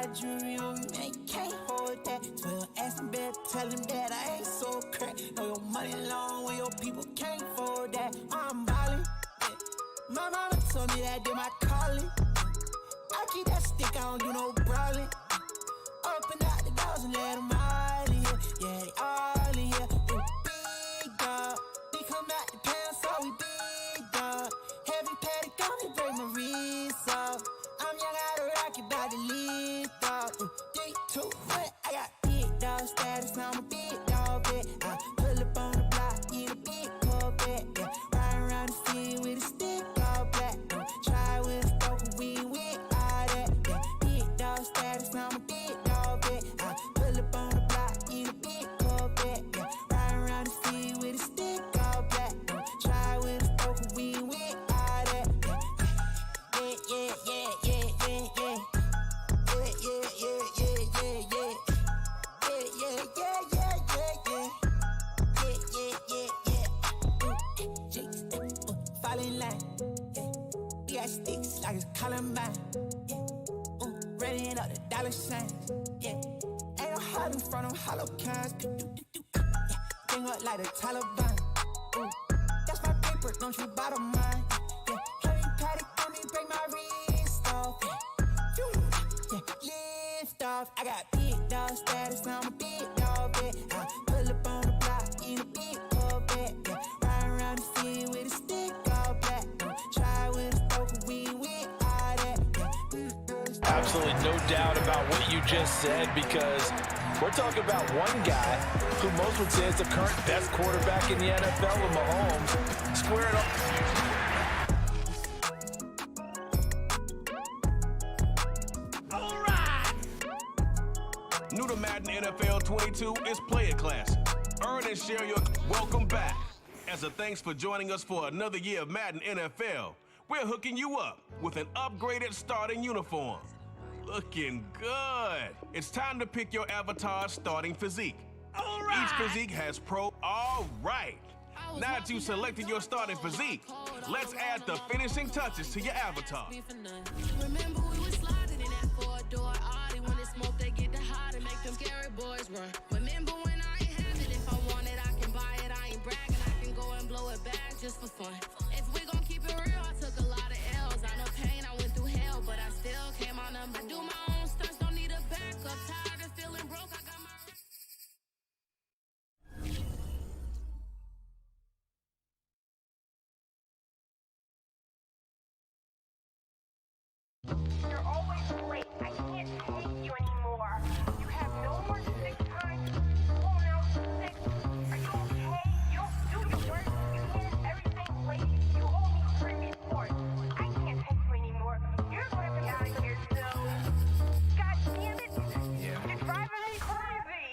lot of jewelry on me, man, you can't hold that. 12 asking better, tell him that I ain't so crack. Know your money long when your people can't afford that. I'm ballin', yeah. My mama told me that did my calling. I keep that stick, I don't do no brawling. Open out the doors and let them all in here. Yeah, they all in here. We big dog. We come out the pound, so we big dog. Heavy patty gonna break my wrist off. I'm young out of rocket, about to live dog. 3, 2, 1, I got big dog status, I'm a big dog bet. I pull up on the block in a big Corvette. Yeah, riding around the field with a stick all black. Try with a spoken, we with all that. Yeah, big dog status, I'm a big dog bet. I pull up on the block in a big Corvette. Yeah, riding around the field with a stick all black. Try with a spoken, we with all that. Yeah, yeah, yeah, yeah, yeah, yeah, yeah, yeah, yeah, yeah, yeah, yeah, yeah, yeah, yeah, yeah. Fall in line, yeah. We got sticks like it's Columbine, yeah. Running up the dollar signs, yeah. Ain't no hiding from them hollow cans, yeah. Bring up like the Taliban, that's my paper, don't you bottom mine, yeah. Heavy patty on me, break my wrist off, yeah. Lift off, I got big dog status, I'm a big dog bet. I pull up on the block in a big Corvette, yeah. Riding around the field with a stick all black. Try with a spoken, we with all that, yeah. Absolutely no doubt about what you just said, because we're talking about one guy who most would say is the current best quarterback in the NFL with Mahomes. Square it up. New to Madden NFL 22 is Player Classic. Earn and share your welcome back. As a thanks for joining us for another year of Madden NFL, we're hooking you up with an upgraded starting uniform. Looking good. It's time to pick your avatar's starting physique. All right. Each physique has all right. Now that you selected your starting physique, let's add the finishing touches to your avatar. Remember we was sliding in that four-door Audi. When it smoke, they get the hot and make them scary boys run. Remember when I ain't have it? If I want it, I can buy it. I ain't bragging, I can go and blow it back just for fun. If we gon' keep it real, I took a lot of L's. I know pain, I went through hell, but I still came out number. I do my own stunts, don't need a backup. Tired of feeling broke, I got my... You're always late. I can't take you anymore. You have no more sick time. Oh, now 6. Are you okay? You don't do your work. You handed everything late. You owe me 3 reports. I can't take you anymore. You're going to be out of here soon. God damn it. You're driving me crazy.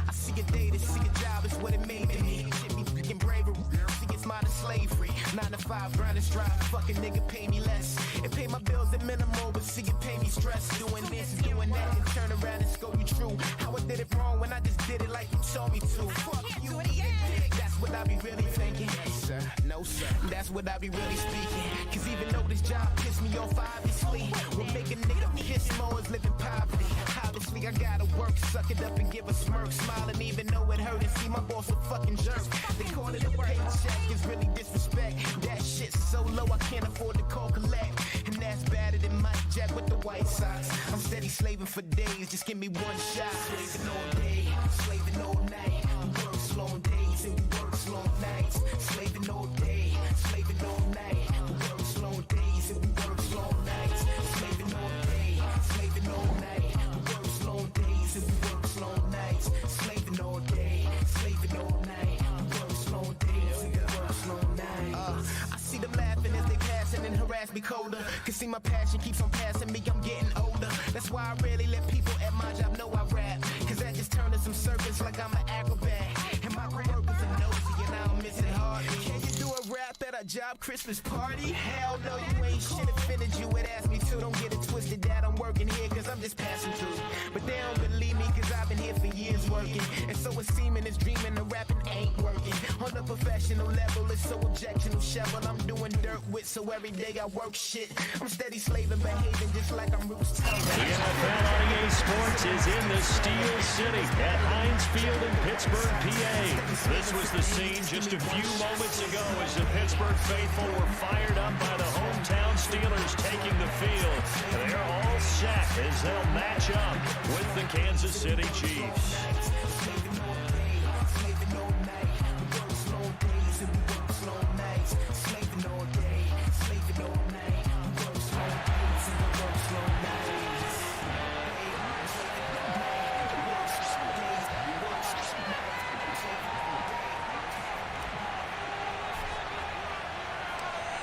I see a day to see a job is what it made me. Shit be freaking bravery. See it's modern slavery. 9 to 5, grind and strive. Fucking nigga pay me less. It pay my bills at minimal, but see it pay me stress. Doing this and doing that and turn around and scold you true. How I did it wrong when I just did it like you told me to. Fuck you, eat a dick. That's what I be really thinking. Yes, sir. No, sir. That's what I be really speaking. Cause even though this job pissed me off, obviously, what make a nigga piss more is living poverty. Obviously, I gotta work, suck it up and give a smirk. Smiling even though it hurt and see my boss a fucking jerk. They call it a paycheck, it's really disrespect. That shit's so low I can't afford to call collect. And that's better than Mike Jack with the White Sox. I'm steady slaving for days, just give me one shot. Slaving all day, slaving all night. We work long days and we work long nights. Slaving all day, slaving all night. We work long days and we work long nights. Slaving all day, slaving all night. We work long days and we work long nights. Slaving all day, slaving all night. We work long days and we work long nights. I see them laughing as they passing and harass me colder. Cause see my passion keeps on passing me, I'm getting older. That's why I rarely let people at my job know I rap. Cause that just turned to some circus like I'm an acrobat. And my coworkers are nosy and I don't miss it hardly. Can you do a rap at a job Christmas party? Hell no, you ain't shit offended you would ask me to. Don't get it twisted that I'm working here cause I'm just passing through. But they don't believe me cause I've been here for years working. And so it's seeming it's dreaming the rapping ain't working. On the profession professional level, it's so objectionable. Shovel, I'm doing dirt with, so every day I work shit. I'm steady slaving, behaving just like I'm Roots. The NFL on EA Sports is in the Steel City at Heinz Field in Pittsburgh, PA. This was the scene just a few moments ago as the Pittsburgh faithful were fired up by the hometown Steelers taking the field. They're all set as they'll match up with the Kansas City Chiefs.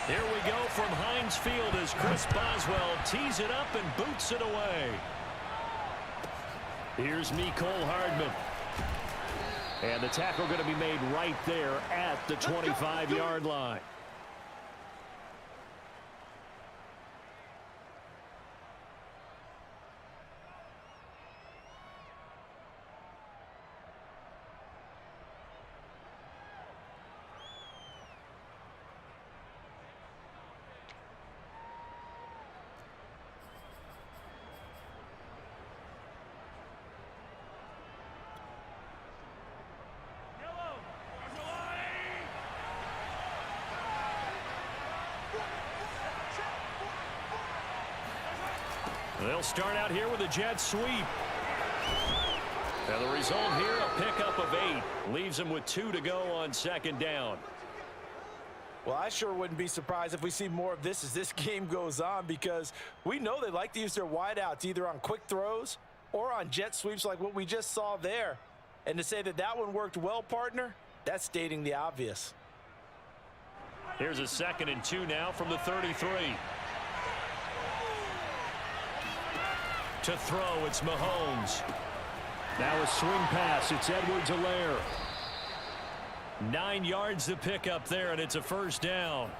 Here we go from Heinz Field as Chris Boswell tees it up and boots it away. Here's Mecole Hardman. And the tackle going to be made right there at the 25-yard line. They'll start out here with a jet sweep. And the result here, a pickup of 8. Leaves them with 2 to go on second down. Well, I sure wouldn't be surprised if we see more of this as this game goes on, because we know they like to use their wideouts either on quick throws or on jet sweeps like what we just saw there. And to say that that one worked well, partner, that's stating the obvious. Here's a 2nd and 2 now from the 33. To throw, it's Mahomes. Now a swing pass, it's Edwards-Helaire. 9 yards to pick up there, and it's a first down.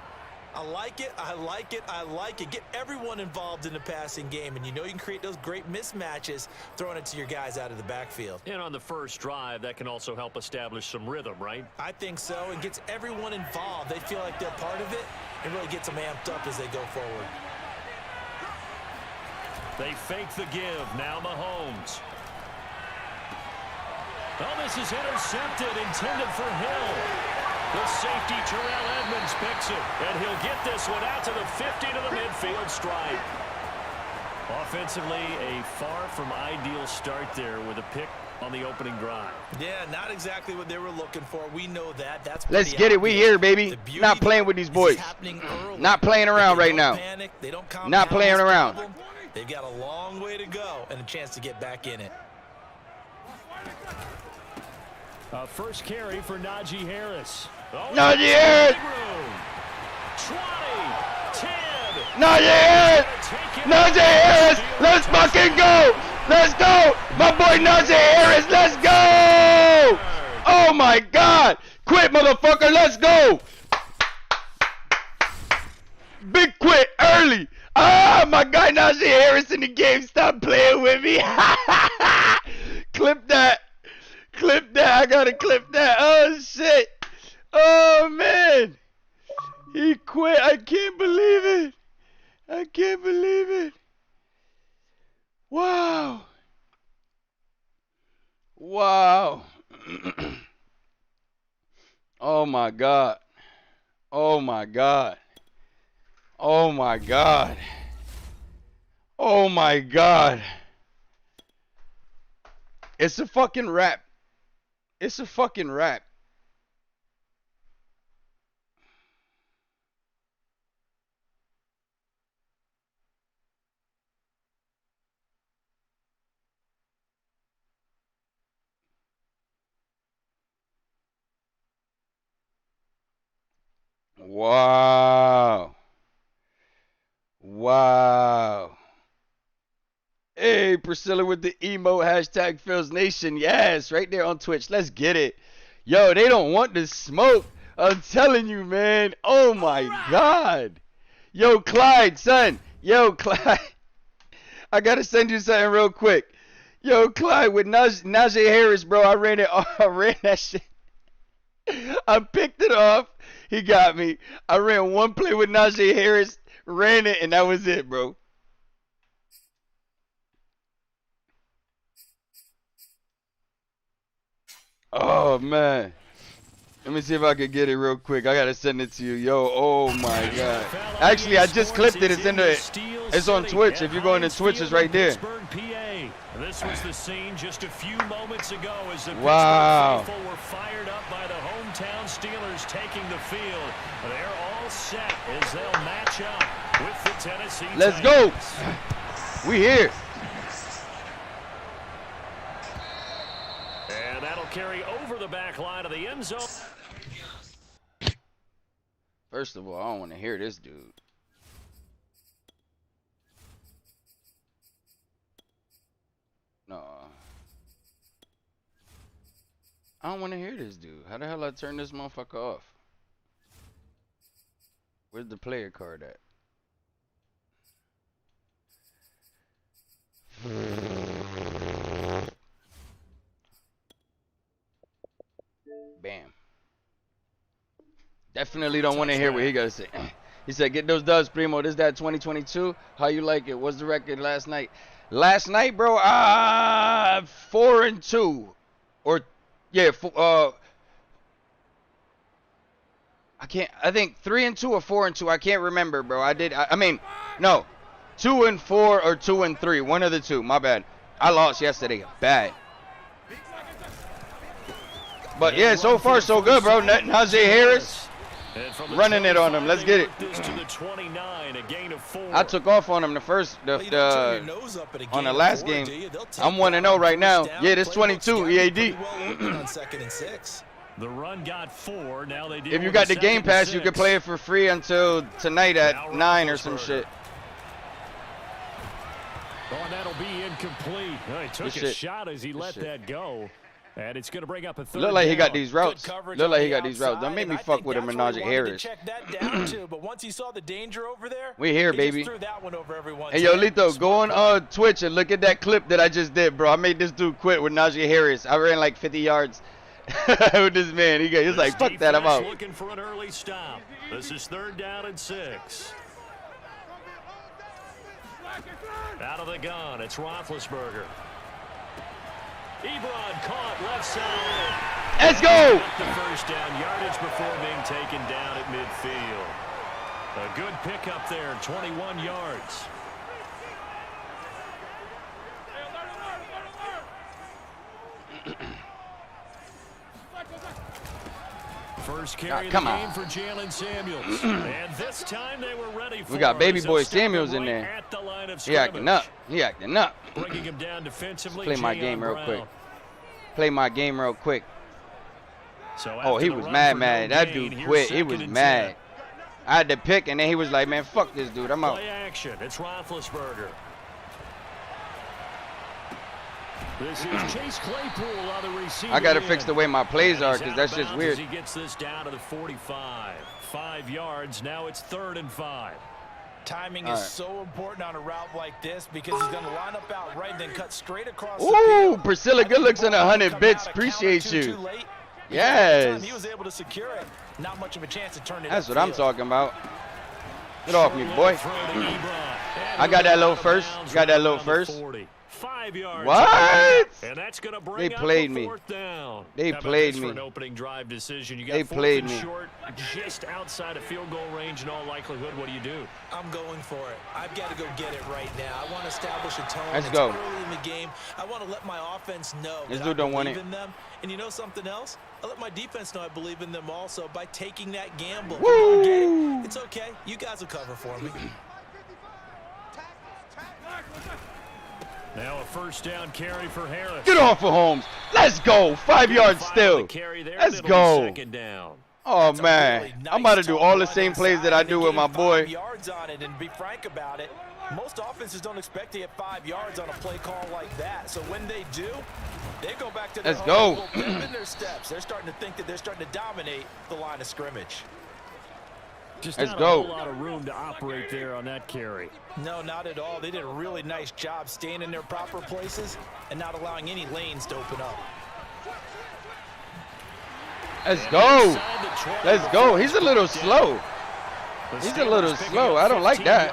I like it, I like it, I like it. Get everyone involved in the passing game, and you know you can create those great mismatches throwing it to your guys out of the backfield. And on the first drive, that can also help establish some rhythm, right? I think so, and gets everyone involved. They feel like they're part of it, and really gets them amped up as they go forward. They fake the give. Now Mahomes. Oh, this is intercepted, intended for Hill. The safety, Terrell Edmonds, picks it, and he'll get this one out to the 50 to the midfield stripe. Offensively, a far from ideal start there with a pick on the opening drive. Yeah, not exactly what they were looking for. We know that. That's Let's get it. We here, baby. Not playing with these boys. Not playing around right now. Not playing around. They've got a long way to go and a chance to get back in it. First carry for Najee Harris. Oh, Najee Harris! 20, 10. Najee Harris! Najee Harris! Let's fucking go! Let's go! My boy Najee Harris, let's go! Oh my God! Quit, motherfucker, let's go! Big quit early! Ah, my guy Najee Harris in the game. Stop playing with me. Clip that. Clip that. I gotta clip that. Oh, shit. Oh, man. He quit. I can't believe it. I can't believe it. Wow. Wow. Oh, my God. Oh, my God. Oh my God. Oh my God. It's a fucking wrap. It's a fucking wrap. Wow. Wow. Hey, Priscilla with the emo hashtag Phils Nation. Yes, right there on Twitch. Let's get it. Yo, they don't want the smoke. I'm telling you, man. Oh, my God. Yo, Clyde, son. Yo, Clyde. I got to send you something real quick. Yo, Clyde, with Najee Harris, bro, I ran that shit. I picked it off. He got me. I ran one play with Najee Harris, ran it, and that was it, bro. Oh, man. Let me see if I can get it real quick. I got to send it to you. Yo, oh, my God. Actually, I just clipped it. It's on Twitch. If you're going to Twitch, it's right there. This was the scene just a few moments ago as the Pittsburgh faithful were fired up by the hometown Steelers taking the field. They're all set as they'll match up with the Tennessee Let's go. We here. And that'll carry over the back line of the end zone. First of all, I don't want to hear this dude. No. I don't want to hear this dude. How the hell I turn this motherfucker off? Where's the player card at? Bam. Definitely don't want to hear what he got to say. He said, get those dubs, Primo. This that 2022. How you like it? What's the record last night? Last night, bro, 4-2. Or, yeah, I think 3-2 or 4-2. I can't remember, bro. I mean, no. 2-4 or 2-3. One of the two. My bad. I lost yesterday. Bad. But, yeah, so far, so good, bro. Najee Harris. Running it on him. Let's get it. I took off on him on the last game. I'm 1-0 right now. Yeah, this 22 EAD. The run got 4. Now they if you got the Game Pass, you can play it for free until tonight at 9 or some shit. Oh, and that'll be incomplete. He took a shot as he let that go. And it's going to bring up a third. Look like he got these routes. Look like he got these routes. Don't make me fuck with him and Najee Harris. Check that down too, but once he saw the danger over there, we here, baby. Threw that one over everyone's hey, yo, head. Lito, go on Twitch and look at that clip that I just did, bro. I made this dude quit with Najee Harris. I ran like 50 yards with this man. He's like, fuck that, I'm out. Looking for an early stop. This is 3rd down and 6. Out of the gun, it's Roethlisberger. Ebron caught left side. Let's go. The first down yardage before being taken down at midfield. A good pickup there, 21 yards. First carry of the game for Jalen Samuels. And this time they were ready for we got baby boy right Samuels in there. at the line of He acting up. He acting up. Bringing him down defensively. Play my game real quick. Play my game real quick. So oh, he was mad. That dude quit. He was mad. I had to pick, and then he was like, man, fuck this dude. I'm out. Play action. It's Roethlisberger. This is Chase Claypool on the receiver. I got to fix the way my plays are because that's just weird. He gets this down to the 45. 5 yards. Now it's 3rd and 5. Timing is so important on a route like this because he's going to line up out right and then cut straight across the field. Ooh, Priscilla, good looks on 100 bits. Appreciate you. Yes. He was able to secure it. Not much of a chance to turn it. That's what I'm talking about. Get off me, boy. I got that low first. Got that low first. 5 yards. What? And that's going to bring they played me. Down. They played me. An opening drive decision. You got they played me. Short, just outside of field goal range in all likelihood. What do? I'm going for it. I've got to go get it right now. I want to establish a tone. Let's go. Early in the game. I want to let my offense know this that dude don't want it. in them. And you know something else? I let my defense know I believe in them also by taking that gamble. Woo! It's okay. You guys will cover for me. Now a first down carry for Harris. Get off of Holmes. Let's go. 5 yards still. Let's go. Down. Oh, man. Really nice. I'm about to do all the same plays that I do with my boy. Yards on it, and be frank about it, most offenses don't expect to get 5 yards on a play call like that. So when they do, they go back to their in their steps. They're starting to think that they're starting to dominate the line of scrimmage. Just Let's not go. A whole lot of room to operate there on that carry. No, not at all. They did a really nice job staying in their proper places and not allowing any lanes to open up. Let's go. Let's go. He's a little slow. He's a little slow. I don't like that.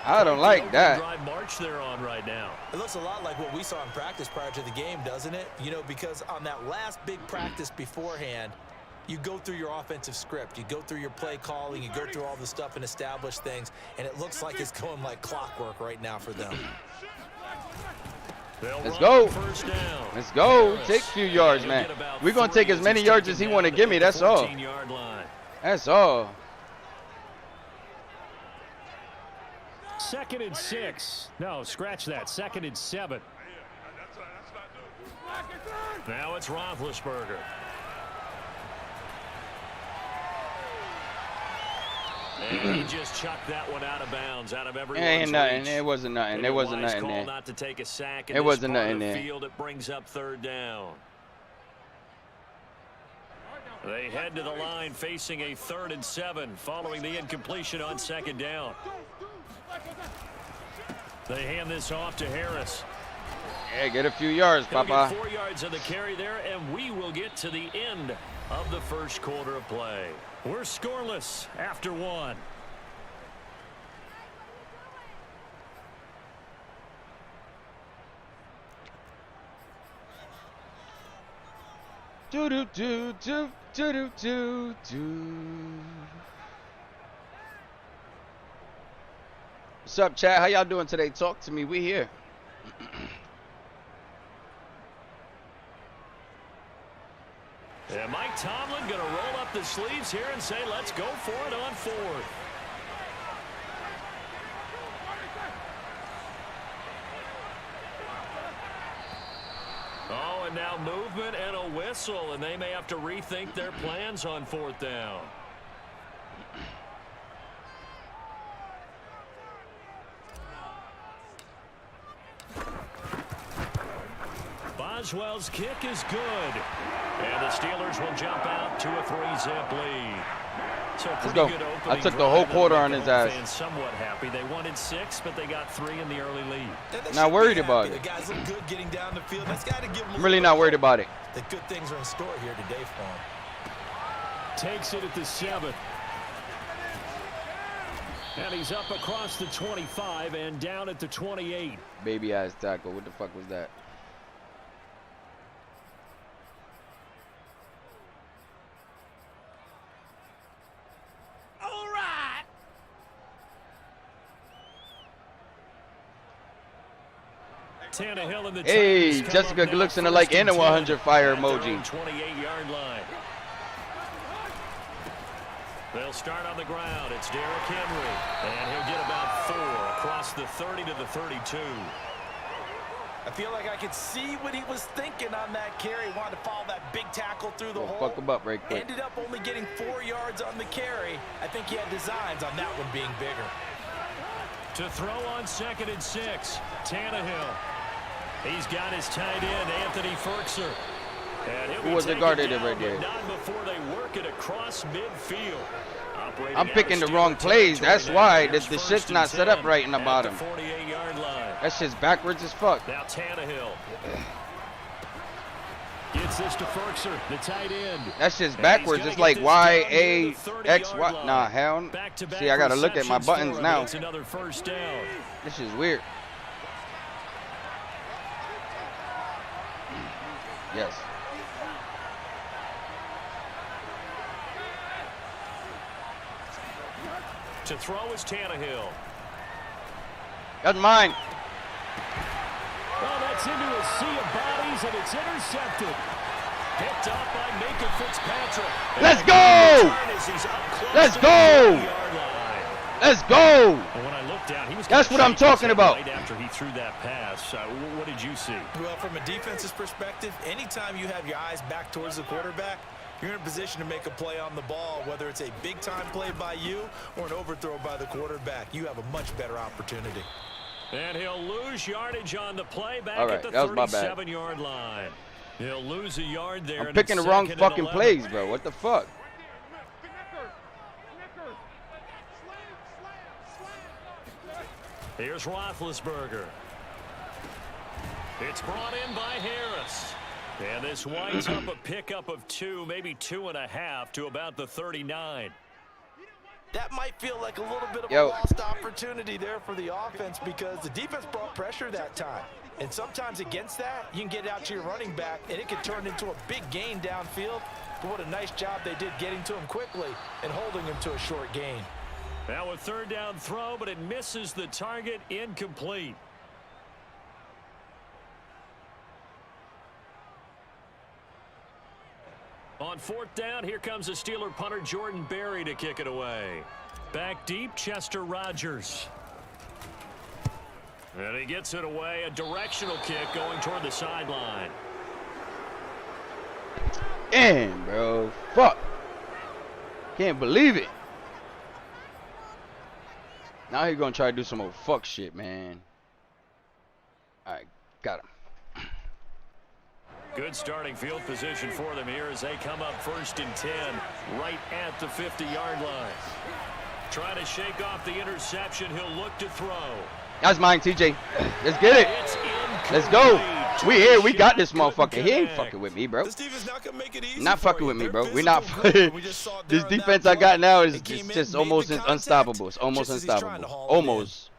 I don't like that. March they're on right now. It looks a lot like what we saw in practice prior to the game, doesn't it? You know, because on that last big practice beforehand, you go through your offensive script, you go through your play calling, you go through all the stuff and establish things, and it looks like it's going like clockwork right now for them. Let's go. Let's go. Take a few yards, man. We're going to take as many yards as he want to give me. That's all. That's all. 2nd and 6. No, scratch that. 2nd and 7. Now it's Roethlisberger. And he just chucked that one out of bounds, out of everyone's Ain't nothing. reach. It wasn't nothing. There wasn't nothing there. Not to take a sack. It wasn't nothing there. Field, it brings up 3rd down. They head to the line facing a 3rd and 7 following the incompletion on 2nd down. They hand this off to Harris. Yeah, get a few yards, Papa. 4 yards on the carry there, and we will get to the end of the 1st quarter of play. We're scoreless after 1. Do do do do do do do do. What's up, chat? How y'all doing today? Talk to me. We here. And Mike Tomlin going to roll up the sleeves here and say, let's go for it on 4th. Oh, and now movement and a whistle, and they may have to rethink their plans on 4th down. Boswell's kick is good. And the Steelers will jump out to a 3-zip lead. So let's go. I took the whole quarter on his ass. Somewhat happy. They wanted 6, but they got 3 in the early lead. Not worried about it. The guys look good getting down the field. That's got to give them I'm really not worried about it. The good things are in store here today for them. Takes it at the 7. And he's up across the 25 and down at the 28. Baby ass tackle. What the fuck was that? Tannehill in the hey, Jessica looks in the like in a 100 fire emoji. 28-yard line. They'll start on the ground. It's Derrick Henry, and he'll get about 4 across the 30 to the 32. I feel like I could see what he was thinking on that carry. Wanted to follow that big tackle through the hole. Fuck him up right quick. Ended up only getting 4 yards on the carry. I think he had designs on that one being bigger. To throw on 2nd and 6, Tannehill. He's got his tight end, Anthony Ferkser. Who was the guarded it right there? Not before they work it across midfield. I'm picking the wrong plays. That's why the shit's not set up right in the bottom. 48-yard line. That shit's backwards as fuck. Now Tannehill gets this to Ferkser, the tight end. That shit's backwards. It's like Y-A-X-Y. Nah, hell. See, I gotta look at my buttons now. It's another 1st down. This is weird. Yes. To throw is Tannehill. That's mine. Well, that's into a sea of bodies, and it's intercepted. Picked up by Minka Fitzpatrick. Let's go! Let's go! Let's go! When I looked down, he was that's what I'm talking about. Right after he threw that pass. What did you see? Well, from a defense's perspective, anytime you have your eyes back towards the quarterback, you're in a position to make a play on the ball, whether it's a big-time play by you or an overthrow by the quarterback. You have a much better opportunity. And he'll lose yardage on the play back right, at the 37-yard line. He'll lose a yard there. I'm picking the wrong fucking plays, bro. What the fuck? Here's Roethlisberger. It's brought in by Harris. And this winds up a pickup of 2, maybe 2.5 to about the 39. That might feel like a little bit of a lost opportunity there for the offense because the defense brought pressure that time. And sometimes against that, you can get out to your running back, and it could turn into a big gain downfield. But what a nice job they did getting to him quickly and holding him to a short gain. Now a third down throw, but it misses the target, incomplete. On fourth down, here comes the Steeler punter Jordan Berry to kick it away. Back deep, Chester Rogers. And he gets it away, a directional kick going toward the sideline. Damn, bro. Fuck. Can't believe it. Now he's going to try to do some more fuck shit, man. All right, got him. Good starting field position for them here as they come up 1st and 10 right at the 50-yard line. Trying to shake off the interception. He'll look to throw. That's mine, TJ. Let's get it. Let's go. We here. We got this motherfucker. He ain't fucking with me, bro. Not fucking with me, bro. We're not. This defense I got now is just almost unstoppable. It's almost unstoppable. Almost.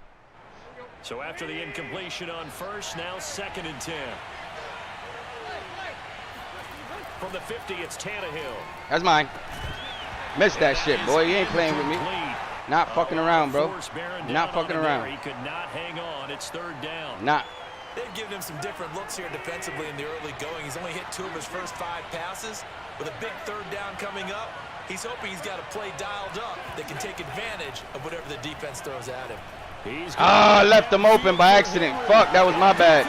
So after the incompletion on first, now 2nd and 10. From the 50, it's Tannehill. That's mine. Missed that shit, boy. You ain't playing with me. Not fucking around, bro. Not fucking around. He could not hang on. It's 3rd down. Not. They've given him some different looks here defensively in the early going. He's only hit 2 of his first 5 passes. With a big 3rd down coming up, he's hoping he's got a play dialed up that can take advantage of whatever the defense throws at him. I left him open by accident. Fuck, that was my bad.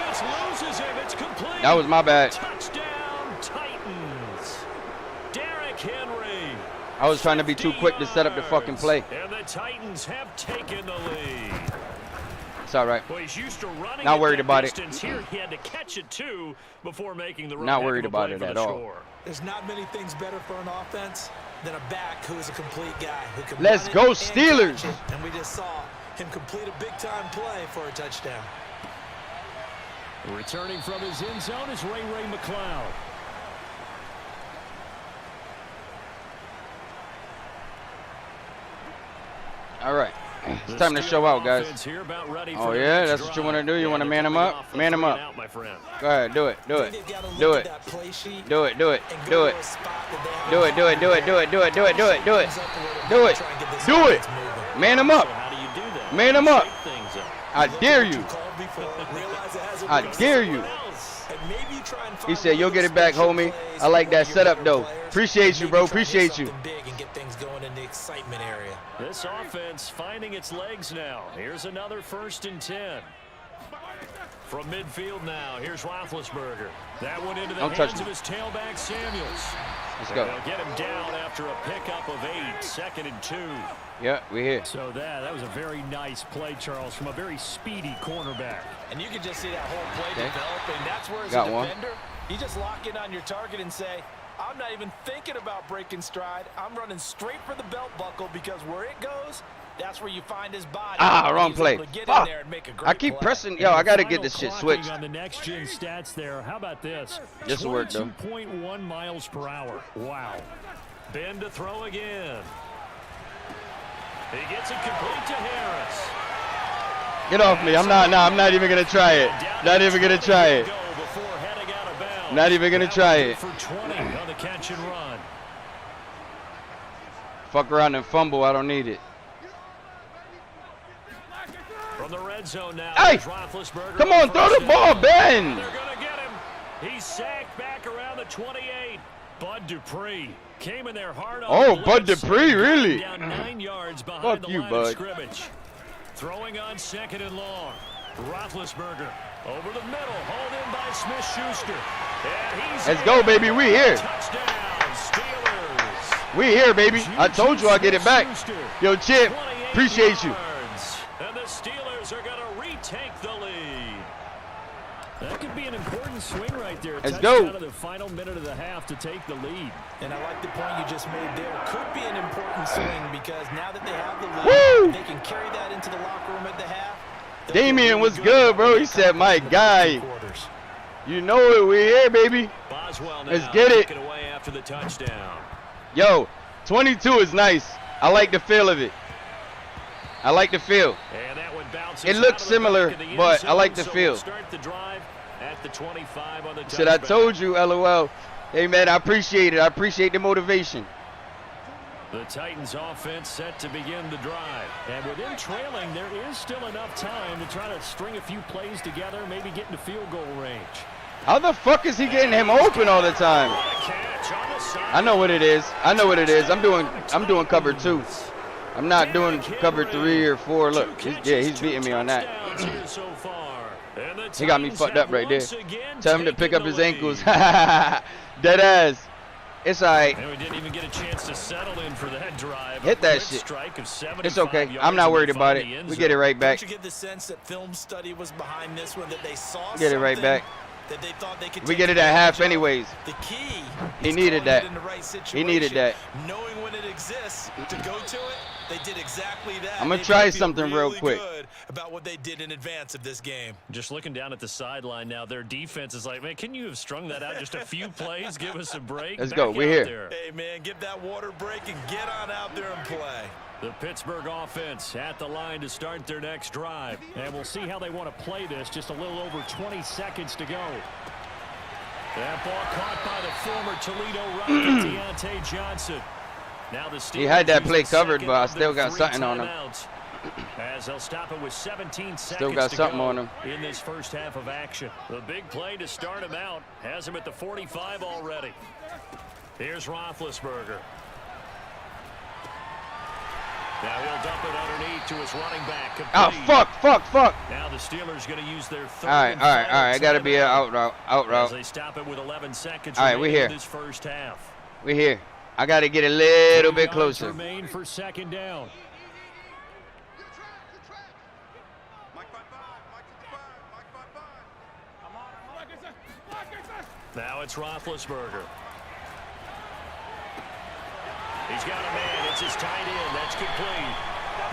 That was my bad. I was trying to be too quick to set up the fucking play. And the Titans have taken the lead. It's all right. Well, he's used to running not worried about it. Here, he had to catch it too before making the run. Not worried about it at all. There's not many things better for an offense than a back who is a complete guy who can. Let's go Steelers! And we just saw him complete a big-time play for a touchdown. Returning from his end zone is Ray McLeod. All right, it's time to show out, guys. Oh yeah, that's what you want to do. You want to man him up? Man him up. Go ahead, do it, do it, do it, do it, do it, do it, do it, do it, do it, do it, do it, do it, do it, do it, do it, do it. Man him up. Man him up. I dare you. I dare you. He said, "You'll get it back, homie." I like that setup, though. Appreciate you, bro. Appreciate you. This offense finding its legs now. Here's another 1st and 10. From midfield now, here's Roethlisberger. That one into the hands of his tailback, Samuels. Let's go. They'll get him down after a pickup of 8, 2nd and 2. Yeah, we're here. So that was a very nice play, Charles, from a very speedy cornerback. And you can just see that whole play developing. That's where, as a defender, you just lock in on your target and say, I'm not even thinking about breaking stride. I'm running straight for the belt buckle because where it goes, that's where you find his body. Wrong play. Fuck. I keep pressing. Yo, I got to get this shit switched. On the next gen stats there. How about this? This will work, though. 2.1 miles per hour. Wow. Ben to throw again. He gets it complete to Harris. Get off me. I'm not even going to try it. Not even going to try it. Not even going to try it. For 20 on the catch and run. Fuck around and fumble. I don't need it. From the red zone now. Hey! Come on, throw the ball, Ben! They're going to get him. He's sacked back around the 28. Bud Dupree came in there hard on Oh, Bud Dupree, really? Down 9 yards behind Fuck the you, line Bud. of scrimmage. Throwing on 2nd and long. Roethlisberger over the middle, hauled in by Smith-Schuster. Let's go, baby. We here. Touchdown, Steelers. We here, baby. I told you I'll get it back. Yo, Chip, appreciate you. And the Steelers are going to retake the lead. That could be an important swing right there. Let's go. Out of the final minute of the half to take the lead. And I like the point you just made there. Could be an important swing because now that they have the lead, they can carry that into the locker room at the half. Damien, what's good, bro? He said, my guy. You know it. We're here, baby. Let's get it. Away after the touchdown. Yo, 22 is nice. I like the feel of it. I like the feel. And that one bounces It looks out similar, of the but I like the so feel. We'll start the drive at the 25 on the Shit, I touchback. told you, LOL. Hey, man, I appreciate it. I appreciate the motivation. The Titans offense set to begin the drive. And with them trailing, there is still enough time to try to string a few plays together, maybe get into field goal range. How the fuck is he getting him open all the time? I know what it is. I know what it is. I'm doing cover 2. I'm not doing cover 3 or 4. Look, he's beating me on that. He got me fucked up right there. Tell him to pick up his ankles. Dead ass. It's alright. And we didn't even get a chance to settle in for that drive. Hit that shit. It's okay. I'm not worried about it. We get it right back. Don't you get the sense that film study was behind this one, that they saw Get it right back. that they thought they could We take get it at half advantage of? anyways. The key He is needed calling that. it in the right He needed situation, that. knowing when it exists to go to it. They did exactly that. I'm gonna They try made me something real really quick. good about what they did in advance of this game. Just looking down at the sideline now, their defense is like, man, can you have strung that out just a few plays? Give us a break. Let's Back go. We're out here. there. Hey, man, give that water break and get on out there and play. The Pittsburgh offense at the line to start their next drive. And we'll see how they want to play this. Just a little over 20 seconds to go. That ball caught by the former Toledo Rocket, Deontay Johnson. Now the Steelers He had that use play the covered, second but I of their still got 3 something on him. timeouts. As they'll stop it with 17 seconds Still got to something go on him. in this first half of action. The big play to start him out has him at the 45 already. Here's Roethlisberger. Now he'll dump it underneath to his running back. Oh, fuck. Now the Steelers going to use their third. All right. I gotta be an out As route. they stop it with 11 seconds All right, we remaining in here. this first half. We here. I gotta get a little 3 bit yards closer. remain for second down. Now it's Roethlisberger. He's got a man. It's his tight end. That's complete.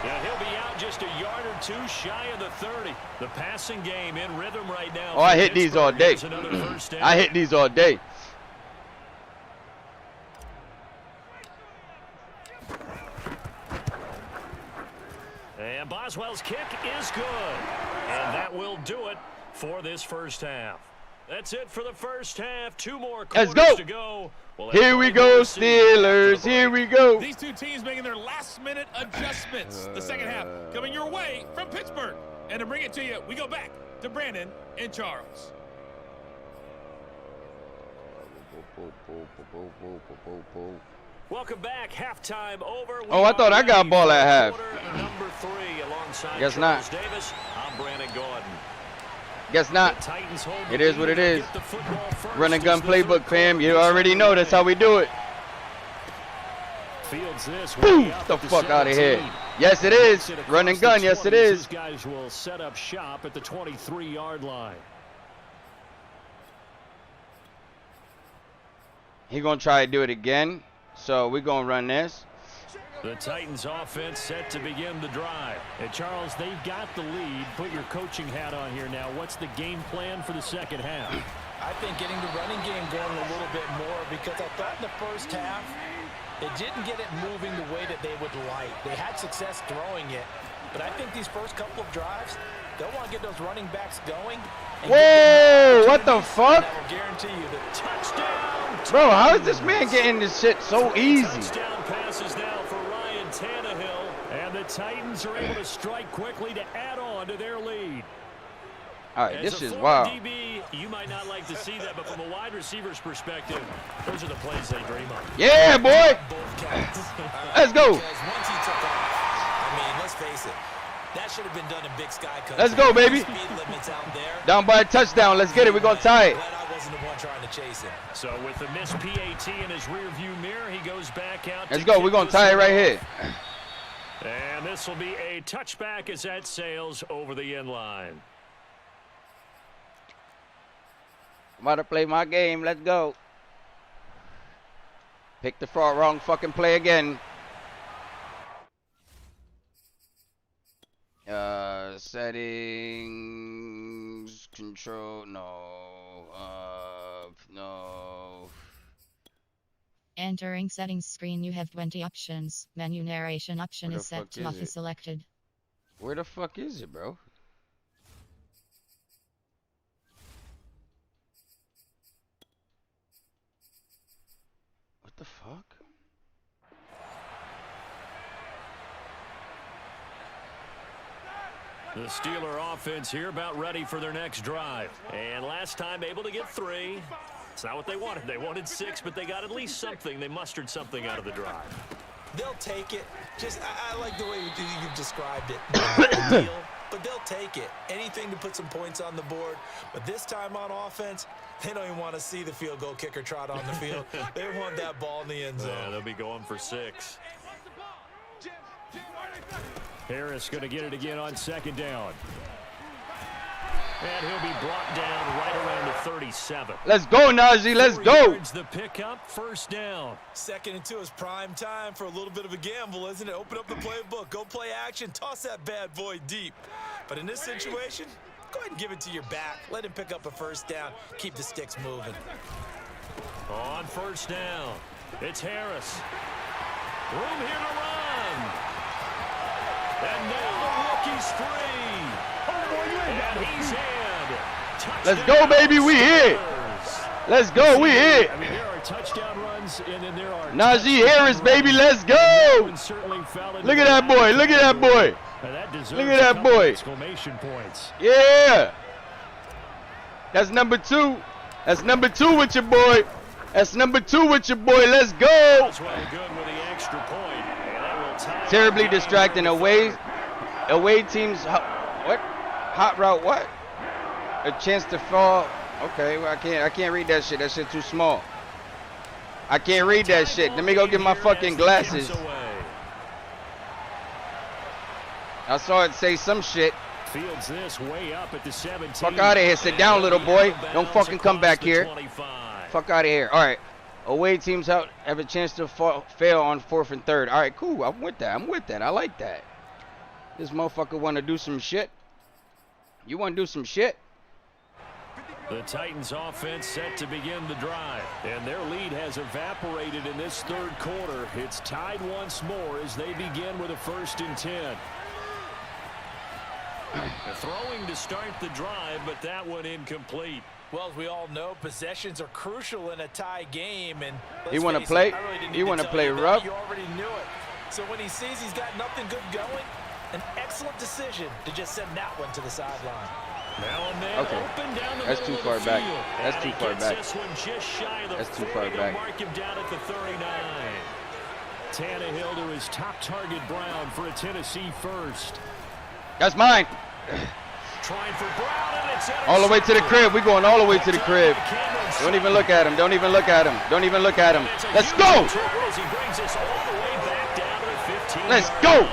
Now he'll be out just a yard or 2 shy of the 30. The passing game in rhythm right now. Oh, I hit these all day. Here's another first down. I hit these all day. And Boswell's kick is good. And that will do it for this first half. That's it for the first half. 2 more Let's quarters go. to go. Well, Here we go, Steelers. Here we go. These two teams making their last-minute adjustments. The second half coming your way from Pittsburgh. And to bring it to you, we go back to Brandon and Charles. Welcome back. Halftime over. Oh, I thought I got ball at half. Quarter number 3 alongside Guess Charles not. Davis. I'm Brandon Gordon. Guess The not. Titans hold It the is what lead. it is. Get the football first Run and gun as the third playbook, fam. You quarter already gets know that's how we do it. Fields this. Boom! way up The at the fuck out of here. 17. Yes, it is. Gets it Run and across gun. the Yes, it 20s. is. These guys will set up shop at the 23-yard line. He gonna try to do it again. So we gonna run this. The Titans offense set to begin the drive. And Charles, they've got the lead. Put your coaching hat on here now. What's the game plan for the second half? I think getting the running game going a little bit more, because I thought in the first half they didn't get it moving the way that they would like. They had success throwing it, but I think these first couple of drives, they'll want to get those running backs going. And Whoa! What the fuck? that will guarantee you the touchdown. Bro, how is this man getting this shit so easy? Touchdown passes now for Ryan Tannehill. And the Titans are able to strike quickly to add on to their lead. All right, As this a is former wild. DB, you might not like to see that, but from a wide receiver's perspective, those are the plays they dream of. Yeah, boy. Both counts. Let's go. Because once he took off, I mean, let's face it, that should have been done in Big Sky Country. Let's go, baby. Speed limits out there. Down by a touchdown. Let's get it. We're gonna tie it. Glad I wasn't the one trying to chase him. So with the missed PAT in his rearview mirror, he goes back out. Let's to go. kick We're gonna this tie it one right here. off. And this will be a touchback as that sails over the end line. I'm about to play my game. Let's go. Pick the wrong fucking play again. Settings, control, no, no. Entering settings screen, you have 20 options. Menu narration option Where is the set fuck to is off it? is selected. Where the fuck is it, bro? What the fuck? The Steeler offense here about ready for their next drive. And last time able to get 3. It's not what they wanted. They wanted 6, but they got at least something. They mustered something out of the drive. They'll take it. Just, I like the way you've described it. Not a deal, but they'll take it. Anything to put some points on the board. But this time on offense, they don't even want to see the field goal kicker trot on the field. They want that ball in the end zone. Yeah, they'll be going for 6. Harris going to get it again on 2nd down. And he'll be brought down right around the 37. Let's go, Najee. Let's go. The pickup, 1st down. 2nd and 2 is prime time for a little bit of a gamble, isn't it? Open up the playbook, go play action, toss that bad boy deep. But in this situation, go ahead and give it to your back. Let him pick up a 1st down. Keep the sticks moving. On 1st down, it's Harris. Room here to run. And now the rookie's free. And he's in. Let's go, baby. We hit. Let's go. We hit. I mean, there are touchdown runs, and then there are Najee Harris, baby. Let's go. Look at that boy. Look at that boy. Look at that boy. Exclamation points. Yeah. That's number 2. That's number 2 with your boy. That's number 2 with your boy. Let's go. That's well good with the extra point. Terribly distracting. Away teams. What? Hot route. What? A chance to fall. Okay, well, I can't read that shit. That shit too small. I can't read that shit. Let me go get my fucking glasses. I saw it say some shit. Fields this way up at the 17. Fuck out of here. Sit down, little boy. Don't fucking come back here. Fuck out of here. All right. Away teams have a chance to fail on 4th and 3rd. All right, cool. I'm with that. I'm with that. I like that. This motherfucker want to do some shit. You want to do some shit? The Titans offense set to begin the drive, and their lead has evaporated in this 3rd quarter. It's tied once more as they begin with a 1st and 10. Throwing to start the drive, but that one incomplete. Well, as we all know, possessions are crucial in a tie game. And you want to play? You want to play rough? You already knew it. So when he sees he's got nothing good going, an excellent decision to just send that one to the sideline. Now and then, okay. Open down the That's too far back. That's too far back. This one just shy of the That's too far back. Mark him down at the 39. Tannehill to his top target, Brown, for a Tennessee 1st. That's mine. Trying for Brown, and it's all the way to the crib. We're going all the way to the crib. Don't even look at him. Don't even look at him. Don't even look at him. Let's go. Let's go.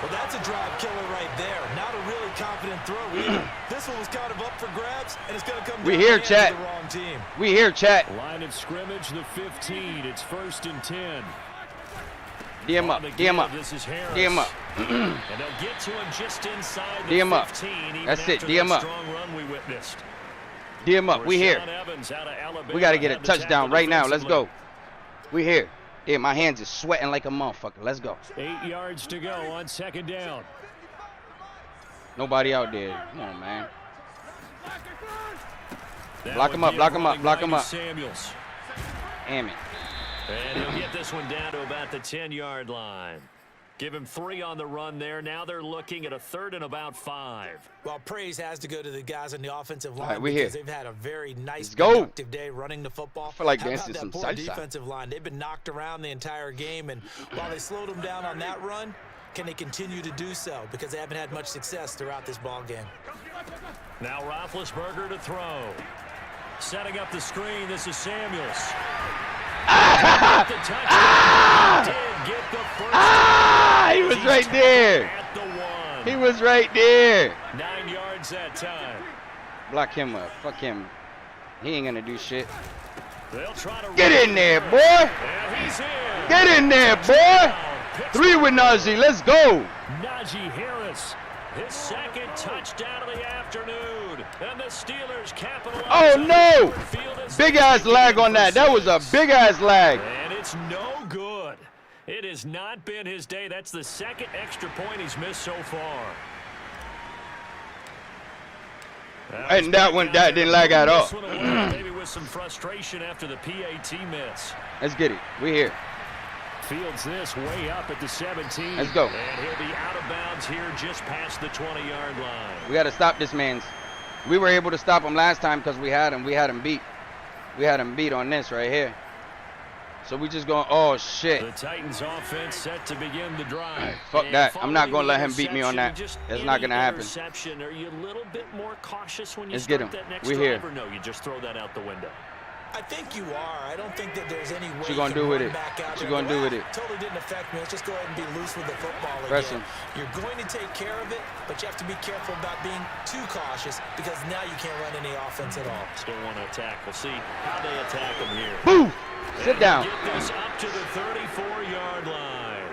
Well, that's a drive killer right there. Not a really confident throw either. This one was kind of up for grabs, and it's going to come down we here, chat. to the wrong team. We here, chat. Line of scrimmage, the 15. It's 1st and 10. D him up. D him up. D him up. And they'll get to him just inside the D him up. 15. That's it. D him up. D him up. We here. We got to get a touchdown right now. Let's go. We here. Damn, my hands are sweating like a motherfucker. Let's go. 8 yards to go on 2nd down. Nobody out there. Come on, man. Block him up. Block him up. Block him up. Samuels. Damn it. And he'll get this one down to about the 10-yard line. Give him 3 on the run there. Now they're looking at a 3rd and about 5. Well, praise has to go to the guys on the offensive line right, because here. they've had a very nice, go. productive day running the football. I feel like How dancing about that some poor salsa. defensive line? They've been knocked around the entire game, and while they slowed them down on that run, can they continue to do so? Because they haven't had much success throughout this ball game. Now Roethlisberger to throw. Setting up the screen. This is Samuels. He was right there. He was right there. 9 yards that time. Block him up. Fuck him. He ain't gonna do shit. They'll try to get in there, boy. And he's in. Get in there, boy. 3 with Najee. Let's go. Najee Harris His second touchdown of the afternoon. And the Steelers capitalize. Oh, no. Big-ass lag on that. That was a big-ass lag. And it's no good. It has not been his day. That's the second extra point he's missed so far. And that didn't lag at all. Maybe with some frustration after the PAT miss. Let's get it. We're here. Fields this way up at the 17. Let's go. And he'll be out of bounds here just past the 20-yard line. We got to stop this man's. We were able to stop him last time because we had him beat. We had him beat on this right here. So we just going, oh, shit. The Titans offense set to begin the drive. Fuck that. I'm not going to let him beat me on that. It's not going to happen. Are you a little bit more cautious when you Let's get him. That next We're drive, here. or no, you just throw that out the window? I think you are. I don't think that there's any way What you gonna do with it? What you gonna do with it? Totally didn't affect me. Let's just go ahead and be loose with the football Press again. him. You're going to take care of it, but you have to be careful about being too cautious because now you can't run any offense at all. Still want to attack. We'll see how they attack him here. Boo! Sit down. Get this up to the 34-yard line.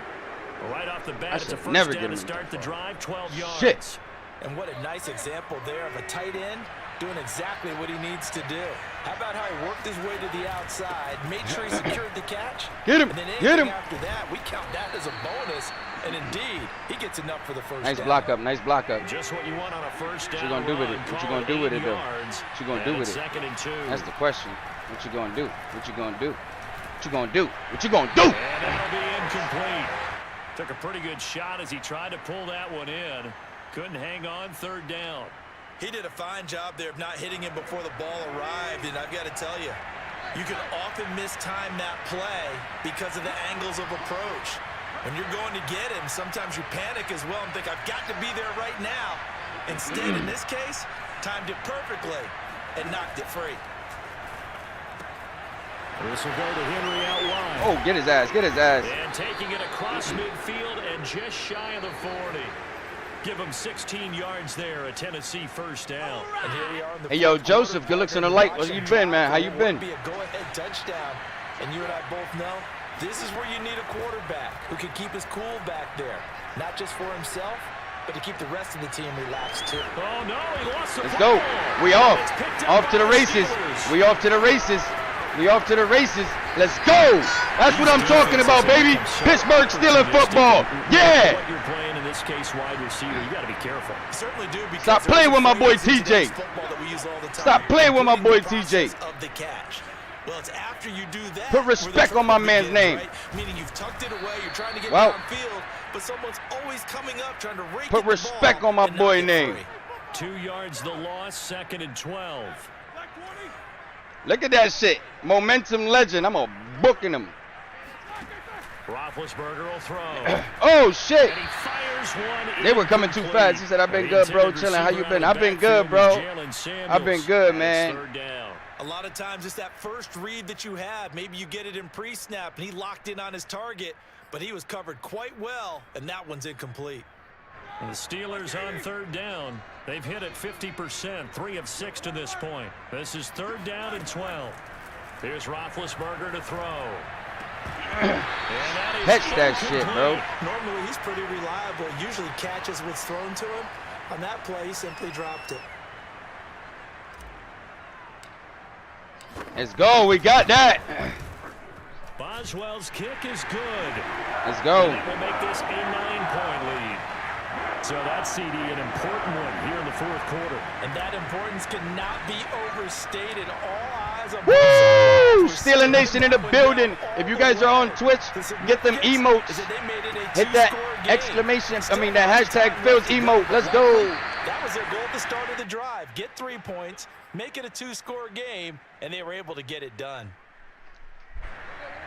Right off the bat, it's a first never down give to him start the drive, 12 yards. Shit. And what a nice example there of a tight end doing exactly what he needs to do. How about how he worked his way to the outside, made sure he secured the catch? Get him. And then Get him. after that, we count that as a bonus. And indeed, he gets enough for the first Nice down. block up. Nice block up. Just what you want on a first down. What you gonna do with it? What you gonna do with it, though? What you gonna do with it? Second and 2. That's the question. What you gonna do? What you gonna do? What you gonna do? What you gonna do? And that'll be incomplete. Took a pretty good shot as he tried to pull that one in. Couldn't hang on, third down. He did a fine job there of not hitting him before the ball arrived, and I've got to tell you, you can often mistime that play because of the angles of approach. When you're going to get him, sometimes you panic as well and think, I've got to be there right now. Instead, in this case, timed it perfectly and knocked it free. This will go to Henry out wide. Oh, get his ass. Get his ass. And taking it across midfield and just shy of the 40. Give him 16 yards there, a Tennessee first down. And here we are in the Hey, yo, fourth Joseph, quarter. good looks on the light. Where you been, man? How you been? Be a go-ahead touchdown. And you and I both know this is where you need a quarterback who can keep his cool back there. Not just for himself, but to keep the rest of the team relaxed, too. Oh, no, he lost the Let's football. go. We off. It's picked up Off to by the races. Steelers. We off to the races. We off to the races. Let's go. That's what I'm talking about, baby. Pittsburgh Steelers football. Yeah. What you're playing in this case, wide receiver, you got to be careful. You certainly do. Because Stop playing with my boy TJ. Stop playing with my boy TJ. Of the catch. Well, it's after you do that. Put respect on my man's name. Right? Meaning you've tucked it away, you're trying to get Well, downfield, but someone's always coming up trying to rake put at the respect ball on my and boy knock it name. free. 2 yards the loss, second and 12. Look at that shit. Momentum legend. I'm a booking him. Roethlisberger will throw. Oh, shit. And he fires one. They were coming too fast. He said, I've been good, bro. Chilling. How you been? I've been good, bro. I've been good, man. Third down. A lot of times it's that first read that you have. Maybe you get it in pre-snap, and he locked in on his target, but he was covered quite well, and that one's incomplete. The Steelers on third down. They've hit it 50%, 3 of 6 to this point. This is third down and 12. Here's Roethlisberger to throw. Catch that shit, bro. Normally he's pretty reliable. Usually catches what's thrown to him. On that play, he simply dropped it. Let's go. We got that. Boswell's kick is good. Let's go. And that will make this a 9-point lead. So that's, CD, an important one here in the fourth quarter. And that importance cannot be overstated. All eyes on Woo! Steeler Nation in the building. If you guys are on Twitch, get them emotes. Hit that exclamation, that hashtag Phils emote. Let's go. That was their goal at the start of the drive. Get 3 points, make it a 2-score game, and they were able to get it done.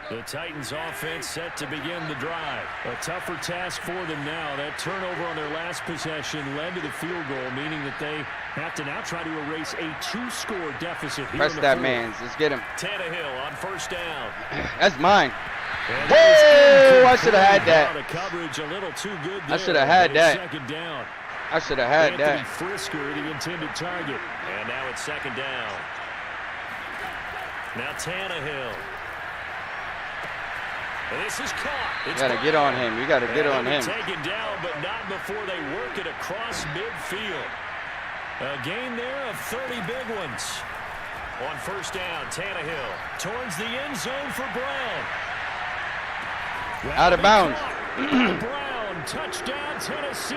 The Titans offense set to begin the drive. A tougher task for them now. That turnover on their last possession led to the field goal, meaning that they have to now try to erase a 2-score deficit here. Press in the that fourth. man. Let's get him. Tannehill on first down. That's mine. And Whoa! I should have had that. The coverage a little too good there. I should have had that. Second down. I should have had Anthony that. Frisker, the intended target. And now it's second down. Now Tannehill. This is caught. You gotta get on him. You gotta get on him. Taken down, but not before they work it across midfield. A gain there of 30 big ones. On first down, Tannehill towards the end zone for Brown. Out of bounds. Brown, touchdown, Tennessee.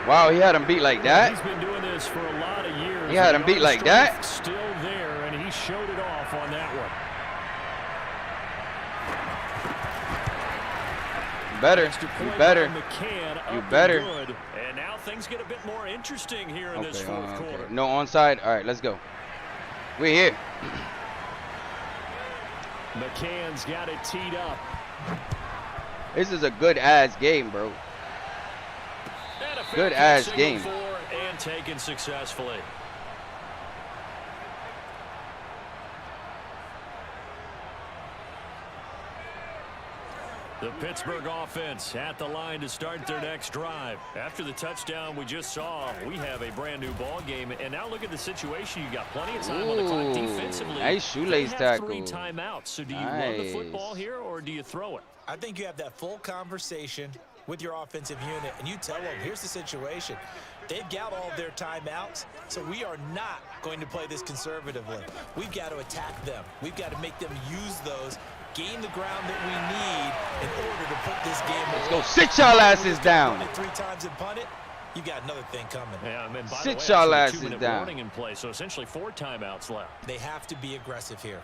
Wow, he had him beat like that. He's been doing this for a lot of years. He had him beat like that. Still there, and he showed it off on that one. Better. You better. You better. And now things get a bit more interesting here in this fourth quarter. No onside. All right, let's go. We're here. McCann's got it teed up. This is a good-ass game, bro. Good-ass game. And taken successfully. The Pittsburgh offense at the line to start their next drive. After the touchdown we just saw, we have a brand new ball game. And now look at the situation. You got plenty of time on the clock defensively. Nice shoelace tackle. 3 timeouts. So do you run the football here or do you throw it? I think you have that full conversation with your offensive unit, and you tell them, here's the situation. They've got all their timeouts, so we are not going to play this conservatively. We've got to attack them. We've got to make them use those, gain the ground that we need in order to put this game away. Let's go. Sit y'all asses down. 3 times and punt it. You got another thing coming. Yeah, and by Sit the way, y'all asses 2-minute down. warning in play, so essentially 4 timeouts left. They have to be aggressive here.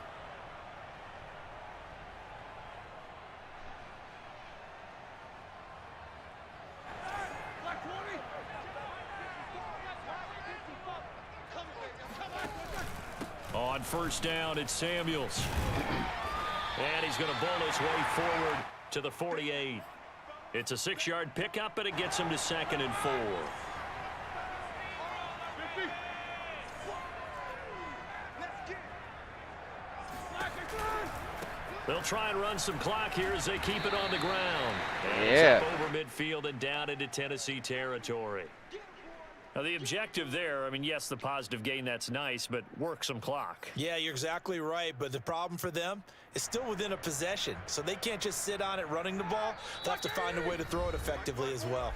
On first down, it's Samuels. And he's going to bowl his way forward to the 48. It's a 6-yard pickup, and it gets him to 2nd and 4. They'll try and run some clock here as they keep it on the ground. And yeah. It's up over midfield and down into Tennessee territory. Now, the objective there, I mean, yes, the positive gain, that's nice, but work some clock. Yeah, you're exactly right, but the problem for them is still within a possession, so they can't just sit on it running the ball. They'll have to find a way to throw it effectively as well.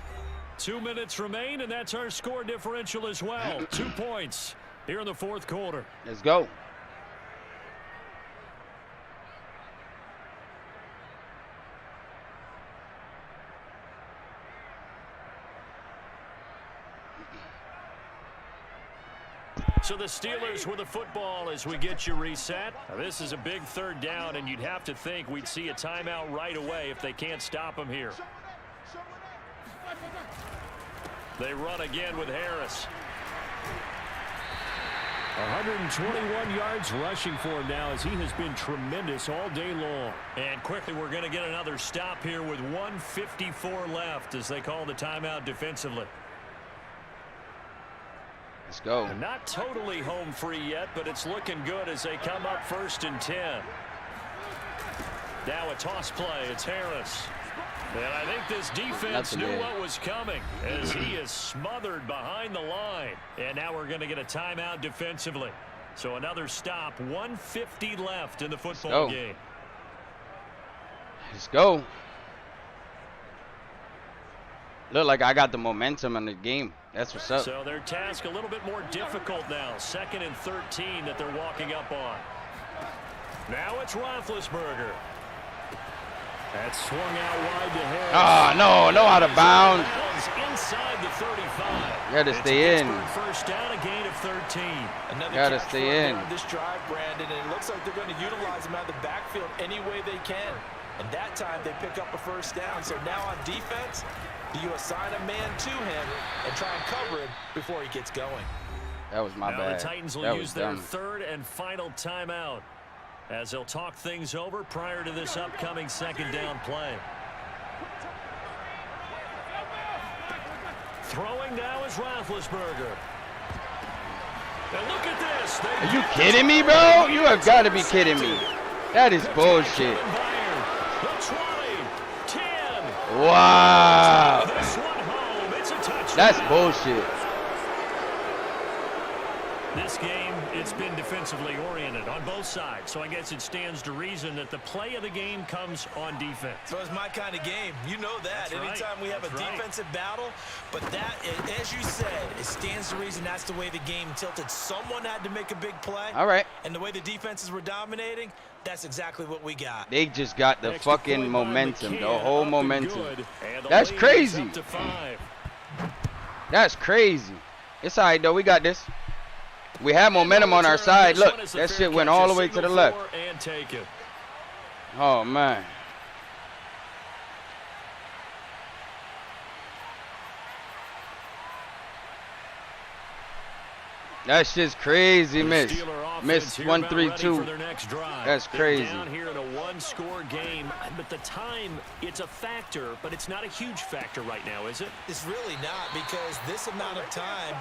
2 minutes remain, and that's our score differential as well. 2 points here in the fourth quarter. Let's go. So the Steelers with the football as we get you reset. Now, this is a big 3rd down, and you'd have to think we'd see a timeout right away if they can't stop them here. They run again with Harris. 121 yards rushing for him now as he has been tremendous all day long. And quickly we're going to get another stop here with 1:54 left as they call the timeout defensively. Let's go. They're not totally home free yet, but it's looking good as they come up 1st and 10. Now a toss play. It's Harris. And I think this defense knew what was coming as he is smothered behind the line. And now we're going to get a timeout defensively. So another stop. 1:50 left in the football game. Let's go. Look like I got the momentum in the game. That's what's up. So their task a little bit more difficult now. 2nd and 13 that they're walking up on. Now it's Roethlisberger. That's swung out wide to Harris. Ah, no out of bounds. Inside the 35. Gotta stay in. First down, a gain of 13. Gotta stay in. This drive, Brandon, and it looks like they're going to utilize him out of the backfield any way they can. And that time they pick up a first down. So now on defense, do you assign a man to him and try and cover him before he gets going? That was my bad. The Titans will use their 3rd and final timeout as they'll talk things over prior to this upcoming 2nd down play. Throwing now is Roethlisberger. And look at this. Are you kidding me, bro? You have got to be kidding me. That is bullshit. Wow. That's bullshit. This game, it's been defensively oriented on both sides, so I guess it stands to reason that the play of the game comes on defense. So it's my kind of game. You know that. That's right. Anytime we have a defensive battle, but that, as you said, it stands to reason that's the way the game tilted. Someone had to make a big play. All right. And the way the defenses were dominating, that's exactly what we got. They just got the fucking momentum, the whole momentum. That's crazy. That's crazy. It's all right, though. We got this. We have momentum on our side. Look, that shit went all the way to the left. Oh, man. That shit's crazy, miss. Miss 1-3-2. That's crazy. Down here in a one-score game, but the time, it's a factor, but it's not a huge factor right now, is it? It's really not, because this amount of time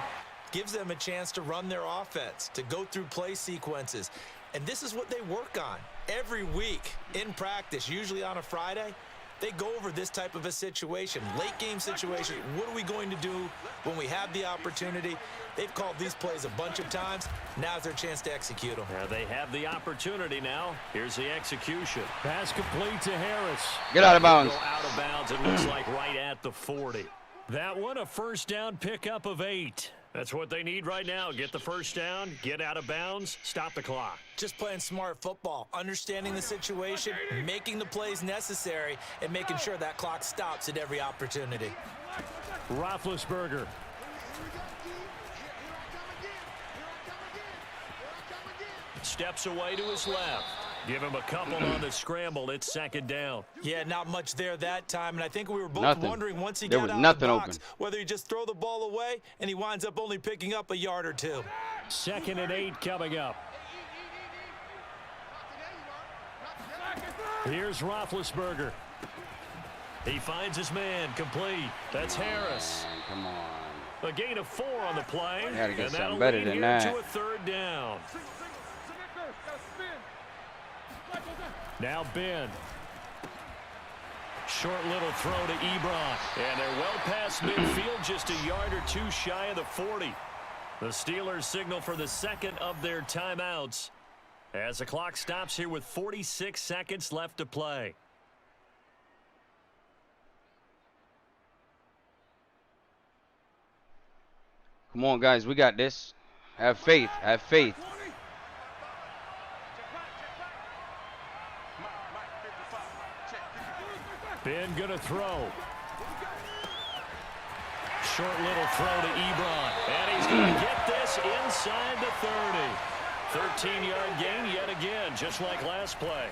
gives them a chance to run their offense, to go through play sequences. And this is what they work on every week in practice, usually on a Friday. They go over this type of a situation, late game situation. What are we going to do when we have the opportunity? They've called these plays a bunch of times. Now's their chance to execute them. Yeah, they have the opportunity now. Here's the execution. Pass complete to Harris. Get out of bounds. Go out of bounds, it looks like right at the 40. That one, a first down pickup of 8. That's what they need right now. Get the first down, get out of bounds, stop the clock. Just playing smart football, understanding the situation, making the plays necessary, and making sure that clock stops at every opportunity. Roethlisberger. Steps away to his left. Give him a couple on the scramble. It's second down. Yeah, not much there that time. And I think we were both wondering once he got out of the box, whether he just throw the ball away and he winds up only picking up a yard or two. 2nd and 8 coming up. Here's Roethlisberger. He finds his man complete. That's Harris. Come on. A gain of 4 on the play. Gotta get and something better than that. To a 3rd down. Now Ben. Short little throw to Ebron. And they're well past midfield, just a yard or 2 shy of the 40. The Steelers signal for the 2nd of their timeouts as the clock stops here with 46 seconds left to play. Come on, guys. We got this. Have faith. Have faith. Ben gonna throw. Short little throw to Ebron. And he's gonna get this inside the 30. 13-yard gain yet again, just like last play.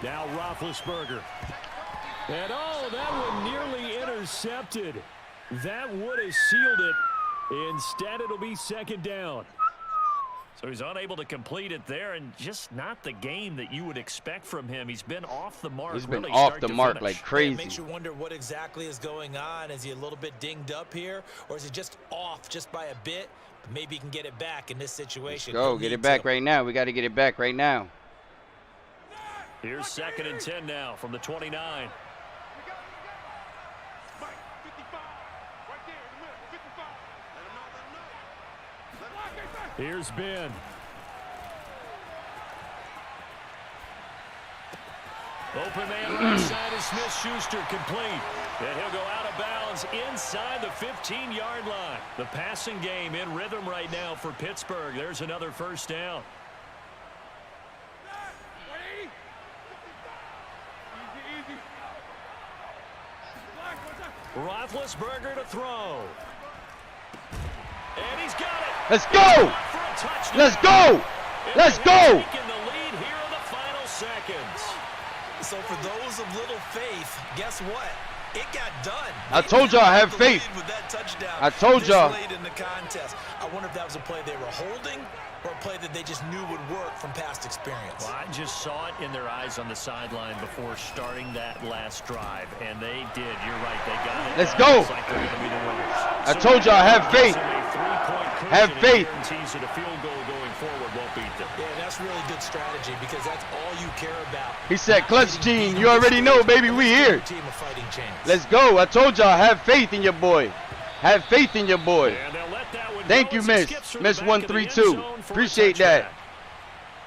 Now Roethlisberger. And oh, that one nearly intercepted. That would have sealed it. Instead, it'll be 2nd down. So he's unable to complete it there, and just not the game that you would expect from him. He's been off the mark. He's been really off the mark like crazy. It makes you wonder what exactly is going on. Is he a little bit dinged up here, or is he just off just by a bit? Maybe he can get it back in this situation. Let's go. Get it back right now. We got to get it back right now. Here's 2nd and 10 now from the 29. Here's Ben. Open man right side is Smith-Schuster, complete. And he'll go out of bounds inside the 15-yard line. The passing game in rhythm right now for Pittsburgh. There's another first down. Roethlisberger to throw. And he's got it. Let's go. Let's go. Let's go. Taking the lead here in the final seconds. So for those of little faith, guess what? It got done. I told y'all I have faith. With that touchdown I told y'all. late in the contest. I wonder if that was a play they were holding or a play that they just knew would work from past experience. Well, I just saw it in their eyes on the sideline before starting that last drive, and they did. You're right. They got it. Let's go. Like they're going to be the winners. I told y'all I have faith. Have faith. Guarantees that a field goal going forward won't beat them. Yeah, that's really good strategy because that's all you care about. He said, clutch gene. You already know, baby. We here. Team of fighting chance. Let's go. I told y'all have faith in your boy. Have faith in your boy. And they'll let that one Thank you, Miss. Miss 132. Appreciate that.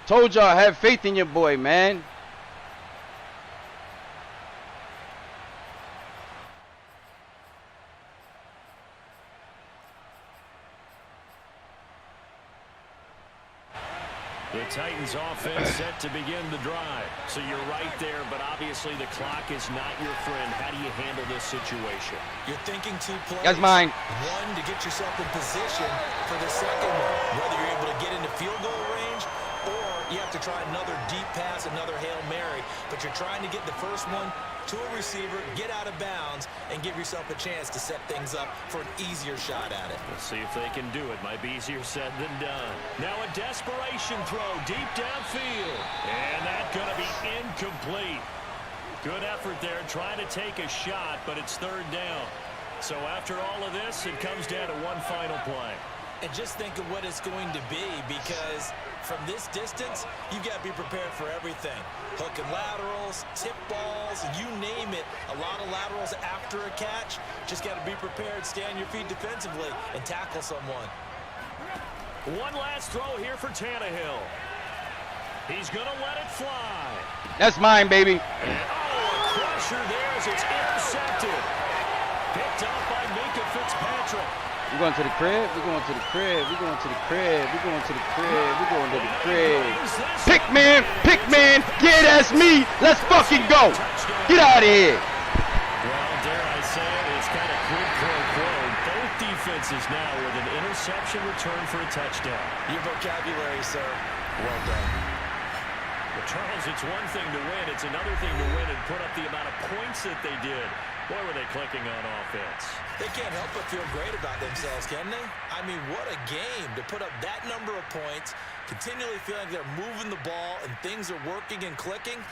Told y'all, have faith in your boy, man. The Titans offense set to begin the drive. So you're right there, but obviously the clock is not your friend. How do you handle this situation? You're thinking 2 plays. That's mine. 1 to get yourself in position for the second one. Whether you're able to get into field goal range or you have to try another deep pass, another Hail Mary. But you're trying to get the first one to a receiver, get out of bounds, and give yourself a chance to set things up for an easier shot at it. Let's see if they can do it. Might be easier said than done. Now a desperation throw deep downfield. And that's going to be incomplete. Good effort there trying to take a shot, but it's 3rd down. So after all of this, it comes down to one final play. And just think of what it's going to be, because from this distance, you've got to be prepared for everything. Hook and laterals, tip balls, you name it. A lot of laterals after a catch. Just got to be prepared, stay on your feet defensively, and tackle someone. One last throw here for Tannehill. He's going to let it fly. That's mine, baby. And, a crusher there as it's intercepted. Picked up by Minka Fitzpatrick. We're going to the crib. We're going to the crib. We're going to the crib. We're going to the crib. We're going to the crib. Pick man. Pick man. Yeah, that's me. Let's fucking go. Get out of here. Well, dare I say it, it's kind of quid pro quo. Both defenses now with an interception return for a touchdown. Your vocabulary, sir. Well done. Well, Charles, it's one thing to win. It's another thing to win and put up the amount of points that they did. Boy, were they clicking on offense. They can't help but feel great about themselves, can they? I mean, what a game to put up that number of points, continually feeling they're moving the ball and things are working and clicking.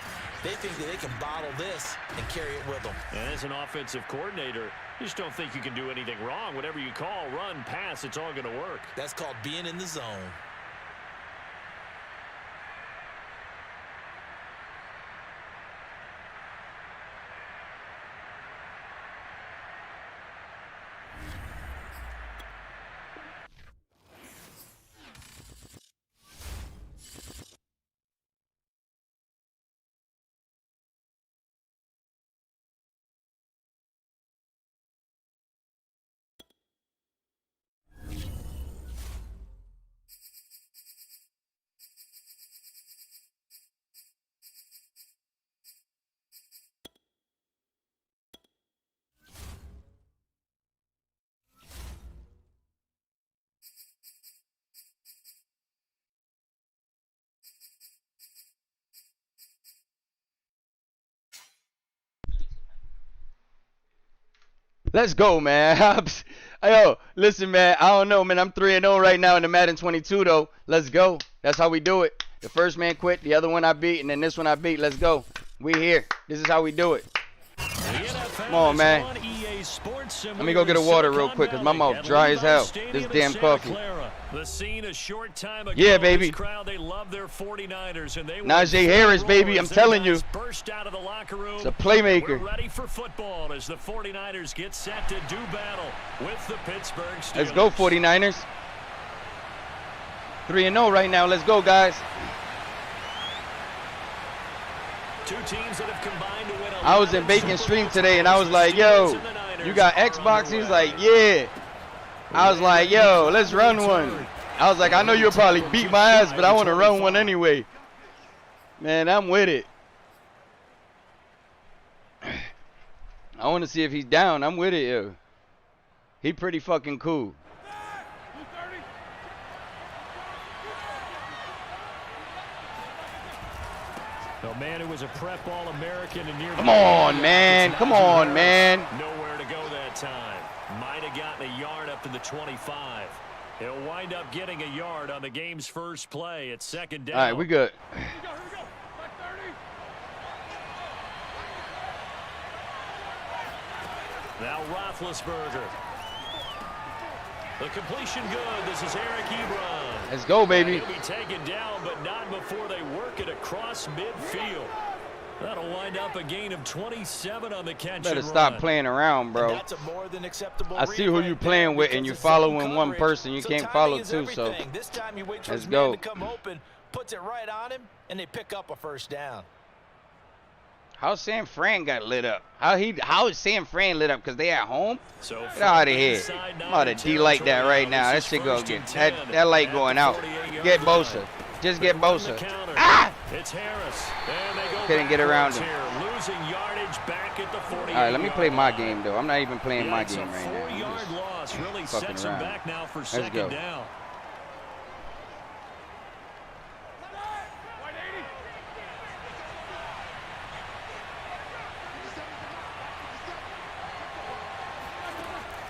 They think that they can bottle this and carry it with them. And as an offensive coordinator, you just don't think you can do anything wrong. Whatever you call, run, pass, it's all going to work. That's called being in the zone. Let's go, man. Yo, listen, man. I don't know, man. I'm 3-0 right now in the Madden 22, though. Let's go. That's how we do it. The first man quit, the other one I beat, and then this one I beat. Let's go. We here. This is how we do it. Come on, man. Let me go get a water real quick, because my mouth dry as hell. This damn coffee. The scene a short time ago. Yeah, baby. Crowd, they love their 49ers, and they Najee Harris, baby. I'm telling you. Burst out of the locker room. It's a playmaker. We're ready for football as the 49ers get set to do battle with the Pittsburgh Steelers. Let's go, 49ers. 3-0 right now. Let's go, guys. Two teams that have combined to win. I was in Bacon Stream today, and I was like, yo, you got Xbox? He's like, yeah. I was like, yo, let's run one. I was like, I know you'll probably beat my ass, but I want to run one anyway. Man, I'm with it. I want to see if he's down. I'm with it, yo. He pretty fucking cool. No, man, it was a prep All-American and near. Come on, man. Come on, man. Nowhere to go that time. Might have gotten a yard up to the 25. He'll wind up getting a yard on the game's first play at second down. All right, we good. Here we go. Back 30. Now Roethlisberger. The completion good. This is Eric Ebron. Let's go, baby. He'll be taken down, but not before they work it across midfield. That'll wind up a gain of 27 on the catch. Better stop playing around, bro. That's a more than acceptable I see who you playing with, and you following one person. You can't follow two, so this time you wait for let's his go. man to come open, puts it right on him, and they pick up a first down. How San Fran got lit up? How is San Fran lit up? Because they at home? So get out of here. I'm about to D-light that right now. That shit go get that light going out. Get Bosa. Just get Bosa. Ah! It's Harris. And they go couldn't get around him. Losing yardage back at the 48. All right, let me play my game though. I'm not even playing my game right now. A 4-yard loss really sets him back now for second down.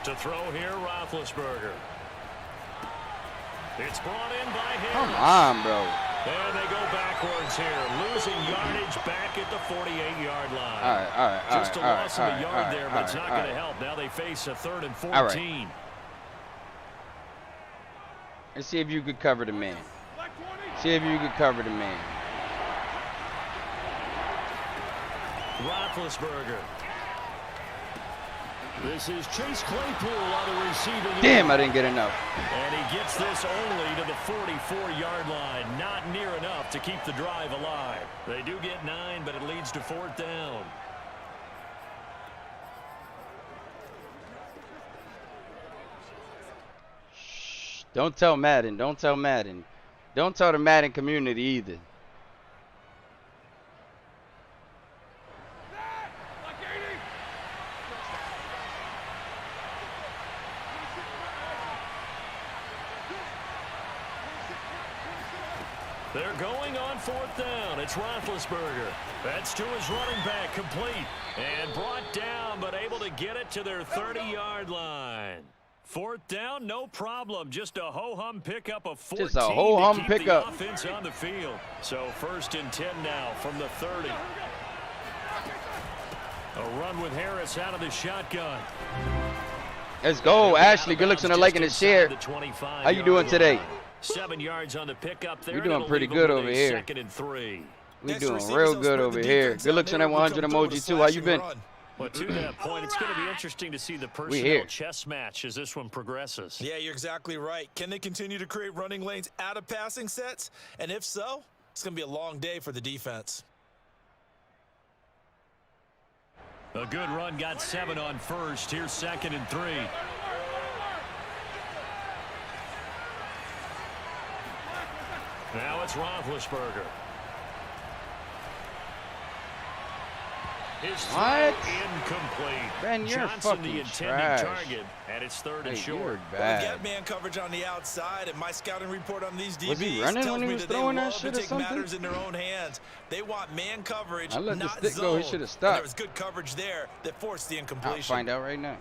To throw here, Roethlisberger. It's brought in by Harris. Come on, bro. And they go backwards here, losing yardage back at the 48-yard line. All right. Just a loss of a yard there, but it's not going to help. Now they face a 3rd and 14. All right. Let's see if you could cover the man. See if you could cover the man. Roethlisberger. This is Chase Claypool on the receiver. Damn, I didn't get enough. And he gets this only to the 44-yard line. Not near enough to keep the drive alive. They do get 9, but it leads to 4th down. Shh, don't tell Madden. Don't tell Madden. Don't tell the Madden community either. They're going on 4th down. It's Roethlisberger. That's to his running back, complete. And brought down, but able to get it to their 30-yard line. 4th down, no problem. Just a ho-hum pickup of 14. Just a ho-hum pickup. The offense on the field. So 1st and 10 now from the 30. A run with Harris out of the shotgun. Let's go, Ashley. Good looks on the like and the share. How you doing today? 7 yards on the pickup there. We're doing pretty good over here. 2nd and 3. We're doing real good over here. Good looks on that 100 emoji too. How you been? Well, to that point, it's going to be interesting to see the personnel chess match as this one progresses. Yeah, you're exactly right. Can they continue to create running lanes out of passing sets? And if so, it's going to be a long day for the defense. A good run, got 7 on 1st. Here's 2nd and 3. Now it's Roethlisberger. His throw incomplete. Ben, you're Johnson, fucking the intended trash. target, and it's 3rd and short. You're Well, bad. we got man coverage on the outside, and my scouting report on these DBs Was he running tells when he me was that they throwing that love shit to or take something? matters in their own hands. They want man coverage, I let the not stick zone. go. He should have And stopped. there was good coverage there that forced the I'll incompletion. find out right now.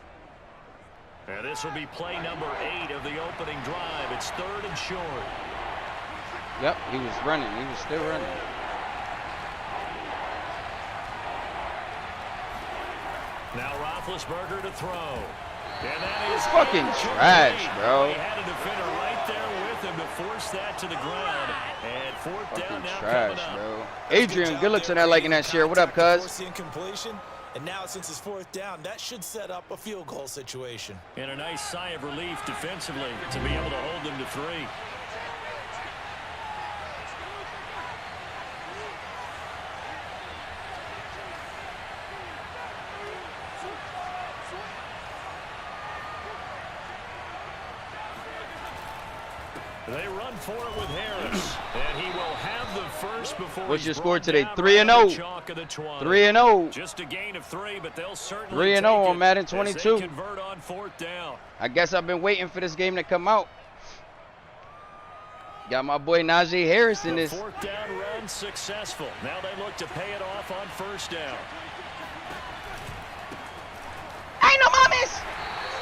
And this will be play number 8 of the opening drive. It's 3rd and short. Yep, he was running. He was still running. Now Roethlisberger to throw. And that is fucking trash, bro. He had a defender right there with him to force that to the ground. And 4th down now Trash, coming up. bro. Adrian, good looks on that like and that share. What up, cuz? Force the incompletion, and now since it's 4th down, that should set up a field goal situation. And a nice sigh of relief defensively to be able to hold them to 3. They run for it with Harris, and he will have the first before. What's he's your score brought today? down 3-0. right on the chalk of the 20. 3-0. Just a gain of 3, but they'll certainly 3-0 take on it Madden as 22. they convert on 4th down. I guess I've been waiting for this game to come out. Got my boy Najee Harris in The this. 4th down run successful. Now they look to pay it off on 1st down. Ain't no mommies.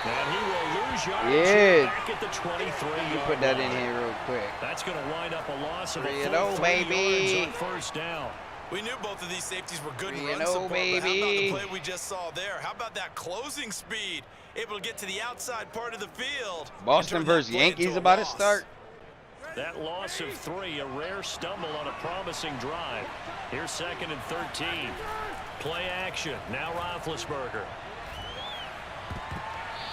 And he will lose yards Yeah. back at the 23-yard Put that in line. here real quick. That's going to wind up a loss of a 3-0, full 3 baby. yards on 1st down. We knew both of these safeties were good in 3-0, run support, but how about baby. the play we just saw there? How about that closing speed? Able to get to the outside part of the field. Boston and turn that versus play Yankees into a about to loss. start. That loss of 3, a rare stumble on a promising drive. Here's 2nd and 13. Play action. Now Roethlisberger.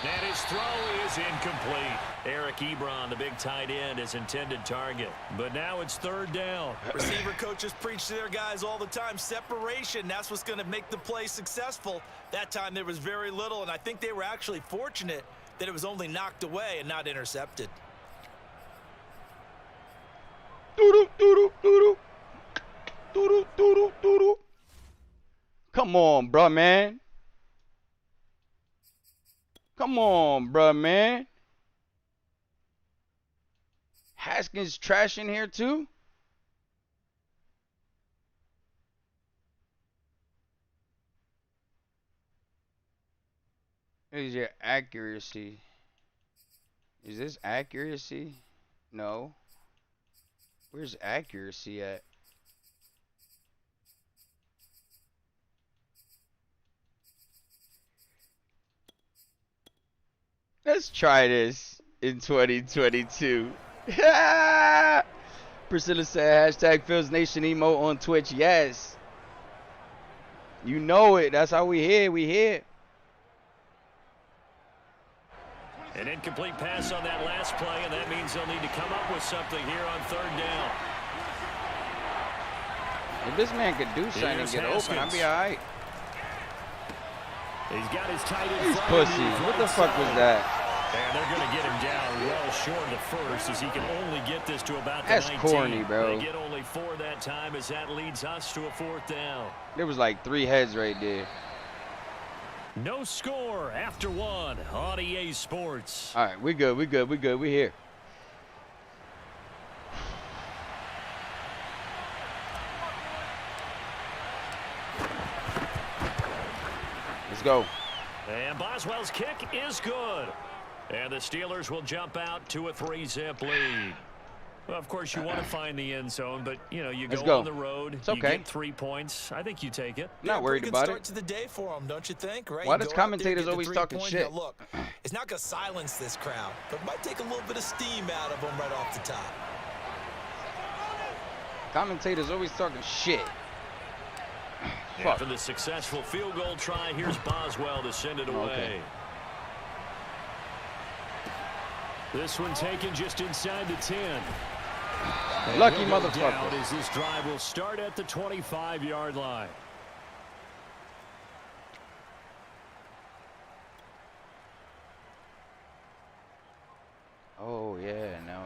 And his throw is incomplete. Eric Ebron, the big tight end, his intended target. But now it's 3rd down. Receiver coaches preach to their guys all the time. Separation, that's what's going to make the play successful. That time there was very little, and I think they were actually fortunate that it was only knocked away and not intercepted. Come on, bruh, man. Come on, bruh, man. Haskins trash in here, too? Is your accuracy? Is this accuracy? No. Where's accuracy at? Let's try this in 2022. Priscilla said, #FilsNation emo on Twitch. Yes. You know it. That's how we here. We here. An incomplete pass on that last play, and that means they'll need to come up with something here on 3rd down. If this man could do something and get open, I'd be all right. He's got his tight end. He's pussy. What the fuck was that? And they're going to get him down well short of the first, as he can only get this to about the 19. That's corny, bro. They get only 4 that time, as that leads us to a 4th down. There was like 3 heads right there. No score after 1 on EA Sports. All right, we good. We here. Let's go. And Boswell's kick is good. And the Steelers will jump out to a 3-zip lead. Well, of course, you want to find the end zone, but, you know, you go on the road. It's okay. You get 3 points. I think you take it. Not worried about it. Start to the day for them, don't you think? Right? Why does commentators always talking shit? Now, look, it's not going to silence this crowd, but it might take a little bit of steam out of them right off the top. Commentators always talking shit. After the successful field goal try, here's Boswell to send it away. Okay. This one taken just inside the 10. Lucky motherfucker. As this drive will start at the 25-yard line. Oh, yeah. No.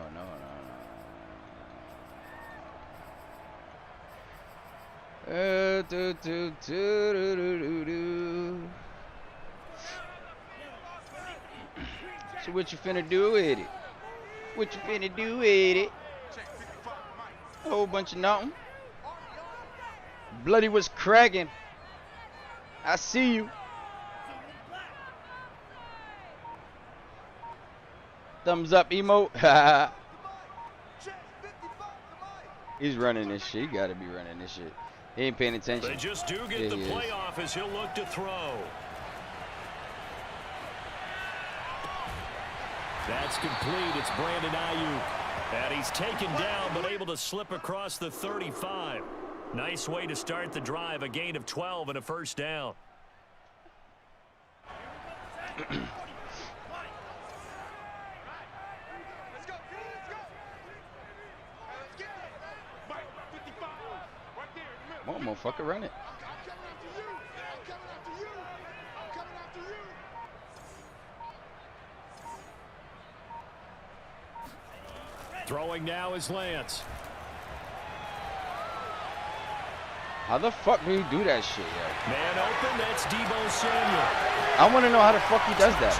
So what you finna do with it? What you finna do with it? A whole bunch of nothing. Bloody was cracking. I see you. Thumbs up, emo. He's running this shit. He gotta be running this shit. He ain't paying attention. They just do get the playoff as he'll look to throw. That's complete. It's Brandon Ayuk. And he's taken down, but able to slip across the 35. Nice way to start the drive. A gain of 12 and a 1st down. Come on, motherfucker, run it. Throwing now is Lance. How the fuck do you do that shit, yo? Man open, that's Deebo Samuel. I want to know how the fuck he does that.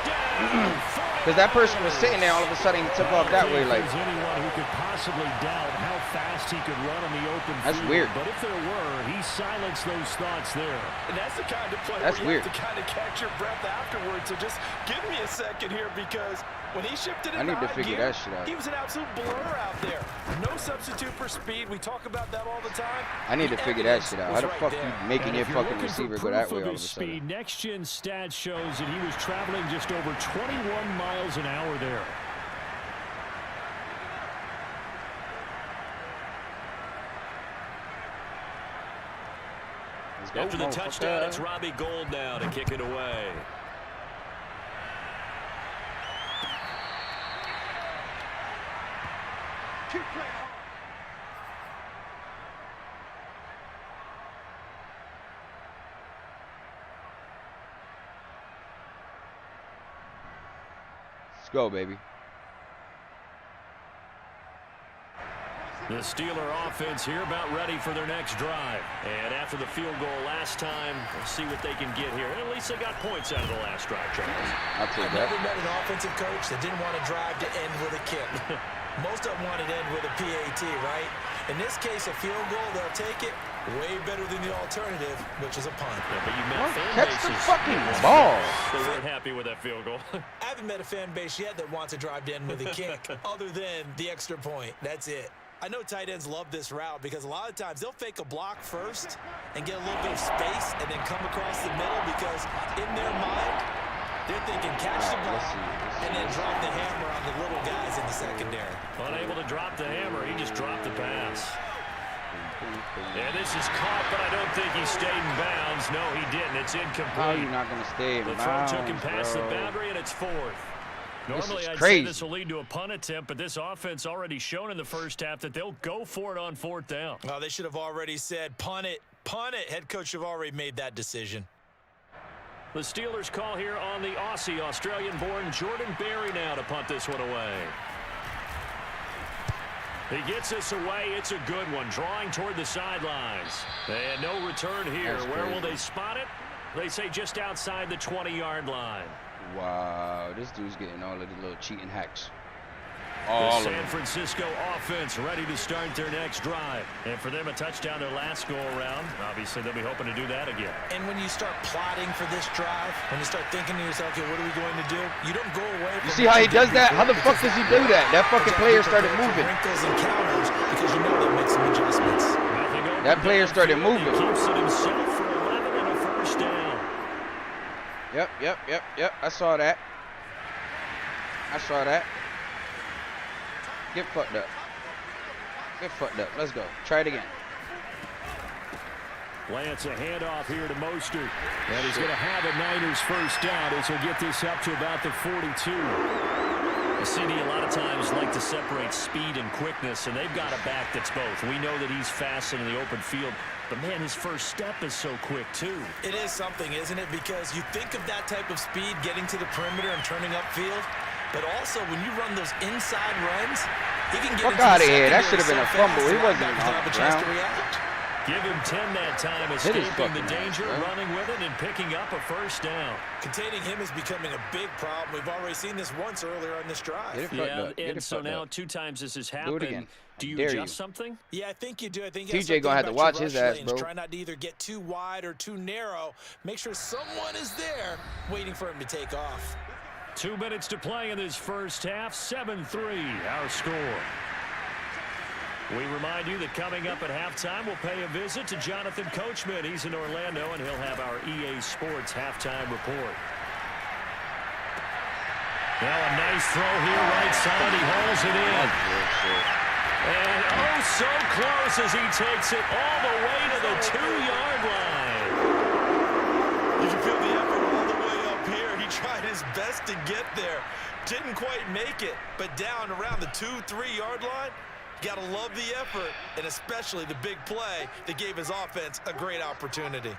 Because that person was sitting there, all of a sudden he took off that way. Like, there's anyone who could possibly doubt how fast he could run in the open field. That's weird. But if there were, he silenced those thoughts there. And that's the kind of play that's where you weird. have to kind of catch your breath afterwards. So just give me a second here, because when he shifted in I need to high figure gear, that shit out. he was an absolute blur out there. No substitute for speed. We talk about that all the time. I need to figure that shit out. How the fuck you making your fucking looking receiver for go that proof way of all of a his sudden? speed, Next Gen stats shows that he was traveling just over 21 miles an hour there. go. After the touchdown, it's Robbie Gould now to kick it away. Let's go, baby. The Steeler offense here about ready for their next drive. And after the field goal last time, we'll see what they can get here. And at least they got points out of the last drive, Charles. I've never met an offensive coach that didn't want to drive to end with a kick. Most of them wanted to end with a PAT, right? In this case, a field goal, they'll take it. Way better than the alternative, which is a punt. Yeah, but you met fan catch bases. the fucking ball. They weren't happy with that field goal. I haven't met a fan base yet that wants to drive to end with a kick, other than the extra point. That's it. I know tight ends love this route because a lot of times they'll fake a block first and get a little bit of space and then come across the middle because in their mind, they're thinking catch the block and then drop the hammer on the little guys in the secondary. Unable to drop the hammer, he just dropped the pass. And this is caught, but I don't think he stayed in bounds. No, he didn't. It's incomplete. How are you not going to stay in The bounds, throw took him past bro? the boundary, and it's fourth. Normally, I'd crazy. say this will lead to a punt attempt, but this offense already shown in the first half that they'll go for it on fourth down. Oh, they should have already said, punt it, punt it. Head coach should have already made that decision. The Steelers call here on the Aussie, Australian-born Jordan Berry now to punt this one away. He gets this away. It's a good one, drawing toward the sidelines. And no return here. That's Where will crazy. they spot it? They say just outside the 20-yard line. Wow, this dude's getting all of the little cheating hacks. The All of San them. Francisco offense ready to start their next drive. And for them, a touchdown their last go-around. Obviously, they'll be hoping to do that again. And when you start plotting for this drive, when you start thinking to yourself, okay, what are we going to do? You don't go away from You see how he does that? How the fuck does he do that? That fucking player started moving. wrinkles and counters because you know they'll make some adjustments. That player started moving. He keeps it himself for 11 and a first down. Yep. I saw that. Get fucked up. Let's go. Try it again. Lance, a handoff here to Mostert. And he's going to have a Niners first down as he'll get this up to about the 42. The CD a lot of times like to separate speed and quickness, and they've got a back that's both. We know that he's fast in the open field, but man, his first step is so quick too. It is something, isn't it? Because you think of that type of speed getting to the perimeter and turning upfield, but also when you run those inside runs, he can get Fuck into out the of here. That secondary should have been a so fumble. fast He that wasn't linebackers on don't have the a chance to ground. react. Give him 10 that time, Hit his escaping the fucking danger, ass, bro. running with it, and picking up a first down. Containing him is becoming a big problem. We've already seen this once earlier on this drive. Get it fucked Yeah, up. Get and it so fucked now up. 2 times this has Do it happened. again. Do I you dare adjust you. something? Yeah, I think you do. I think TJ gonna have to watch his ass, bro. Try not to either get too wide or too narrow. Make sure someone is there waiting for him to take off. 2 minutes to play in this first half. 7-3, our score. We remind you that coming up at halftime, we'll pay a visit to Jonathan Coachman. He's in Orlando, and he'll have our EA Sports halftime report. Now a nice throw here right side. He hauls it in. And oh, so close as he takes it all the way to the 2-yard line. You can feel the effort all the way up here. He tried his best to get there. Didn't quite make it, but down around the 2-3 yard line, gotta love the effort, and especially the big play that gave his offense a great opportunity.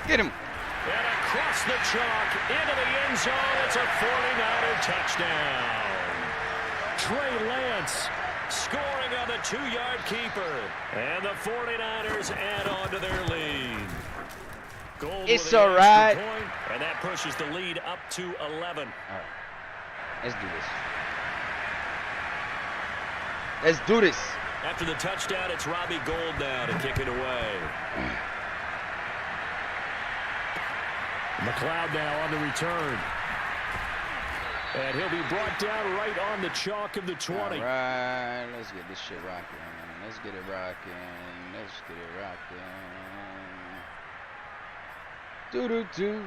Get him. And across the chalk, into the end zone, it's a 49er touchdown. Trey Lance scoring on the 2-yard keeper. And the 49ers add on to their lead. Gold It's with the all right. extra point, and that pushes the lead up to 11. All right. Let's do this. Let's do this. After the touchdown, it's Robbie Gould now to kick it away. McLeod now on the return. And he'll be brought down right on the chalk of the 20. All right, let's get this shit rocking. Let's get it rocking. Let's get it rocking. Do-do-do.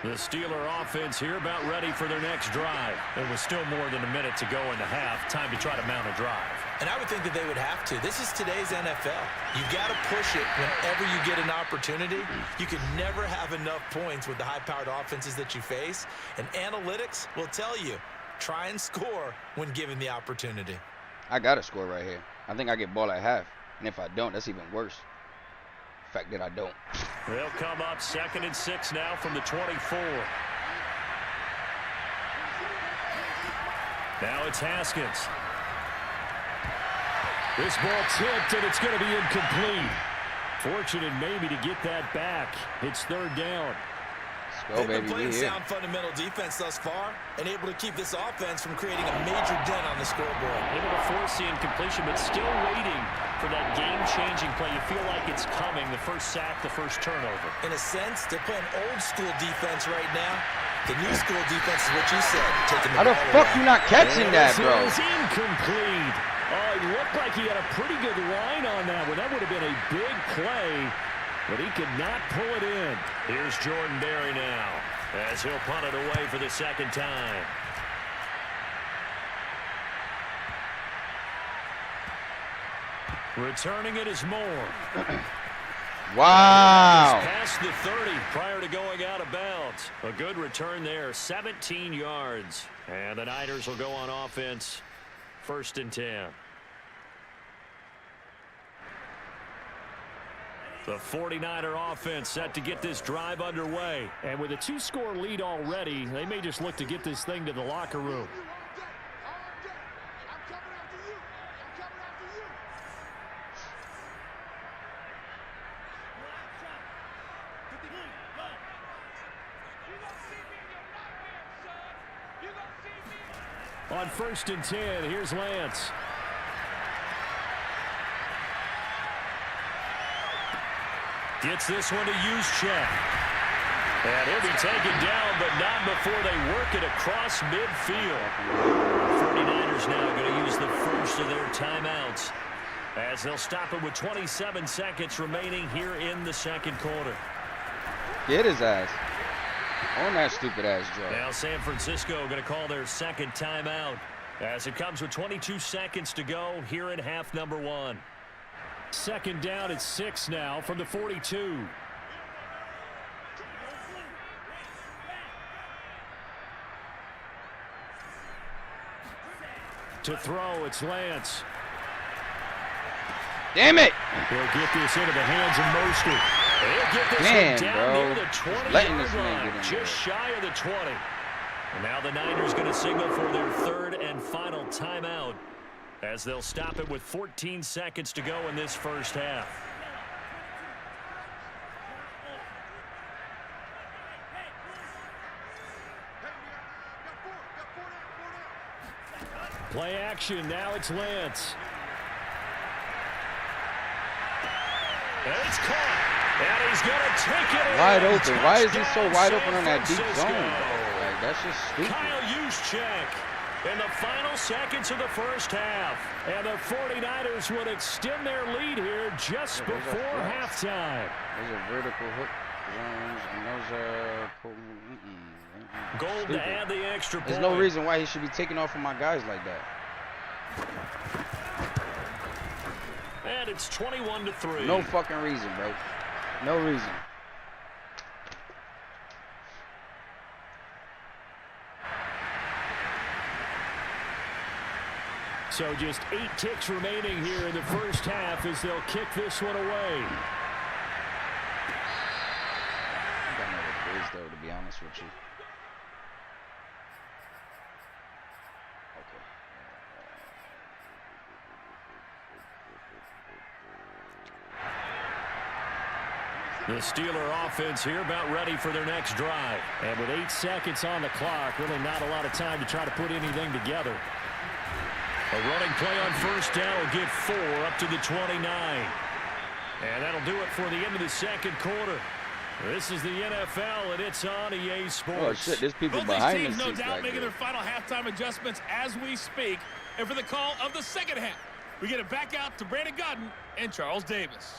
The Steeler offense here about ready for their next drive. It was still more than a minute to go in the half. Time to try to mount a drive. And I would think that they would have to. This is today's NFL. You've got to push it whenever you get an opportunity. You can never have enough points with the high-powered offenses that you face. And analytics will tell you, try and score when given the opportunity. I got to score right here. I think I get ball at half. And if I don't, that's even worse. The fact that I don't. They'll come up 2nd and 6 now from the 24. Now it's Haskins. This ball tipped, and it's going to be incomplete. Fortunate maybe to get that back. It's 3rd down. They've been playing sound fundamental defense thus far and able to keep this offense from creating a major dent on the scoreboard. Able to force the incompletion, but still waiting for that game-changing play. You feel like it's coming, the first sack, the first turnover. In a sense, they're playing old-school defense right now. The new school defense is what you said. Taking the How the fuck you not catching that, bro? It was incomplete. Oh, it looked like he had a pretty good line on that one. That would have been a big play, but he could not pull it in. Here's Jordan Berry now, as he'll punt it away for the 2nd time. Returning it is Moore. Wow. Past the 30 prior to going out of bounds. A good return there, 17 yards. And the Niners will go on offense, 1st and 10. The 49er offense set to get this drive underway. And with a 2-score lead already, they may just look to get this thing to the locker room. On 1st and 10, here's Lance. Gets this one to Juszczyk. And he'll be taken down, but not before they work it across midfield. The 49ers now going to use the first of their timeouts, as they'll stop it with 27 seconds remaining here in the 2nd quarter. Get his ass. On that stupid-ass drive. Now San Francisco going to call their 2nd timeout, as it comes with 22 seconds to go here in half number 1. 2nd down at 6 now from the 42. To throw, it's Lance. Damn it! He'll get this into the hands of Mostert. He'll get this one down near the 20-yard line, just shy of the 20. And now the Niners going to signal for their 3rd and final timeout, as they'll stop it with 14 seconds to go in this first half. Play action, now it's Lance. And it's caught, and he's going to take it in. Wide open. Why is he so wide open on that deep zone? Like, that's just stupid. Kyle Juszczyk in the final seconds of the first half. And the 49ers would extend their lead here just before halftime. Those are vertical hook zones, and those are... Gold to add the extra point. There's no reason why he should be taking off on my guys like that. And it's 21-3. No fucking reason, bro. No reason. So just 8 ticks remaining here in the first half as they'll kick this one away. I don't know what it is, though, to be honest with you. The Steeler offense here about ready for their next drive. And with 8 seconds on the clock, really not a lot of time to try to put anything together. A running play on first down will get 4 up to the 29. And that'll do it for the end of the 2nd quarter. This is the NFL, and it's on EA Sports. Oh, shit, there's people Both behind these teams, the no scenes doubt, back making there. their final halftime adjustments as we speak. And for the call of the 2nd half, we get it back out to Brandon Godden and Charles Davis.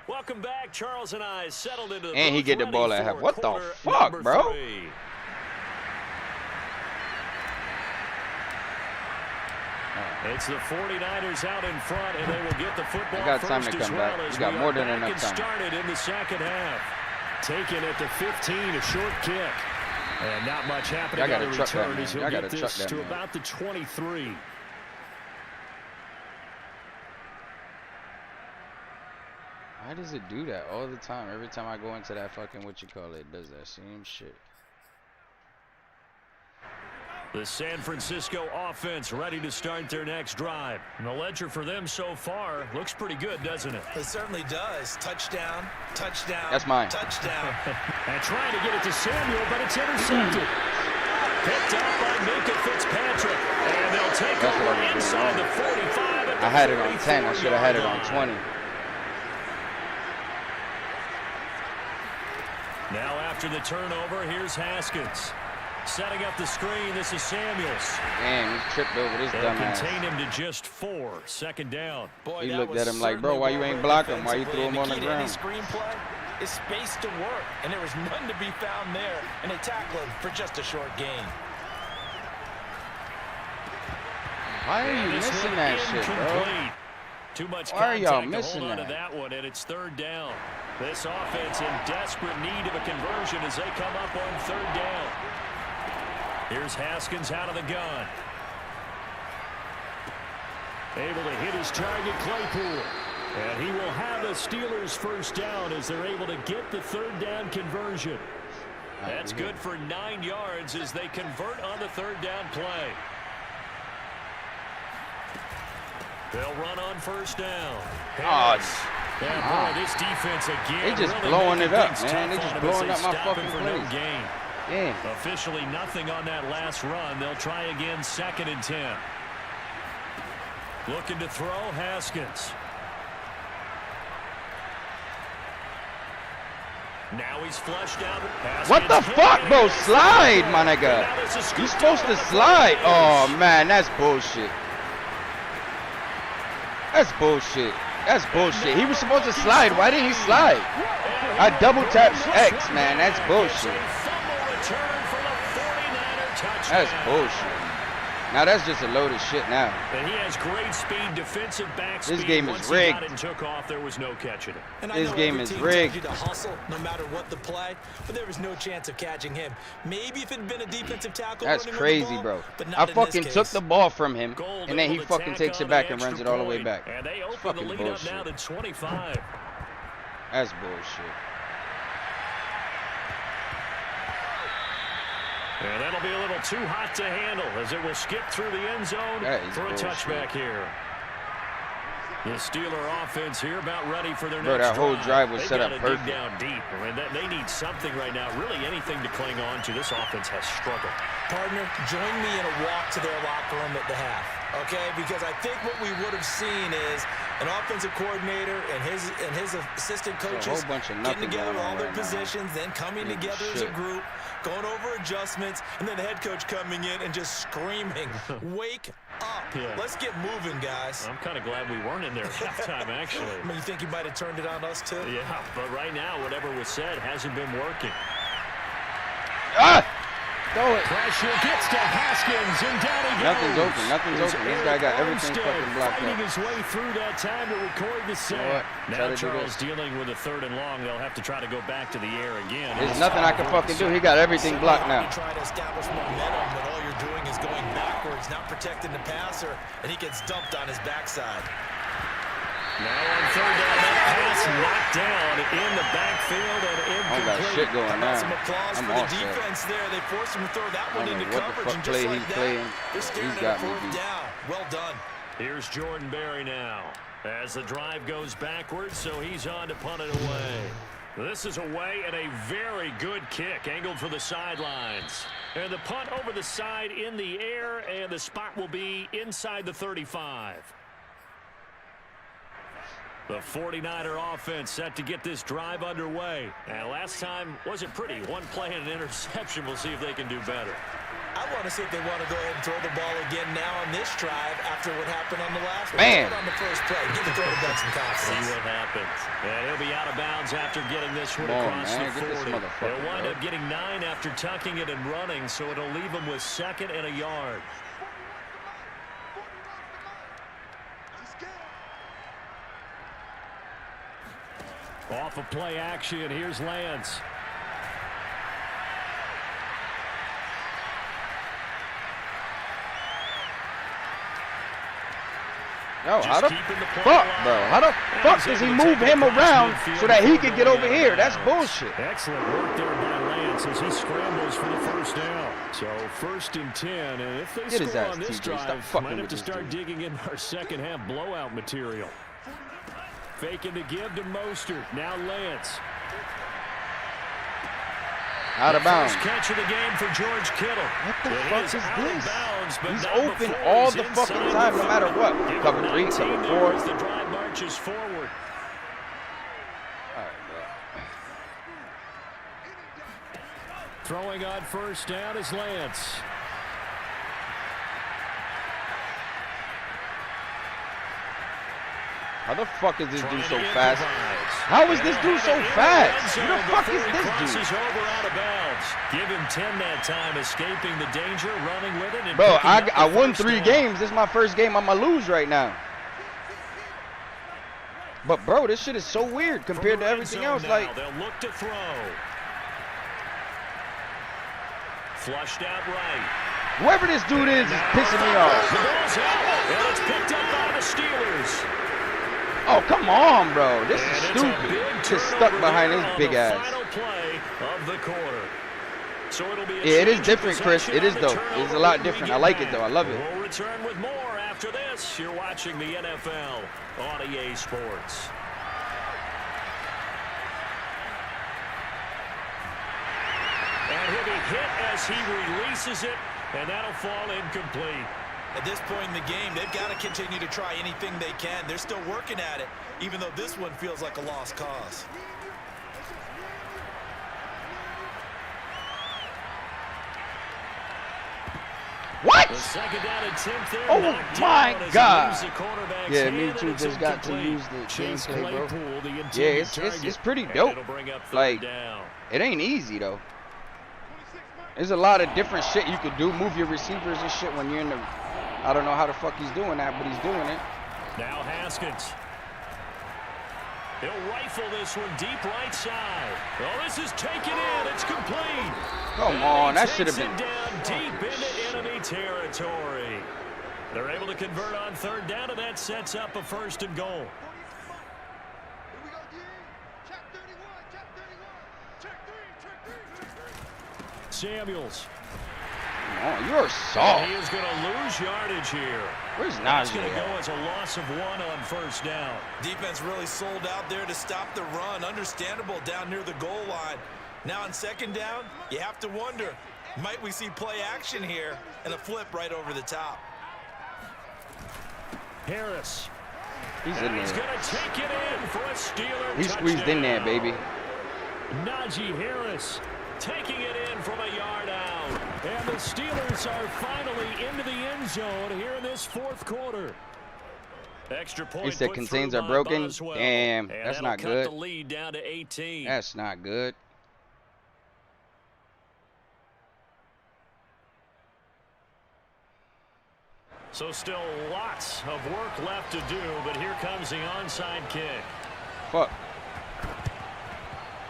Welcome back. Charles and I settled into the And he booth get the ready ball at for half. What the quarter fuck, number bro? 3. It's the 49ers out in front, and they will get the football I got time to first come as well back. as We got we more are than back enough and time. started in the second half. Taken at the 15, a short kick. And not much happening Y'all on the gotta truck that, return man. as he'll Y'all get gotta truck this that, to man. about the 23. Why does it do that all the time? Every time I go into that fucking it does that same shit. The San Francisco offense ready to start their next drive. And the ledger for them so far looks pretty good, doesn't it? It certainly does. Touchdown, touchdown, That's mine. touchdown. And trying to get it to Samuel, but it's intercepted. Picked up by Minka Fitzpatrick. And they'll take That's what I over was inside doing the 45. At the I had it on 10. I should have had it on 44-yard 20. line. Now after the turnover, here's Haskins. Setting up the screen, this is Samuels. Damn, he tripped over this They'll dumbass. contain him to just 4. Second down. Boy, He that looked was at him like, bro, certainly why you well ain't read blocking him? Why you defensively, threw him and on the key to any ground? screenplay is space to work, and there was none to be found there, and they tackle him for just a short gain. Why are you This missing one that shit, bro? incomplete. Too much Why are y'all contact to missing hold on to that? that one, and it's third down. This offense in desperate need of a conversion as they come up on third down. Here's Haskins out of the gun. Able to hit his target, Claypool. And he will have the Steelers first down as they're able to get the third down conversion. That's good for 9 yards as they convert on the third down play. They'll run on first down. Oh, Yeah, boy, this defense again. They just really blowing making it up, things man. They tough just on him as blowing they up my stop him fucking for no plays. gain. Yeah. Officially nothing on that last run. They'll try again, 2nd and 10. Looking to throw, Haskins. Now he's flushed out. What the fuck, bro? Slide, my nigga. You supposed to slide. Oh, man, that's bullshit. That's bullshit. That's bullshit. He was supposed to slide. Why didn't he slide? I double tapped X, man. That's bullshit. That's bullshit. Now that's just a load of shit now. And he has great speed, defensive back speed. This game is Once he got rigged. it and took off, there was no catching it. And This I know game every is team rigged. tells you to hustle no matter what the play, but there was no chance of catching him. Maybe if it had been a defensive tackle. That's running crazy, the ball, bro. but not I in this fucking case. took the ball from him, Gold and then he able to fucking tack takes on it back the and runs it extra all the way point. back. And they It's open the fucking lead up now bullshit. to 25. That's bullshit. And that'll be a little too hot to handle as it will skip through the end zone That is for a bullshit. touchback here. The Steeler offense here about ready for their Bro, next that whole drive was They set up gotta dig perfect. down deep. I mean, they need something right now, really anything to cling on to. This offense has struggled. Partner, join me in a walk to their locker room at the half, okay? Because I think what we would have seen is an offensive coordinator and his assistant coaches bunch of getting nothing together going on all their right now. positions, then coming Holy together as a shit. group, going over adjustments, and then the head coach coming in and just screaming, "Wake up! Yeah. Let's get moving, guys." I'm kind of glad we weren't in there at halftime, actually. I mean, you think he might have turned it on us too? Yeah, but right now, whatever was said hasn't been working. Ah! Throw it. Pressure gets to Haskins, and down he goes. Nothing's open. Nothing's Here's open. This guy got Eric everything Armstead fucking blocked fighting up. his way through that time to record the You know sack. what? Try Now to do Charles this. dealing with a 3rd and long. They'll have to try to go back to the air again. There's It's nothing I can fucking do. He got everything blocked now. You try to establish momentum, but all you're doing is going backwards, not protecting the passer, and he gets dumped on his backside. Now on 3rd down, that pass knocked down in the backfield and I don't got incomplete. shit going How about some now. applause I'm for all the set. defense there. They forced him to throw that I one don't into know what the coverage, fuck and play just like he's that, playing. they're staring He's at got a me 4th beat. down. Well done. Here's Jordan Berry now as the drive goes backwards, so he's on to punt it away. This is away and a very good kick angled for the sidelines. And the punt over the side in the air, and the spot will be inside the 35. The 49er offense set to get this drive underway. And last time wasn't pretty. One play and an interception. We'll see if they can do better. I want to see if they want to go ahead and throw the ball again now on this drive after what happened on the last one. Man. On the first play. Give the quarterback some confidence. See what happens. And he'll be out of bounds after getting this one across the 40. They'll wind up getting 9 after tucking it and running, so it'll leave them with 2nd and a yard. Off of play action, here's Lance. Yo, how the fuck, bro? How the fuck does he move him around so that he can get over here? That's bullshit. Excellent work there by Lance as he scrambles for the first down. So 1st and 10, and if they score on this drive, might have to start digging in our second half blowout material. Faking the give to Mostert. Now Lance. Out of bounds. First catch of the game for George Kittle. What the fuck is this? He's open all the fucking time, no matter what. Cover 3, cover 4. The drive marches forward. Throwing on first down is Lance. How the fuck is this dude so fast? How is this dude so fast? Who the fuck is this dude? Over out of bounds. Give him 10 that time, escaping the danger, running with it. And bro, I won 3 games. This is my first game I'm gonna lose right now. But bro, this shit is so weird compared to everything else. Like, they'll look to throw. Flushed out right. Whoever this dude is pissing me off. The ball's out, and it's picked up by the Steelers. Oh, come on, bro. This is stupid. Just stuck behind his big ass. Final play of the quarter. So it'll be yeah, it is different, Chris. It is, though. It's a lot different. I like it, though. I love it. We'll return with more after this. You're watching the NFL on EA Sports. And he'll be hit as he releases it, and that'll fall incomplete. At this point in the game, they've got to continue to try anything they can. They're still working at it, even though this one feels like a lost cause. What? The second down attempt there, oh my God! Yeah, me too. Just got to use the gameplay, bro. Yeah, it's pretty dope. Like, it ain't easy though. There's a lot of different shit you could do. Move your receivers and shit when you're in the. I don't know how the fuck he's doing that, but he's doing it. Now Haskins. He'll rifle this one deep right side. Oh, this is taken in. It's complete. Come on, that should have been down deep into enemy territory. They're able to convert on 3rd down, and that sets up a 1st and goal. Samuels. Oh, you're soft. And he is going to lose yardage here. Where's Najee? That's going to go as a loss of 1 on 1st down. Defense really sold out there to stop the run. Understandable down near the goal line. Now on 2nd down, you have to wonder, might we see play action here and a flip right over the top? Harris. He's in there. He's going to take it in for a Steeler He squeezed in there, baby. Najee Harris taking it in from a yard out. And the Steelers are finally into the end zone here in this 4th quarter. Extra point. He said contains are broken. Boswell. Damn, And that's not good. The lead down to 18. That's not good. So still lots of work left to do, but here comes the onside kick. Fuck.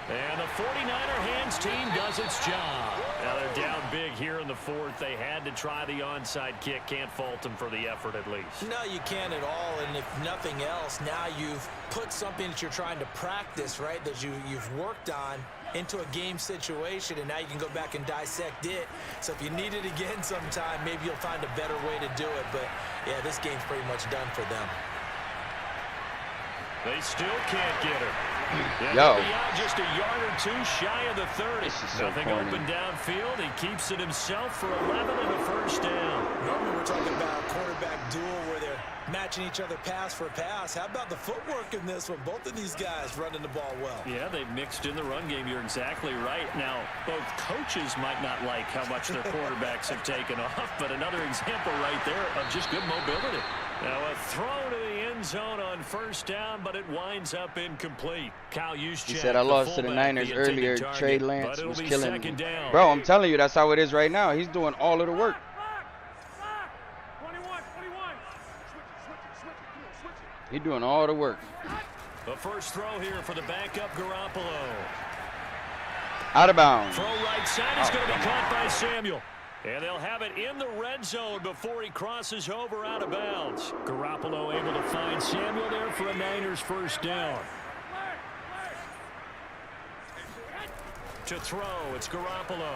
And the 49er hands team does its job. Now they're down big here in the 4th. They had to try the onside kick. Can't fault them for the effort at least. No, you can't at all. And if nothing else, now you've put something that you're trying to practice, right, that you've worked on into a game situation, and now you can go back and dissect it. So if you need it again sometime, maybe you'll find a better way to do it. But, yeah, this game's pretty much done for them. They still can't get her. Yo. Just a yard or 2 shy of the 30. This is so Nothing corny. open downfield. He keeps it himself for 11 and a 1st down. Normally we're talking about a quarterback duel where they're matching each other pass for pass. How about the footwork in this one? Both of these guys running the ball well. Yeah, they've mixed in the run game. You're exactly right. Now, both coaches might not like how much their quarterbacks have taken off, but another example right there of just good mobility. Now, a throw to the end zone on first down, but it winds up incomplete. Kyle Juszczyk, He said, I lost to the Niners earlier. Trey Lance was killing me. Bro, I'm telling you, that's how it is right now. He's doing all of the work. He's doing all the work. The first throw here for the backup Garoppolo. Out of bounds. Throw right side is going to be caught by Samuel. And they'll have it in the red zone before he crosses over out of bounds. Garoppolo able to find Samuel there for a Niners first down. To throw, it's Garoppolo.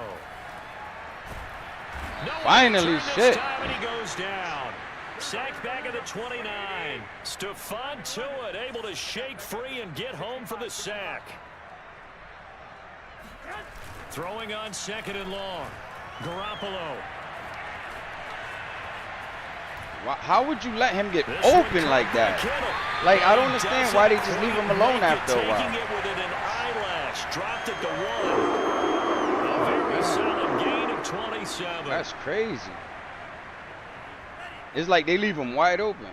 No, finally, shit. And he goes down. Sacked back at the 29. Stephon Tuitt able to shake free and get home for the sack. Throwing on 2nd and long. Garoppolo. How would you let him get open like that? Like, I don't understand why they just leave him alone after a while. Taking it within an eyelash. Dropped it to 1. A very solid gain of 27. That's crazy. It's like they leave him wide open.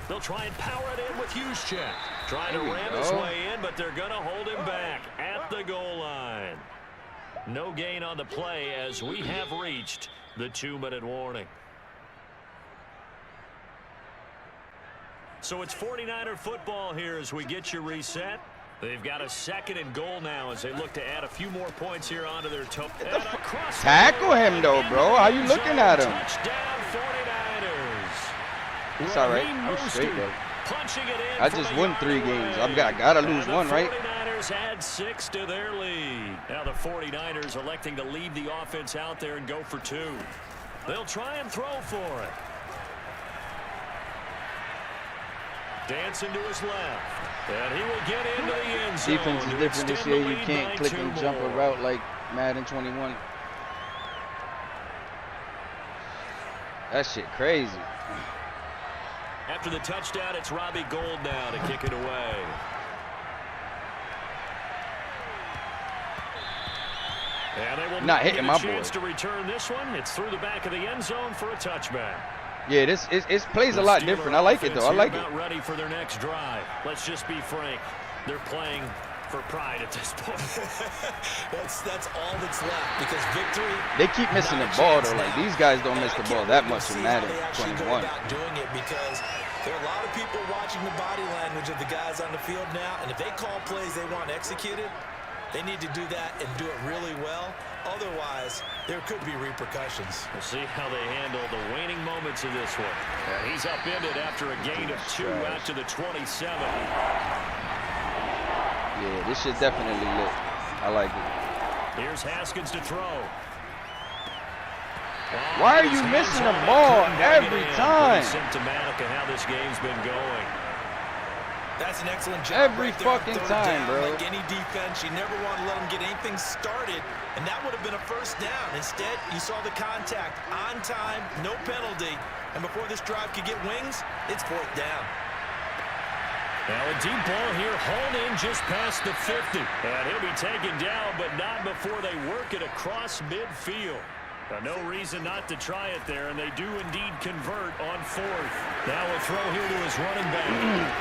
They'll try and power it in with Juszczyk. Trying to ram his way in, but they're going to hold him back at the goal line. No gain on the play as we have reached the 2-minute warning. So it's 49er football here as we get you reset. They've got a 2nd and goal now as they look to add a few more points here onto their total. Tackle him, though, bro. How you looking at him? Touchdown 49ers. It's all right. I'm straight, though. I just won 3 games. I gotta lose one, right? The 49ers add 6 to their lead. Now the 49ers electing to leave the offense out there and go for 2. They'll try and throw for it. Dancing to his left. And he will get into the end zone. Defense is different this year. You can't click and jump a route like Madden 21. That shit crazy. After the touchdown, it's Robbie Gould now to kick it away. And they will not hitting my chance boy. To return this one. It's through the back of the end zone for a touchback. Yeah, it plays a lot different. I like it though. I like it. About ready for their next drive. Let's just be frank. They're playing for pride at this point. that's all that's left because victory. They keep missing the ball though. Like these guys don't miss the ball that much in Madden 21. Doing it because there are a lot of people watching the body language of the guys on the field now, and if they call plays they want executed, they need to do that and do it really well. Otherwise, there could be repercussions. We'll see how they handle the waning moments of this one. And he's upended after a gain of 2 out to the 27. Yeah, this shit definitely lit. I like it. Here's Haskins to throw. Why are you missing the ball every time? Symptomatic of how this game's been going. That's an excellent job. Every fucking time, bro. Like any defense, you never want to let them get anything started, and that would have been a first down. Instead, you saw the contact on time, no penalty, and before this drive could get wings, it's 4th down. Now a deep ball here, hauled in just past the 50. And he'll be taken down, but not before they work it across midfield. No reason not to try it there, and they do indeed convert on 4th. Now a throw here to his running back.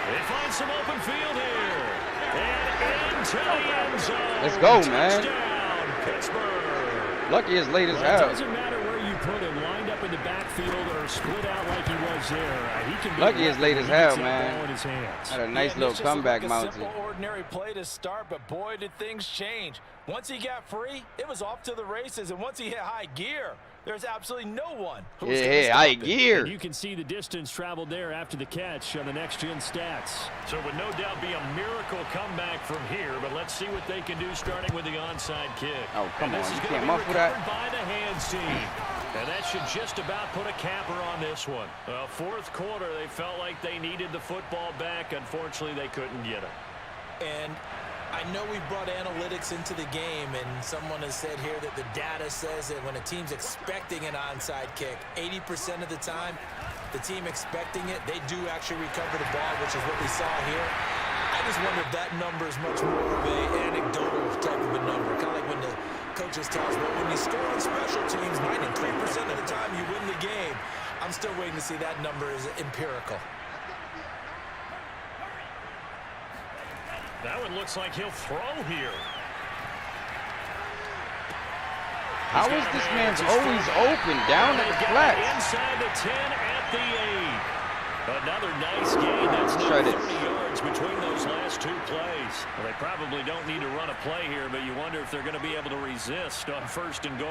They find some open field here. And into the end zone. Let's go, man. Touchdown, Pittsburgh. Lucky as late as Well, hell. it doesn't matter where you put him, lined up in the backfield or split out like he was there. He can be Lucky as late as hell, man. in his hands. Had a nice little comeback mounted. Simple, ordinary play to start, but boy, did things change. Once he got free, it was off to the races, and once he hit high gear, there's absolutely no one who was gonna stop high it. gear. And you can see the distance traveled there after the catch on the next-gen stats. So it would no doubt be a miracle comeback from here, but let's see what they can do starting with the onside kick. Oh, come and on. this You is can't gonna be muffle that. recovered by the hands team. And that should just about put a capper on this one. 4th quarter, they felt like they needed the football back. Unfortunately, they couldn't get it. And I know we brought analytics into the game, and someone has said here that the data says that when a team's expecting an onside kick, 80% of the time, the team expecting it, they do actually recover the ball, which is what we saw here. I just wonder if that number is much more of an anecdotal type of a number, kind of like when the coaches tell us, well, when you score on special teams, 93% of the time you win the game. I'm still waiting to see that number is empirical. That one looks like he'll throw here. How is this man's always open down at the flat? Inside the 10 at the 8. Another nice gain. That's now 30 yards between those last two plays. Well, they probably don't need to run a play here, but you wonder if they're going to be able to resist on 1st and goal.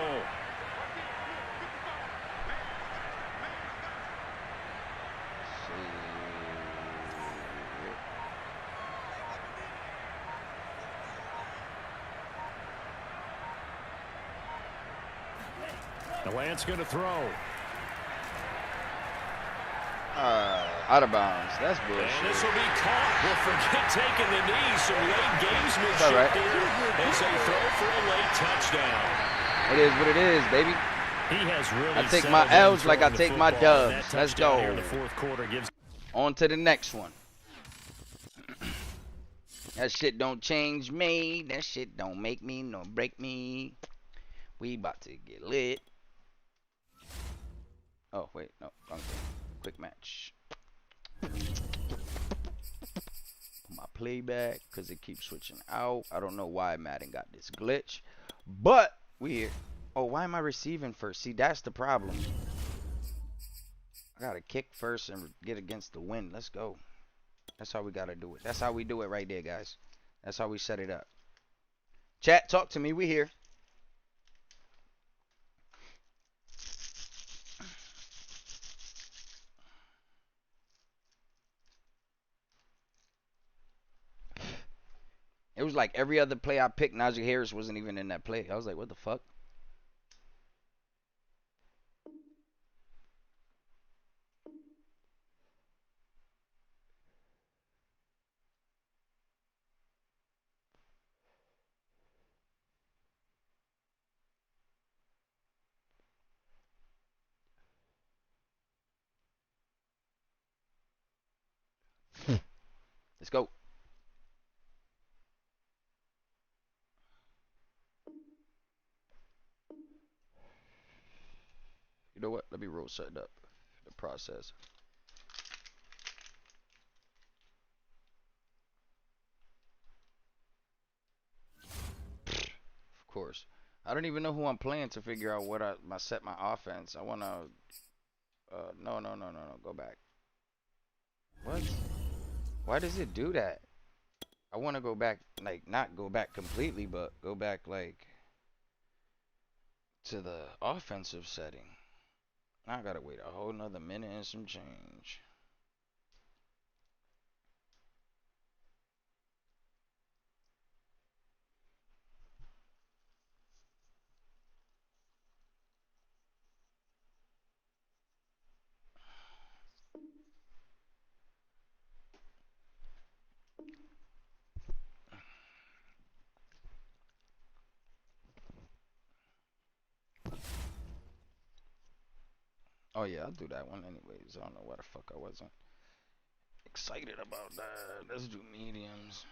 The Lance going to throw. Out of bounds. That's bullshit. And this will be caught. Well, forget taking the knee. Some late gamesmanship right. here as they throw for a late touchdown. It is what it is, baby. He has really I take my L's like I take my dubs. Let's go. Here in the 4th quarter gives on to the next one. That shit don't change me. That shit don't make me nor break me. We about to get lit. Oh, wait. No. Wrong thing. Quick match. Put my playback because it keeps switching out. I don't know why Madden got this glitch. But we here. Oh, why am I receiving first? See, that's the problem. I got to kick first and get against the wind. Let's go. That's how we got to do it. That's how we do it right there, guys. That's how we set it up. Chat, talk to me. We here. It was like every other play I picked, Najee Harris wasn't even in that play. I was like, what the fuck? Let's go. You know what? Let me roll set up the process. Of course. I don't even know who I'm playing to figure out what I set my offense. I want to no. Go back. What? Why does it do that? I want to go back, like, not go back completely, but go back, like, to the offensive setting. Now I gotta wait a whole nother minute and some change. Oh yeah, I'll do that one anyways. I don't know why the fuck I wasn't excited about that. Let's do mediums.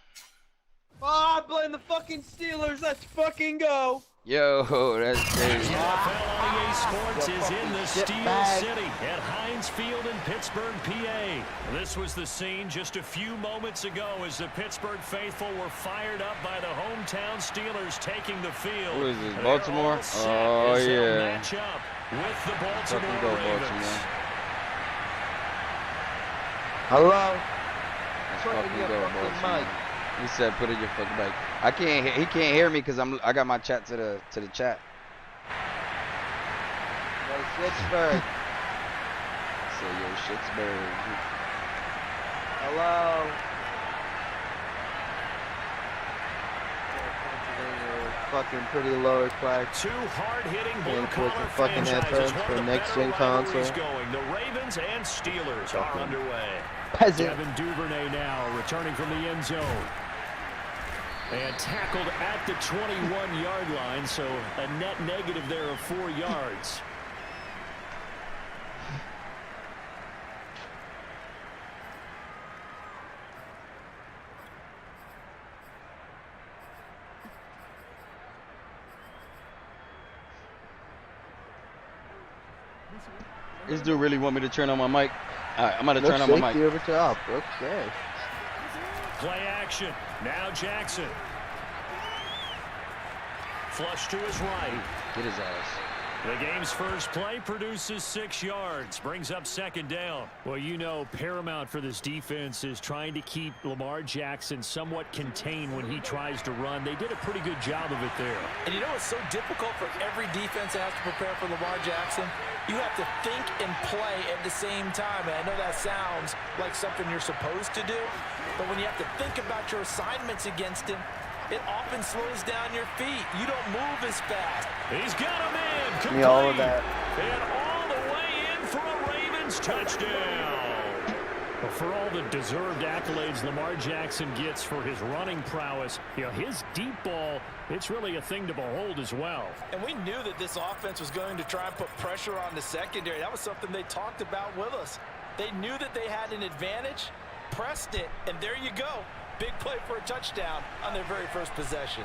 Oh, I blame the fucking Steelers. Let's fucking go. Yo, that's crazy. NFL on EA Sports is in the Steel City at Heinz Field in Pittsburgh, PA. This was the scene just a few moments ago as the Pittsburgh faithful were fired up by the hometown Steelers taking the field. Who is this, Baltimore? Oh, yeah. Match up with the Baltimore Ravens. Hello? Fucking go, Baltimore. He said, "Put it in your fucking mic." I can't. He can't hear me because I got my chat to the chat. Yo, Pittsburgh. So yo, Pittsburgh. Hello? Fucking pretty lower class. Two hard-hitting blue-collar fucking headphones for a next-gen console. The Ravens and Steelers are underway. Peasant. Devin Duvernay now returning from the end zone. And tackled at the 21-yard line, so a net negative there of 4 yards. This dude really want me to turn on my mic. All right, I'm going to turn on my mic. Over top. Okay. Play action. Now Jackson. Flush to his right. Get his ass. The game's first play produces 6 yards, brings up 2nd down. Well, you know, paramount for this defense is trying to keep Lamar Jackson somewhat contained when he tries to run. They did a pretty good job of it there. And you know it's so difficult for every defense that has to prepare for Lamar Jackson? You have to think and play at the same time. And I know that sounds like something you're supposed to do, but when you have to think about your assignments against him, it often slows down your feet. You don't move as fast. He's got a man. Complete. Me all of that. And all the way in for a Ravens touchdown. Well, for all the deserved accolades Lamar Jackson gets for his running prowess, you know, his deep ball, it's really a thing to behold as well. And we knew that this offense was going to try and put pressure on the secondary. That was something they talked about with us. They knew that they had an advantage, pressed it, and there you go. Big play for a touchdown on their very first possession.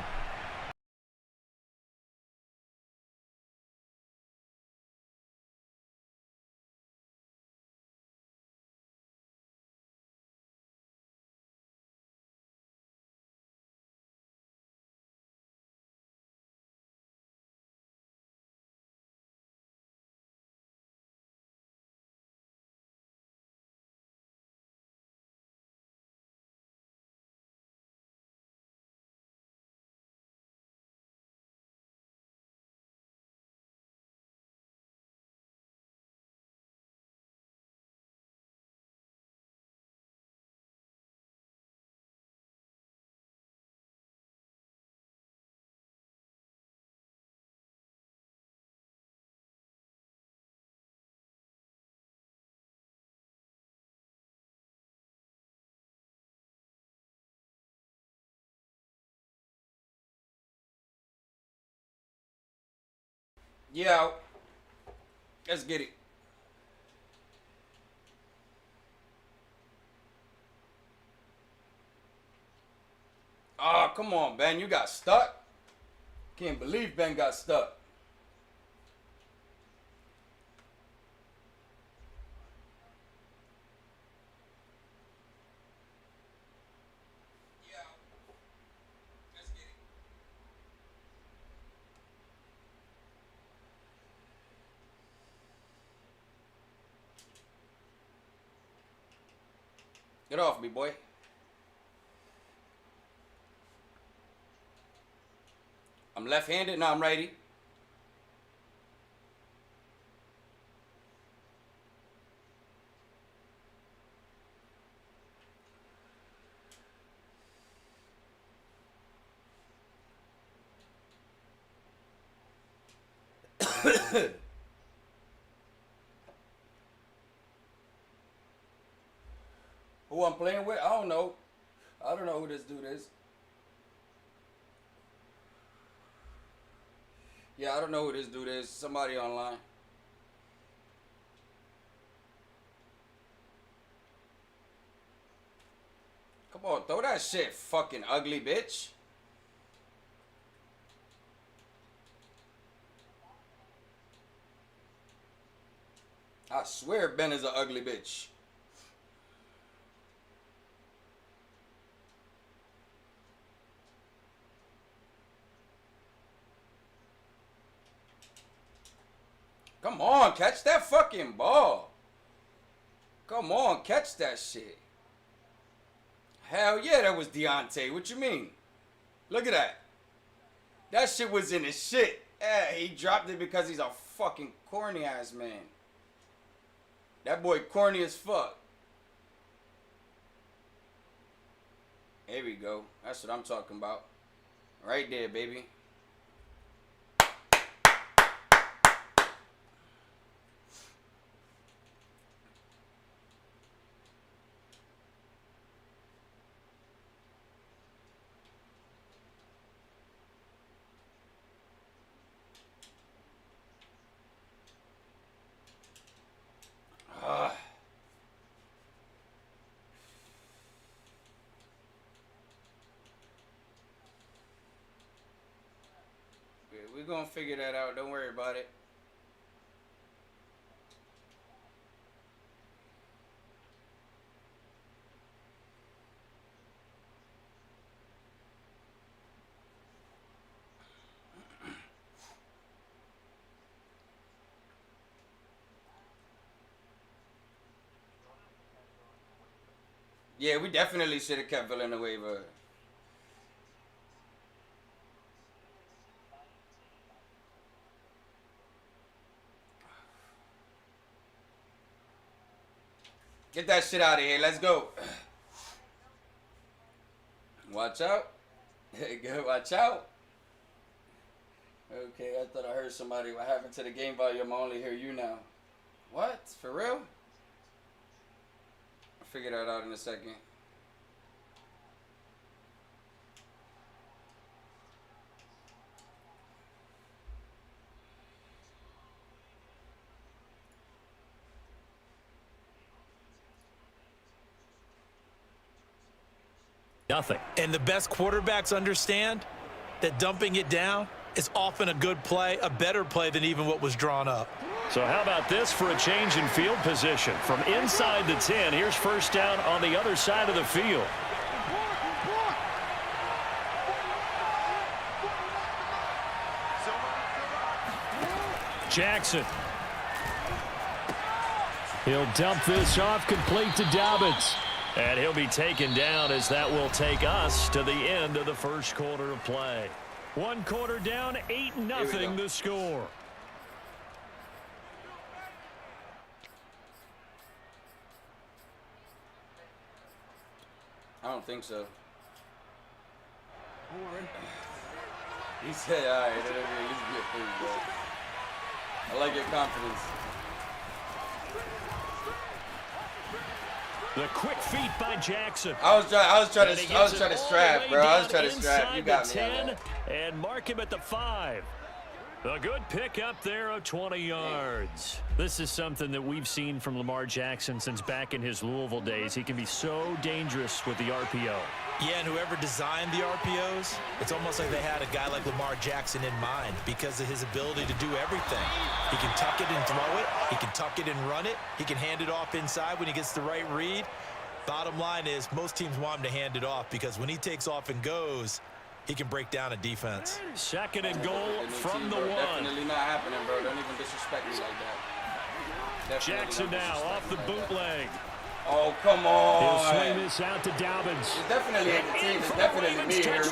Yeah. Let's get it. Oh, come on, Ben. You got stuck? Can't believe Ben got stuck. Get off me, boy. I'm left-handed, now I'm righty. Who I'm playing with? I don't know. I don't know who this dude is. Yeah, I don't know who this dude is. Somebody online. Come on, throw that shit, fucking ugly bitch. I swear Ben is an ugly bitch. Come on, catch that fucking ball. Come on, catch that shit. Hell yeah, that was Deontay. What you mean? Look at that. That shit was in his shit. Yeah, he dropped it because he's a fucking corny ass man. That boy corny as fuck. There we go. That's what I'm talking about. Right there, baby. gonna figure that out. Don't worry about it. Yeah, we definitely should have kept Villanueva. Get that shit out of here. Let's go. Watch out. Watch out. Okay, I thought I heard somebody. What happened to the game volume? I only hear you now. What? For real? I'll figure that out in a second. Nothing. And the best quarterbacks understand that dumping it down is often a good play, a better play than even what was drawn up. So how about this for a change in field position? From inside the 10, here's first down on the other side of the field. Jackson. He'll dump this off, complete to Dobbins. And he'll be taken down as that will take us to the end of the first quarter of play. One quarter down, 8-0 the score. I don't think so. He said, all right, that'll be easy for you, bro. I like your confidence. The quick feet by Jackson. I was trying to strap, bro. I was trying to strap. You got me on 10 that. and mark him at the 5. A good pick up there of 20 yards. This is something that we've seen from Lamar Jackson since back in his Louisville days. He can be so dangerous with the RPO. Yeah, and whoever designed the RPOs, it's almost like they had a guy like Lamar Jackson in mind because of his ability to do everything. He can tuck it and throw it. He can tuck it and run it. He can hand it off inside when he gets the right read. Bottom line is most teams want him to hand it off because when he takes off and goes, he can break down a defense. Second and goal from the 1. Definitely not happening, bro. Don't even disrespect me like that. Jackson now off the bootleg. Oh, come on. He'll swing this out to Dobbins. It's definitely the team. It's definitely me here.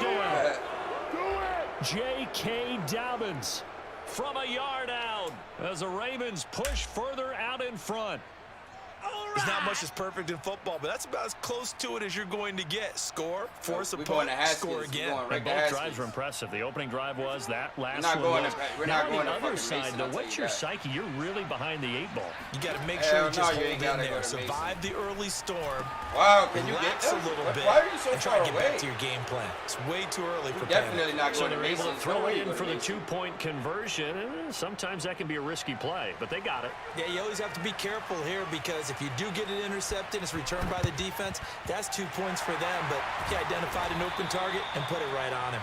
J.K. Dobbins from a yard out as the Ravens push further out in front. There's not much that's perfect in football, but that's about as close to it as you're going to get. Score, force a punt, score again. And both drives were impressive. The opening drive was, that last one was. We're not going on the other to side, though, what's your psyche? You're really behind the 8 ball. You got to make sure you just hold in there. Survive the early storm. Wow, can you relax get a little bit? Why are you so and far try to get away? back to your game plan. It's way too early for definitely not So going to they're able to Mason's. throw it in for the 2-point conversion. Sometimes that can be a risky play, but they got it. Yeah, you always have to be careful here because if you do get it intercepted, it's returned by the defense. That's 2 points for them, but he identified an open target and put it right on him.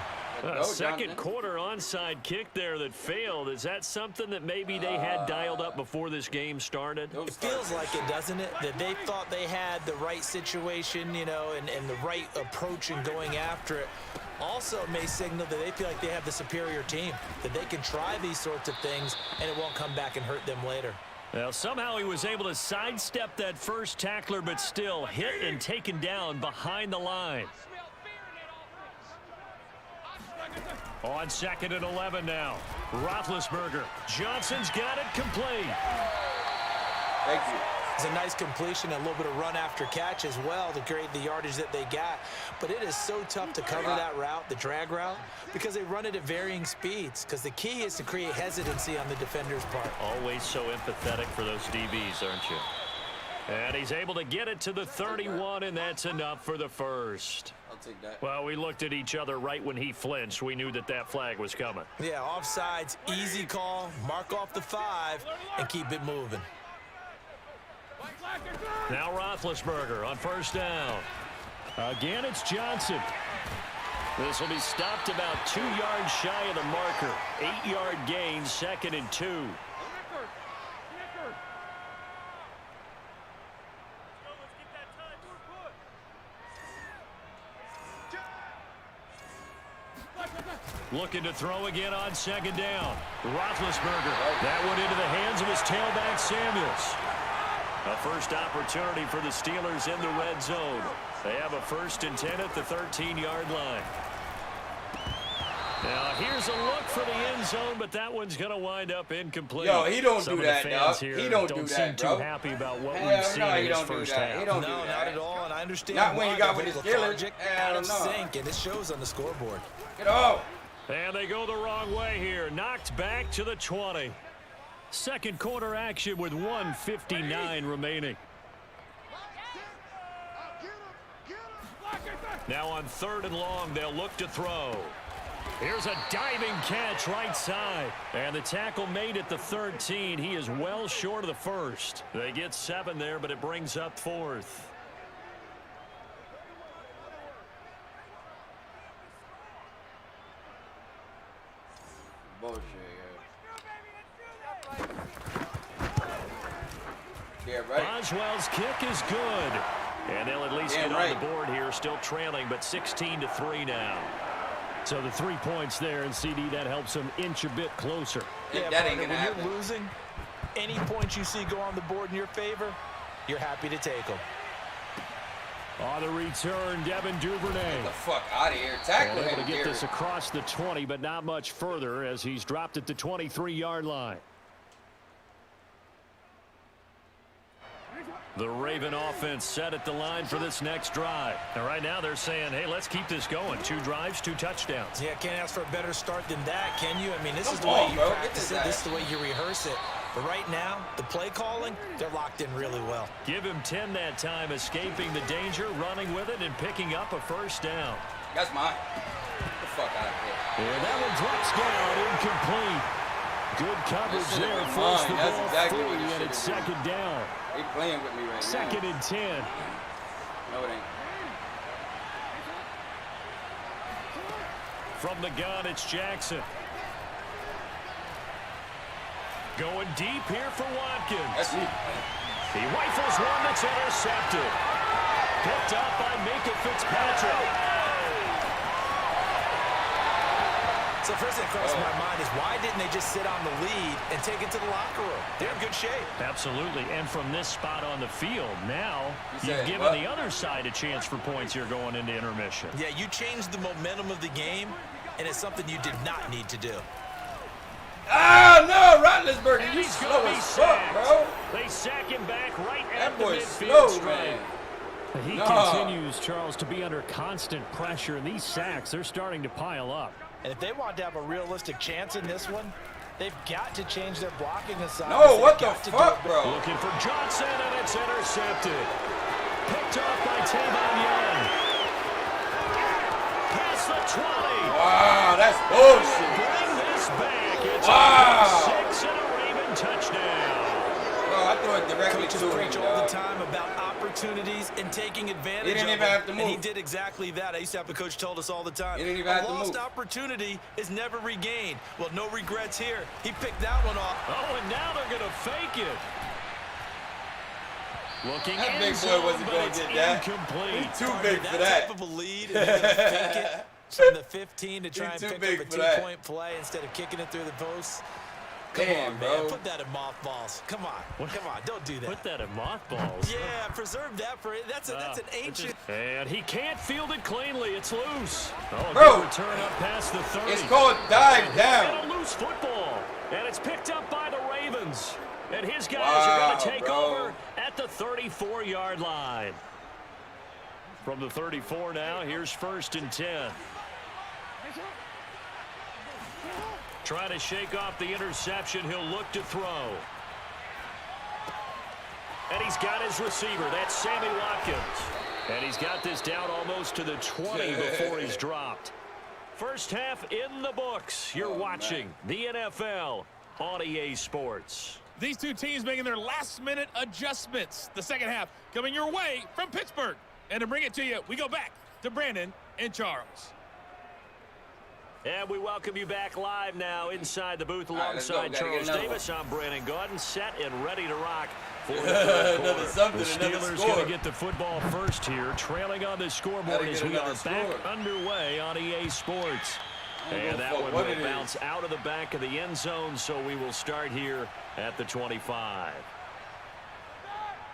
Second quarter onside kick there that failed. Is that something that maybe they had dialed up before this game started? It feels like it, doesn't it? That they thought they had the right situation, you know, and the right approach in going after it. Also, it may signal that they feel like they have the superior team, that they can try these sorts of things, and it won't come back and hurt them later. Well, somehow he was able to sidestep that first tackler, but still hit and taken down behind the line. On 2nd and 11 now. Roethlisberger. Johnson's got it complete. Thank you. It's a nice completion, a little bit of run after catch as well to create the yardage that they got. But it is so tough to cover that route, the drag route, because they run it at varying speeds. Because the key is to create hesitancy on the defender's part. Always so empathetic for those DBs, aren't you? And he's able to get it to the 31, and that's enough for the first. I'll take that. Well, we looked at each other right when he flinched. We knew that that flag was coming. Yeah, offsides, easy call, mark off the 5, and keep it moving. Now Roethlisberger on first down. Again, it's Johnson. This will be stopped about 2 yards shy of the marker. 8-yard gain, 2nd and 2. Looking to throw again on 2nd down. Roethlisberger. That one into the hands of his tailback, Samuels. A first opportunity for the Steelers in the red zone. They have a 1st and 10 at the 13-yard line. Now, here's a look for the end zone, but that one's going to wind up incomplete. Yo, he don't Some do of the that, fans dog. here He don't do seem that, bro. too happy about what Hell we've seen no, he in his don't do first that. half. He don't No, do not that. at all, and I understand Not when why. you got They're with the very Steelers. lethargic, Hell out of no. sync, and it shows on the scoreboard. Get off. And they go the wrong way here. Knocked back to the 20. Second quarter action with 1:59 remaining. Now on 3rd and long, they'll look to throw. Here's a diving catch right side. And the tackle made at the 13. He is well short of the 1st. They get 7 there, but it brings up 4th. Bullshit, yeah, right. Boswell's kick is good. And they'll at least get on the board here, still trailing, but 16-3 now. So the 3 points there, and CD, that helps them inch a bit closer. Yeah, that ain't partner, gonna when happen. you're losing, any points you see go on the board in your favor, you're happy to take them. On the return, Devin Duvernay. Get the fuck out of here. Tackle Able him, to get Garrett. this across the 20, but not much further as he's dropped at the 23-yard line. The Raven offense set at the line for this next drive. And right now they're saying, hey, let's keep this going. 2 drives, 2 touchdowns. Yeah, can't ask for a better start than that, can you? I mean, this is the Come way on, you bro. practice it. This is the way you rehearse it. But right now, the play calling, they're locked in really well. Give him 10 that time, escaping the danger, running with it, and picking up a 1st down. That's mine. Get the fuck out of here. And that one drops down, incomplete. Good coverage This should've there, been forced the mine. That's ball exactly free, what it and it's should've been. 2nd down. They playing with me right 2nd now. and 10. No, it ain't. From the gun, it's Jackson. Going deep here for Watkins. That's me. He rifles one that's intercepted. Picked up by Minka Fitzpatrick. So first thing that crosses my mind is why didn't they just sit on the lead and take it to the locker room? They're in good shape. Absolutely, and from this spot on the field, now you've said given what? the other side a chance for points here going into intermission. Yeah, you changed the momentum of the game, and it's something you did not need to do. Ah, no, Roethlisberger, you He's slow gonna be as fuck, sacked. bro. They sack him back right That at the boy's midfield slow, stripe. man. He No. continues, Charles, to be under constant pressure, and these sacks, they're starting to pile up. And if they want to have a realistic chance in this one, they've got to change their blocking assignments. No, They've what the got to do fuck, it bro? Looking for Johnson, and it's intercepted. Picked off by Tavon Young. Past the 20. Wow, that's bullshit. Bring this back. It's Wow. a 6 and a Raven touchdown. Bro, I threw it directly Coaches to him, preach all the dog. time about opportunities and taking advantage He didn't of even them, have to and he move. did exactly that. I used to have a coach told us all the time. He didn't even a have to lost move. opportunity is never regained. Well, no regrets here. He picked that one off. Oh, and now they're going to fake it. Looking That end big boy zone, wasn't but gonna it's get that. incomplete. He's too big for that that. type of a lead, and they're gonna fake it from the 15 to try He's and too pick big up a for that. 2-point play instead of kicking it through the post. Come Damn, on, bro. man. Put that in mothballs. Come on. Come on. Don't do that. Put that in mothballs. Yeah, preserve that for it. That's an ancient. And he can't field it cleanly. It's loose. Oh, Bro, good return up past the 30. It's called dive And down. a loose football. And it's picked up by the Ravens. And his guys Wow, are going to take bro. over at the 34-yard line. From the 34 now, here's 1st and 10. Trying to shake off the interception. He'll look to throw. And he's got his receiver. That's Sammy Watkins. And he's got this down almost to the 20 before he's dropped. First half in the books. You're watching the NFL on EA Sports. These two teams making their last-minute adjustments. The second half coming your way from Pittsburgh. And to bring it to you, we go back to Brandon and Charles. And we welcome you back live now inside the booth alongside Charles Davis. I'm Brandon Gaudin, set and ready to rock for the third quarter. The Steelers going to get the football first here, trailing on the scoreboard as we are back underway on EA Sports. And that one will bounce out of the back of the end zone, so we will start here at the 25.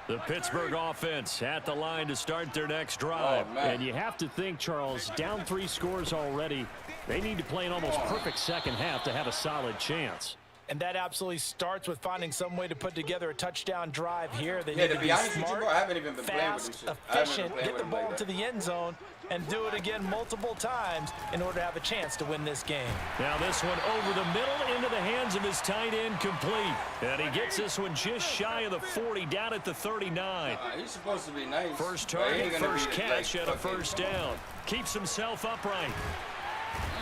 The Pittsburgh offense at the line to start their next drive. And you have to think, Charles, down 3 scores already. They need to play an almost perfect second half to have a solid chance. And that absolutely starts with finding some way to put together a touchdown drive here. They Yeah, need to be honest with you, bro, I haven't even been playing with this shit. efficient, get the ball to the end zone, and do it again multiple times in order to have a chance to win this game. Now this one over the middle into the hands of his tight end, complete. And he gets this one just shy of the 40, down at the 39. He's supposed to be nice. First target, first catch, and a first down. Keeps himself upright.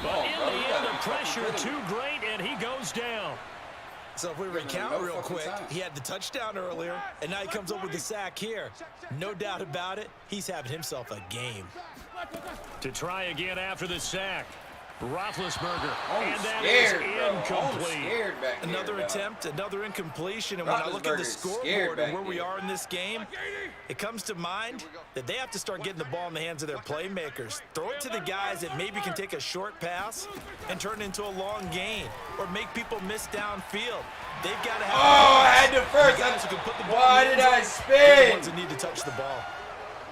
But in the end, the pressure too great, and he goes down. So if we recount real quick, he had the touchdown earlier, and now he comes up with the sack here. No doubt about it, he's having himself a game. To try again after the sack. Roethlisberger, and that is incomplete. Another attempt, another incompletion, and when I look at the scoreboard and where we are in this game, it comes to mind that they have to start getting the ball in the hands of their playmakers. Throw it to the guys that maybe can take a short pass and turn it into a long gain, or make people miss downfield. They've got to have I had to first. Why did I spin? The ones that need to touch the ball.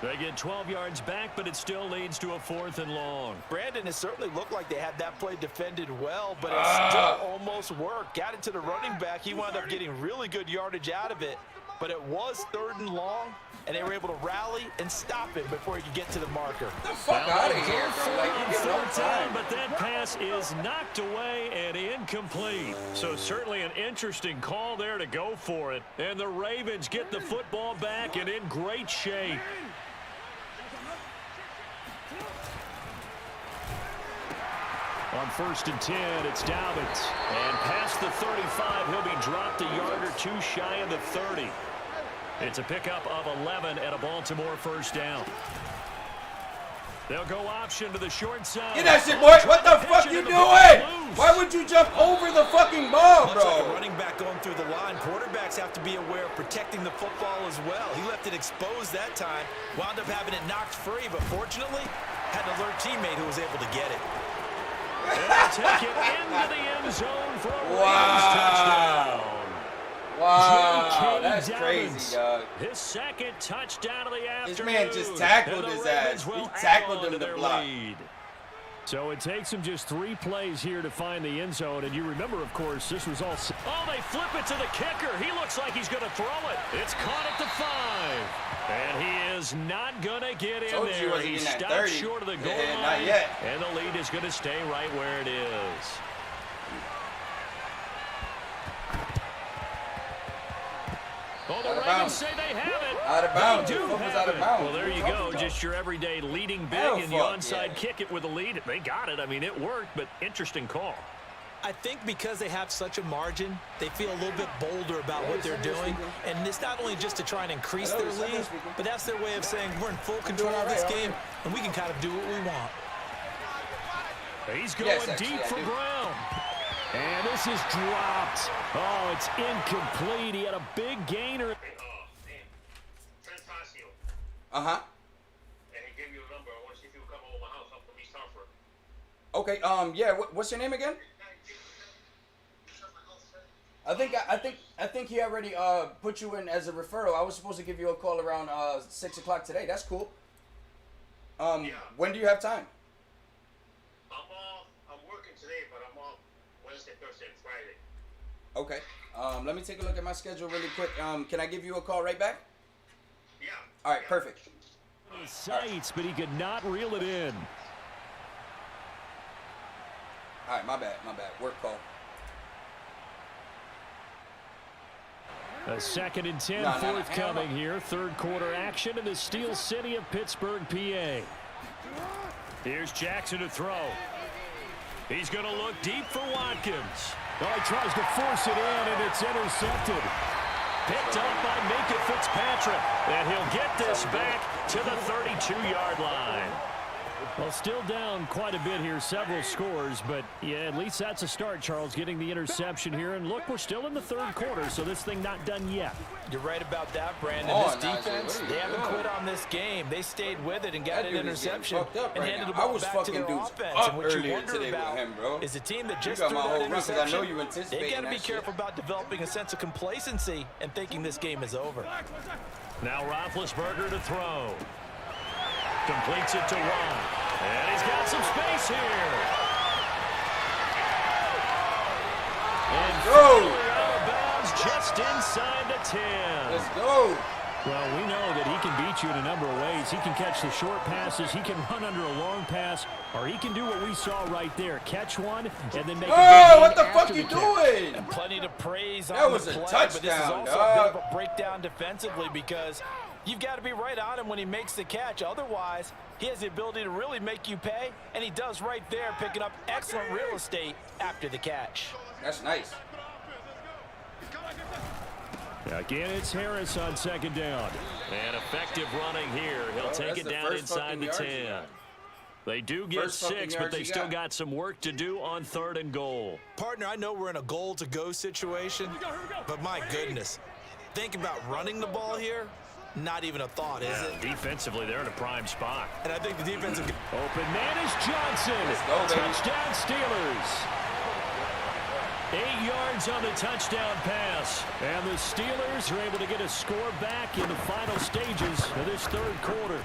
They get 12 yards back, but it still leads to a 4th and long. Brandon, it certainly looked like they had that play defended well, but it still almost worked. Got it to the running back. He wound up getting really good yardage out of it, but it was 3rd and long, and they were able to rally and stop him before he could get to the marker. Get the fuck out of here, bro. Like, you get no time. But that pass is knocked away and incomplete. So certainly an interesting call there to go for it. And the Ravens get the football back and in great shape. On 1st and 10, it's Dobbins. And past the 35, he'll be dropped a yard or 2 shy of the 30. It's a pickup of 11 and a Baltimore first down. They'll go option to the short side. Get that shit, boy. What the fuck you doing? Why would you jump over the fucking ball, bro? Looks like a running back going through the line. Quarterbacks have to be aware of protecting the football as well. He left it exposed that time. Wound up having it knocked free, but fortunately, had an alert teammate who was able to get it. They'll take it into the end zone for a Ravens touchdown. Wow, that's crazy, dog. His 2nd touchdown of the afternoon. This man just tackled his ass. He tackled him to the block. Lead. So it takes him just 3 plays here to find the end zone. And you remember, of course, this was all... Oh, they flip it to the kicker. He looks like he's going to throw it. It's caught at the 5. And he is not going to get in there. He stopped short of the goal line. Not yet. And the lead is going to stay right where it is. Oh, the Ravens say they have it. Out of bounds. They do have out of bounds. Well, there you go. Just your everyday leading big and the onside kick it with a lead. They got it. I mean, it worked, but interesting call. I think because they have such a margin, they feel a little bit bolder about what they're doing. And it's not only just to try and increase their lead, but that's their way of saying we're in full control of this game, and we can kind of do what we want. He's going deep for Brown. And this is dropped. Oh, it's incomplete. He had a big gainer. Uh-huh. And he gave you a number. I want to see if you come over my house. I'm from East Hartford. Okay, yeah, what's your name again? I think he already put you in as a referral. I was supposed to give you a call around 6 o'clock today. That's cool. When do you have time? I'm working today, but I'm off Wednesday, Thursday, and Friday. Okay. Let me take a look at my schedule really quick. Can I give you a call right back? Yeah. All right, perfect. Sights, but he could not reel it in. All right, my bad. Work call. A 2nd and 10 forthcoming here. 3rd quarter action in the Steel City of Pittsburgh, PA. Here's Jackson to throw. He's going to look deep for Watkins. Oh, he tries to force it in, and it's intercepted. Picked up by Minkah Fitzpatrick. And he'll get this back to the 32-yard line. Well, still down quite a bit here, several scores, but yeah, at least that's a start, Charles, getting the interception here. And look, we're still in the third quarter, so this thing not done yet. You're right about that, Brandon. This defense, they haven't quit on this game. They stayed with it and got an interception and handed the ball back to their offense. And what you wonder about is a team that just threw that interception. They got to be careful about developing a sense of complacency and thinking this game is over. Now Roethlisberger to throw. Completes it to Ron. And he's got some space here. And go! Out of bounds just inside the 10. Let's go. Well, we know that he can beat you in a number of ways. He can catch the short passes, he can run under a long pass, or he can do what we saw right there. Catch one and then make a oh, what the fuck you doing? And plenty to praise that on was the a play, touchdown, but this is also dog. a bit of a breakdown defensively because you've got to be right on him when he makes the catch. Otherwise, he has the ability to really make you pay, and he does right there, picking up excellent real estate after the catch. That's nice. Again, it's Harris on second down. And effective running here. He'll take it down inside the 10. They do get 6, but they still got some work to do on 3rd and goal. Partner, I know we're in a goal-to-go situation, but my goodness, think about running the ball here. Not even a thought, is it? Defensively, they're in a prime spot. And I think the defensive... Open man is Johnson. Let's go, baby. Touchdown, Steelers. 8 yards on the touchdown pass. And the Steelers are able to get a score back in the final stages of this 3rd quarter.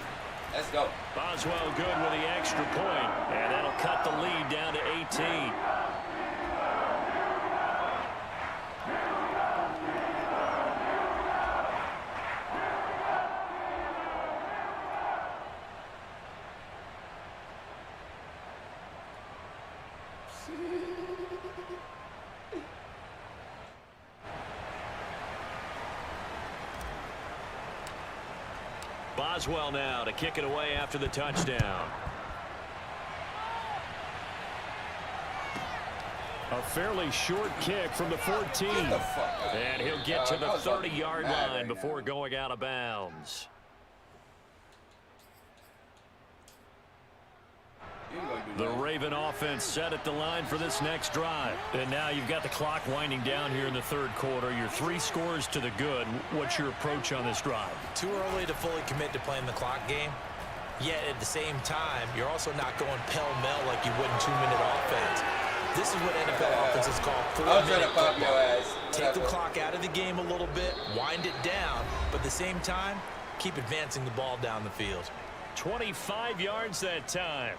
Let's go. Boswell good with the extra point. And that'll cut the lead down to 18. Boswell now to kick it away after the touchdown. A fairly short kick from the 14. And he'll get to the 30-yard line before going out of bounds. The Raven offense set at the line for this next drive. And now you've got the clock winding down here in the 3rd quarter. You're 3 scores to the good. What's your approach on this drive? Too early to fully commit to playing the clock game. Yet at the same time, you're also not going pell-mell like you would in 2-minute offense. This is what NFL offenses call 4-minute football. Take the clock out of the game a little bit, wind it down, but at the same time, keep advancing the ball down the field. 25 yards that time.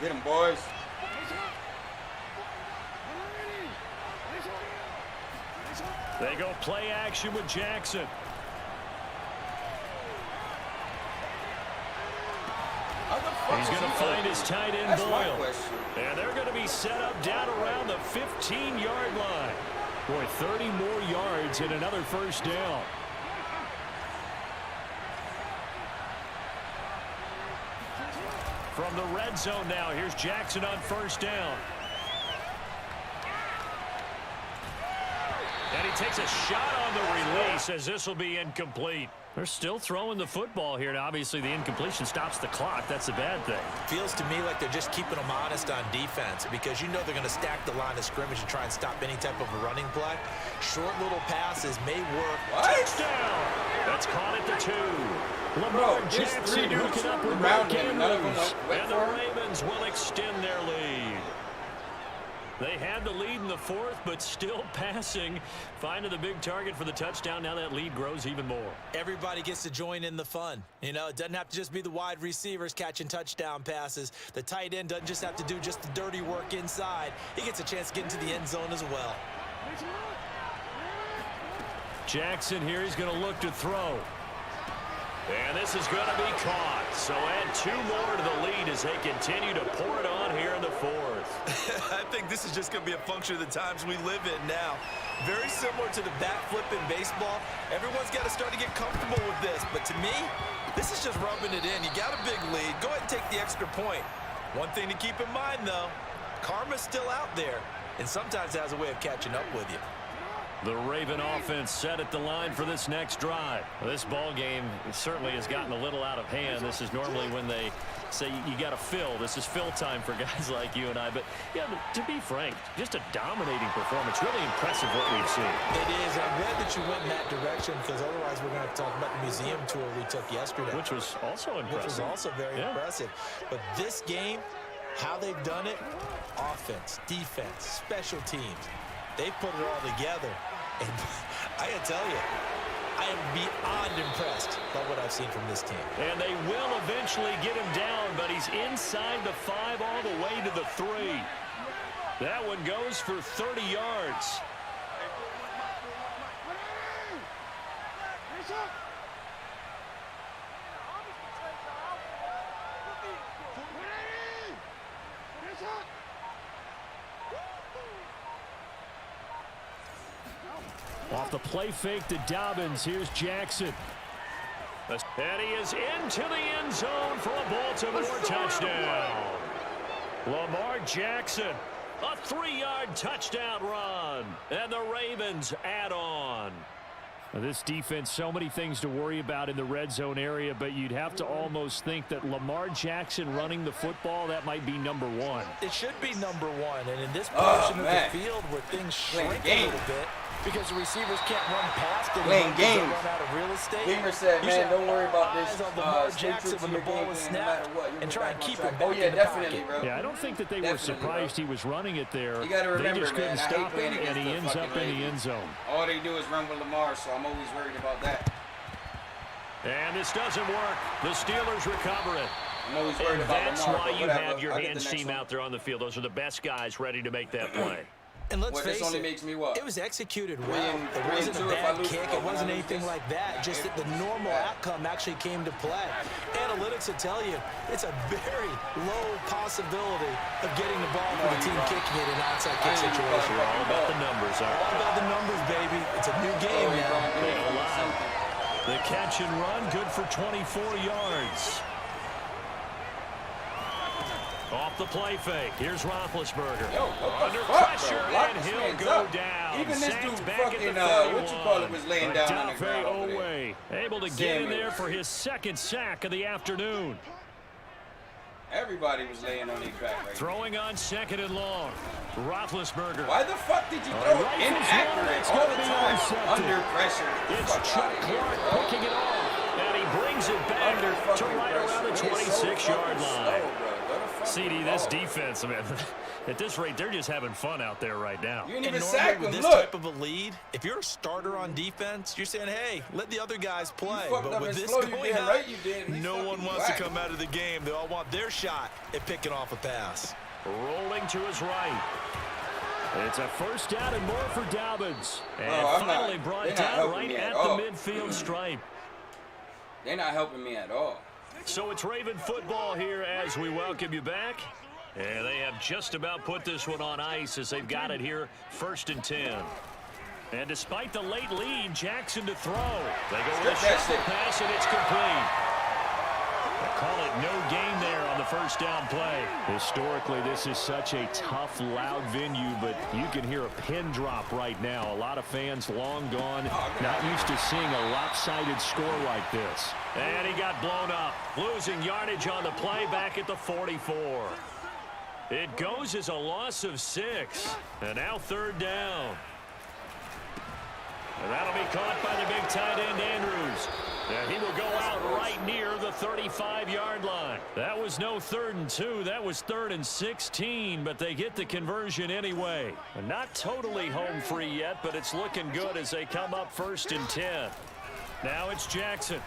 Get him, boys. They go play action with Jackson. He's going to find his tight end, Boyle. And they're going to be set up down around the 15-yard line. Boy, 30 more yards and another first down. From the red zone now, here's Jackson on first down. And he takes a shot on the release as this will be incomplete. They're still throwing the football here, and obviously the incompletion stops the clock. That's a bad thing. Feels to me like they're just keeping them honest on defense because you know they're going to stack the line of scrimmage and try and stop any type of a running play. Short little passes may work. Touchdown! That's caught at the 2. Lamar Jackson hooking up with Mark Andrews. And the Ravens will extend their lead. They had the lead in the 4th, but still passing. Finding the big target for the touchdown. Now that lead grows even more. Everybody gets to join in the fun. You know, it doesn't have to just be the wide receivers catching touchdown passes. The tight end doesn't just have to do just the dirty work inside. He gets a chance to get into the end zone as well. Jackson here, he's going to look to throw. And this is going to be caught. So add 2 more to the lead as they continue to pour it on here in the 4th. I think this is just going to be a function of the times we live in now. Very similar to the bat flip in baseball. Everyone's got to start to get comfortable with this. But to me, this is just rubbing it in. You got a big lead. Go ahead and take the extra point. One thing to keep in mind, though, karma's still out there, and sometimes it has a way of catching up with you. The Raven offense set at the line for this next drive. This ball game certainly has gotten a little out of hand. This is normally when they say you got to fill. This is fill time for guys like you and I. But, yeah, to be frank, just a dominating performance. Really impressive what we've seen. It is. I'm glad that you went in that direction because otherwise we're going to have to talk about the museum tour we took yesterday. Which was also impressive. Which was also very impressive. But this game, how they've done it, offense, defense, special teams, they put it all together. And I got to tell you, I am beyond impressed by what I've seen from this team. And they will eventually get him down, but he's inside the 5 all the way to the 3. That one goes for 30 yards. Off the play fake to Dobbins. Here's Jackson. And he is into the end zone for a Baltimore touchdown. Lamar Jackson, a 3-yard touchdown run. And the Ravens add on. This defense, so many things to worry about in the red zone area, but you'd have to almost think that Lamar Jackson running the football, that might be number 1. It should be number 1, and in this portion of the field where things shrink a little bit, because the receivers can't run past it. Playing games. Run out of real estate. Gamer said, man, don't worry about this. Lamar Jackson when the ball was snapped and try and keep it back in the pocket. Bro. Yeah, I don't think that they were surprised he was running it there. You got to remember, they just couldn't stop him, and he ends up in the end zone. All they do is run with Lamar, so I'm always worried about that. And this doesn't work. The Steelers recover it. I'm always worried about that's Lamar, why you have your hands team out there on the field. Those are the best guys ready to make that play. And let's face this only it, makes me what? It was executed well. It wasn't a bad kick. It wasn't anything like that. Just that the normal outcome actually came to play. Analytics will tell you it's a very low possibility of getting the ball for the team kicking it in an outside kick situation. All about the numbers, all about the numbers, baby. It's a new game now. The catch and run, good for 24 yards. Off the play fake. Here's Roethlisberger. Under pressure, and he'll go down. Even this dude back fucking, what you call it, was laying down on the ground over there. Able to get in there for his 2nd sack of the afternoon. Everybody was laying on his back right Throwing on 2nd and long. Roethlisberger. Why the fuck did you throw it inaccurate all the time? Under pressure. It's Chuck Clark picking it off. And he brings it back to right around the 26-yard line. CD, this defense, man, at this rate, they're just having fun out there right now. You didn't even sack them, with this type of a lead, if you're a starter on defense, you're saying, hey, let the other guys play. But with this going on, no one wants to come out of the game. They all want their shot at picking off a pass. Rolling to his right. It's a 1st down and more for Dobbins. And finally brought down right at the midfield stripe. They're not helping me at all. So it's Raven football here as we welcome you back. And they have just about put this one on ice as they've got it here, 1st and 10. And despite the late lead, Jackson to throw. They go with a short pass, and it's complete. They call it no gain there on the 1st down play. Historically, this is such a tough, loud venue, but you can hear a pin drop right now. A lot of fans long gone, not used to seeing a lopsided score like this. And he got blown up, losing yardage on the play back at the 44. It goes as a loss of 6, and now 3rd down. And that'll be caught by the big tight end, Andrews. And he will go out right near the 35-yard line. That was no 3rd and 2. That was 3rd and 16, but they get the conversion anyway. And not totally home free yet, but it's looking good as they come up 1st and 10. Now it's Jackson.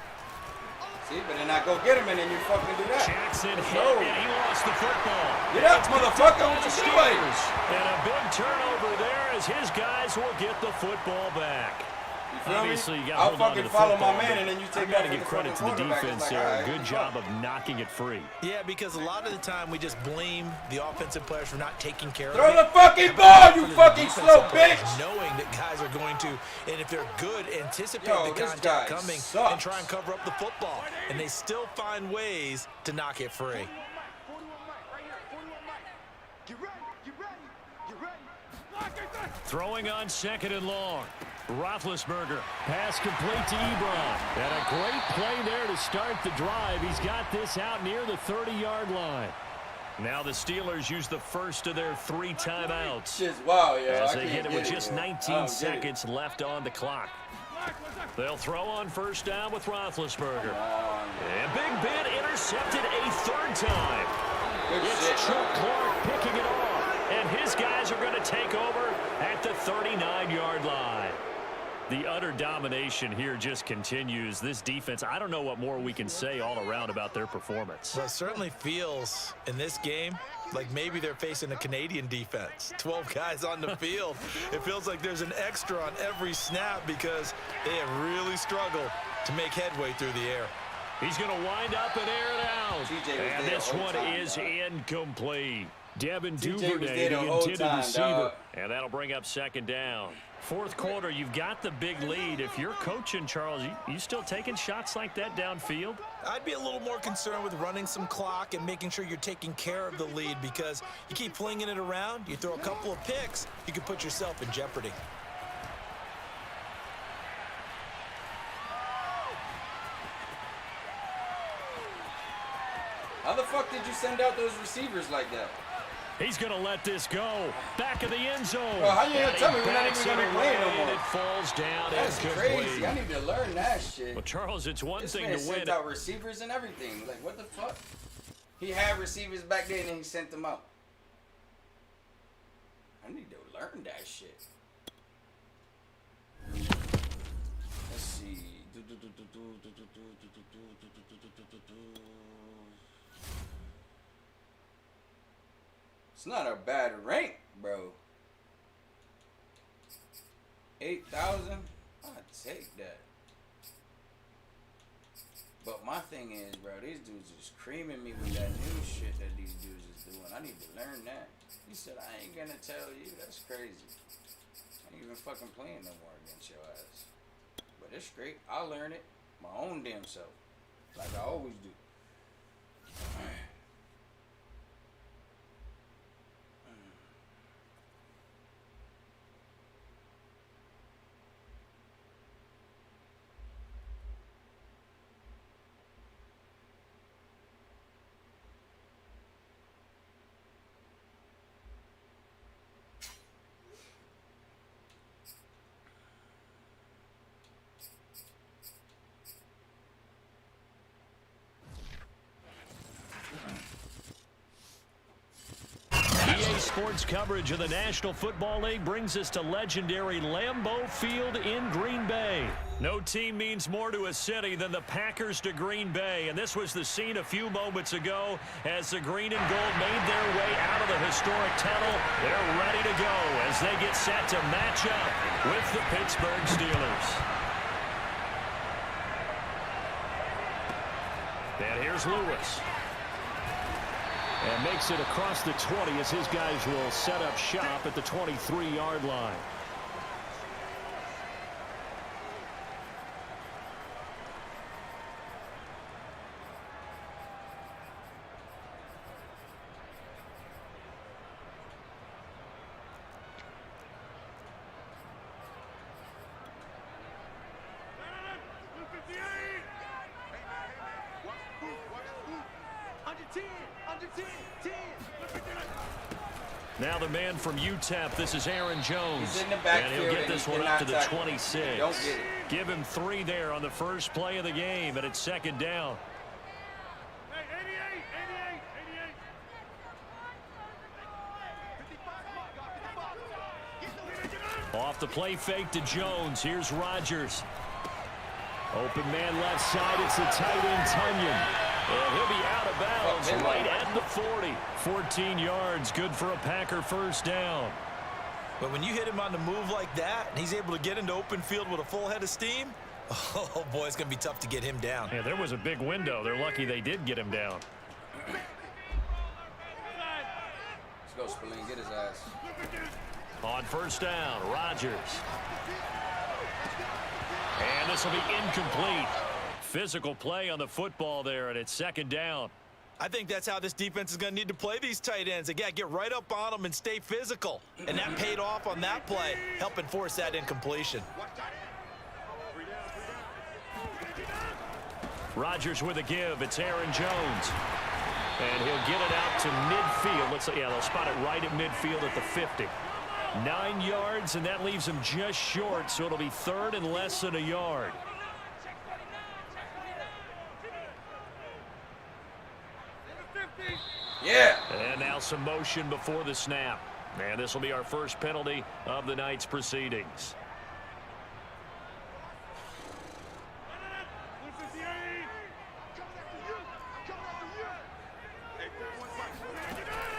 See, but then I go get him and then you fucking do that. Jackson hit and he lost the football. Get up, motherfucker. What you doing? And a big turnover there as his guys will get the football back. Obviously, you got to hold on to the football. I'll fucking follow my man, and then you take got to give credit to the defense there. A good job of knocking it free. Yeah, because a lot of the time we just blame the offensive players for not taking care of it. Throw the fucking ball, you fucking slow bitch! Knowing that guys are going to, and if they're good, anticipate the contact coming and try and cover up the football. And they still find ways to knock it free. Throwing on 2nd and long. Roethlisberger. Pass complete to Ebron. And a great play there to start the drive. He's got this out near the 30-yard line. Now the Steelers use the first of their 3 timeouts. Wow, yo, as they hit it with just 19 seconds left on the clock. They'll throw on 1st down with Roethlisberger. And Big Ben intercepted a 3rd time. It's Chuck Clark picking it off. And his guys are going to take over at the 39-yard line. The utter domination here just continues. This defense, I don't know what more we can say all around about their performance. Well, it certainly feels in this game like maybe they're facing a Canadian defense. 12 guys on the field. It feels like there's an extra on every snap because they have really struggled to make headway through the air. He's going to wind up and air it out. And this one is incomplete. Devin Duvernay, the intended receiver. And that'll bring up 2nd down. 4th quarter, you've got the big lead. If you're coaching, Charles, you still taking shots like that downfield? I'd be a little more concerned with running some clock and making sure you're taking care of the lead, because you keep flinging it around, you throw a couple of picks, you can put yourself in jeopardy. How the fuck did you send out those receivers like that? He's going to let this go. Back of the end zone. Bro, how you going to tell me we're not even going to play no more? It falls down. That's crazy. I need to learn that shit. Well, Charles, it's one thing to win. Sent out receivers and everything. Like, what the fuck? He had receivers back then and he sent them out. I need to learn that shit. Let's see. It's not a bad rank, bro. 8,000? I'd take that. But my thing is, bro, these dudes is creaming me with that new shit that these dudes is doing. I need to learn that. He said, I ain't gonna tell you. That's crazy. I ain't even fucking playing no more against your ass. But it's great. I'll learn it my own damn self. Like I always do. Sports coverage of the National Football League brings us to legendary Lambeau Field in Green Bay. No team means more to a city than the Packers to Green Bay, and this was the scene a few moments ago as the green and gold made their way out of the historic tunnel. They're ready to go as they get set to match up with the Pittsburgh Steelers. And here's Lewis. And makes it across the 20 as his guys will set up shop at the 23-yard line. Now the man from UTEP, this is Aaron Jones. He's in the and he'll get and this one up to the tackle. 26. Don't get it. Give him 3 there on the first play of the game, and it's second down. Off the play fake to Jones. Here's Rodgers. Open man left side. It's the tight end Tunyon. And he'll be out of bounds right at the 40. 14 yards. Good for a Packer first down. But when you hit him on the move like that, and he's able to get into open field with a full head of steam, oh, boy, it's going to be tough to get him down. Yeah, there was a big window. They're lucky they did get him down. Let's go, Spillane. Get his ass. On first down, Rodgers. And this will be incomplete. Physical play on the football there, and it's second down. I think that's how this defense is going to need to play these tight ends. They got to get right up on them and stay physical. And that paid off on that play, helping force that incompletion. Rodgers with a give. It's Aaron Jones. And he'll get it out to midfield. They'll spot it right at midfield at the 50. 9 yards, and that leaves him just short, so it'll be third and less than a yard. Yeah. And now some motion before the snap. And this will be our first penalty of the night's proceedings.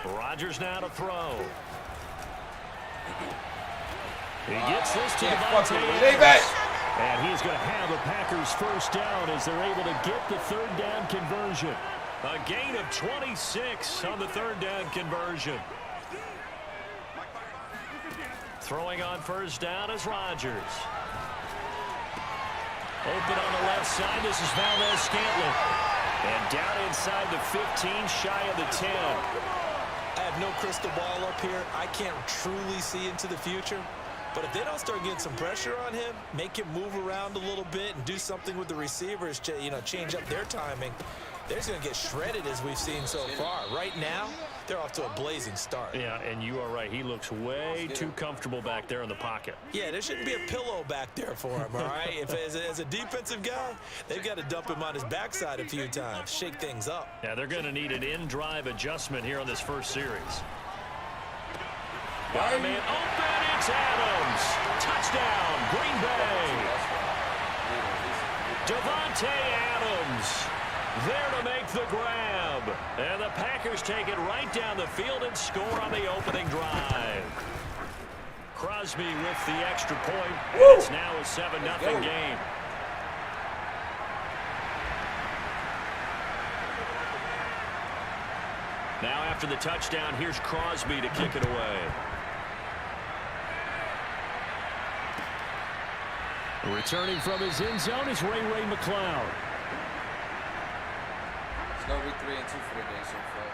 Rodgers now to throw. He gets this to Devontae Adams. And he's going to have the Packers first down as they're able to get the third down conversion. A gain of 26 on the third down conversion. Throwing on first down is Rodgers. Open on the left side. This is Valdez-Scantling. And down inside the 15, shy of the 10. I have no crystal ball up here. I can't truly see into the future. But if they don't start getting some pressure on him, make him move around a little bit and do something with the receivers, change up their timing, they're just going to get shredded as we've seen so far. Right now, they're off to a blazing start. Yeah, and you are right. He looks way too comfortable back there in the pocket. Yeah, there shouldn't be a pillow back there for him, all right? As a defensive guy, they've got to dump him on his backside a few times, shake things up. Yeah, they're going to need an in-drive adjustment here on this first series. Got a man open. It's Adams. Touchdown, Green Bay. Devontae Adams there to make the grab. And the Packers take it right down the field and score on the opening drive. Crosby with the extra point. And it's now a 7-0 game. Now after the touchdown, here's Crosby to kick it away. Returning from his end zone is Ray McCloud. It's going to be 3-2 for the day so far.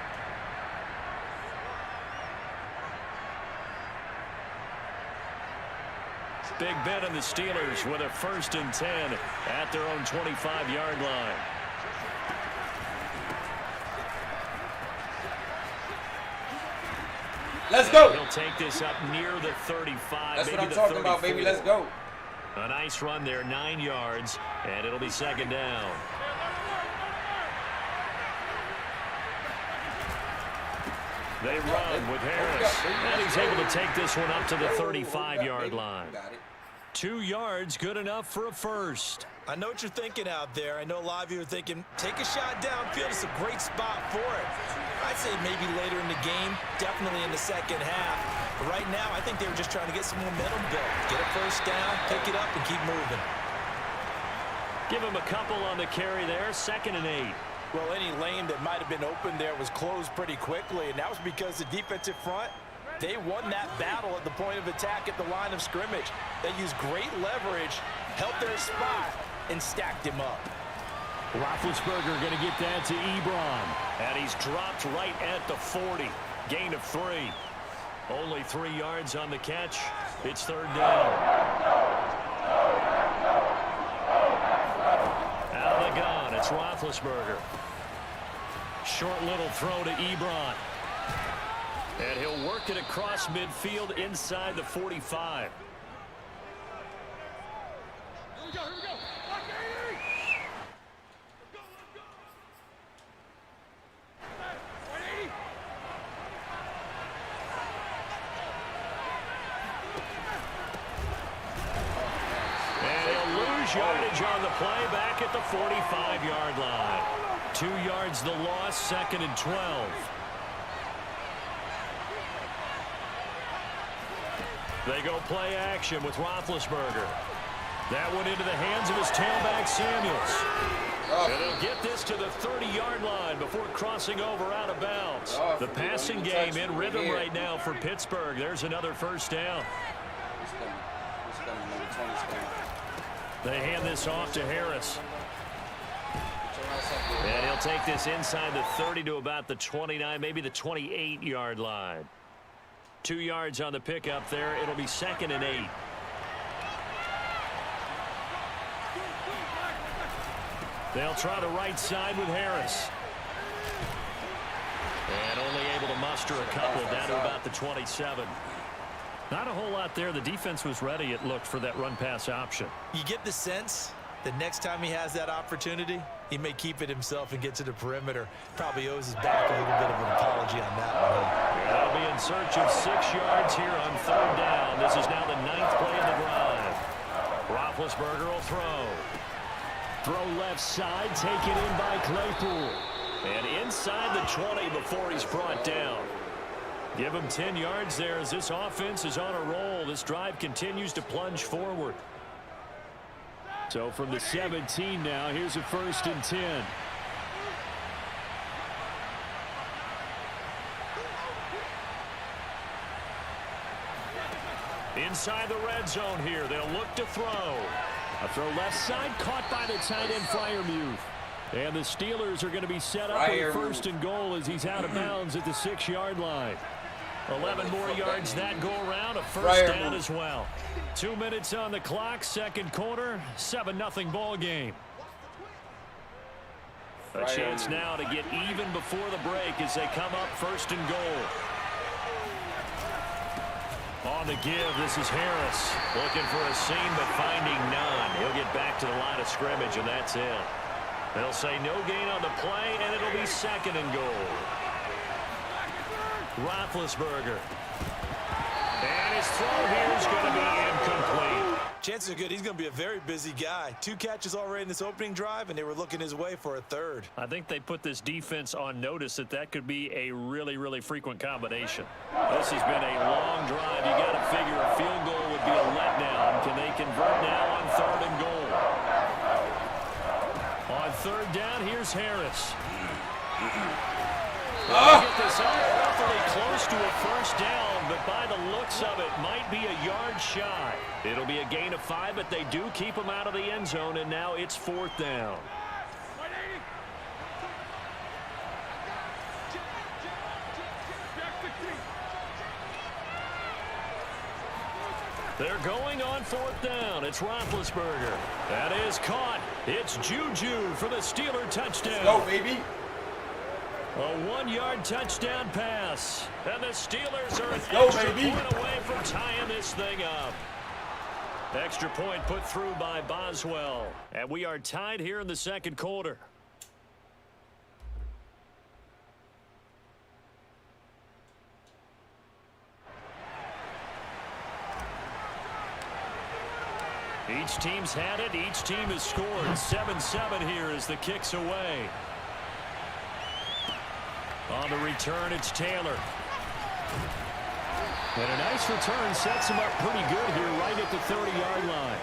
Big Ben and the Steelers with a 1st and 10 at their own 25-yard line. Let's go. He'll take this up near the 35. That's maybe what I'm the talking 34. about, baby. Let's go. A nice run there, 9 yards, and it'll be 2nd down. They run with Harris, and he's able to take this one up to the 35-yard line. 2 yards, good enough for a first. I know what you're thinking out there. I know a lot of you are thinking, take a shot downfield. It's a great spot for it. I'd say maybe later in the game, definitely in the second half. But right now, I think they were just trying to get some momentum built. Get a first down, pick it up, and keep moving. Give him a couple on the carry there, 2nd and 8. Well, any lane that might have been open there was closed pretty quickly, and that was because the defensive front, they won that battle at the point of attack at the line of scrimmage. They used great leverage, helped their spot, and stacked him up. Roethlisberger going to get that to Ebron, and he's dropped right at the 40. Gain of 3. Only 3 yards on the catch. It's 3rd down. Out of the gun, it's Roethlisberger. Short little throw to Ebron. And he'll work it across midfield inside the 45. Here we go. Yardage on the play back at the 45-yard line. 2 yards the loss, 2nd and 12. They go play action with Roethlisberger. That went into the hands of his tailback Samuels. And he'll get this to the 30-yard line before crossing over out of bounds. The passing game in rhythm right now for Pittsburgh. There's another first down. They hand this off to Harris. And he'll take this inside the 30 to about the 29, maybe the 28-yard line. 2 yards on the pickup there. It'll be 2nd and 8. They'll try the right side with Harris. And only able to muster a couple down to about the 27. Not a whole lot there. The defense was ready, it looked, for that run-pass option. You get the sense that next time he has that opportunity, he may keep it himself and get to the perimeter. Probably owes his back a little bit of an apology on that one. They'll be in search of 6 yards here on 3rd down. This is now the 9th play of the drive. Roethlisberger will throw. Throw left side, taken in by Claypool. And inside the 20 before he's brought down. Give him 10 yards there as this offense is on a roll. This drive continues to plunge forward. So from the 17 now, here's a 1st and 10. Inside the red zone here, they'll look to throw. A throw left side, caught by the tight end Freiermuth. And the Steelers are going to be set up with a 1st and goal as he's out of bounds at the 6-yard line. 11 more yards that go around, a 1st down as well. 2 minutes on the clock, 2nd quarter, 7-0 ball game. A chance now to get even before the break as they come up 1st and goal. On the give, this is Harris. Looking for a seam, but finding none. He'll get back to the line of scrimmage, and that's it. They'll say no gain on the play, and it'll be 2nd and goal. Roethlisberger. And his throw here is going to be incomplete. Chances are good he's going to be a very busy guy. 2 catches already in this opening drive, and they were looking his way for a 3rd. I think they put this defense on notice that could be a really, really frequent combination. This has been a long drive. You got to figure a field goal would be a letdown. Can they convert now on 3rd and goal? On 3rd down, here's Harris. Get this up roughly close to a 1st down, but by the looks of it, might be a yard shy. It'll be a gain of 5, but they do keep him out of the end zone, and now it's 4th down. They're going on 4th down. It's Roethlisberger. That is caught. It's Juju for the Steeler touchdown. Let's go, baby. A 1-yard touchdown pass. And the Steelers are an extra point away from tying this thing up. Extra point put through by Boswell. And we are tied here in the 2nd quarter. Each team's had it. Each team has scored. 7-7 here as the kick's away. On the return, it's Taylor. And a nice return sets him up pretty good here right at the 30-yard line.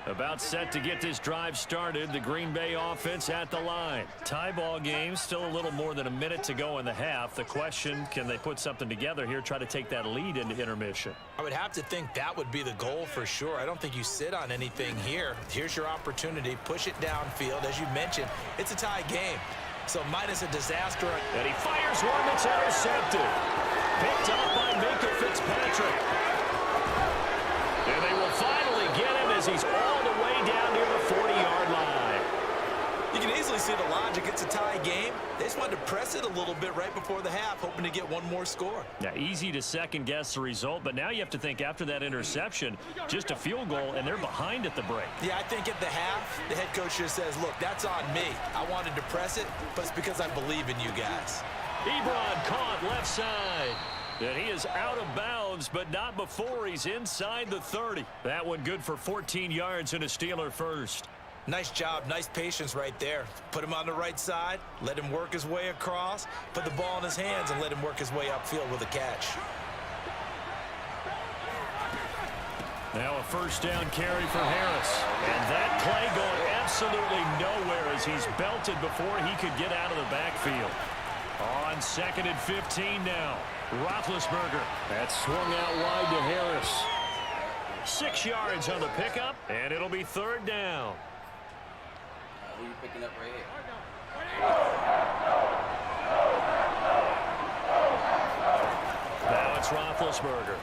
About set to get this drive started. The Green Bay offense at the line. Tie ball game, still a little more than a minute to go in the half. The question, can they put something together here, try to take that lead into intermission? I would have to think that would be the goal for sure. I don't think you sit on anything here. Here's your opportunity. Push it downfield. As you mentioned, it's a tie game. So minus a disaster. And he fires one that's intercepted. Picked up by Minka Fitzpatrick. And they will finally get him as he's all the way down near the 40-yard line. You can easily see the logic. It's a tie game. They just wanted to press it a little bit right before the half, hoping to get one more score. Now, easy to second-guess the result, but now you have to think after that interception, just a field goal, and they're behind at the break. Yeah, I think at the half, the head coach just says, look, that's on me. I wanted to press it, but it's because I believe in you guys. Ebron caught left side. And he is out of bounds, but not before he's inside the 30. That one good for 14 yards and a Steeler first. Nice job, nice patience right there. Put him on the right side, let him work his way across, put the ball in his hands, and let him work his way upfield with a catch. Now a 1st down carry for Harris. And that play going absolutely nowhere as he's belted before he could get out of the backfield. On 2nd and 15 now. Roethlisberger. That swung out wide to Harris. 6 yards on the pickup, and it'll be 3rd down. Who are you picking up right here? Now it's Roethlisberger.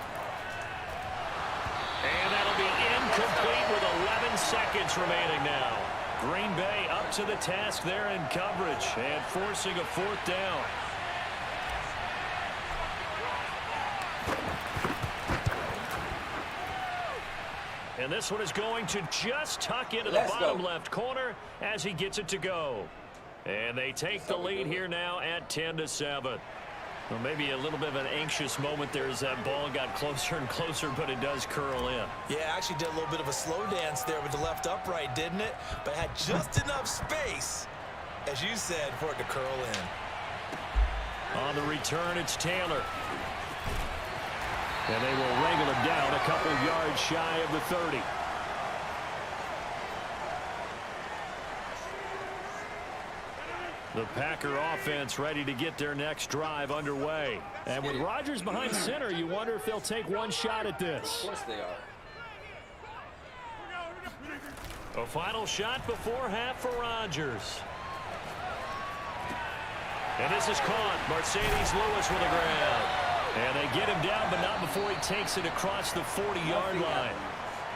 And that'll be incomplete with 11 seconds remaining now. Green Bay up to the task there in coverage and forcing a 4th down. And this one is going to just tuck into the bottom left corner as he gets it to go. And they take the lead here now at 10-7. Well, maybe a little bit of an anxious moment there as that ball got closer and closer, but it does curl in. Yeah, actually did a little bit of a slow dance there with the left upright, didn't it? But had just enough space, as you said, for it to curl in. On the return, it's Taylor. And they will wrangle him down a couple yards shy of the 30. The Packer offense ready to get their next drive underway. And with Rodgers behind center, you wonder if they'll take one shot at this. Of course they are. A final shot before half for Rodgers. And this is caught. Mercedes Lewis with the ground. And they get him down, but not before he takes it across the 40-yard line.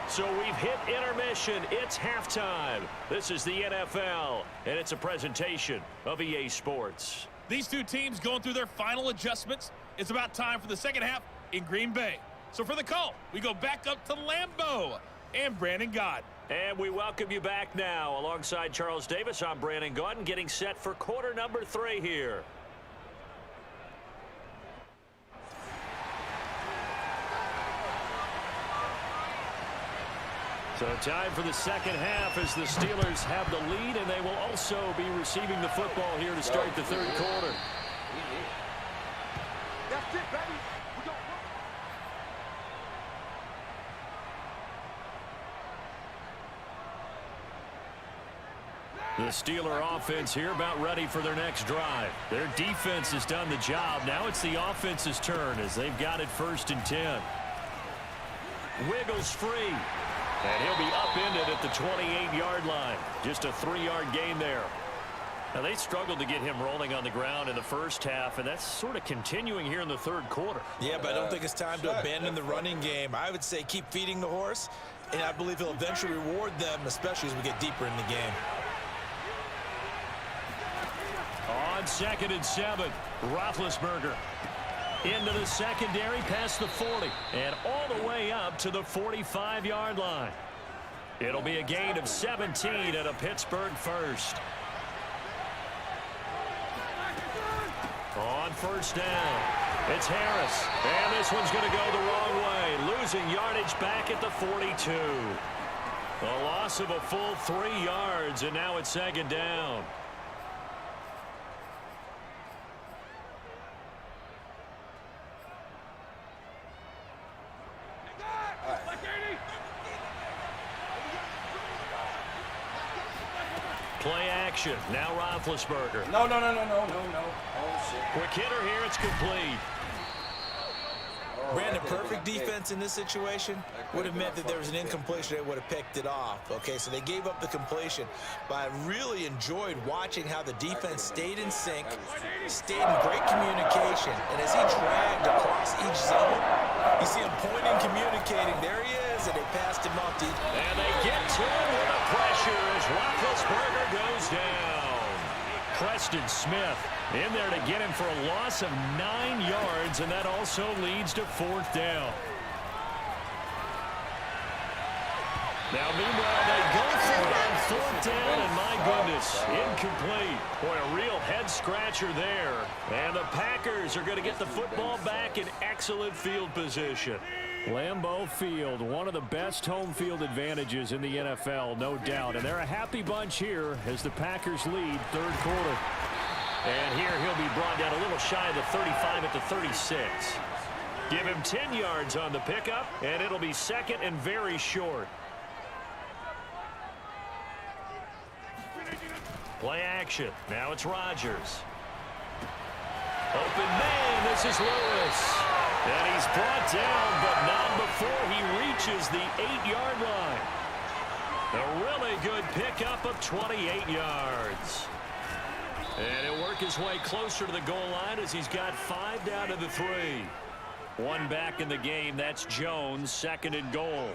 So we've hit intermission. It's halftime. This is the NFL, and it's a presentation of EA Sports. These two teams going through their final adjustments. It's about time for the second half in Green Bay. So for the call, we go back up to Lambeau and Brandon Gott. And we welcome you back now. Alongside Charles Davis, I'm Brandon Gott, getting set for quarter number 3 here. So time for the second half as the Steelers have the lead, and they will also be receiving the football here to start the 3rd quarter. That's it, baby. The Steeler offense here about ready for their next drive. Their defense has done the job. Now it's the offense's turn as they've got it 1st and 10. Wiggles free. And he'll be upended at the 28-yard line. Just a 3-yard gain there. Now, they struggled to get him rolling on the ground in the first half, and that's sort of continuing here in the 3rd quarter. Yeah, but I don't think it's time to abandon the running game. I would say keep feeding the horse, and I believe he'll eventually reward them, especially as we get deeper in the game. On 2nd and 7, Roethlisberger. Into the secondary past the 40 and all the way up to the 45-yard line. It'll be a gain of 17 and a Pittsburgh first. On 1st down, it's Harris. And this one's going to go the wrong way, losing yardage back at the 42. A loss of a full 3 yards, and now it's 2nd down. Play action. Now Roethlisberger. No. Oh, shit. Quick hitter here. It's complete. Brandon, perfect defense in this situation would have meant that there was an incompletion. They would have picked it off. Okay, so they gave up the completion. But I really enjoyed watching how the defense stayed in sync, stayed in great communication. And as he dragged across each zone, you see him pointing, communicating. There he is, and they passed him off deep. And they get to him with the pressure as Roethlisberger goes down. Preston Smith in there to get him for a loss of 9 yards, and that also leads to 4th down. Now, meanwhile, they go for it on 4th down, and my goodness, incomplete. Boy, a real head-scratcher there. And the Packers are going to get the football back in excellent field position. Lambeau Field, one of the best home field advantages in the NFL, no doubt. And they're a happy bunch here as the Packers lead 3rd quarter. And here he'll be brought down a little shy of the 35 at the 36. Give him 10 yards on the pickup, and it'll be 2nd and very short. Play action. Now it's Rodgers. Open man, this is Lewis. And he's brought down, but not before he reaches the 8-yard line. A really good pickup of 28 yards. And he'll work his way closer to the goal line as he's got 5 down to the 3. One back in the game. That's Jones, 2nd and goal.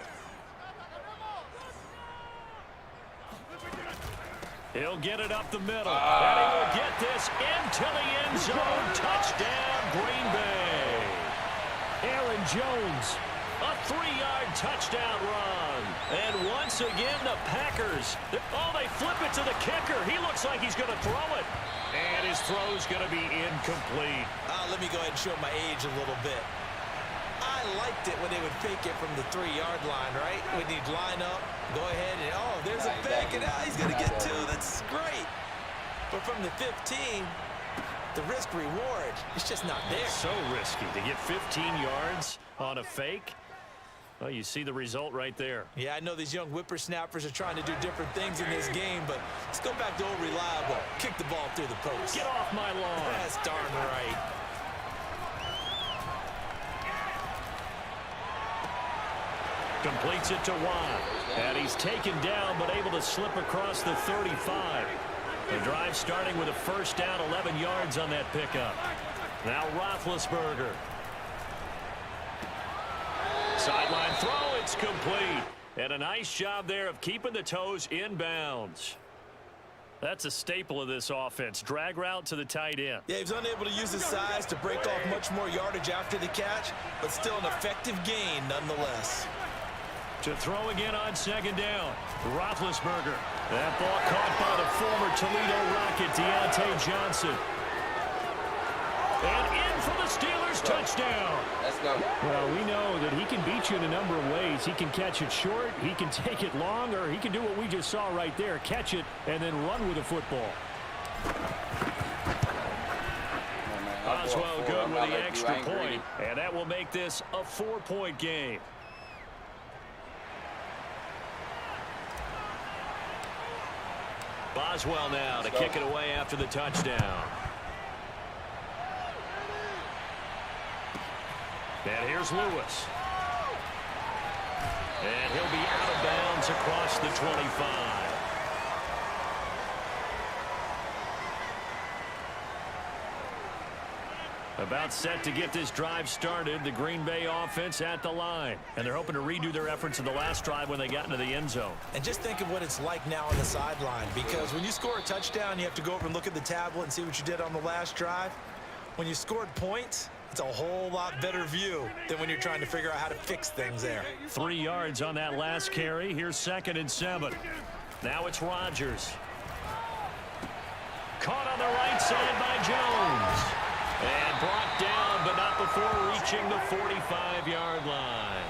He'll get it up the middle. And he will get this into the end zone. Touchdown, Green Bay. Aaron Jones, a 3-yard touchdown run. And once again, the Packers, they flip it to the kicker. He looks like he's going to throw it. And his throw's going to be incomplete. Let me go ahead and show my age a little bit. I liked it when they would fake it from the 3-yard line, right? When he'd line up, go ahead, and there's a fake, and now he's going to get 2. That's great. But from the 15, the risk reward, it's just not there. So risky to get 15 yards on a fake. Well, you see the result right there. Yeah, I know these young whippersnappers are trying to do different things in this game, but let's go back to old reliable. Kick the ball through the post. Get off my lawn. That's darn right. Completes it to Watt. And he's taken down, but able to slip across the 35. The drive starting with a first down, 11 yards on that pickup. Now Roethlisberger. Sideline throw, it's complete. And a nice job there of keeping the toes inbounds. That's a staple of this offense. Drag route to the tight end. Yeah, he was unable to use his size to break off much more yardage after the catch, but still an effective gain nonetheless. To throw again on 2nd down. Roethlisberger. That ball caught by the former Toledo Rocket, Deontay Johnson. And in for the Steelers, touchdown. Let's go. Well, we know that he can beat you in a number of ways. He can catch it short, he can take it long, or he can do what we just saw right there, catch it and then run with the football. Oswell good with the extra point, and that will make this a 4-point game. Boswell now to kick it away after the touchdown. And here's Lewis. And he'll be out of bounds across the 25. About set to get this drive started. The Green Bay offense at the line. And they're hoping to redo their efforts in the last drive when they got into the end zone. And just think of what it's like now on the sideline. Because when you score a touchdown, you have to go over and look at the tablet and see what you did on the last drive. When you scored points, it's a whole lot better view than when you're trying to figure out how to fix things there. 3 yards on that last carry. Here's 2nd and 7. Now it's Rodgers. Caught on the right side by Jones. And brought down, but not before reaching the 45-yard line.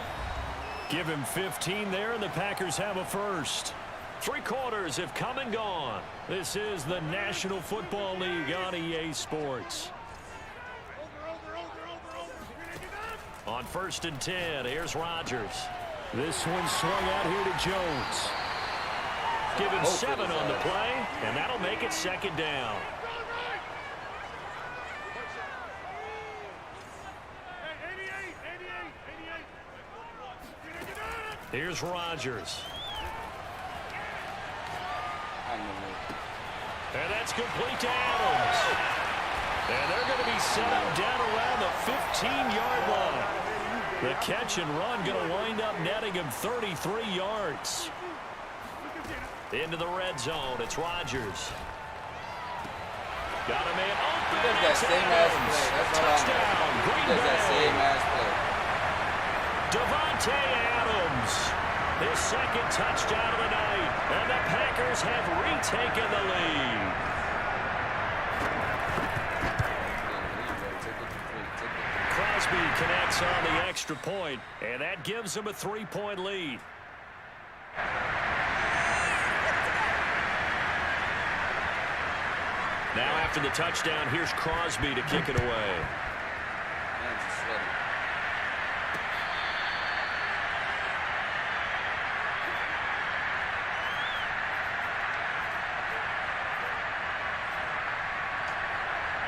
Give him 15 there, and the Packers have a first. 3 quarters have come and gone. This is the National Football League on EA Sports. On 1st and 10, here's Rodgers. This one swung out here to Jones. Give him 7 on the play, and that'll make it 2nd down. Here's Rodgers. And that's complete to Adams. And they're going to be set up down around the 15-yard line. The catch and run going to wind up netting him 33 yards. Into the red zone. It's Rodgers. Got a man open. He does that same ass play. That's all Touchdown. I know. Green He does that Bay. same ass play. Devontae Adams, his 2nd touchdown of the night, and the Packers have retaken the lead. Crosby connects on the extra point, and that gives him a 3-point lead. Now after the touchdown, here's Crosby to kick it away.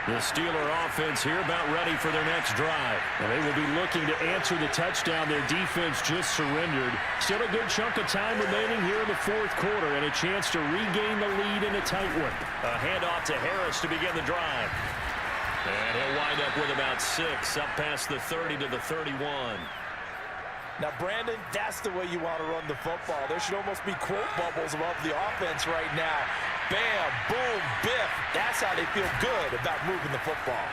The Steeler offense here about ready for their next drive. And they will be looking to answer the touchdown their defense just surrendered. Still a good chunk of time remaining here in the fourth quarter and a chance to regain the lead in a tight one. A handoff to Harris to begin the drive. And he'll wind up with about 6 up past the 30 to the 31. Now, Brandon, that's the way you want to run the football. There should almost be quote bubbles above the offense right now. Bam, boom, biff. That's how they feel good about moving the football.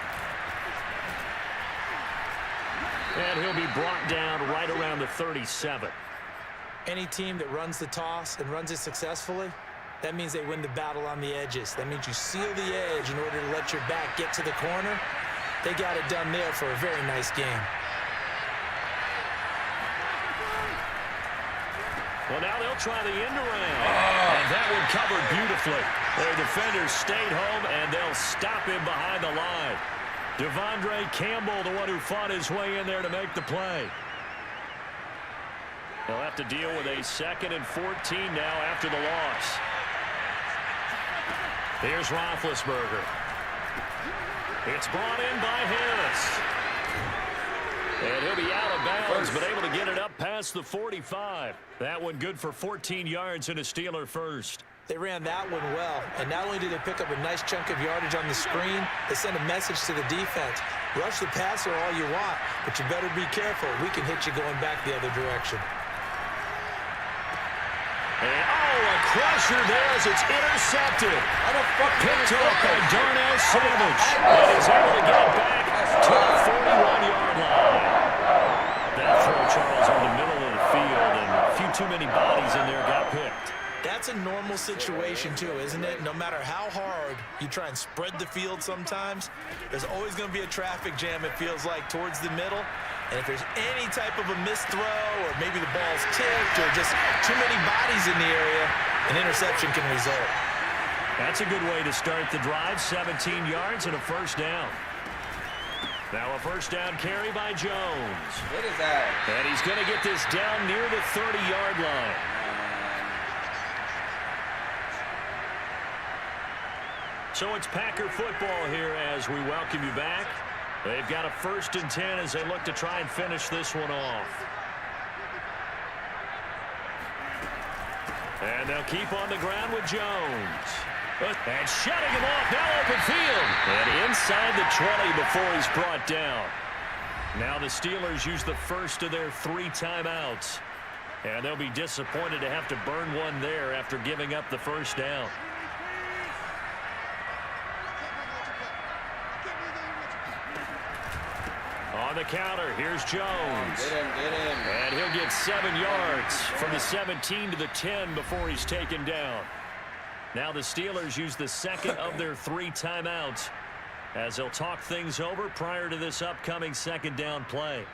And he'll be brought down right around the 37. Any team that runs the toss and runs it successfully, that means they win the battle on the edges. That means you seal the edge in order to let your back get to the corner. They got it done there for a very nice game. Well, now they'll try the end around. And that one covered beautifully. Their defenders stayed home, and they'll stop him behind the line. Devondre Campbell, the one who fought his way in there to make the play. They'll have to deal with a 2nd and 14 now after the loss. Here's Roethlisberger. It's brought in by Harris. And he'll be out of bounds, but able to get it up past the 45. That one good for 14 yards and a Steeler first. They ran that one well, and not only did they pick up a nice chunk of yardage on the screen, they sent a message to the defense. Rush the passer all you want, but you better be careful. We can hit you going back the other direction. And, a crusher there as it's intercepted. Picked up by Darnell Savage. And he's able to get it back to the 41-yard line. That throw, Charles, in the middle of the field, and a few too many bodies in there got picked. That's a normal situation, too, isn't it? No matter how hard you try and spread the field sometimes, there's always going to be a traffic jam, it feels like, towards the middle. And if there's any type of a missed throw or maybe the ball's tipped or just too many bodies in the area, an interception can result. That's a good way to start the drive. 17 yards and a first down. Now a first down carry by Jones. What is that? And he's going to get this down near the 30-yard line. So it's Packer football here as we welcome you back. They've got a 1st and 10 as they look to try and finish this one off. And they'll keep on the ground with Jones. And shutting him off, now open field. And inside the 20 before he's brought down. Now the Steelers use the first of their 3 timeouts. And they'll be disappointed to have to burn one there after giving up the first down. On the counter, here's Jones. Get him. And he'll get 7 yards from the 17 to the 10 before he's taken down. Now the Steelers use the 2nd of their 3 timeouts as they'll talk things over prior to this upcoming 2nd down play.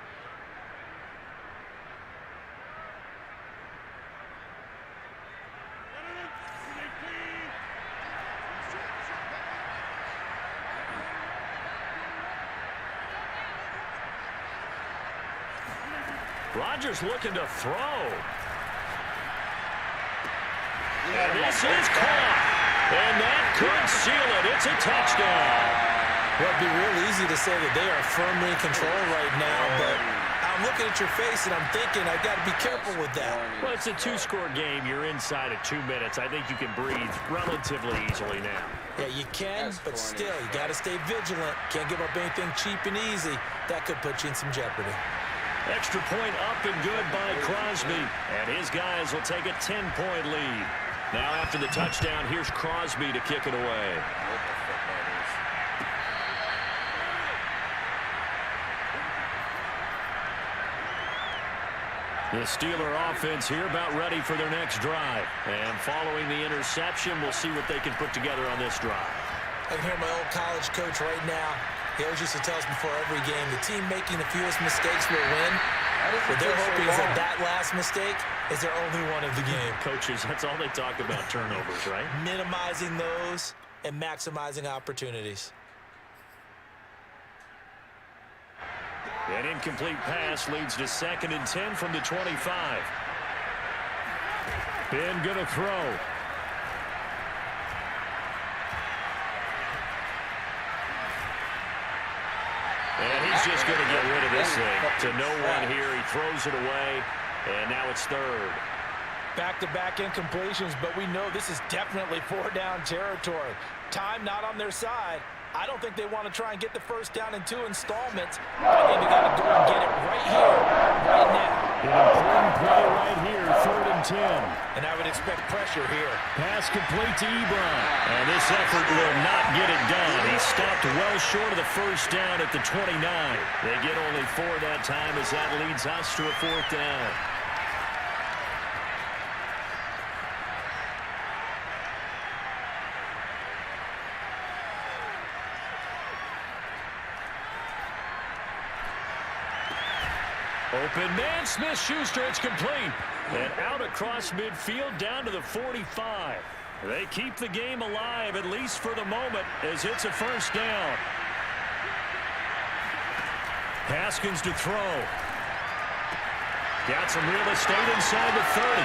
Rodgers looking to throw. And this is caught. And that could seal it. It's a touchdown. Well, it'd be real easy to say that they are firmly in control right now, but I'm looking at your face and I'm thinking I've got to be careful with that. Well, it's a 2-score game. You're inside of 2 minutes. I think you can breathe relatively easily now. Yeah, you can, but still, you got to stay vigilant. Can't give up anything cheap and easy. That could put you in some jeopardy. Extra point up and good by Crosby. And his guys will take a 10-point lead. Now after the touchdown, here's Crosby to kick it away. The Steeler offense here about ready for their next drive. And following the interception, we'll see what they can put together on this drive. I can hear my old college coach right now. He always used to tell us before every game, the team making the fewest mistakes will win. What they're hoping is that last mistake is their only one of the game. Coaches, that's all they talk about, turnovers, right? Minimizing those and maximizing opportunities. An incomplete pass leads to 2nd and 10 from the 25. Ben gonna throw. And he's just going to get rid of this thing. To no one here. He throws it away, and now it's third. Back-to-back incompletions, but we know this is definitely 4-down territory. Time not on their side. I don't think they want to try and get the first down in 2 installments. I think they got to go and get it right here, right now. An important play right here, 3rd and 10. And I would expect pressure here. Pass complete to Ebron. And this effort will not get it done. He stopped well short of the first down at the 29. They get only 4 that time as that leads us to a 4th down. Open man, Smith-Schuster, it's complete. And out across midfield down to the 45. They keep the game alive, at least for the moment, as it's a first down. Haskins to throw. Got some real estate inside the 30.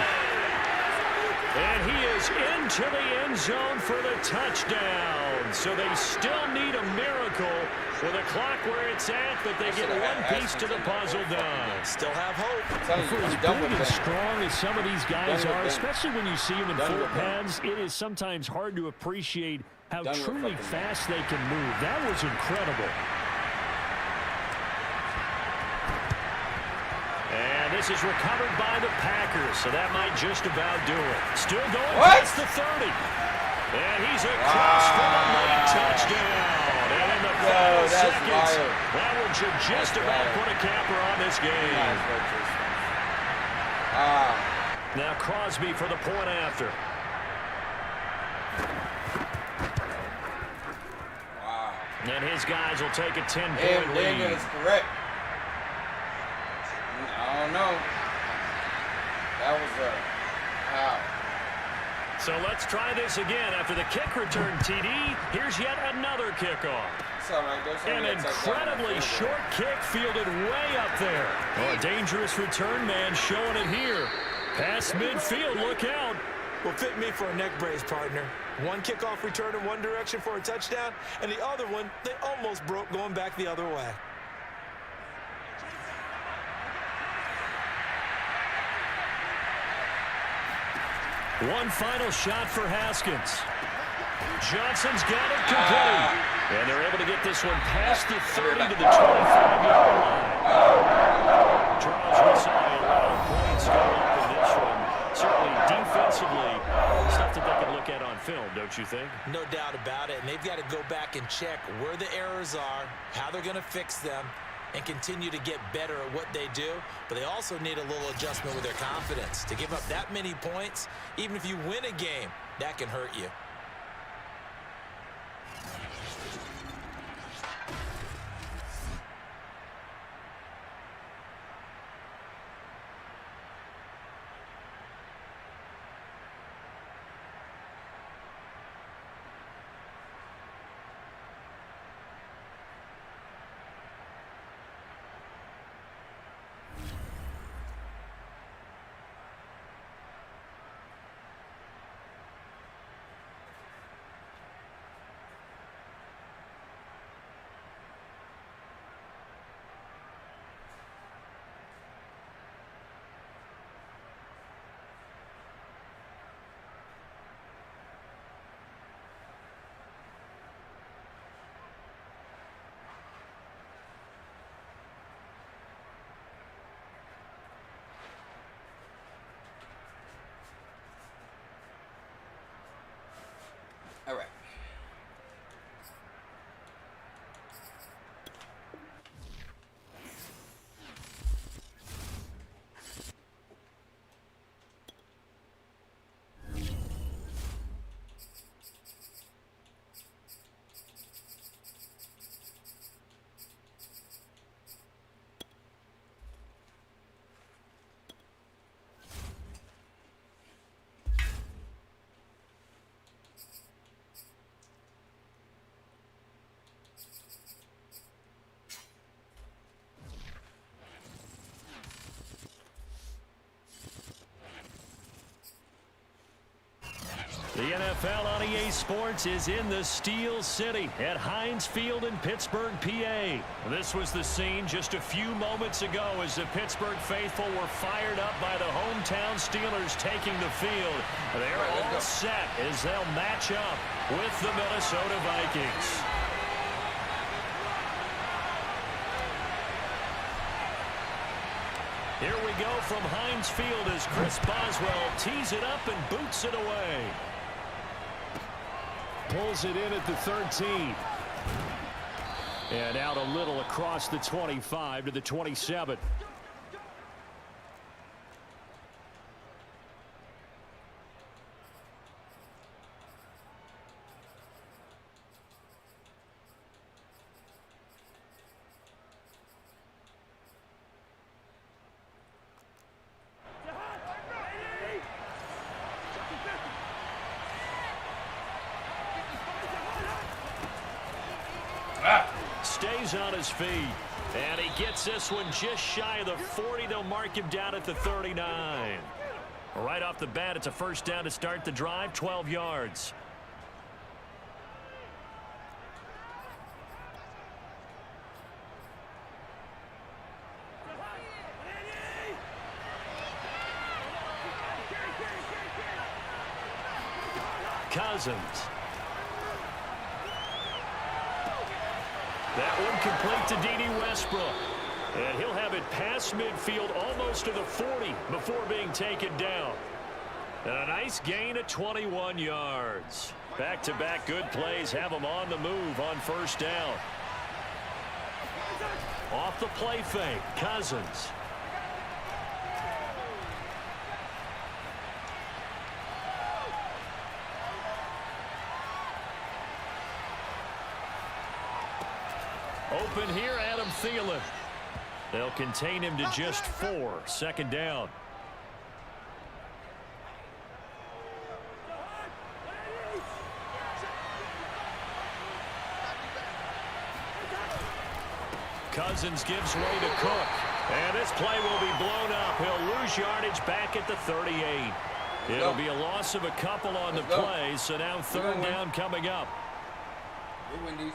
And he is into the end zone for the touchdown. So they still need a miracle with a clock where it's at, but they get one piece to the puzzle done. Still have hope. For as big and strong as some of these guys are, especially when you see them in full pads, it is sometimes hard to appreciate how truly fast they can move. That was incredible. And this is recovered by the Packers, so that might just about do it. Still going past the 30. And he's across for a late touchdown. And in the final seconds, that one should just about put a capper on this game. Now Crosby for the point after. And his guys will take a 10-point lead. Is correct. I don't know. That was a foul. So let's try this again. After the kick return TD, here's yet another kickoff. An incredibly short kick fielded way up there. Oh, a dangerous return man showing it here. Past midfield, look out. Will fit me for a neck brace, partner. One kickoff return in one direction for a touchdown, and the other one, they almost broke going back the other way. One final shot for Haskins. Johnson's got it complete. And they're able to get this one past the 30 to the 25-yard line. Charles Russell, a lot of points going up in this one. Certainly defensively, stuff that they can look at on film, don't you think? No doubt about it. And they've got to go back and check where the errors are, how they're going to fix them, and continue to get better at what they do. But they also need a little adjustment with their confidence. To give up that many points, even if you win a game, that can hurt you. The NFL on EA Sports is in the Steel City at Heinz Field in Pittsburgh, PA. This was the scene just a few moments ago as the Pittsburgh faithful were fired up by the hometown Steelers taking the field. They're all set as they'll match up with the Minnesota Vikings. Here we go from Heinz Field as Chris Boswell tees it up and boots it away. Pulls it in at the 13. And out a little across the 25 to the 27. Stays on his feet. And he gets this one just shy of the 40. They'll mark him down at the 39. Right off the bat, it's a first down to start the drive, 12 yards. Cousins. That one complete to D.D. Westbrook. And he'll have it past midfield almost to the 40 before being taken down. And a nice gain of 21 yards. Back-to-back good plays have them on the move on first down. Off the play fake, Cousins. Open here, Adam Thielen. They'll contain him to just 4. Second down. Cousins gives way to Cook. And this play will be blown up. He'll lose yardage back at the 38. It'll be a loss of a couple on the play, so now third down coming up. We win these.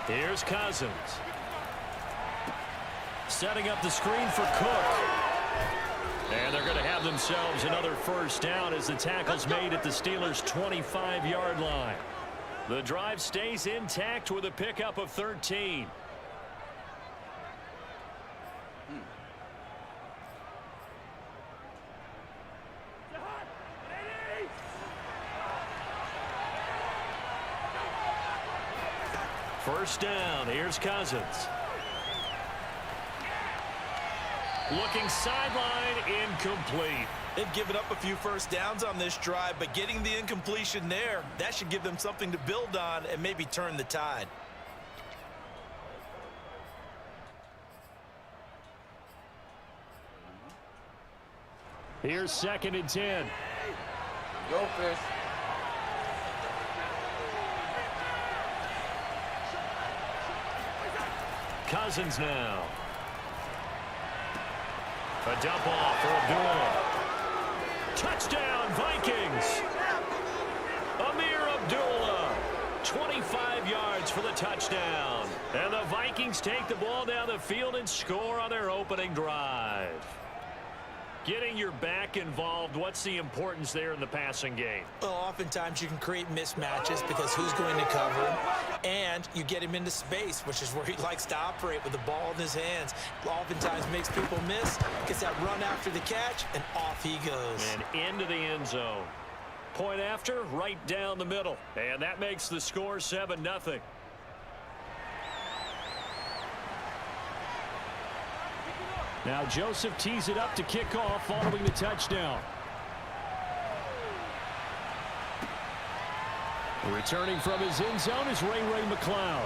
Here's Cousins. Setting up the screen for Cook. And they're going to have themselves another first down as the tackle's made at the Steelers' 25-yard line. The drive stays intact with a pickup of 13. First down, here's Cousins. Looking sideline, incomplete. They've given up a few first downs on this drive, but getting the incompletion there, that should give them something to build on and maybe turn the tide. Here's 2nd and 10. Go, Fish. Cousins now. A dump off for Abdullah. Touchdown, Vikings. Amir Abdullah. 25 yards for the touchdown. And the Vikings take the ball down the field and score on their opening drive. Getting your back involved, what's the importance there in the passing game? Well, oftentimes you can create mismatches because who's going to cover him, and you get him into space, which is where he likes to operate with the ball in his hands. Oftentimes makes people miss, gets that run after the catch, and off he goes. And into the end zone. Point after, right down the middle. And that makes the score 7-0. Now Joseph tees it up to kick off following the touchdown. Returning from his end zone is Ray McLeod.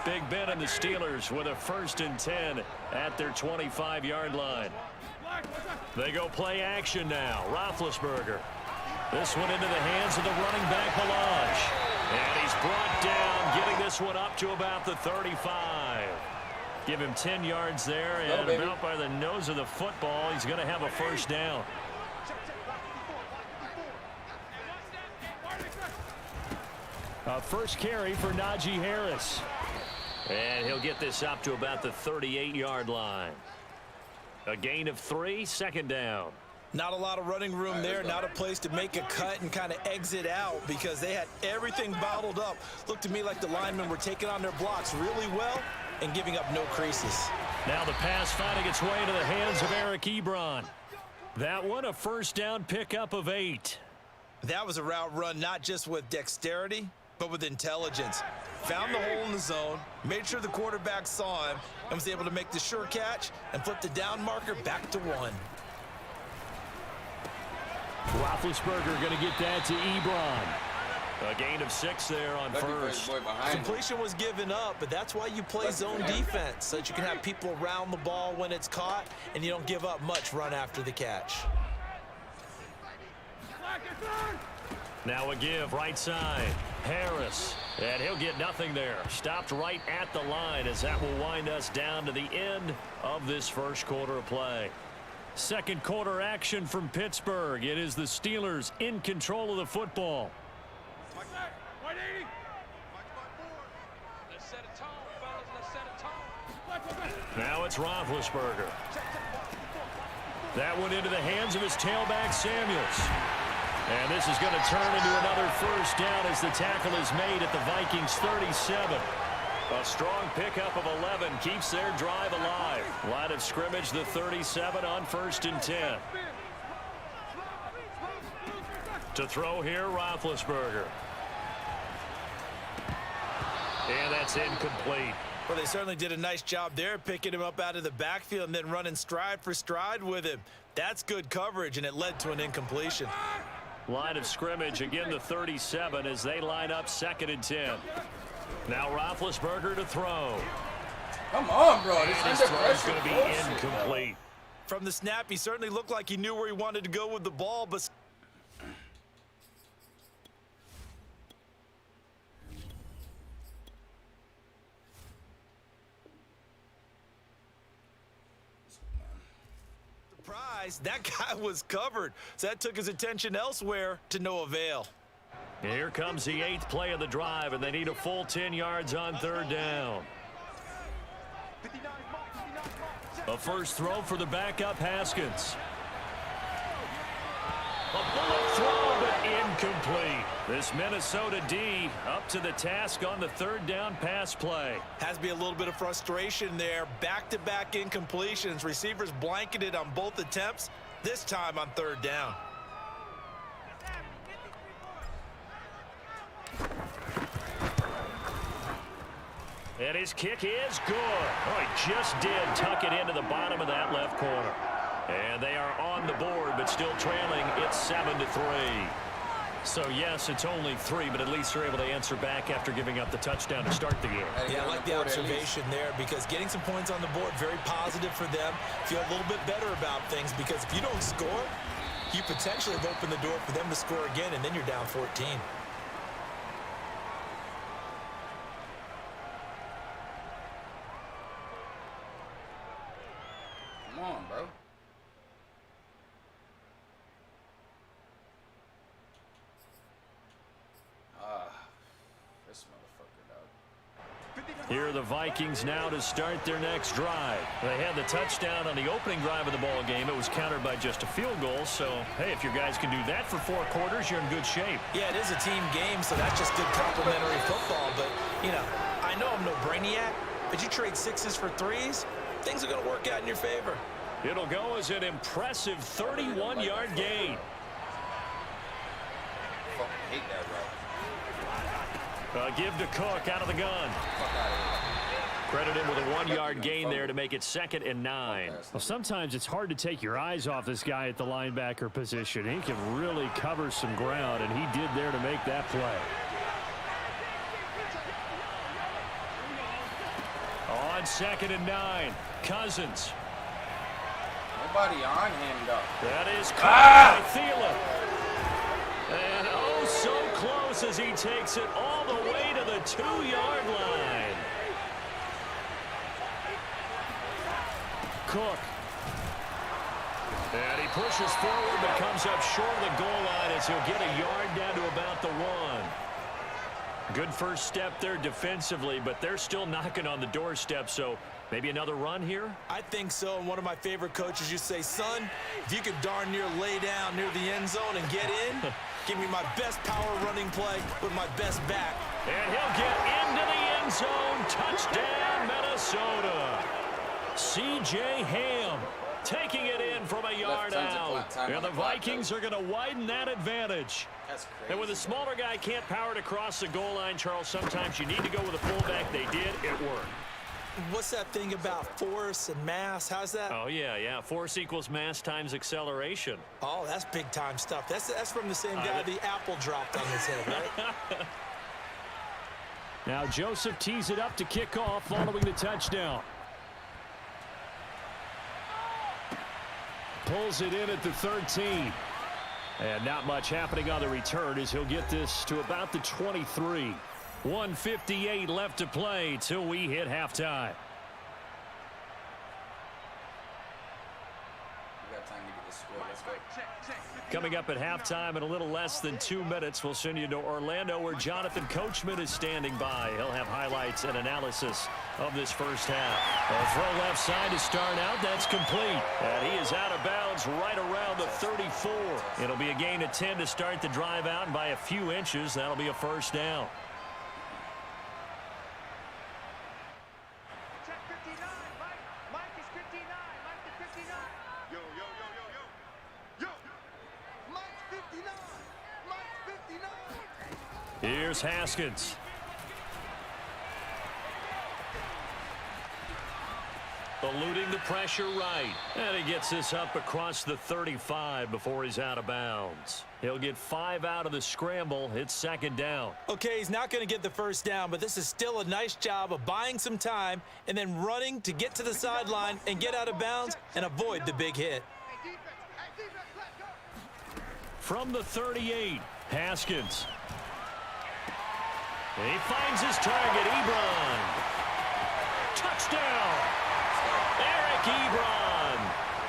Big Ben and the Steelers with a 1st and 10 at their 25-yard line. They go play action now. Roethlisberger. This one into the hands of the running back, Melange. And he's brought down, getting this one up to about the 35. Give him 10 yards there, and about by the nose of the football, he's going to have a first down. First carry for Najee Harris. And he'll get this up to about the 38-yard line. A gain of 3, second down. Not a lot of running room there, not a place to make a cut and kind of exit out because they had everything bottled up. Looked to me like the linemen were taking on their blocks really well and giving up no creases. Now the pass finding its way into the hands of Eric Ebron. That one a first down pickup of 8. That was a route run not just with dexterity, but with intelligence. Found the hole in the zone, made sure the quarterback saw him, and was able to make the sure catch and flip the down marker back to 1. Roethlisberger going to get that to Ebron. A gain of 6 there on first. Completion was given up, but that's why you play zone defense, so that you can have people around the ball when it's caught, and you don't give up much run after the catch. Now a give, right side. Harris, and he'll get nothing there. Stopped right at the line as that will wind us down to the end of this first quarter of play. Second quarter action from Pittsburgh. It is the Steelers in control of the football. Now it's Roethlisberger. That one into the hands of his tailback, Samuels. And this is going to turn into another first down as the tackle is made at the Vikings 37. A strong pickup of 11 keeps their drive alive. Line of scrimmage, the 37 on 1st and 10. To throw here, Roethlisberger. And that's incomplete. Well, they certainly did a nice job there, picking him up out of the backfield and then running stride for stride with him. That's good coverage, and it led to an incompletion. Line of scrimmage, again the 37 as they line up 2nd and 10. Now Roethlisberger to throw. Come on, bro. This throw is going to be incomplete. From the snap, he certainly looked like he knew where he wanted to go with the ball, but surprise, that guy was covered. So that took his attention elsewhere to no avail. Here comes the 8th play of the drive, and they need a full 10 yards on 3rd down. A first throw for the backup Haskins. A bullet throw, but incomplete. This Minnesota D up to the task on the 3rd down pass play. Has to be a little bit of frustration there. Back-to-back incompletions. Receivers blanketed on both attempts, this time on 3rd down. And his kick is good. Oh, he just did tuck it into the bottom of that left corner. And they are on the board, but still trailing. It's 7-3. So, yes, it's only 3, but at least they're able to answer back after giving up the touchdown to start the game. Yeah, I like the observation there because getting some points on the board, very positive for them. Feel a little bit better about things because if you don't score, you potentially have opened the door for them to score again, and then you're down 14. Come on, bro. This motherfucker, dog. Here are the Vikings now to start their next drive. They had the touchdown on the opening drive of the ball game. It was countered by just a field goal. So, hey, if your guys can do that for 4 quarters, you're in good shape. Yeah, it is a team game, so that's just good complimentary football. But, you know, I know I'm no brainiac, but you trade 6s for 3s, things are going to work out in your favor. It'll go as an impressive 31-yard gain. Fucking hate that route. Give to Cook out of the gun. Credit him with a 1-yard gain there to make it 2nd and 9. Well, sometimes it's hard to take your eyes off this guy at the linebacker position. He can really cover some ground, and he did there to make that play. On 2nd and 9, Cousins. Nobody on him, though. That is caught by Thielen. And oh, so close as he takes it all the way to the 2-yard line. Cook. And he pushes forward but comes up short of the goal line as he'll get a yard down to about the 1. Good first step there defensively, but they're still knocking on the doorstep, so maybe another run here? I think so, and one of my favorite coaches used to say, son, if you could darn near lay down near the end zone and get in, give me my best power running play with my best back. And he'll get into the end zone. Touchdown, Minnesota. C.J. Ham taking it in from a yard out. And the Vikings are going to widen that advantage. That's crazy. And when the smaller guy can't power it across the goal line, Charles, sometimes you need to go with a fullback. They did. It worked. What's that thing about force and mass? How's that? Oh, yeah. Force equals mass times acceleration. Oh, that's big-time stuff. That's from the same guy the apple dropped on his head, right? Now Joseph tees it up to kick off following the touchdown. Pulls it in at the 13. And not much happening on the return as he'll get this to about the 23. 1:58 left to play till we hit halftime. Coming up at halftime in a little less than 2 minutes, we'll send you to Orlando where Jonathan Coachman is standing by. He'll have highlights and analysis of this first half. A throw left side to start out. That's complete. And he is out of bounds right around the 34. It'll be a gain of 10 to start the drive out, and by a few inches, that'll be a first down. Here's Haskins. Eluding the pressure right. And he gets this up across the 35 before he's out of bounds. He'll get 5 out of the scramble. It's second down. Okay, he's not going to get the first down, but this is still a nice job of buying some time and then running to get to the sideline and get out of bounds and avoid the big hit. From the 38, Haskins. He finds his target, Ebron. Touchdown! Eric Ebron,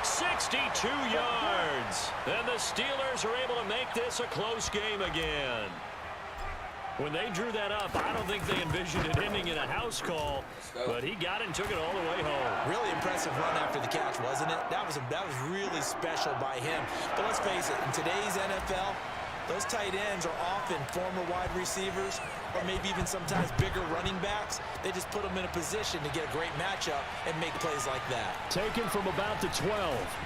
62 yards. And the Steelers are able to make this a close game again. When they drew that up, I don't think they envisioned it ending in a house call, but he got it and took it all the way home. Really impressive run after the catch, wasn't it? That was really special by him. But let's face it, in today's NFL, those tight ends are often former wide receivers or maybe even sometimes bigger running backs. They just put them in a position to get a great matchup and make plays like that. Taken from about the 12.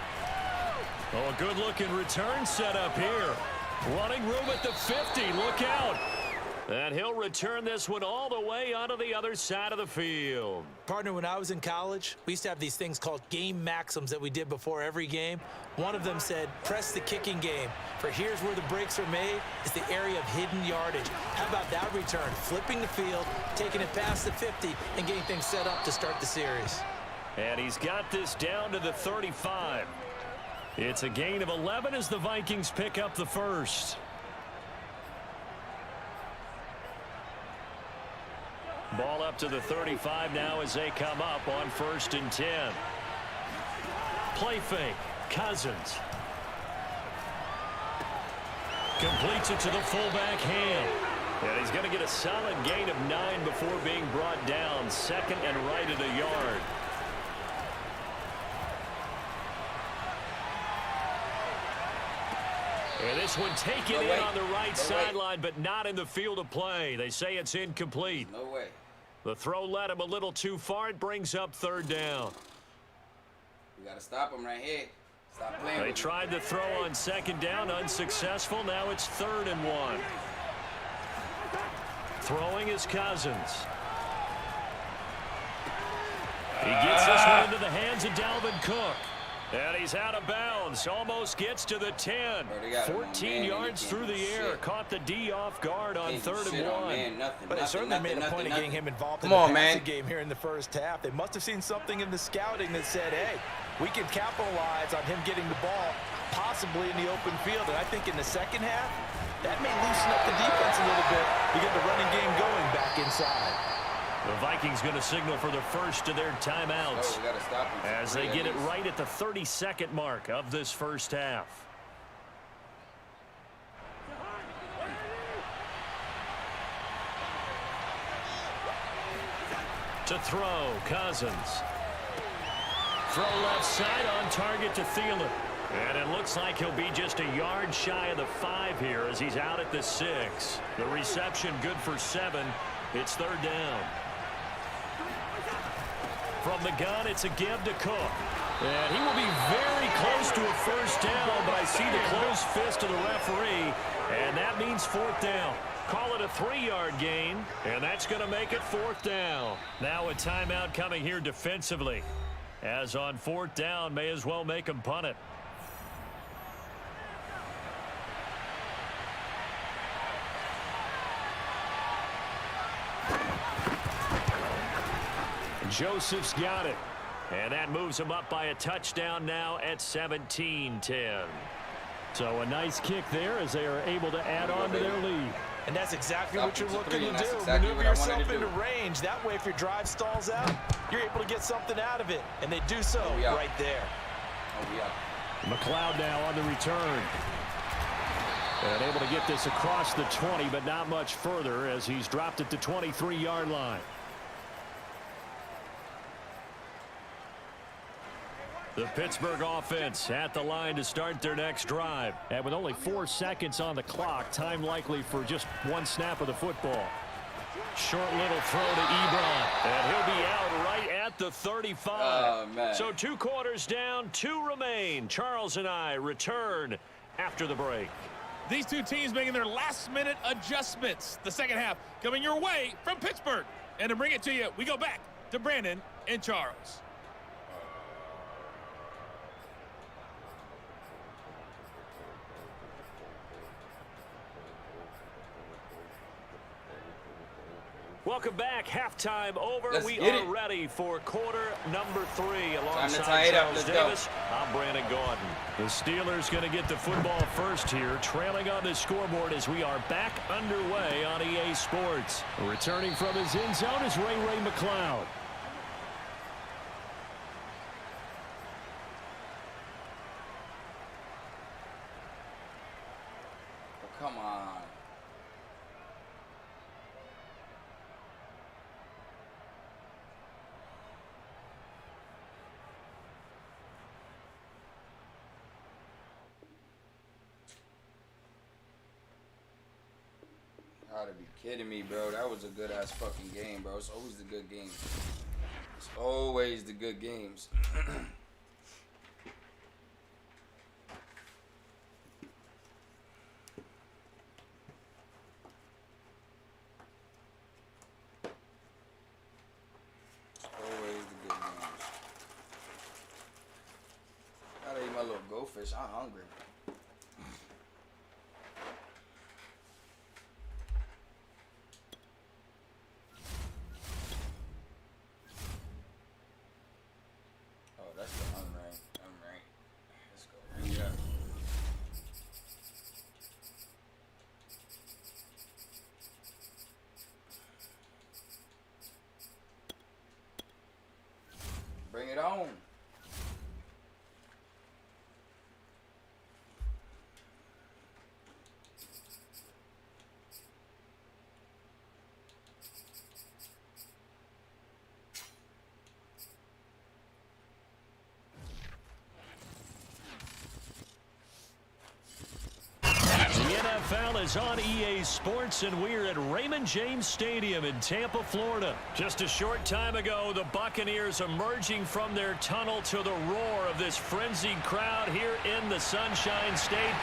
Oh, a good-looking return set up here. Running room at the 50. Look out. And he'll return this one all the way onto the other side of the field. Partner, when I was in college, we used to have these things called game maxims that we did before every game. One of them said, press the kicking game. For here's where the breaks are made, is the area of hidden yardage. How about that return? Flipping the field, taking it past the 50, and getting things set up to start the series. And he's got this down to the 35. It's a gain of 11 as the Vikings pick up the first. Ball up to the 35 now as they come up on 1st and 10. Play fake. Cousins. Completes it to the fullback Ham. And he's going to get a solid gain of 9 before being brought down. 2nd and right at a yard. And this one taken in on the right sideline, but not in the field of play. They say it's incomplete. No way. The throw led him a little too far. It brings up 3rd down. We got to stop him right here. Stop playing. They tried the throw on 2nd down, unsuccessful. Now it's 3rd and 1. Throwing is Cousins. He gets this one into the hands of Dalvin Cook. And he's out of bounds. Almost gets to the 10. 14 yards through the air. Caught the D off guard on 3rd and 1. But they certainly made a point of getting him involved in the passing game here in the first half. They must have seen something in the scouting that said, hey, we can capitalize on him getting the ball possibly in the open field. And I think in the second half, that may loosen up the defense a little bit to get the running game going back inside. The Vikings going to signal for the first of their timeouts as they get it right at the 32nd mark of this first half. To throw, Cousins. Throw left side on target to Thielen. And it looks like he'll be just a yard shy of the 5 here as he's out at the 6. The reception good for 7. It's 3rd down. From the gun, it's a give to Cook. And he will be very close to a first down, but I see the closed fist of the referee, and that means 4th down. Call it a 3-yard gain, and that's going to make it 4th down. Now a timeout coming here defensively. As on 4th down, may as well make him punt it. Joseph's got it. And that moves him up by a touchdown now at 17-10. So a nice kick there as they are able to add on to their lead. And that's exactly what you're looking to do. Maneuver yourself into range. That way, if your drive stalls out, you're able to get something out of it. And they do so right there. McLeod now on the return. And able to get this across the 20, but not much further as he's dropped at the 23-yard line. The Pittsburgh offense at the line to start their next drive. And with only 4 seconds on the clock, time likely for just 1 snap of the football. Short little throw to Ebron. And he'll be out right at the 35. Oh, man. So 2 quarters down, 2 remain. Charles and I return after the break. These two teams making their last-minute adjustments. The second half coming your way from Pittsburgh. And to bring it to you, we go back to Brandon and Charles. Welcome back. Halftime over. We are ready for quarter number 3. Alongside Charles Davis, I'm Brandon Gordon. The Steelers going to get the football first here, trailing on the scoreboard as we are back underway on EA Sports. Returning from his end zone is Ray McLeod. Oh, come on. Gotta be kidding me, bro. That was a good-ass fucking game, bro. It's always the good games. It's always the good games. Always the good games. Gotta eat my little goldfish. I'm hungry. Bring it on. NFL is on EA Sports, and we're at Raymond James Stadium in Tampa, Florida. Just a short time ago, the Buccaneers emerging from their tunnel to the roar of this frenzied crowd here in the Sunshine State.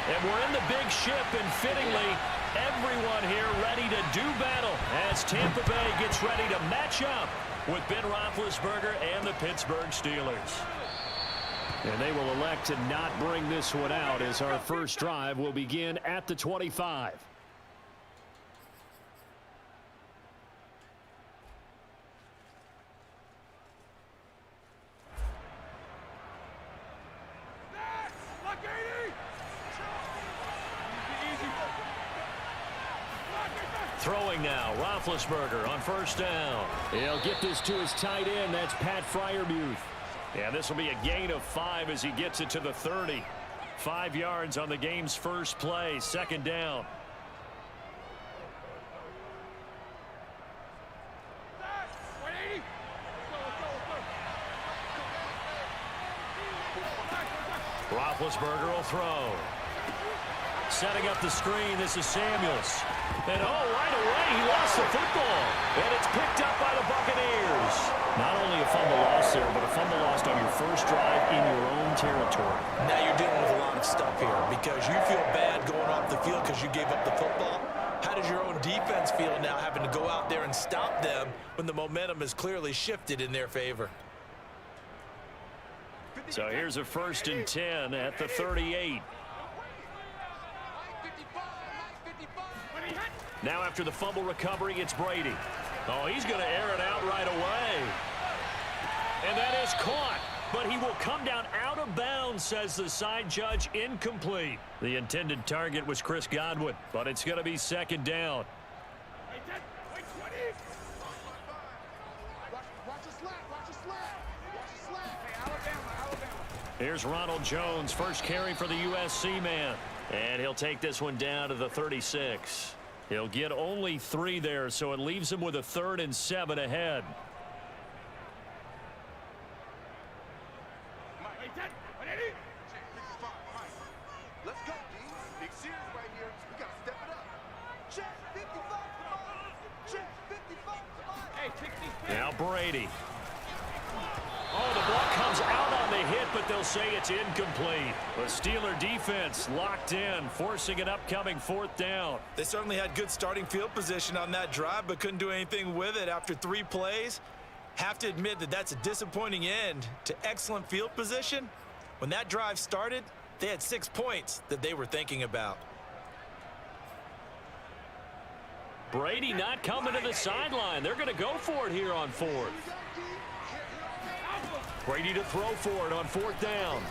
And we're in the big ship, and fittingly, everyone here ready to do battle as Tampa Bay gets ready to match up with Ben Roethlisberger and the Pittsburgh Steelers. And they will elect to not bring this one out as our first drive will begin at the 25. Throwing now, Roethlisberger on first down. He'll get this to his tight end. That's Pat Freiermuth. And this will be a gain of 5 as he gets it to the 30. 5 yards on the game's first play, second down. Roethlisberger will throw. Setting up the screen, this is Samuels. And right away, he lost the football. And it's picked up by the Buccaneers. Not only a fumble loss there, but a fumble lost on your first drive in your own territory. Now you're dealing with a lot of stuff here because you feel bad going off the field because you gave up the football. How does your own defense feel now having to go out there and stop them when the momentum is clearly shifted in their favor? So here's a 1st and 10 at the 38. Now after the fumble recovery, it's Brady. Oh, he's going to air it out right away. And that is caught. But he will come down out of bounds, says the side judge. Incomplete. The intended target was Chris Godwin, but it's going to be second down. Here's Ronald Jones, first carry for the USC man. And he'll take this one down to the 36. He'll get only 3 there, so it leaves him with a 3rd and 7 ahead. Let's go, D. Big series right here. We got to step it up. Check 55, come on. Check 55, come on. Hey, 66. Now Brady. Oh, the ball comes out on the hit, but they'll say it's incomplete. The Steeler defense locked in, forcing an upcoming 4th down. They certainly had good starting field position on that drive, but couldn't do anything with it after 3 plays. Have to admit that that's a disappointing end to excellent field position. When that drive started, they had 6 points that they were thinking about. Brady not coming to the sideline. They're going to go for it here on 4th. Brady to throw for it on 4th down.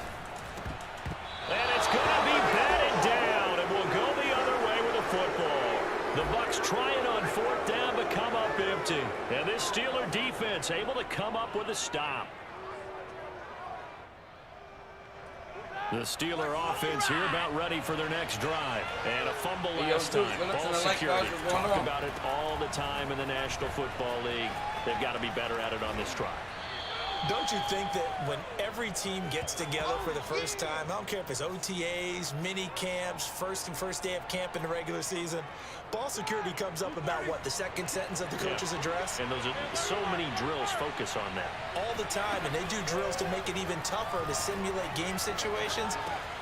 And it's going to be batted down, and we'll go the other way with the football. The Bucs trying on 4th down, but come up empty. And this Steeler defense able to come up with a stop. The Steeler offense here about ready for their next drive. And a fumble last time. Ball security. Talk about it all the time in the National Football League. They've got to be better at it on this drive. Don't you think that when every team gets together for the first time, I don't care if it's OTAs, mini camps, first day of camp in the regular season, ball security comes up about what, the second sentence of the coach's address? And those are so many drills focus on that. All the time, and they do drills to make it even tougher to simulate game situations.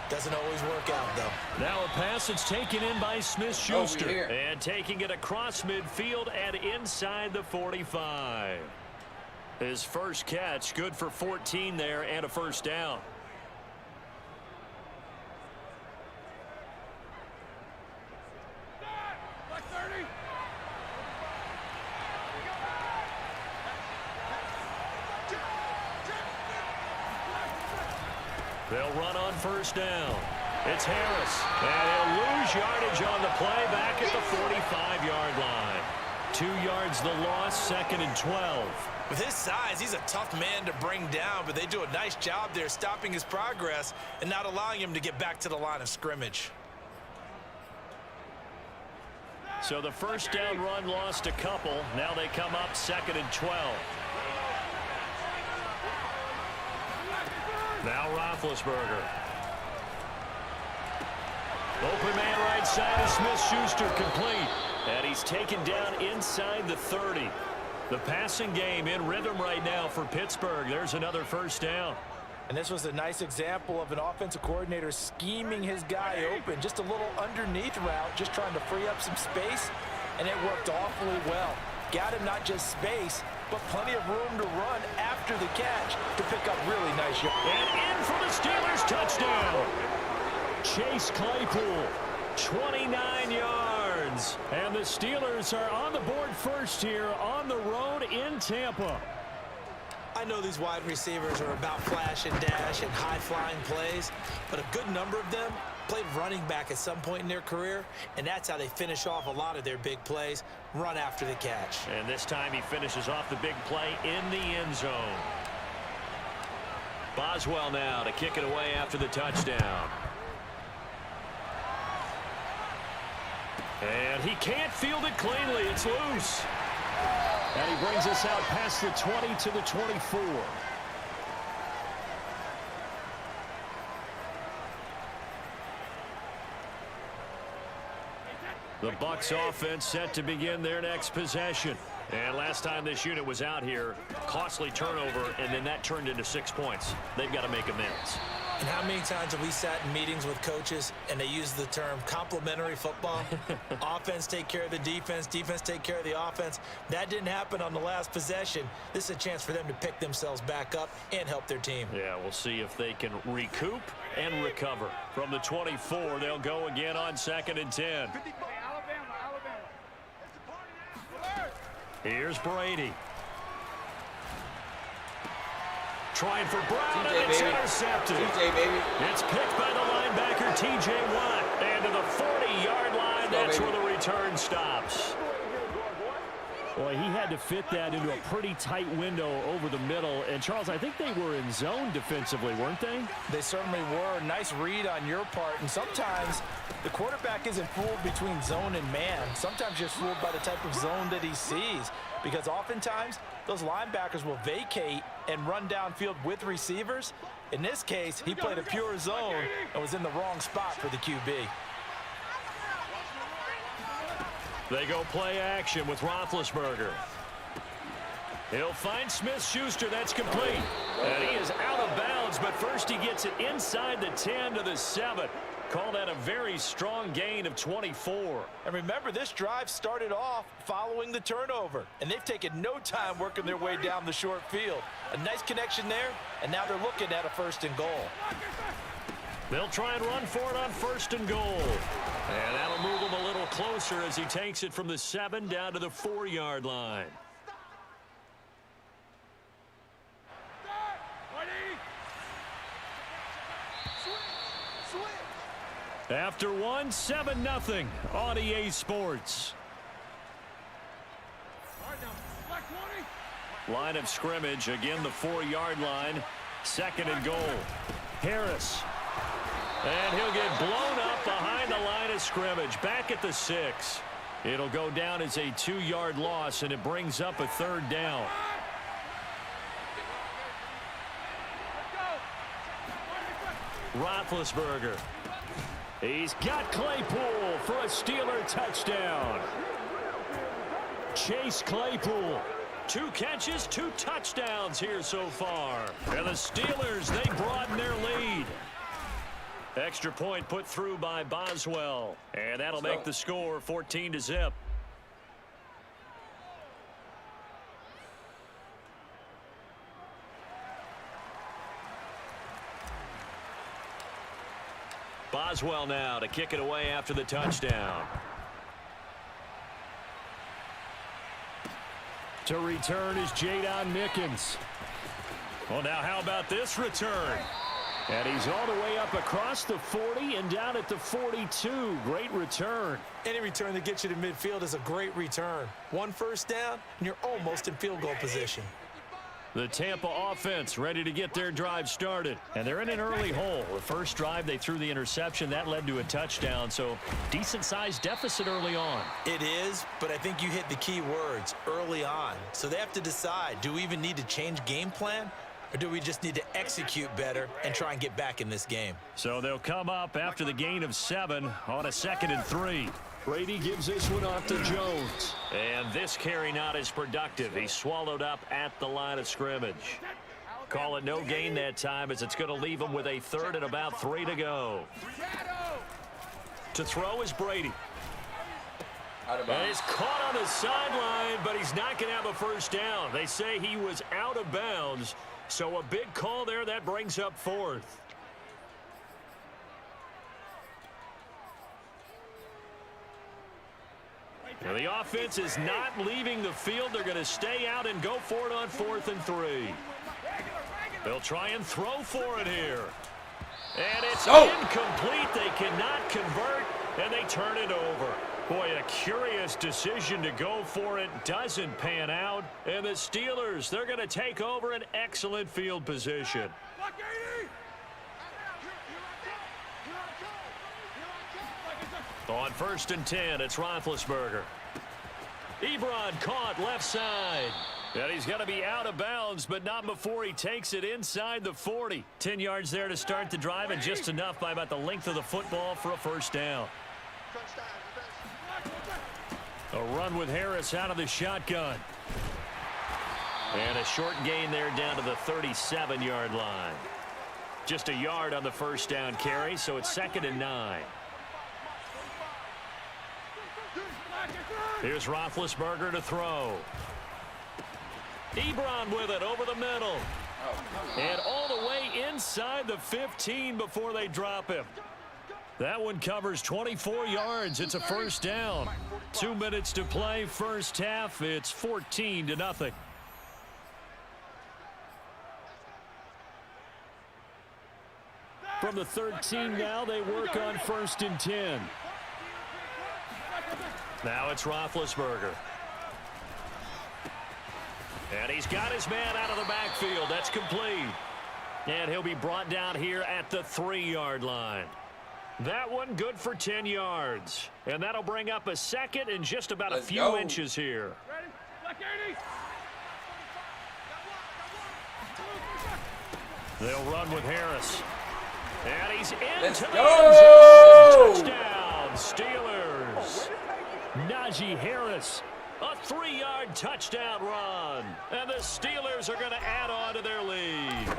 Doesn't always work out, though. Now a pass that's taken in by Smith-Schuster. And taking it across midfield and inside the 45. His first catch, good for 14 there and a first down. They'll run on first down. It's Harris. And he'll lose yardage on the play back at the 45-yard line. 2 yards the loss, 2nd and 12. With his size, he's a tough man to bring down, but they do a nice job there stopping his progress and not allowing him to get back to the line of scrimmage. So the first down run lost a couple. Now they come up 2nd and 12. Now Roethlisberger. Open man right side of Smith-Schuster complete. And he's taken down inside the 30. The passing game in rhythm right now for Pittsburgh. There's another first down. And this was a nice example of an offensive coordinator scheming his guy open. Just a little underneath route, just trying to free up some space, and it worked awfully well. Got him not just space, but plenty of room to run after after the catch to pick up really nice yards. And in for the Steelers touchdown. Chase Claypool, 29 yards. And the Steelers are on the board first here on the road in Tampa. I know these wide receivers are about flash and dash and high-flying plays, but a good number of them played running back at some point in their career, and that's how they finish off a lot of their big plays, run after the catch. And this time he finishes off the big play in the end zone. Boswell now to kick it away after the touchdown. And he can't field it cleanly. It's loose. And he brings us out past the 20 to the 24. The Bucs offense set to begin their next possession. And last time this unit was out here, costly turnover, and then that turned into 6 points. They've got to make amends. And how many times have we sat in meetings with coaches and they use the term complementary football? Offense take care of the defense, defense take care of the offense. That didn't happen on the last possession. This is a chance for them to pick themselves back up and help their team. Yeah, we'll see if they can recoup and recover. From the 24, they'll go again on 2nd and 10. Here's Brady. Trying for Brown, and it's intercepted. It's picked by the linebacker, T.J. Watt. And to the 40-yard line, that's where the return stops. Boy, he had to fit that into a pretty tight window over the middle. And, Charles, I think they were in zone defensively, weren't they? They certainly were. Nice read on your part. And sometimes the quarterback isn't fooled between zone and man. Sometimes you're fooled by the type of zone that he sees. Because oftentimes, those linebackers will vacate and run downfield with receivers. In this case, he played a pure zone and was in the wrong spot for the QB. They go play action with Roethlisberger. He'll find Smith-Schuster. That's complete. And he is out of bounds, but first he gets it inside the 10 to the 7. Call that a very strong gain of 24. And remember, this drive started off following the turnover, and they've taken no time working their way down the short field. A nice connection there, and now they're looking at a 1st and goal. They'll try and run for it on 1st and goal. And that'll move him a little closer as he takes it from the 7 down to the 4-yard line. After one, 7-0 on EA Sports. Line of scrimmage, again the 4-yard line. 2nd and goal. Harris. And he'll get blown up behind the line of scrimmage. Back at the 6. It'll go down as a 2-yard loss, and it brings up a 3rd down. Roethlisberger. He's got Claypool for a Steeler touchdown. Chase Claypool. 2 catches, 2 touchdowns here so far. And the Steelers, they broaden their lead. Extra point put through by Boswell. And that'll make the score 14-0. Boswell now to kick it away after the touchdown. To return is Jadon Mickens. Well, now how about this return? And he's all the way up across the 40 and down at the 42. Great return. Any return that gets you to midfield is a great return. 1 first down, and you're almost in field goal position. The Tampa offense ready to get their drive started. And they're in an early hole. The first drive, they threw the interception. That led to a touchdown, so decent-sized deficit early on. It is, but I think you hit the key words, early on. So they have to decide, do we even need to change game plan? Or do we just need to execute better and try and get back in this game? So they'll come up after the gain of 7 on a 2nd and 3. Brady gives this one off to Jones. And this carry not as productive. He's swallowed up at the line of scrimmage. Call it no gain that time, as it's going to leave him with a 3rd and about 3 to go. To throw is Brady. And he's caught on the sideline, but he's not going to have a first down. They say he was out of bounds, so a big call there. That brings up 4th. Now the offense is not leaving the field. They're going to stay out and go for it on 4th and 3. They'll try and throw for it here. And it's incomplete. They cannot convert, and they turn it over. Boy, a curious decision to go for it. Doesn't pan out. And the Steelers, they're going to take over an excellent field position. On 1st and 10, it's Roethlisberger. Ebron caught left side. And he's going to be out of bounds, but not before he takes it inside the 40. 10 yards there to start the drive, and just enough by about the length of the football for a first down. A run with Harris out of the shotgun. And a short gain there down to the 37-yard line. Just a yard on the first down carry, so it's 2nd and 9. Here's Roethlisberger to throw. Ebron with it over the middle. And all the way inside the 15 before they drop him. That one covers 24 yards. It's a first down. 2 minutes to play, first half. It's 14-0. From the 13 now, they work on 1st and 10. Now it's Roethlisberger. And he's got his man out of the backfield. That's complete. And he'll be brought down here at the 3-yard line. That one good for 10 yards. And that'll bring up a 2nd and just about a few inches here. They'll run with Harris. And he's into the end zone. Touchdown, Steelers. Najee Harris. A 3-yard touchdown run. And the Steelers are going to add on to their lead.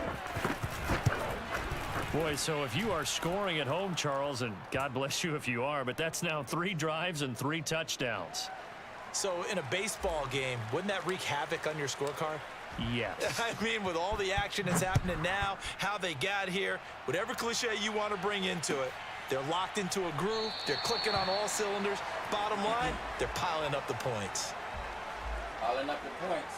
Boy, so if you are scoring at home, Charles, and God bless you if you are, but that's now 3 drives and 3 touchdowns. So in a baseball game, wouldn't that wreak havoc on your scorecard? Yes. I mean, with all the action that's happening now, how they got here, whatever cliche you want to bring into it, they're locked into a groove. They're clicking on all cylinders. Bottom line, they're piling up the points. Piling up the points.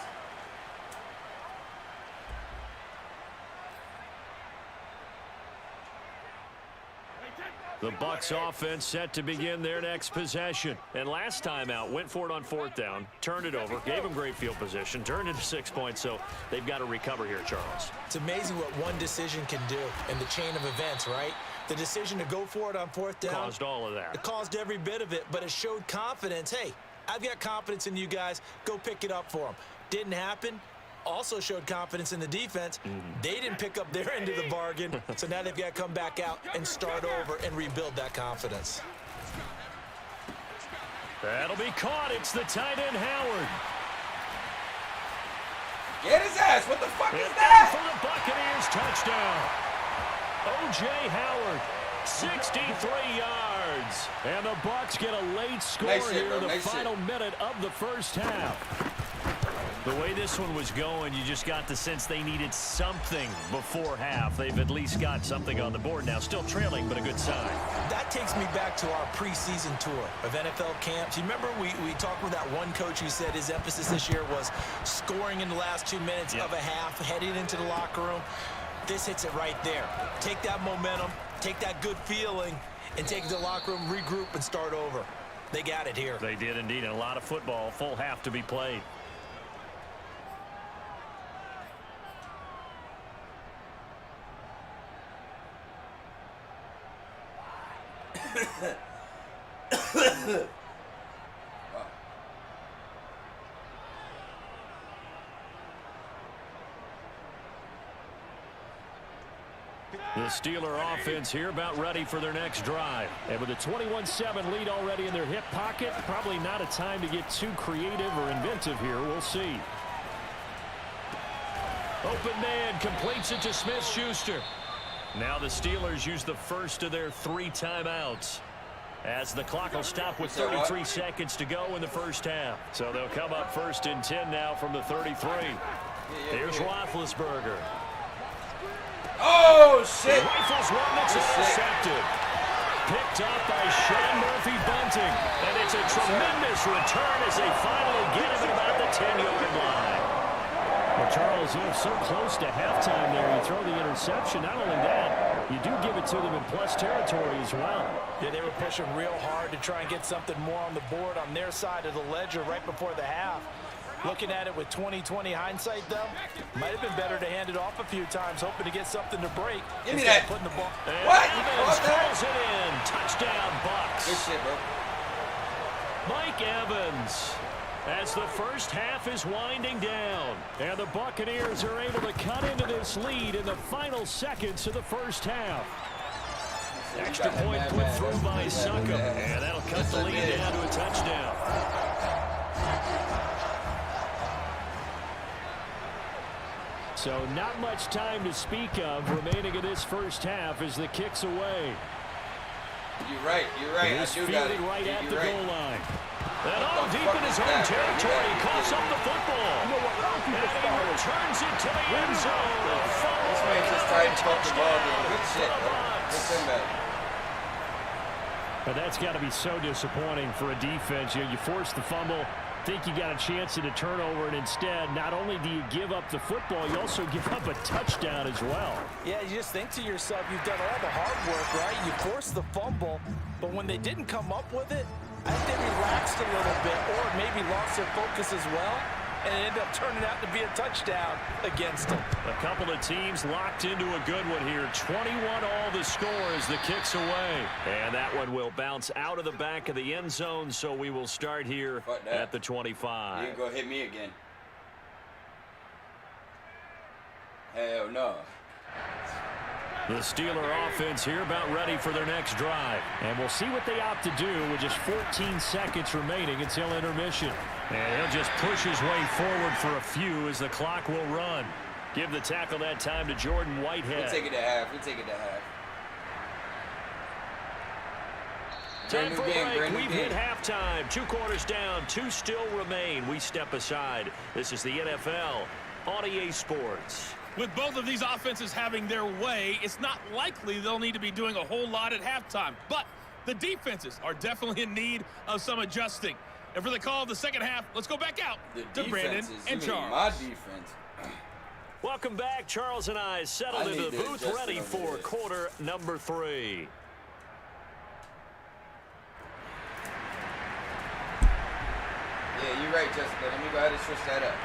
The Bucs offense set to begin their next possession. And last time out, went for it on 4th down, turned it over, gave them great field position, turned into 6 points, so they've got to recover here, Charles. It's amazing what one decision can do in the chain of events, right? The decision to go for it on 4th down. Caused all of that. It caused every bit of it, but it showed confidence. Hey, I've got confidence in you guys. Go pick it up for them. Didn't happen. Also showed confidence in the defense. They didn't pick up their end of the bargain, so now they've got to come back out and start over and rebuild that confidence. That'll be caught. It's the tight end, Howard. Get his ass. What the fuck is And that? for the Buccaneers, touchdown. O.J. Howard, 63 yards. And the Bucs get a late score here in the final minute of the first half. The way this one was going, you just got the sense they needed something before half. They've at least got something on the board now. Still trailing, but a good sign. That takes me back to our preseason tour of NFL camps. You remember we talked with that one coach who said his emphasis this year was scoring in the last 2 minutes of a half, heading into the locker room. This hits it right there. Take that momentum, take that good feeling, and take it to the locker room, regroup, and start over. They got it here. They did indeed. And a lot of football, full half to be played. The Steeler offense here about ready for their next drive. And with a 21-7 lead already in their hip pocket, probably not a time to get too creative or inventive here. We'll see. Open man completes it to Smith-Schuster. Now the Steelers use the first of their 3 timeouts. as the clock will stop with 33 seconds to go in the first half. So they'll come up 1st and 10 now from the 33. Here's Roethlisberger. Oh, shit. Rifles one that's intercepted. Picked up by Sean Murphy Bunting. And it's a tremendous return as they finally get him at about the 10-yard line. Well, Charles, you're so close to halftime there. You throw the interception. Not only that, you do give it to them in plus territory as well. Yeah, they were pushing real hard to try and get something more on the board on their side of the ledger right before the half. Looking at it with 20/20 hindsight, though, might have been better to hand it off a few times, hoping to get something to break. Give me that. Putting the ball. And What? Evans calls it in. Touchdown, Bucks. Good shit, bro. Mike Evans. As the first half is winding down, and the Buccaneers are able to cut into this lead in the final seconds of the first half. Extra point put through by Succop, and that'll cut the lead down to a touchdown. So not much time to speak of remaining in this first half as the kick's away. You're right. He's fielded right at the goal line. And all deep in his own territory, he coughs up the football. And he returns it to the end zone. This man just tried to fuck the ball game. Good shit, bro. Good thing back. But that's got to be so disappointing for a defense. You force the fumble, think you got a chance at a turnover, and instead, not only do you give up the football, you also give up a touchdown as well. Yeah, you just think to yourself, you've done all the hard work, right? You forced the fumble, but when they didn't come up with it, I think they relaxed a little bit or maybe lost their focus as well, and it ended up turning out to be a touchdown against them. A couple of teams locked into a good one here. 21 all the score as the kick's away. And that one will bounce out of the back of the end zone, so we will start here at the 25. You ain't gonna hit me again. Hell no. The Steeler offense here about ready for their next drive. And we'll see what they opt to do with just 14 seconds remaining until intermission. And he'll just push his way forward for a few as the clock will run. Give the tackle that time to Jordan Whitehead. We'll take it to half. Time for a break. We've hit halftime. 2 quarters down. 2 still remain. We step aside. This is the NFL on EA Sports. With both of these offenses having their way, it's not likely they'll need to be doing a whole lot at halftime. But the defenses are definitely in need of some adjusting. And for the call of the second half, let's go back out to Brandon and Charles. My defense. Welcome back. Charles and I settled into the booth, ready for quarter number 3. Yeah, you're right, Jessica. Let me go ahead and switch that up.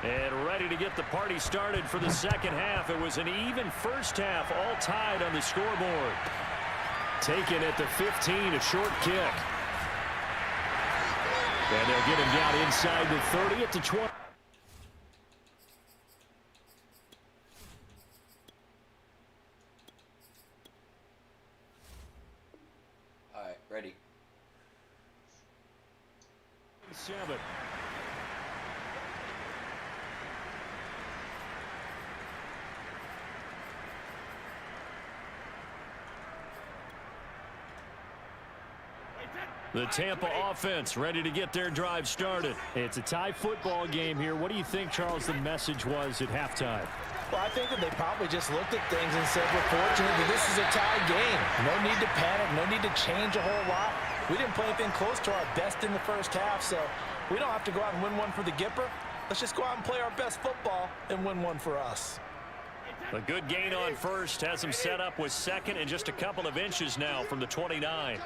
And ready to get the party started for the second half. It was an even first half, all tied on the scoreboard. Taken at the 15, a short kick. And they'll get him down inside the 30 at the 20. All right, ready. 7. The Tampa offense ready to get their drive started. It's a tie football game here. What do you think, Charles, the message was at halftime? Well, I think that they probably just looked at things and said, we're fortunate that this is a tie game. No need to panic, no need to change a whole lot. We didn't play anything close to our best in the first half, so we don't have to go out and win one for the Gipper. Let's just go out and play our best football and win one for us. A good gain on first has him set up with second and just a couple of inches now from the 29.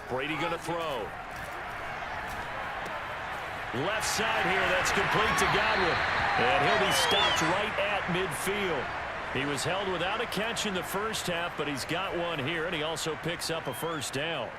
Brady going to throw. Left side here, that's complete to Godwin. And he'll be stopped right at midfield. He was held without a catch in the first half, but he's got one here, and he also picks up a first down.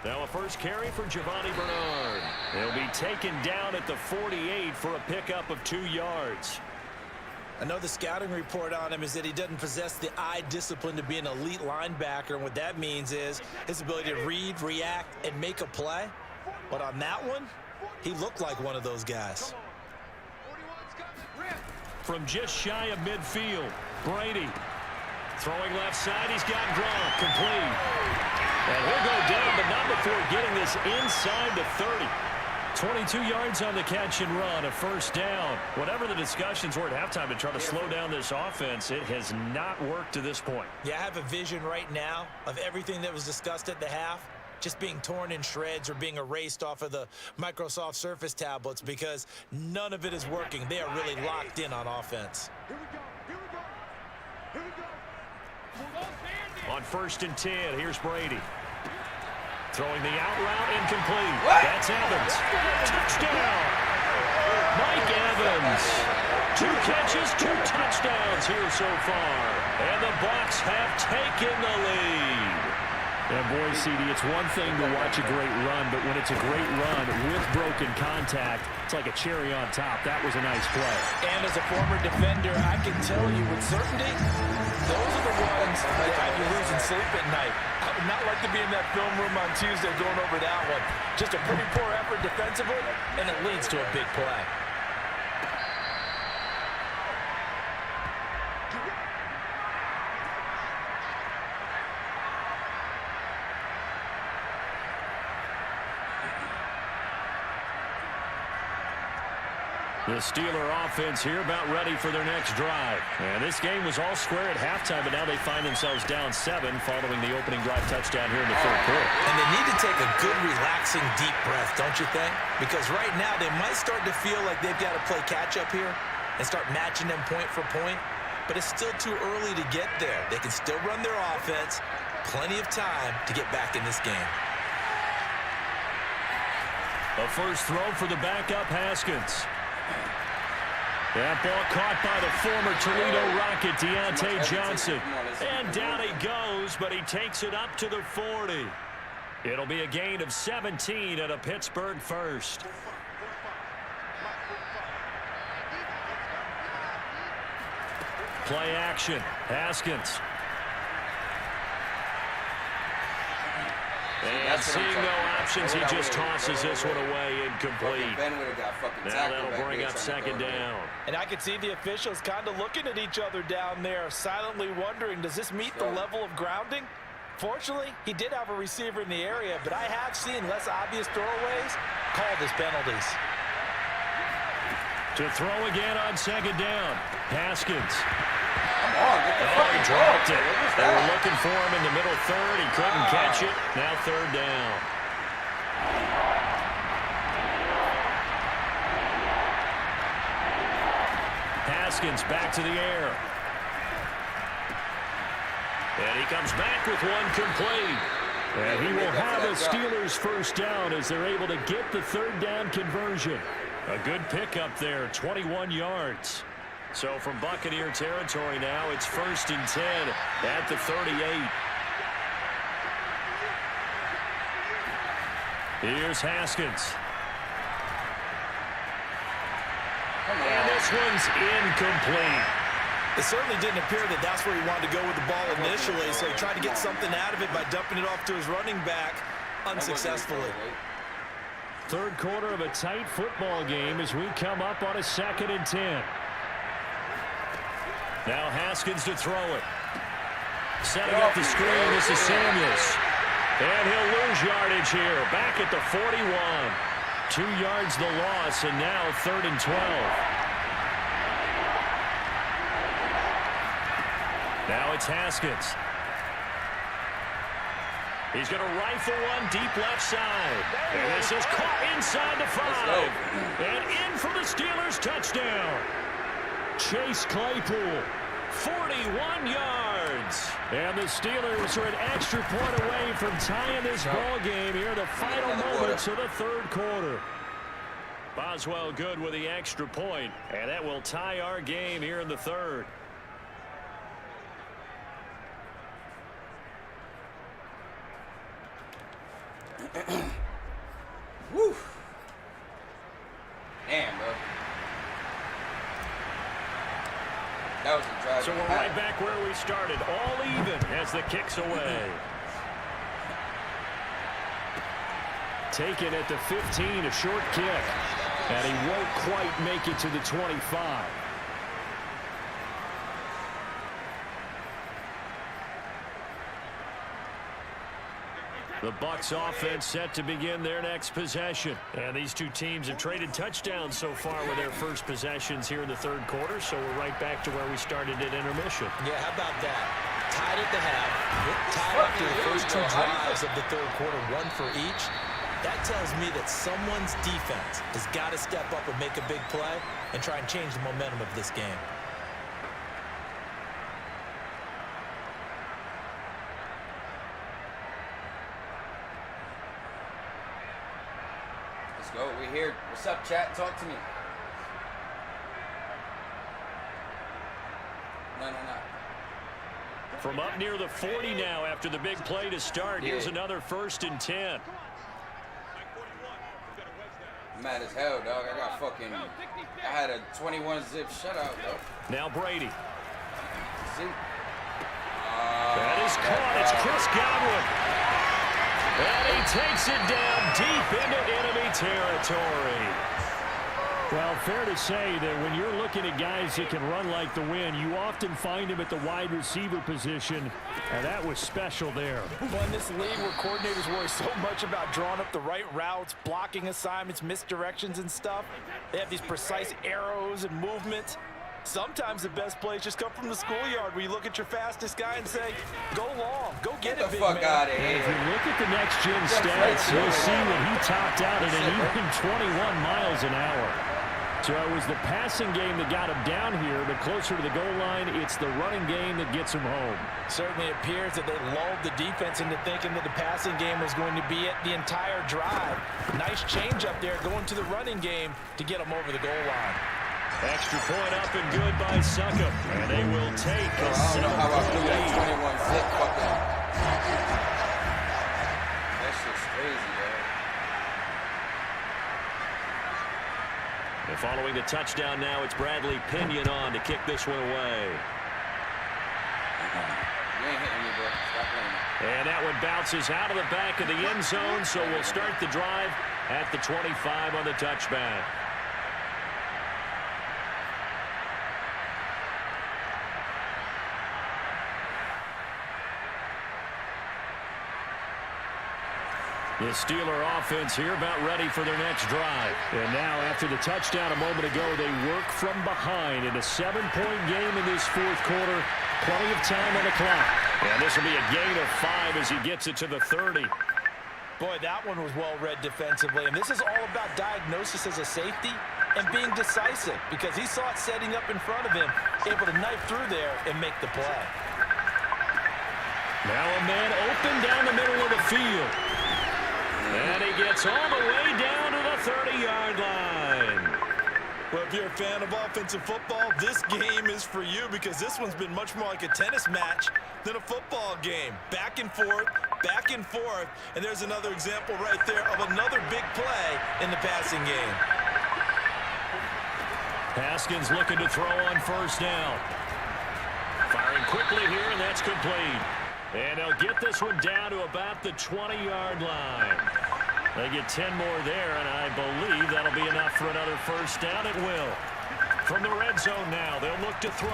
Now a first carry for Giovanni Bernard. He'll be taken down at the 48 for a pickup of 2 yards. I know the scouting report on him is that he doesn't possess the eye discipline to be an elite linebacker, and what that means is his ability to read, react, and make a play. But on that one, he looked like one of those guys. From just shy of midfield, Brady throwing left side. He's got Gronk complete. And he'll go down, but not before getting this inside the 30. 22 yards on the catch and run, a first down. Whatever the discussions were at halftime to try to slow down this offense, it has not worked to this point. Yeah, I have a vision right now of everything that was discussed at the half just being torn in shreds or being erased off of the Microsoft Surface tablets because none of it is working. They are really locked in on offense. On 1st and 10, here's Brady. Throwing the out route, incomplete. That's Evans. Touchdown. Mike Evans. 2 catches, 2 touchdowns here so far. And the Bucs have taken the lead. And boy, CD, it's one thing to watch a great run, but when it's a great run with broken contact, it's like a cherry on top. That was a nice play. And as a former defender, I can tell you with certainty, those are the ones that have you losing sleep at night. I would not like to be in that film room on Tuesday going over that one. Just a pretty poor effort defensively, and it leads to a big play. The Steeler offense here about ready for their next drive. And this game was all square at halftime, but now they find themselves down 7 following the opening drive touchdown here in the 3rd quarter. And they need to take a good, relaxing, deep breath, don't you think? Because right now they might start to feel like they've got to play catch-up here and start matching them point for point. But it's still too early to get there. They can still run their offense. Plenty of time to get back in this game. A first throw for the backup, Haskins. That ball caught by the former Toledo Rocket, Deontay Johnson. And down he goes, but he takes it up to the 40. It'll be a gain of 17 and a Pittsburgh first. Play action. Haskins. And seeing no options, he just tosses this one away, incomplete. Now that'll bring up 2nd down. And I could see the officials kind of looking at each other down there, silently wondering, does this meet the level of grounding? Fortunately, he did have a receiver in the area, but I have seen less obvious throwaways called as penalties. To throw again on 2nd down, Haskins. He dropped it. They were looking for him in the middle 3rd. He couldn't catch it. Now 3rd down. Haskins back to the air. And he comes back with one complete. And he will have a Steelers first down as they're able to get the 3rd down conversion. A good pickup there, 21 yards. So from Buccaneer territory now, it's 1st and 10 at the 38. Here's Haskins. And this one's incomplete. It certainly didn't appear that that's where he wanted to go with the ball initially, so he tried to get something out of it by dumping it off to his running back unsuccessfully. 3rd quarter of a tight football game as we come up on a 2nd and 10. Now Haskins to throw it. Setting up the screen, this is Samuels. And he'll lose yardage here, back at the 41. 2 yards the loss, and now 3rd and 12. Now it's Haskins. He's going to rifle one deep left side. And this is caught inside the 5. And in for the Steelers touchdown. Chase Claypool, 41 yards. And the Steelers are an extra point away from tying this ball game here in the final moments of the 3rd quarter. Boswell good with the extra point, and that will tie our game here in the 3rd. Woo. Damn, bro. That was a drive. So we're right back where we started. All even as the kick's away. Taken at the 15, a short kick. And he won't quite make it to the 25. The Bucs offense set to begin their next possession. And these two teams have traded touchdowns so far with their first possessions here in the third quarter. So we're right back to where we started at intermission. Yeah, how about that? Tied at the half, tied after the first two drives of the third quarter, one for each. That tells me that someone's defense has got to step up and make a big play and try and change the momentum of this game. Let's go. We're here. What's up, chat? Talk to me. No. From up near the 40 now after the big play to start. Yeah. Here's another 1st and 10. I'm mad as hell, dog. I had a 21 zip shutout, dog. Now Brady. See? That is caught. It's Chris Godwin. And he takes it down deep into enemy territory. Well, fair to say that when you're looking at guys that can run like the wind, you often find them at the wide receiver position, and that was special there. Well, in this league where coordinators worry so much about drawing up the right routes, blocking assignments, misdirections and stuff, they have these precise arrows and movements. Sometimes the best plays just come from the schoolyard where you look at your fastest guy and say, go long, go get it, big man. Get the fuck out of here. If you look at the next-gen stats, you'll see that he topped out at an even 21 miles an hour. So it was the passing game that got him down here, but closer to the goal line, it's the running game that gets him home. Certainly appears that they lulled the defense into thinking that the passing game was going to be it the entire drive. Nice change up there going to the running game to get them over the goal line. Extra point up and good by Suckup. And they will take a 7-point lead. 21 zip fucking. That shit's crazy, yo. And following the touchdown now, it's Bradley Pinion on to kick this one away. You ain't hitting me, bro. Stop playing. And that one bounces out of the back of the end zone, so we'll start the drive at the 25 on the touchback. The Steeler offense here about ready for their next drive. And now after the touchdown a moment ago, they work from behind in a 7-point game in this fourth quarter. Plenty of time on the clock. And this will be a gain of 5 as he gets it to the 30. Boy, that one was well read defensively. And this is all about diagnosis as a safety and being decisive because he saw it setting up in front of him, able to knife through there and make the play. Now a man open down the middle of the field. And he gets all the way down to the 30-yard line. Well, if you're a fan of offensive football, this game is for you because this one's been much more like a tennis match than a football game. Back and forth, and there's another example right there of another big play in the passing game. Haskins looking to throw on first down. Firing quickly here, and that's complete. And they'll get this one down to about the 20-yard line. They get 10 more there, and I believe that'll be enough for another first down. It will. From the red zone now, they'll look to throw.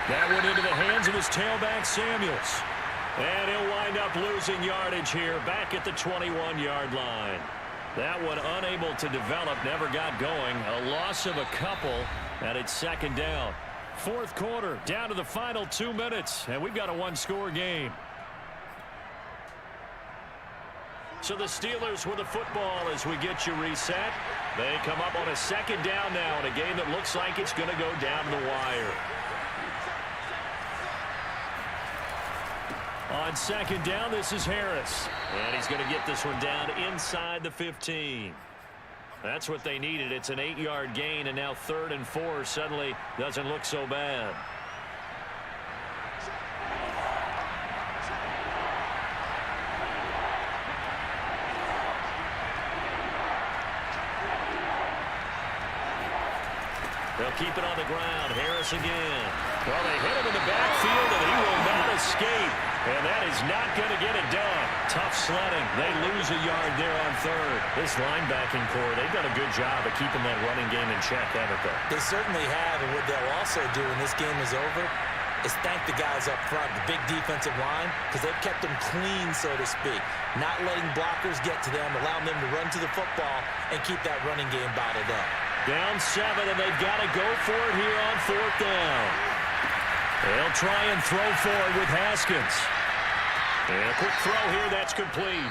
That one into the hands of his tailback, Samuels. And he'll wind up losing yardage here back at the 21-yard line. That one unable to develop, never got going. A loss of a couple, and it's second down. Fourth quarter, down to the final 2 minutes, and we've got a one-score game. So the Steelers with the football as we get you reset. They come up on a second down now in a game that looks like it's going to go down to the wire. On second down, this is Harris. And he's going to get this one down inside the 15. That's what they needed. It's an 8-yard gain, and now 3rd and 4 suddenly doesn't look so bad. They'll keep it on the ground. Harris again. Well, they hit him in the backfield, and he will not escape. And that is not going to get it done. Tough sledding. They lose a yard there on third. This linebacking core, they've done a good job of keeping that running game in check, haven't they? They certainly have, and what they'll also do when this game is over is thank the guys up front, the big defensive line, because they've kept them clean, so to speak. Not letting blockers get to them, allowing them to run to the football and keep that running game bottled up. Down 7, and they've got to go for it here on 4th down. They'll try and throw forward with Haskins. And a quick throw here, that's complete.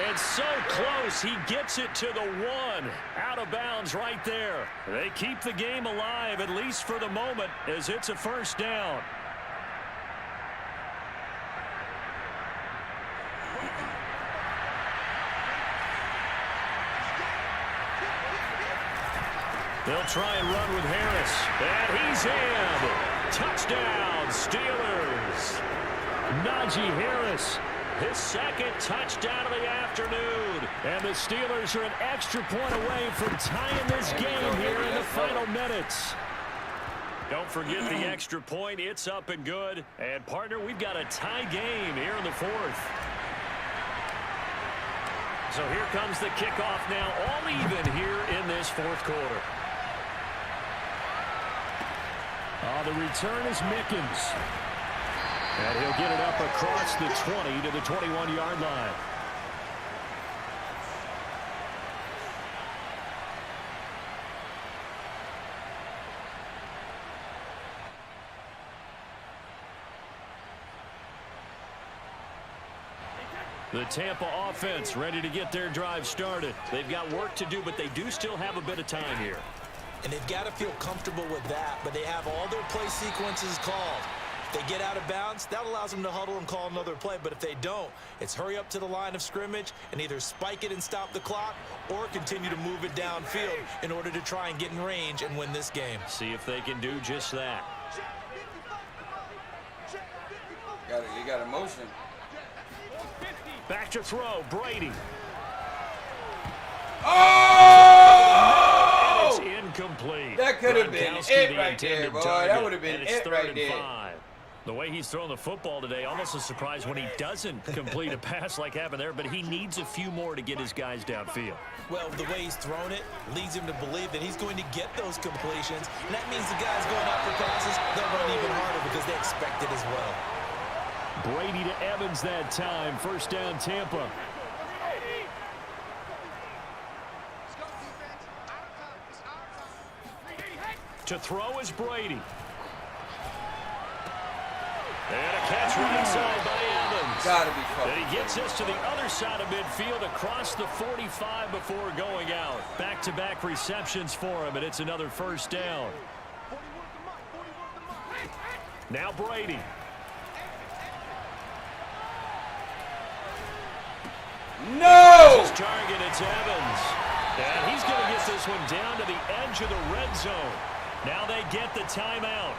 And so close, he gets it to the 1. Out of bounds right there. They keep the game alive, at least for the moment, as it's a first down. They'll try and run with Harris. And he's in. Touchdown, Steelers. Najee Harris, his second touchdown of the afternoon. And the Steelers are an extra point away from tying this game here in the final minutes. Don't forget the extra point. It's up and good. And, partner, we've got a tie game here in the 4th. So here comes the kickoff now, all even here in this 4th quarter. The return is Mickens. And he'll get it up across the 20 to the 21-yard line. The Tampa offense ready to get their drive started. They've got work to do, but they do still have a bit of time here. And they've got to feel comfortable with that, but they have all their play sequences called. If they get out of bounds, that allows them to huddle and call another play. But if they don't, it's hurry up to the line of scrimmage and either spike it and stop the clock or continue to move it downfield in order to try and get in range and win this game. See if they can do just that. You got a motion. Back to throw, Brady. Oh! And it's incomplete. That could have been it right there, boy. That would have been it right there. 5. The way he's throwing the football today, almost a surprise when he doesn't complete a pass like happened there, but he needs a few more to get his guys downfield. Well, the way he's thrown it leads him to believe that he's going to get those completions, and that means the guys going out for passes, they'll run even harder because they expect it as well. Brady to Evans that time. First down, Tampa. To throw is Brady. And a catch right side by Evans. Gotta be fucking. And he gets us to the other side of midfield across the 45 before going out. Back-to-back receptions for him, and it's another first down. Now Brady. No! His target, it's Evans. And he's going to get this one down to the edge of the red zone. Now they get the timeout.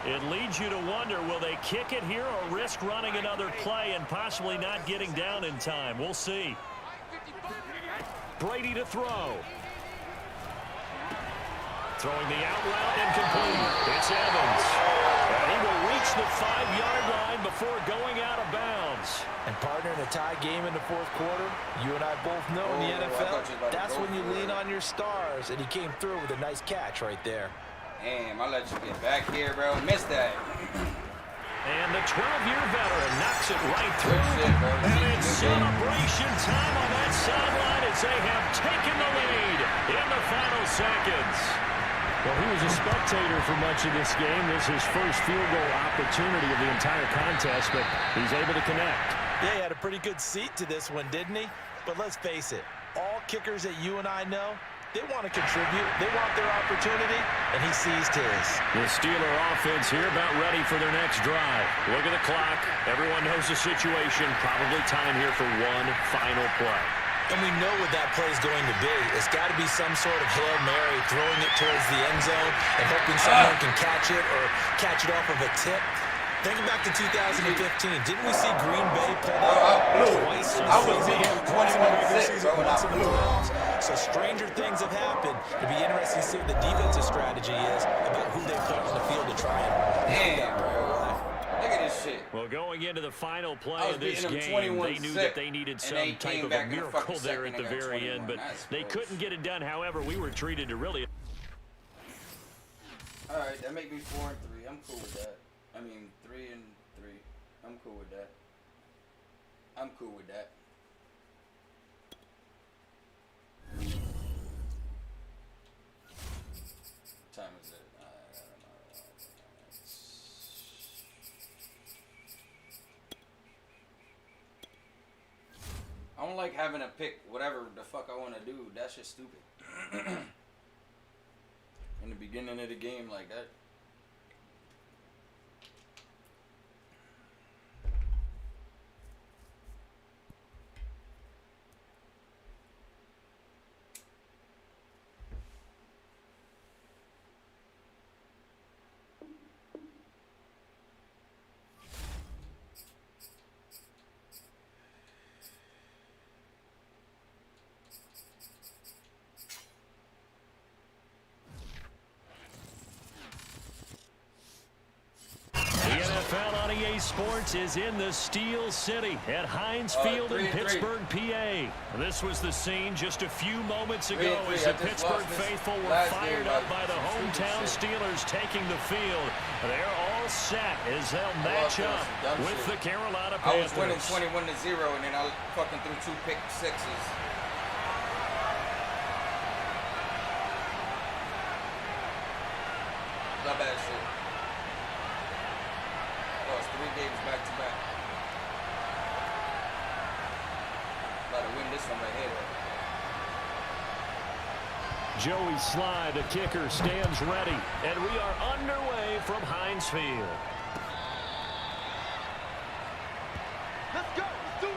It leads you to wonder, will they kick it here or risk running another play and possibly not getting down in time? We'll see. Brady to throw. Throwing the out route incomplete. It's Evans. And he will reach the 5-yard line before going out of bounds. And partner, in a tie game in the 4th quarter, you and I both know in the NFL, that's when you lean on your stars. And he came through with a nice catch right there. Damn, I let you get back here, bro. Missed that. And the 12-year veteran knocks it right through. And it's celebration time on that sideline as they have taken the lead in the final seconds. Well, he was a spectator for much of this game. This is his first field goal opportunity of the entire contest, but he's able to connect. Yeah, he had a pretty good seat to this one, didn't he? But let's face it, all kickers that you and I know, they want to contribute. They want their opportunity, and he seized his. The Steeler offense here about ready for their next drive. Look at the clock. Everyone knows the situation. Probably time here for one final play. And we know what that play is going to be. It's got to be some sort of Hail Mary, throwing it towards the end zone and hoping someone can catch it or catch it off of a tip. Thinking back to 2015, didn't we see Green Bay pull that twice? I was in 21-6 once in the playoffs. So stranger things have happened. It'd be interesting to see what the defensive strategy is about who they put on the field to try and damn, bro. Look at this shit. Well, going into the final play of this game, they knew that they needed some type of a miracle there at the very end, but they couldn't get it done. However, we were treated to really... All right, that make me 4-3. I'm cool with that. I mean, 3-3. I'm cool with that. I'm cool with that. What time is it? I don't know. I don't like having to pick whatever the fuck I want to do. That's just stupid. In the beginning of the game like that. EA Sports is in the Steel City at Heinz Field in Pittsburgh, PA. This was the scene just a few moments ago as the Pittsburgh faithful were fired up by the hometown Steelers taking the field. They're all set as they'll match up with the Carolina Panthers. I was winning 21-0, and then I fucking threw 2 pick sixes. Not bad shit. Lost 3 games back to back. About to win this one right here, though. Joey Sly, the kicker, stands ready, and we are underway from Heinz Field. Let's go. Let's do it.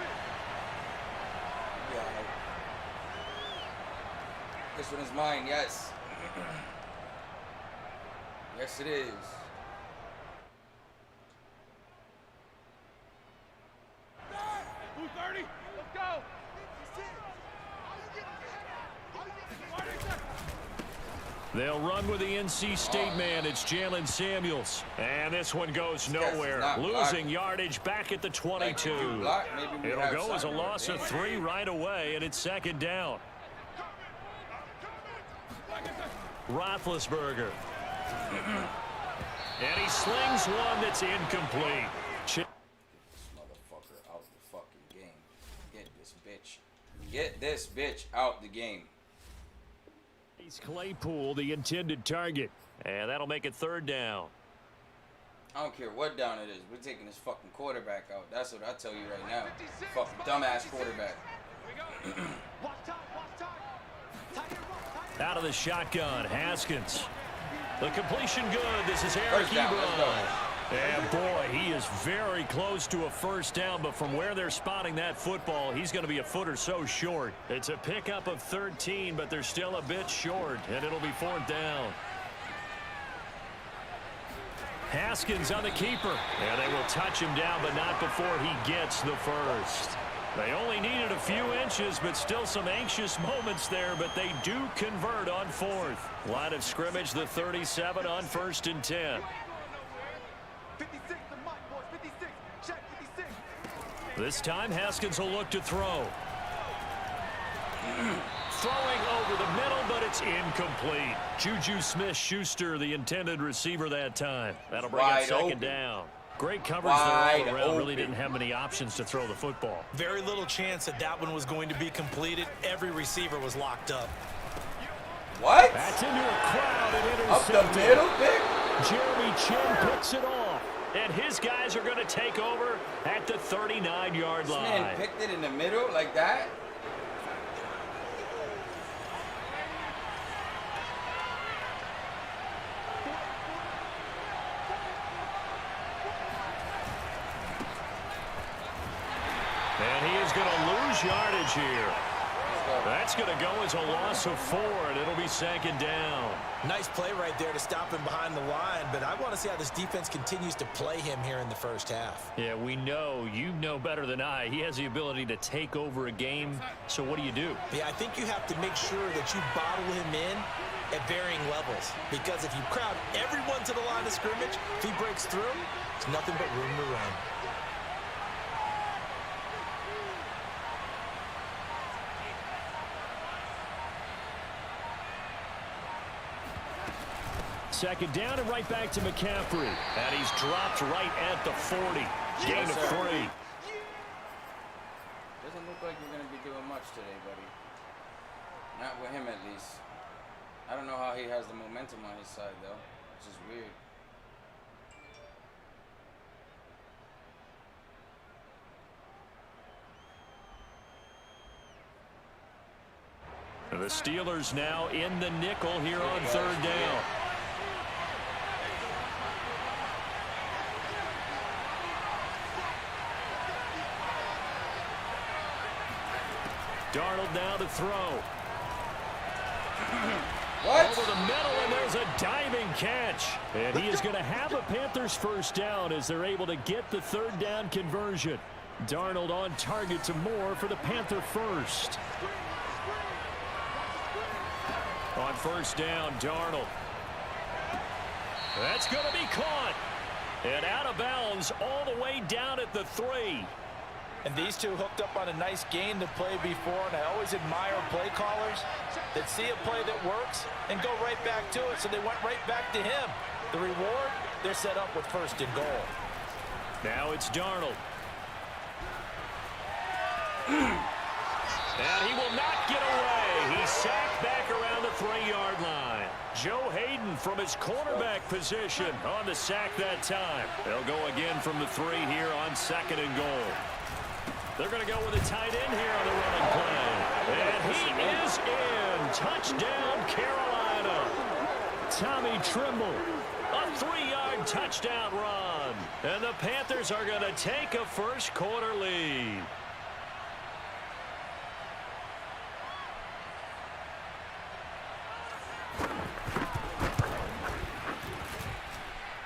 Yeah. This one is mine, yes. Yes, it is. Blue 30. Let's go. They'll run with the NC State man. It's Jalen Samuels. And this one goes nowhere. Losing yardage back at the 22. It'll go as a loss of 3 right away, and it's 2nd down. Roethlisberger. And he slings one that's incomplete. This motherfucker out the fucking game. Get this bitch. Get this bitch out the game. He's Claypool, the intended target. And that'll make it 3rd down. I don't care what down it is. We're taking this fucking quarterback out. That's what I tell you right now. Fucking dumbass quarterback. Out of the shotgun, Haskins. The completion good. This is Eric Ebron. And boy, he is very close to a 1st down, but from where they're spotting that football, he's going to be a foot or so short. It's a pickup of 13, but they're still a bit short, and it'll be 4th down. Haskins on the keeper, and they will touch him down, but not before he gets the 1st. They only needed a few inches, but still some anxious moments there, but they do convert on 4th. Line of scrimmage, the 37 on 1st and 10. 56, the mic, boys. 56. Check 56. This time, Haskins will look to throw. Throwing over the middle, but it's incomplete. Juju Smith-Schuster, the intended receiver that time. That'll bring it 2nd down. Great coverage there all around. Really didn't have many options to throw the football. Very little chance that one was going to be completed. Every receiver was locked up. What? That's into a crowd and intercepted. Up the middle, pick. Jeremy Chin picks it off. And his guys are going to take over at the 39-yard line. This man picked it in the middle like that? And he is going to lose yardage here. That's going to go as a loss of 4, and it'll be 2nd down. Nice play right there to stop him behind the line, but I want to see how this defense continues to play him here in the first half. Yeah, we know, you know better than I, he has the ability to take over a game, so what do you do? Yeah, I think you have to make sure that you bottle him in at varying levels, because if you crowd everyone to the line of scrimmage, if he breaks through, it's nothing but room to run. Second down and right back to McCaffrey. And he's dropped right at the 40. Gain of 3. Doesn't look like you're going to be doing much today, buddy. Not with him, at least. I don't know how he has the momentum on his side, though. It's just weird. The Steelers now in the nickel here on 3rd down. Darnold now to throw. What? Over the middle, and there's a diving catch. And he is going to have a Panthers first down as they're able to get the 3rd down conversion. Darnold on target to Moore for the Panther first. On 1st down, Darnold. That's going to be caught. And out of bounds all the way down at the 3. And these two hooked up on a nice gain to play before, and I always admire play callers that see a play that works and go right back to it, so they went right back to him. The reward, they're set up with 1st and goal. Now it's Darnold. And he will not get away. He's sacked back around the 3-yard line. Joe Hayden from his cornerback position on the sack that time. They'll go again from the 3 here on 2nd and goal. They're going to go with a tight end here on the running play. And he is in. Touchdown, Carolina. Tommy Trimble. A 3-yard touchdown run. And the Panthers are going to take a first quarter lead.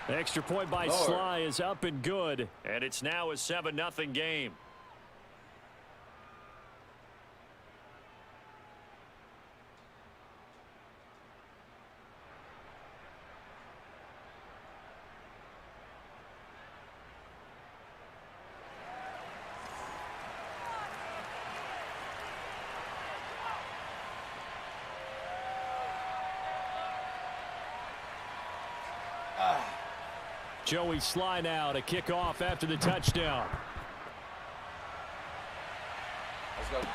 Extra point by Sly is up and good. And it's now a 7-0 game. Joey Sly now to kick off after the touchdown. Let's go.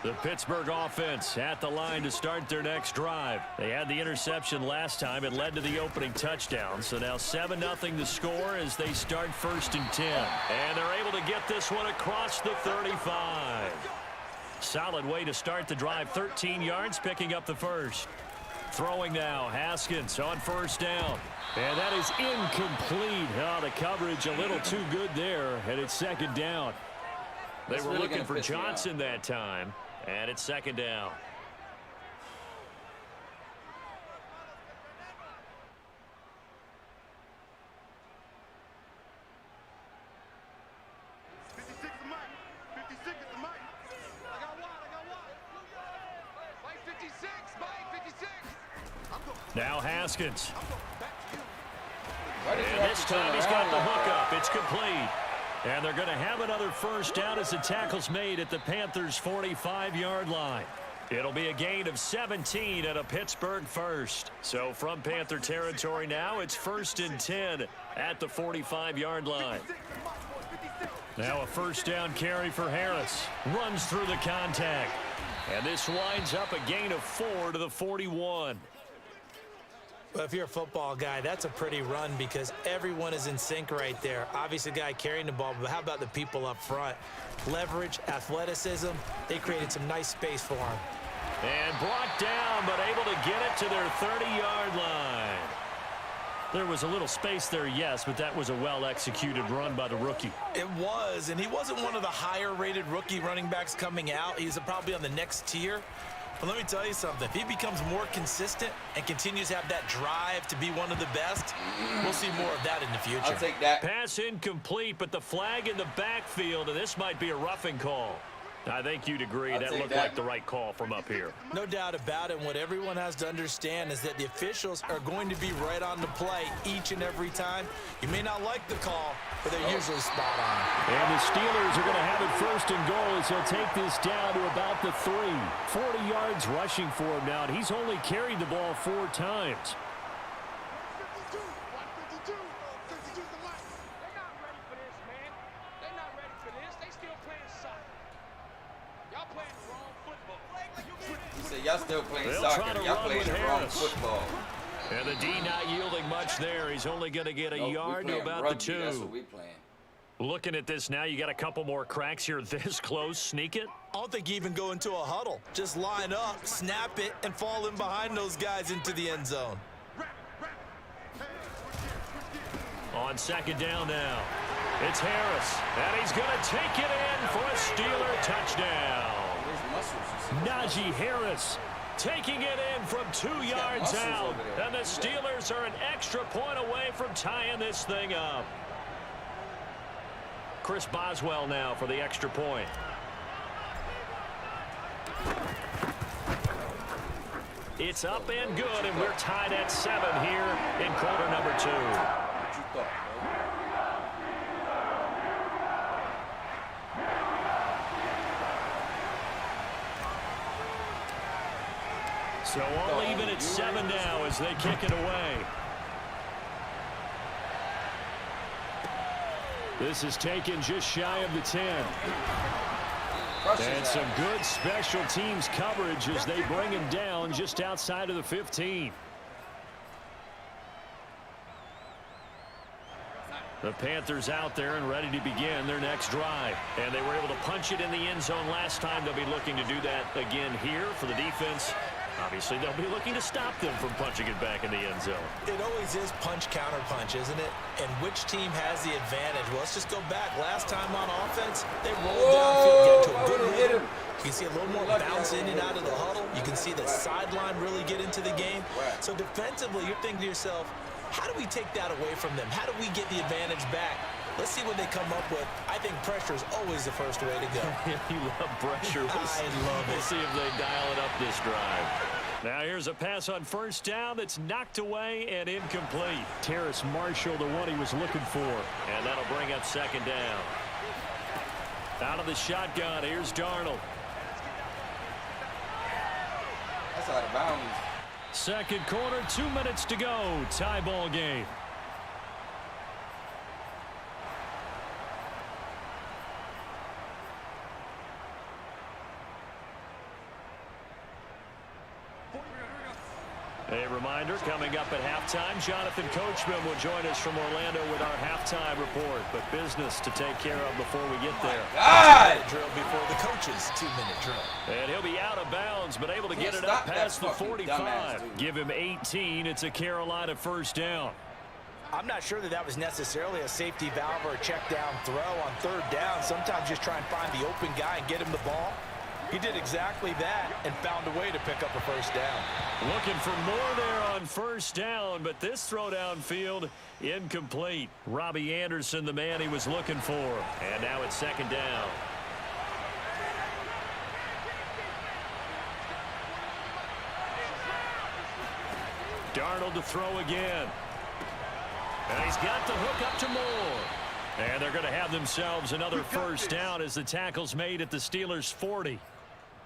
The Pittsburgh offense at the line to start their next drive. They had the interception last time. It led to the opening touchdown. So now 7-0 the score as they start 1st and 10. And they're able to get this one across the 35. Solid way to start the drive. 13 yards, picking up the first. Throwing now, Haskins on 1st down. And that is incomplete. Oh, the coverage a little too good there. And it's 2nd down. They were looking for Johnson that time. And it's 2nd down. Now Haskins. And this time he's got the hookup. It's complete. And they're going to have another first down as the tackle's made at the Panthers' 45-yard line. It'll be a gain of 17 at a Pittsburgh first. So from Panther territory now, it's 1st and 10 at the 45-yard line. Now a first down carry for Harris. Runs through the contact. And this winds up a gain of 4 to the 41. Well, if you're a football guy, that's a pretty run because everyone is in sync right there. Obviously, the guy carrying the ball, but how about the people up front? Leverage, athleticism, they created some nice space for him. And brought down, but able to get it to their 30-yard line. There was a little space there, yes, but that was a well-executed run by the rookie. It was, and he wasn't one of the higher-rated rookie running backs coming out. He's probably on the next tier. But let me tell you something. If he becomes more consistent and continues to have that drive to be one of the best, we'll see more of that in the future. I'll take that. Pass incomplete, but the flag in the backfield, and this might be a roughing call. I think you'd agree that looked like the right call from up here. No doubt about it. What everyone has to understand is that the officials are going to be right on the play each and every time. You may not like the call, but they're usually spot on. And the Steelers are going to have it first and goal as they'll take this down to about the 3. 40 yards rushing for him now, and he's only carried the ball 4 times. Y'all still playing soccer. Y'all playing the wrong football. And the D not yielding much there. He's only going to get a yard to about the 2. That's what we playing. Looking at this now, you got a couple more cracks here this close. Sneak it. I don't think you even go into a huddle. Just line up, snap it, and fall in behind those guys into the end zone. On second down now, it's Harris. And he's going to take it in for a Steeler touchdown. Najee Harris taking it in from 2 yards out. And the Steelers are an extra point away from tying this thing up. Chris Boswell now for the extra point. It's up and good, and we're tied at 7 here in quarter number 2. What you thought, bro? So all even at 7 now as they kick it away. This is taken just shy of the 10. And some good special teams coverage as they bring him down just outside of the 15. The Panthers out there and ready to begin their next drive. And they were able to punch it in the end zone last time. They'll be looking to do that again here for the defense. Obviously, they'll be looking to stop them from punching it back in the end zone. It always is punch, counter punch, isn't it? And which team has the advantage? Well, let's just go back. Last time on offense, they rolled downfield, get to a good rhythm. You can see a little more bounce in and out of the huddle. You can see the sideline really get into the game. So defensively, you're thinking to yourself, how do we take that away from them? How do we get the advantage back? Let's see what they come up with. I think pressure is always the first way to go. You love pressure. I love it. We'll see if they dial it up this drive. Now here's a pass on first down that's knocked away and incomplete. Terrace Marshall, the one he was looking for. And that'll bring up second down. Out of the shotgun, here's Darnold. That's out of bounds. Second quarter, 2 minutes to go. Tie ball game. A reminder, coming up at halftime, Jonathan Coachman will join us from Orlando with our halftime report. But business to take care of before we get there. Drill before the coach's 2-minute drill. And he'll be out of bounds, but able to get it up past the 45. Give him 18. It's a Carolina first down. I'm not sure that was necessarily a safety valve or a check down throw on third down. Sometimes just try and find the open guy and get him the ball. He did exactly that and found a way to pick up a first down. Looking for more there on first down, but this throw downfield incomplete. Robbie Anderson, the man he was looking for. And now it's second down. Darnold to throw again. And he's got the hook up to Moore. And they're going to have themselves another first down as the tackle's made at the Steelers' 40.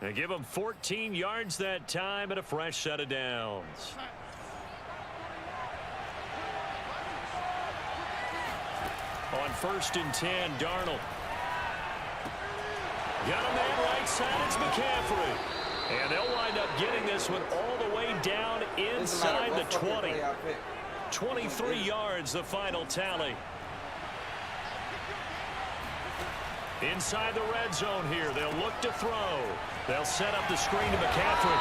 They give them 14 yards that time and a fresh set of downs. On first and 10, Darnold. Got a man right side, it's McCaffrey. And they'll wind up getting this one all the way down inside the 20. 23 yards, the final tally. Inside the red zone here. They'll look to throw. They'll set up the screen to McCaffrey.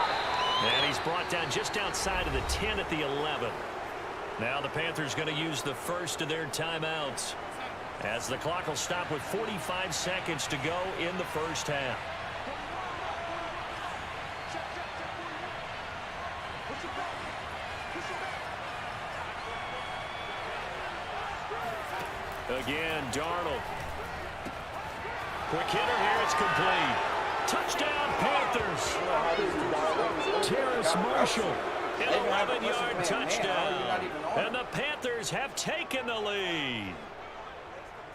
And he's brought down just outside of the 10 at the 11. Now the Panthers going to use the first of their timeouts, as the clock will stop with 45 seconds to go in the first half. Again, Darnold. Quick hitter here. It's complete. Touchdown, Panthers. Terrace Marshall. An 11-yard touchdown. And the Panthers have taken the lead.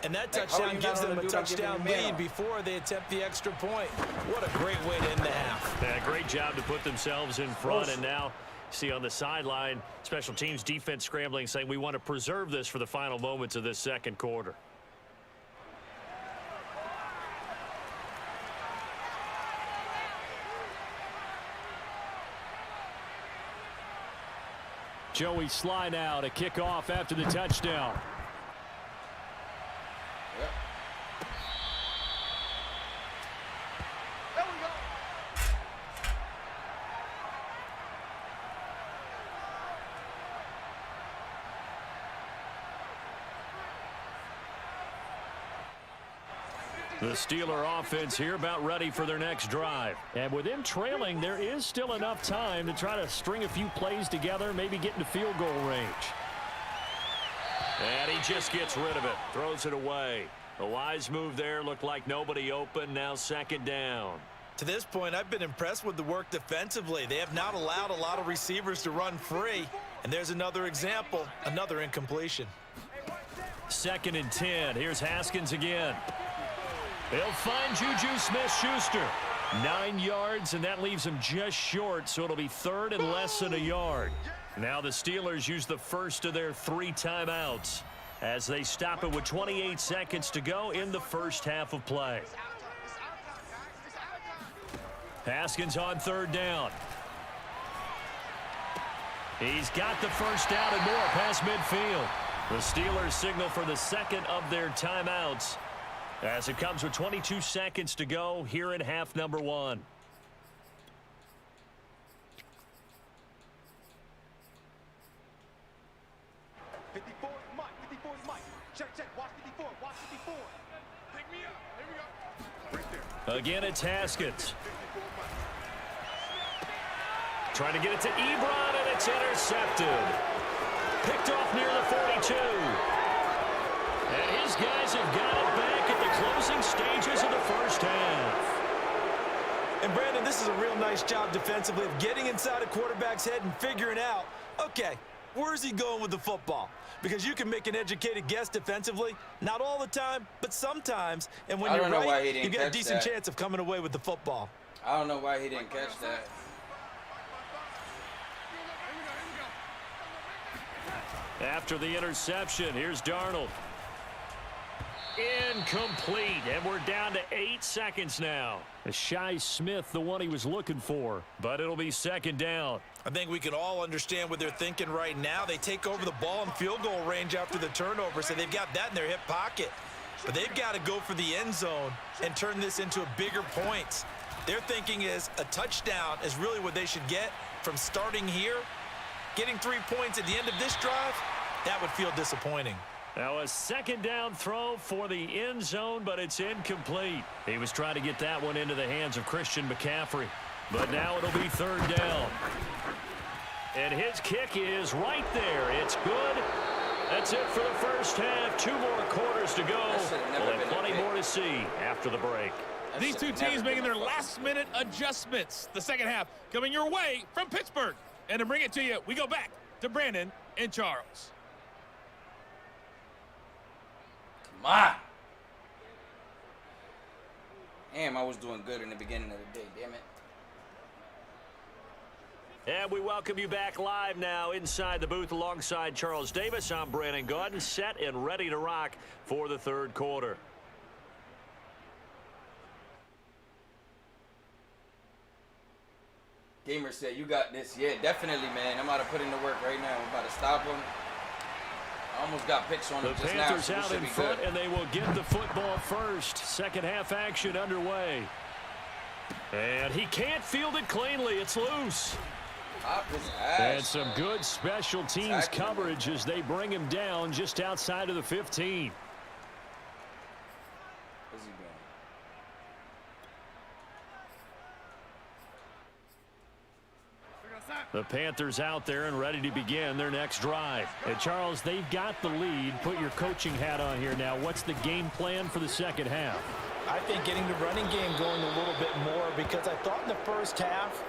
And that touchdown gives them a touchdown lead before they attempt the extra point. What a great way to end the half. Yeah, great job to put themselves in front. And now, see on the sideline, special teams defense scrambling, saying we want to preserve this for the final moments of this second quarter. Joey Sly now to kick off after the touchdown. The Steeler offense here about ready for their next drive. And with them trailing, there is still enough time to try to string a few plays together, maybe get into field goal range. And he just gets rid of it, throws it away. A wise move there, looked like nobody open, now second down. To this point, I've been impressed with the work defensively. They have not allowed a lot of receivers to run free. And there's another example, another incompletion. 2nd and 10, here's Haskins again. They'll find Juju Smith-Schuster. 9 yards, and that leaves him just short, so it'll be 3rd and less than a yard. Now the Steelers use the first of their 3 timeouts as they stop it with 28 seconds to go in the first half of play. Haskins on 3rd down. He's got the first down and more past midfield. The Steelers signal for the second of their timeouts, as it comes with 22 seconds to go here in half number 1. Again, it's Haskins. Trying to get it to Ebron, and it's intercepted. Picked off near the 42. And his guys have got it back at the closing stages of the first half. And Brandon, this is a real nice job defensively of getting inside a quarterback's head and figuring out, okay, where's he going with the football? Because you can make an educated guess defensively, not all the time, but sometimes. And when you're right, you get a decent chance of coming away with the football. I don't know why he didn't catch that. After the interception, here's Darnold. Incomplete, and we're down to 8 seconds now. Shi Smith, the one he was looking for, but it'll be second down. I think we can all understand what they're thinking right now. They take over the ball in field goal range after the turnover, so they've got that in their hip pocket. But they've got to go for the end zone and turn this into a bigger points. Their thinking is a touchdown is really what they should get from starting here. Getting 3 points at the end of this drive, that would feel disappointing. Now a second down throw for the end zone, but it's incomplete. He was trying to get that one into the hands of Christian McCaffrey, but now it'll be 3rd down. And his kick is right there. It's good. That's it for the first half. 2 more quarters to go. We'll have plenty more to see after the break. These two teams making their last-minute adjustments. The second half coming your way from Pittsburgh. And to bring it to you, we go back to Brandon and Charles. Come on. Damn, I was doing good in the beginning of the day, damn it. And we welcome you back live now inside the booth alongside Charles Davis. I'm Brandon Gaudin, set and ready to rock for the 3rd quarter. Gamer said, you got this. Yeah, definitely, man. I'm about to put in the work right now. I'm about to stop him. Almost got picks on The him just Panthers now, so out should in be front, good. and they will get the football first. Second half action underway. And he can't field it cleanly. It's loose. Pop his ass. And some good special teams coverage as they bring him down just outside of the 15. What's he doing? The Panthers out there and ready to begin their next drive. And Charles, they've got the lead. Put your coaching hat on here now. What's the game plan for the second half? I think getting the running game going a little bit more, because I thought in the first half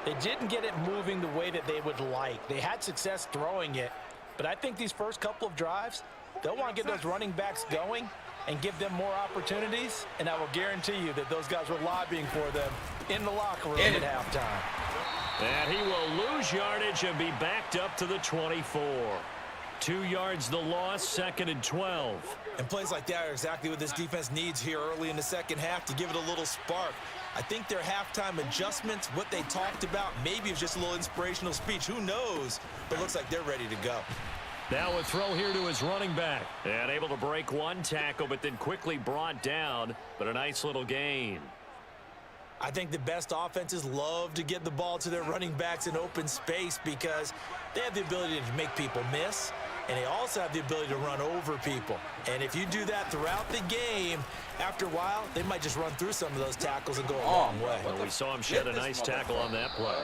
they didn't get it moving the way that they would like. They had success throwing it, but I think these first couple of drives, they'll want to get those running backs going and give them more opportunities, and I will guarantee you that those guys were lobbying for them in the locker room at halftime. And he will lose yardage and be backed up to the 24. 2 yards the loss, 2nd and 12. And plays like that are exactly what this defense needs here early in the second half to give it a little spark. I think their halftime adjustments, what they talked about, maybe it's just a little inspirational speech. Who knows? But it looks like they're ready to go. Now a throw here to his running back. And able to break one tackle, but then quickly brought down. But a nice little gain. I think the best offenses love to get the ball to their running backs in open space because they have the ability to make people miss, and they also have the ability to run over people. And if you do that throughout the game, after a while, they might just run through some of those tackles and go a long way. Well, we saw him shed a nice tackle on that play.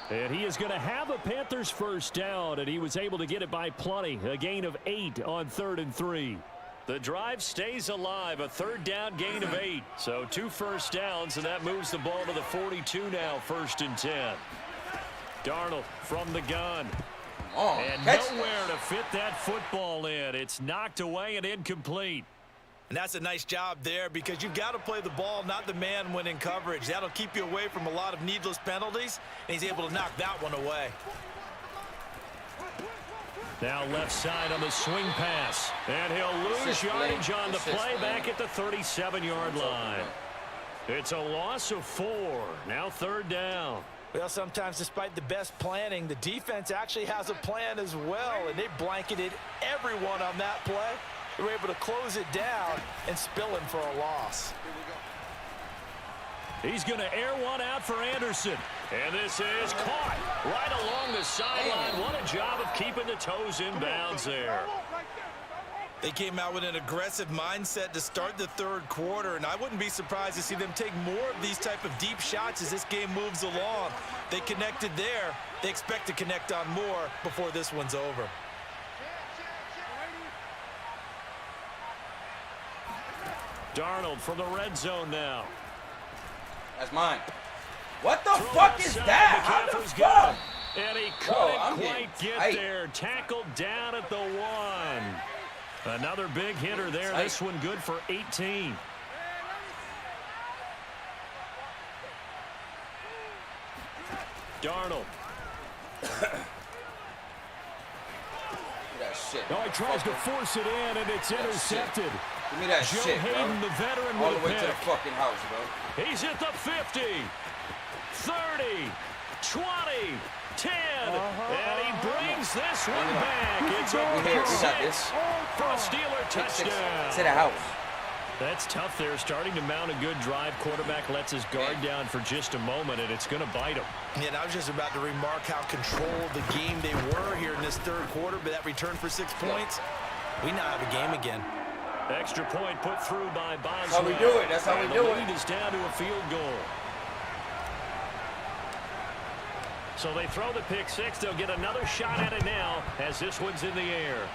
And he is going to have a Panthers first down, and he was able to get it by plenty. A gain of 8 on 3rd and 3. The drive stays alive, a 3rd down gain of 8. So 2 first downs, and that moves the ball to the 42 now, 1st and 10. Darnold from the gun. And nowhere to fit that football in. It's knocked away and incomplete. And that's a nice job there because you've got to play the ball, not the man when in coverage. That'll keep you away from a lot of needless penalties, and he's able to knock that one away. Now left side on the swing pass. And he'll lose yardage on the play back at the 37-yard line. It's a loss of 4. Now 3rd down. Well, sometimes despite the best planning, the defense actually has a plan as well, and they blanketed everyone on that play. They were able to close it down and spill him for a loss. He's going to air one out for Anderson. And this is caught right along the sideline. What a job of keeping the toes in bounds there. They came out with an aggressive mindset to start the 3rd quarter, and I wouldn't be surprised to see them take more of these type of deep shots as this game moves along. They connected there. They expect to connect on more before this one's over. Darnold from the red zone now. That's mine. What the fuck is that? How the fuck? And he couldn't quite get there. Tackled down at the 1. Another big hitter there. This one good for 18. Darnold. That shit. Oh, he tries to force it in, and it's intercepted. Give me that Joe shit, Hayden, bro. the veteran, all with the way a to the pick. fucking house, bro. He's at the 50, 30, 20, 10, and he brings this one back. It's a pick 6 for a Steeler touchdown. To the house. That's tough there, starting to mount a good drive. Quarterback lets his guard down for just a moment, and it's going to bite him. Yeah, and I was just about to remark how controlled the game they were here in this 3rd quarter, but that return for 6 points, we now have a game again. Extra point put through by Boswell. That's how we do it. That's how we do it. The lead is down to a field goal. So they throw the pick 6. They'll get another shot at it now as this one's in the air.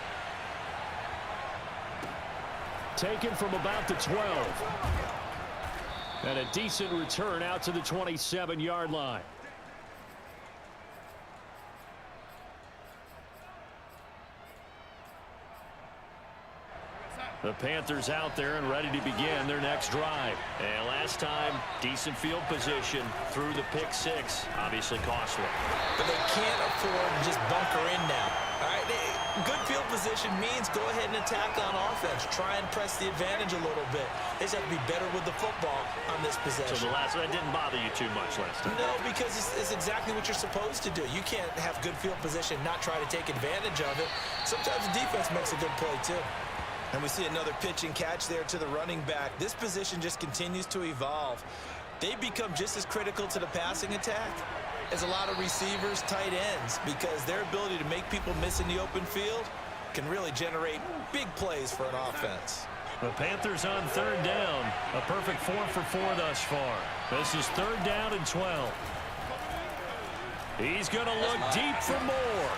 Taken from about the 12. And a decent return out to the 27-yard line. The Panthers out there and ready to begin their next drive. And last time, decent field position through the pick 6. Obviously costly. But they can't afford to just bunker in now. All right, Good field position means go ahead and attack on offense. Try and press the advantage a little bit. They just have to be better with the football on this possession. So that didn't bother you too much last time? No, because it's exactly what you're supposed to do. You can't have good field position, not try to take advantage of it. Sometimes the defense makes a good play, too. And we see another pitch and catch there to the running back. This position just continues to evolve. They become just as critical to the passing attack as a lot of receivers, tight ends, because their ability to make people miss in the open field can really generate big plays for an offense. The Panthers on third down. A perfect 4 for 4 thus far. This is third down and 12. He's going to look deep for more.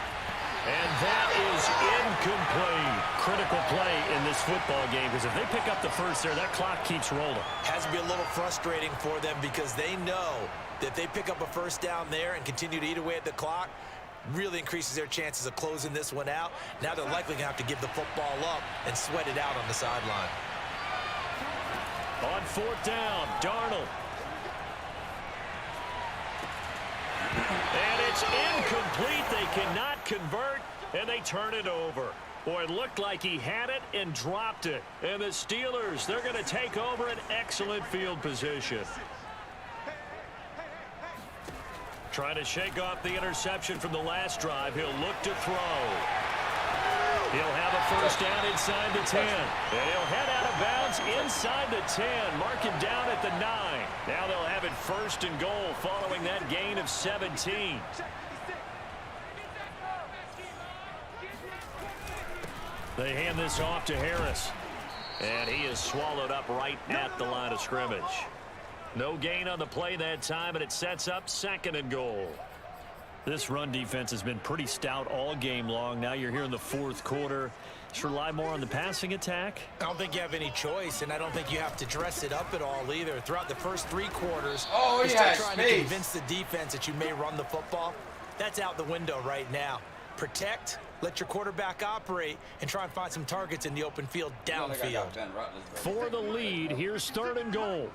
And that is incomplete. Critical play in this football game, because if they pick up the first there, that clock keeps rolling. Has to be a little frustrating for them because they know that they pick up a first down there and continue to eat away at the clock, really increases their chances of closing this one out. Now they're likely going to have to give the football up and sweat it out on the sideline. On fourth down, Darnold. And it's incomplete. They cannot convert, and they turn it over. Boy, it looked like he had it and dropped it. And the Steelers, they're going to take over an excellent field position. Trying to shake off the interception from the last drive. He'll look to throw. He'll have a first down inside the 10. And he'll head out of bounds inside the 10. Mark him down at the 9. Now they'll have it first and goal following that gain of 17. They hand this off to Harris. And he is swallowed up right at the line of scrimmage. No gain on the play that time, and it sets up second and goal. This run defense has been pretty stout all game long. Now you're here in the fourth quarter. Just rely more on the passing attack. I don't think you have any choice, and I don't think you have to dress it up at all either. Throughout the first 3 quarters, you're still trying to convince the defense that you may run the football. That's out the window right now. Protect, let your quarterback operate, and try and find some targets in the open field downfield. For the lead, here's third and goal.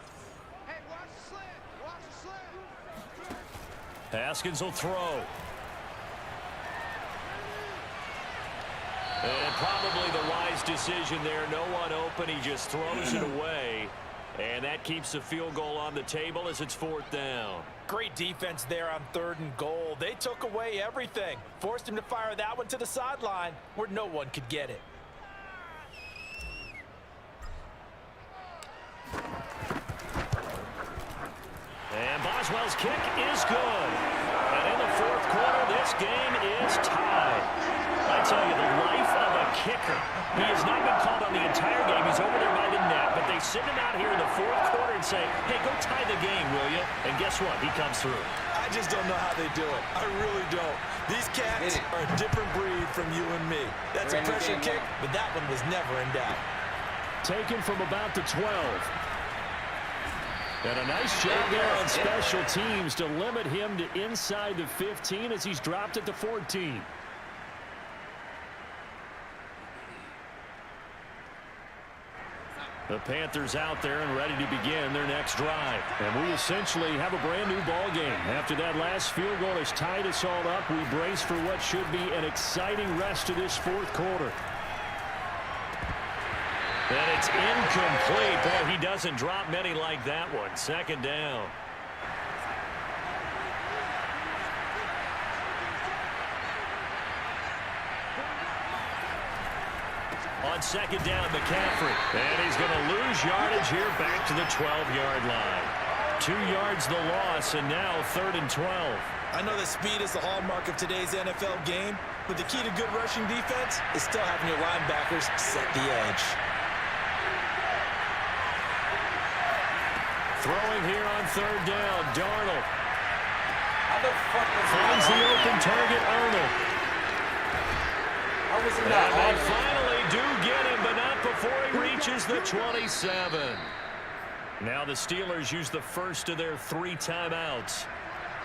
Haskins will throw. And probably the wise decision there. No one open. He just throws it away. And that keeps the field goal on the table as it's fourth down. Great defense there on third and goal. They took away everything. Forced him to fire that one to the sideline where no one could get it. And Boswell's kick is good. And in the fourth quarter, this game is tied. I tell you, the life of a kicker. He has not been called on the entire game. He's over there by the net. But they send him out here in the fourth quarter and say, hey, go tie the game, will you? And guess what? He comes through. I just don't know how they do it. I really don't. These cats are a different breed from you and me. That's a pressure kick, but that one was never in doubt. Taken from about the 12. And a nice job there on special teams to limit him to inside the 15 as he's dropped at the 14. The Panthers out there and ready to begin their next drive. And we essentially have a brand new ball game. After that last field goal has tied us all up, we brace for what should be an exciting rest of this fourth quarter. And it's incomplete. Boy, he doesn't drop many like that one. Second down. On second down, McCaffrey. And he's going to lose yardage here back to the 12-yard line. 2 yards the loss, and now third and 12. I know that speed is the hallmark of today's NFL game, but the key to good rushing defense is still having your linebackers set the edge. Throwing here on third down, Darnold. Finds the open target, Arnold. How was he And not they finally do get him, but not before he reaches the 27. Now the Steelers use the first of their 3 timeouts.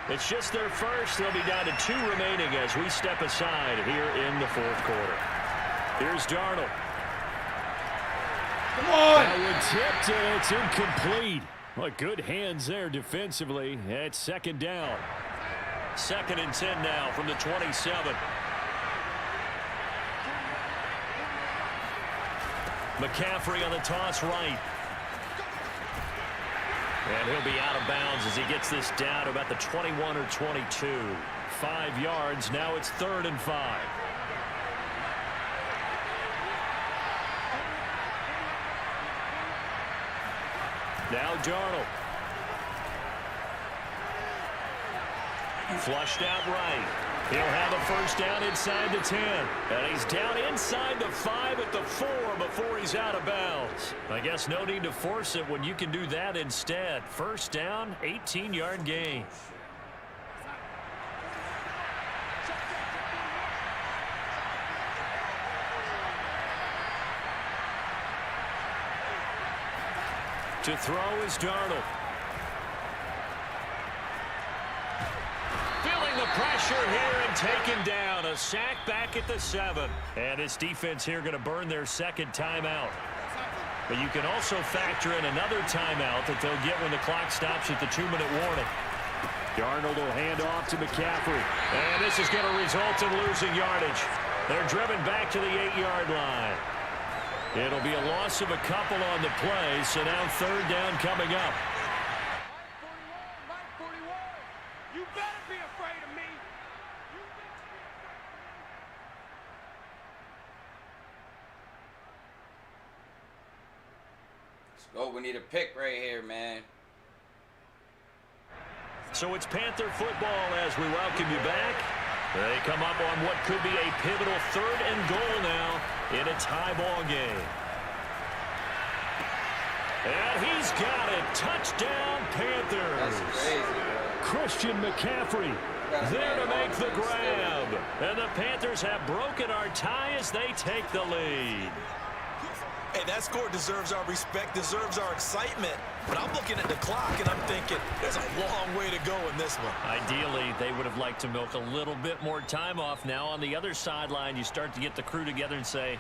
It's just their first. They'll be down to 2 remaining as we step aside here in the fourth quarter. Here's Darnold. Come on! Howard tipped, and it's incomplete. Well, good hands there defensively at second down. Second and 10 now from the 27. McCaffrey on the toss right. And he'll be out of bounds as he gets this down to about the 21 or 22. 5 yards. Now it's 3rd and 5. Now Darnold. Flushed out right. He'll have a first down inside the 10. And he's down inside the 5 at the 4 before he's out of bounds. I guess no need to force it when you can do that instead. First down, 18-yard gain. To throw is Darnold. Feeling the pressure here and taken down. A sack back at the 7. And this defense here going to burn their second timeout. But you can also factor in another timeout that they'll get when the clock stops at the 2-minute warning. Darnold will hand off to McCaffrey. And this is going to result in losing yardage. They're driven back to the 8-yard line. It'll be a loss of a couple on the play, so now 3rd down coming up. You better be afraid of me. Let's go. We need a pick right here, man. So it's Panther football as we welcome you back. They come up on what could be a pivotal 3rd and goal now in a tie ball game. And he's got it. Touchdown, Panthers. That's crazy, bro. Christian McCaffrey there to make the grab. And the Panthers have broken our tie as they take the lead. Hey, that score deserves our respect, deserves our excitement. But I'm looking at the clock, and I'm thinking there's a long way to go in this one. Ideally, they would have liked to milk a little bit more time off. Now on the other sideline, you start to get the crew together and say,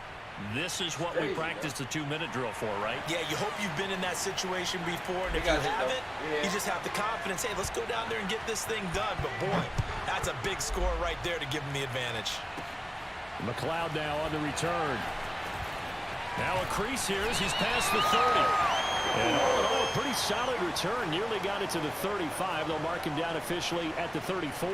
this is what we practiced the 2-minute drill for, right? Yeah, you hope you've been in that situation before, and if you haven't, you just have the confidence, hey, let's go down there and get this thing done. But, boy, that's a big score right there to give them the advantage. McLeod now on the return. Now a crease here as he's past the 30. And all in all, a pretty solid return. Nearly got it to the 35. They'll mark him down officially at the 34.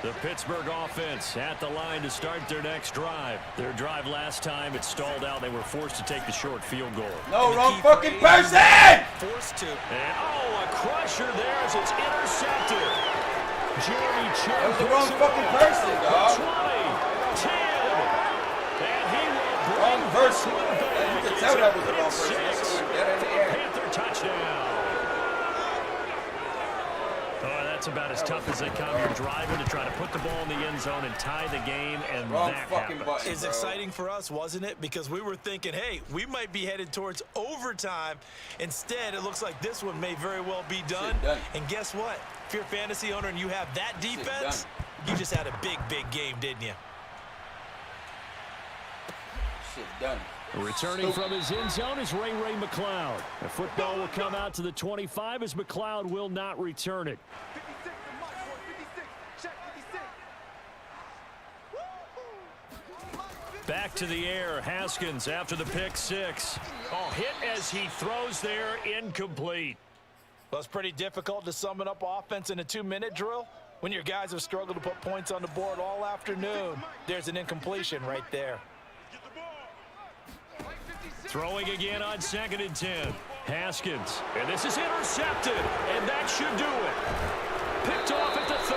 The Pittsburgh offense at the line to start their next drive. Their drive last time, it stalled out. They were forced to take the short field goal. No, wrong fucking person! Forced to. And, oh, a crusher there as it's intercepted. Jeremy Chinn. That was the wrong fucking person, dog. 20, 10. And he will bring wrong person. You can tell that was the wrong person. That's dead in the air. Panther touchdown. Oh, that's about as tough as they come. You're driving to try to put the ball in the end zone and tie the game, and wrong that fucking happens. button, It's exciting for us, wasn't it? Because we were thinking, hey, we might be headed towards overtime. Instead, it looks like this one may very well be done. And guess what? If you're a fantasy owner and you have that defense, you just had a big, big game, didn't you? Shit done. Returning from his end zone is Ray McLeod. The football will come out to the 25 as McLeod will not return it. Back to the air, Haskins after the pick 6. Oh, hit as he throws there, incomplete. Well, it's pretty difficult to sum it up offense in a 2-minute drill. When your guys have struggled to put points on the board all afternoon, there's an incompletion right there. Throwing again on 2nd and 10. Haskins. And this is intercepted. And that should do it. Picked off at the 30.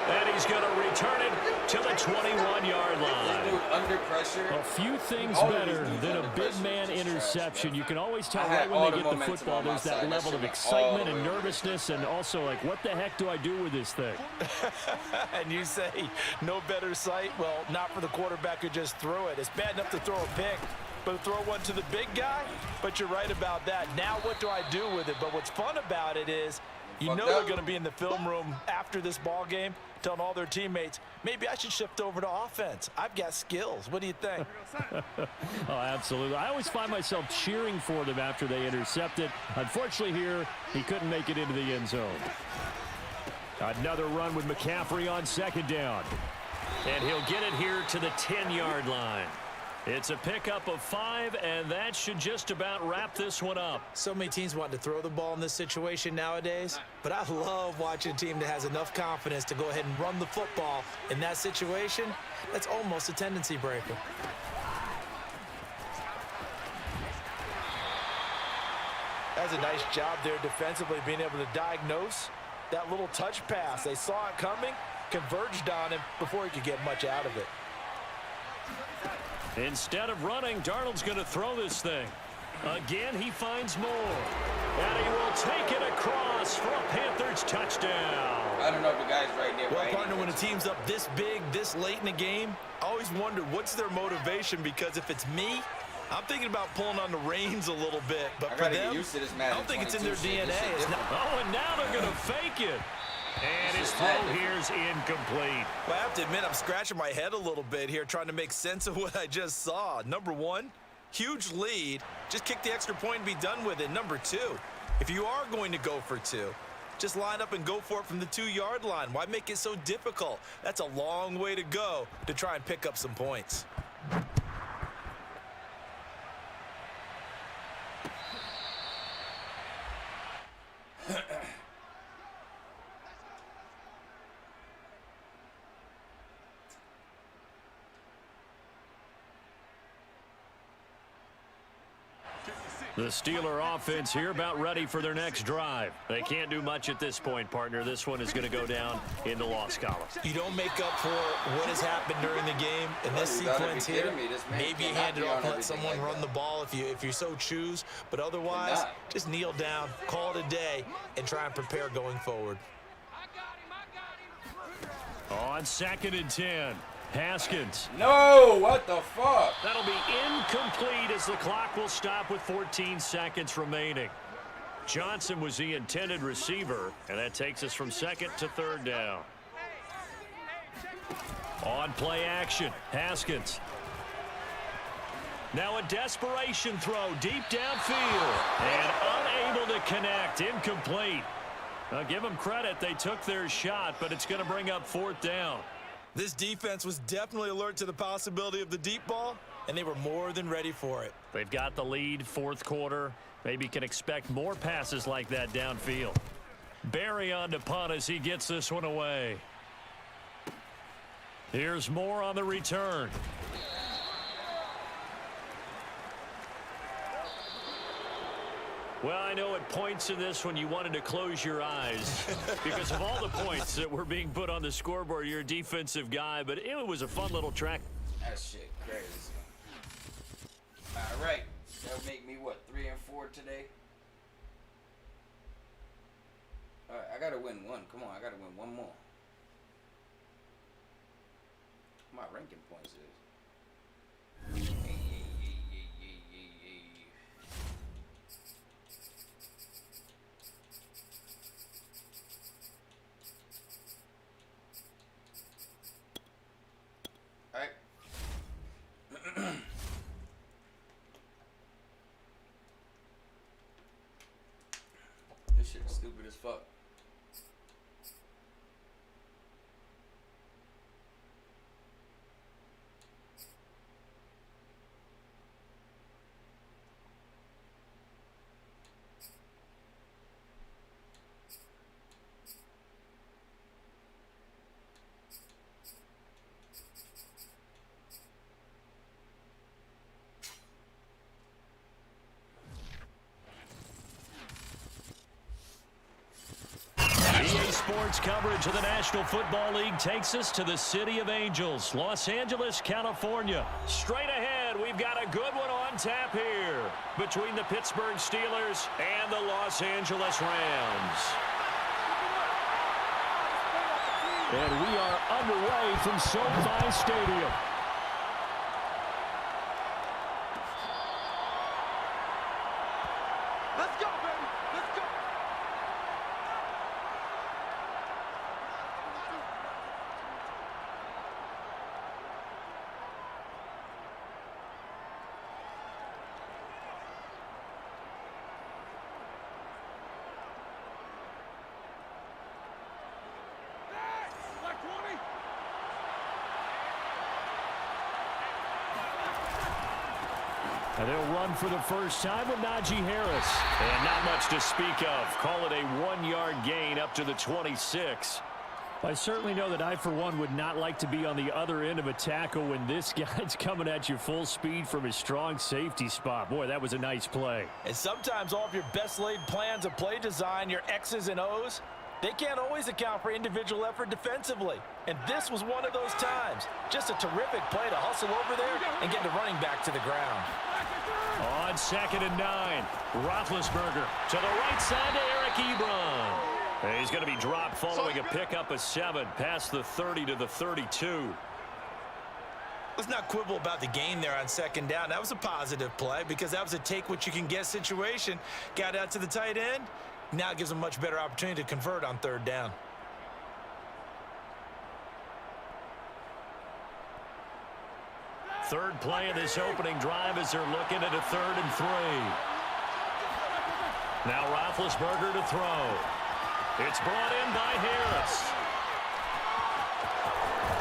And he's going to return it to the 21-yard line. Dude, under pressure. A few things better than a big man interception. You can always tell right when they get the football, there's that level of excitement and nervousness, and also like, what the heck do I do with this thing? And you say no better sight? Well, not for the quarterback who just threw it. It's bad enough to throw a pick, but to throw one to the big guy? But you're right about that. Now what do I do with it? But what's fun about it is you know they're going to be in the film room after this ball game telling all their teammates, maybe I should shift over to offense. I've got skills. What do you think? Oh, absolutely. I always find myself cheering for them after they intercept it. Unfortunately here, he couldn't make it into the end zone. Another run with McCaffrey on 2nd down. And he'll get it here to the 10-yard line. It's a pickup of 5, and that should just about wrap this one up. So many teams want to throw the ball in this situation nowadays, but I love watching a team that has enough confidence to go ahead and run the football. In that situation, that's almost a tendency breaker. That's a nice job there defensively, being able to diagnose that little touch pass. They saw it coming, converged on him before he could get much out of it. Instead of running, Darnold's going to throw this thing. Again, he finds more. And he will take it across for a Panthers touchdown. I don't know if the guy's right there. Well, partner, when a team's up this big, this late in the game, I always wonder what's their motivation, because if it's me, I'm thinking about pulling on the reins a little bit. But for them, get used to this Madden I don't think it's in their DNA. Oh, and now they're going to fake it. And his throw here's incomplete. Well, I have to admit, I'm scratching my head a little bit here trying to make sense of what I just saw. Number one, huge lead. Just kick the extra point and be done with it. Number two, if you are going to go for 2, just line up and go for it from the 2-yard line. Why make it so difficult? That's a long way to go to try and pick up some points. The Steeler offense here about ready for their next drive. They can't do much at this point, partner. This one is going to go down in the loss column. You don't make up for what has happened during the game in this sequence here. Maybe you hand it off and let someone run the ball if you so choose. But otherwise, just kneel down, call it a day, and try and prepare going forward. On 2nd and 10. Haskins. No, what the fuck? That'll be incomplete as the clock will stop with 14 seconds remaining. Johnson was the intended receiver, and that takes us from 2nd to 3rd down. On play action, Haskins. Now a desperation throw deep downfield, and unable to connect, incomplete. Now give them credit, they took their shot, but it's going to bring up 4th down. This defense was definitely alert to the possibility of the deep ball, and they were more than ready for it. They've got the lead, 4th quarter. Maybe can expect more passes like that downfield. Barry on to punt as he gets this one away. Here's more on the return. Well, I know at points in this one you wanted to close your eyes because of all the points that were being put on the scoreboard. You're a defensive guy, but it was a fun little track. That shit crazy. All right. That'll make me, what, 3 and 4 today? All right, I got to win one. Come on, I got to win one more. My ranking points is. This shit is stupid as fuck. Sports coverage of the National Football League takes us to the City of Angels, Los Angeles, California. Straight ahead, we've got a good one on tap here between the Pittsburgh Steelers and the Los Angeles Rams. And we are underway from SoFi Stadium. Let's go, baby. Let's go. And they'll run for the first time with Najee Harris. And not much to speak of. Call it a 1-yard gain up to the 26. I certainly know that I, for one, would not like to be on the other end of a tackle when this guy's coming at you full speed from his strong safety spot. Boy, that was a nice play. And sometimes all of your best laid plans of play design, your X's and O's, they can't always account for individual effort defensively. And this was one of those times. Just a terrific play to hustle over there and get the running back to the ground. On 2nd and 9, Roethlisberger to the right side to Eric Ebron. He's going to be dropped following a pickup of 7 past the 30 to the 32. Let's not quibble about the gain there on 2nd down. That was a positive play because that was a take-what-you-can-get situation. Got out to the tight end. Now it gives them a much better opportunity to convert on 3rd down. Third play of this opening drive as they're looking at a 3rd and 3. Now Roethlisberger to throw. It's brought in by Harris.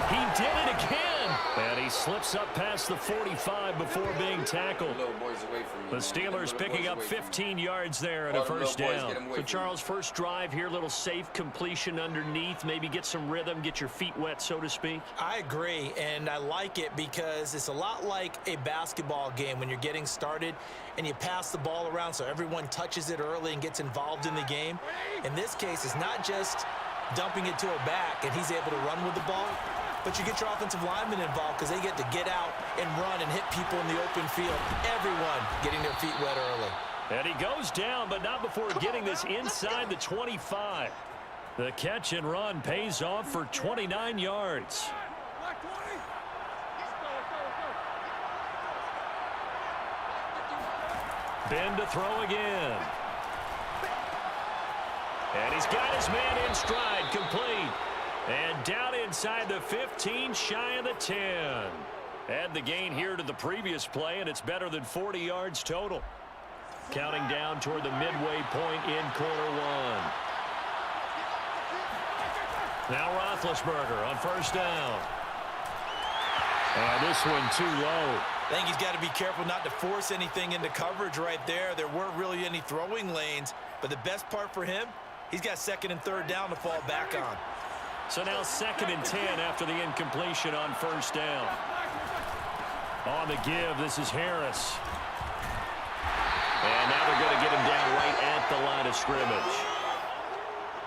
He did it again. And he slips up past the 45 before being tackled. The Steelers picking up 15 yards there and a first down. So, Charles, first drive here, little safe completion underneath. Maybe get some rhythm, get your feet wet, so to speak. I agree, and I like it because it's a lot like a basketball game when you're getting started and you pass the ball around so everyone touches it early and gets involved in the game. In this case, it's not just dumping it to a back and he's able to run with the ball, but you get your offensive linemen involved because they get to get out and run and hit people in the open field. Everyone getting their feet wet early. And he goes down, but not before getting this inside the 25. The catch and run pays off for 29 yards. Ben to throw again. And he's got his man in stride, complete. And down inside the 15, shy of the 10. Add the gain here to the previous play, and it's better than 40 yards total. Counting down toward the midway point in quarter 1. Now Roethlisberger on first down. And this one too low. I think he's got to be careful not to force anything into coverage right there. There weren't really any throwing lanes, but the best part for him, he's got 2nd and 3rd down to fall back on. So now 2nd and 10 after the incompletion on first down. On the give, this is Harris. And now they're going to get him down right at the line of scrimmage.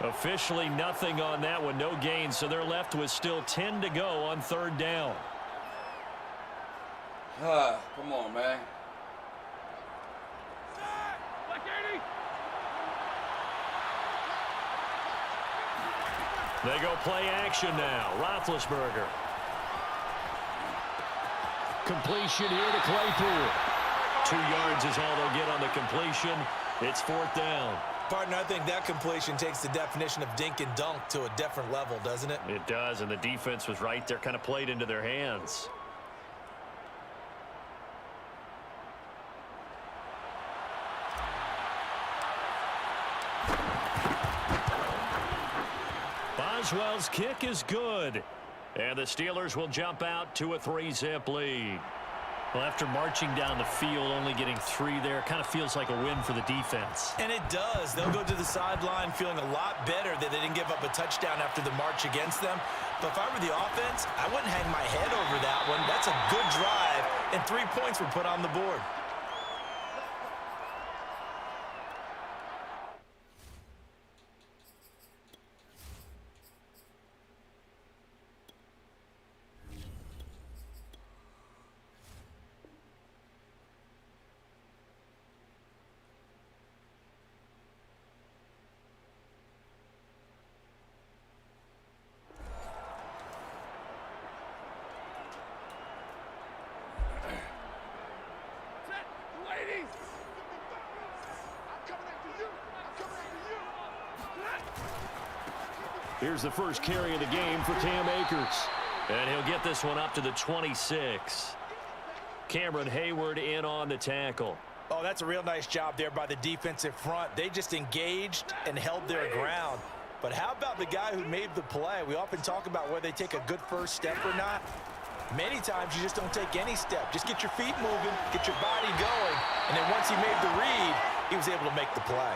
Officially nothing on that one, no gain, so they're left with still 10 to go on 3rd down. Come on, man. They go play action now. Roethlisberger. Completion here to Claypool. 2 yards is all they'll get on the completion. It's 4th down. Partner, I think that completion takes the definition of dink and dunk to a different level, doesn't it? It does, and the defense was right there, kind of played into their hands. Boswell's kick is good. And the Steelers will jump out to a 3-zip lead. Well, after marching down the field, only getting 3 there, kind of feels like a win for the defense. And it does. They'll go to the sideline feeling a lot better that they didn't give up a touchdown after the march against them. But if I were the offense, I wouldn't hang my head over that one. That's a good drive, and 3 points were put on the board. Here's the first carry of the game for Cam Akers. And he'll get this one up to the 26. Cameron Hayward in on the tackle. Oh, that's a real nice job there by the defensive front. They just engaged and held their ground. But how about the guy who made the play? We often talk about whether they take a good first step or not. Many times you just don't take any step. Just get your feet moving, get your body going, and then once he made the read, he was able to make the play.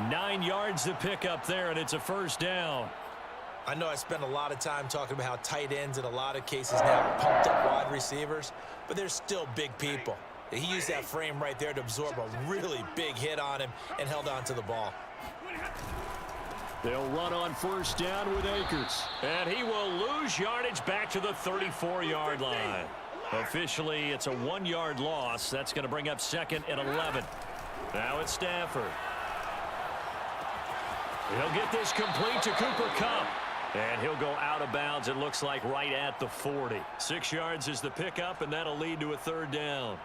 9 yards to pick up there, and it's a first down. I know I spent a lot of time talking about how tight ends in a lot of cases now are pumped up wide receivers, but they're still big people. He used that frame right there to absorb a really big hit on him and held on to the ball. They'll run on first down with Akers. And he will lose yardage back to the 34-yard line. Officially, it's a 1-yard loss. That's going to bring up 2nd and 11. Now it's Stafford. He'll get this complete to Cooper Kupp. And he'll go out of bounds, it looks like, right at the 40. 6 yards is the pickup, and that'll lead to a 3rd down.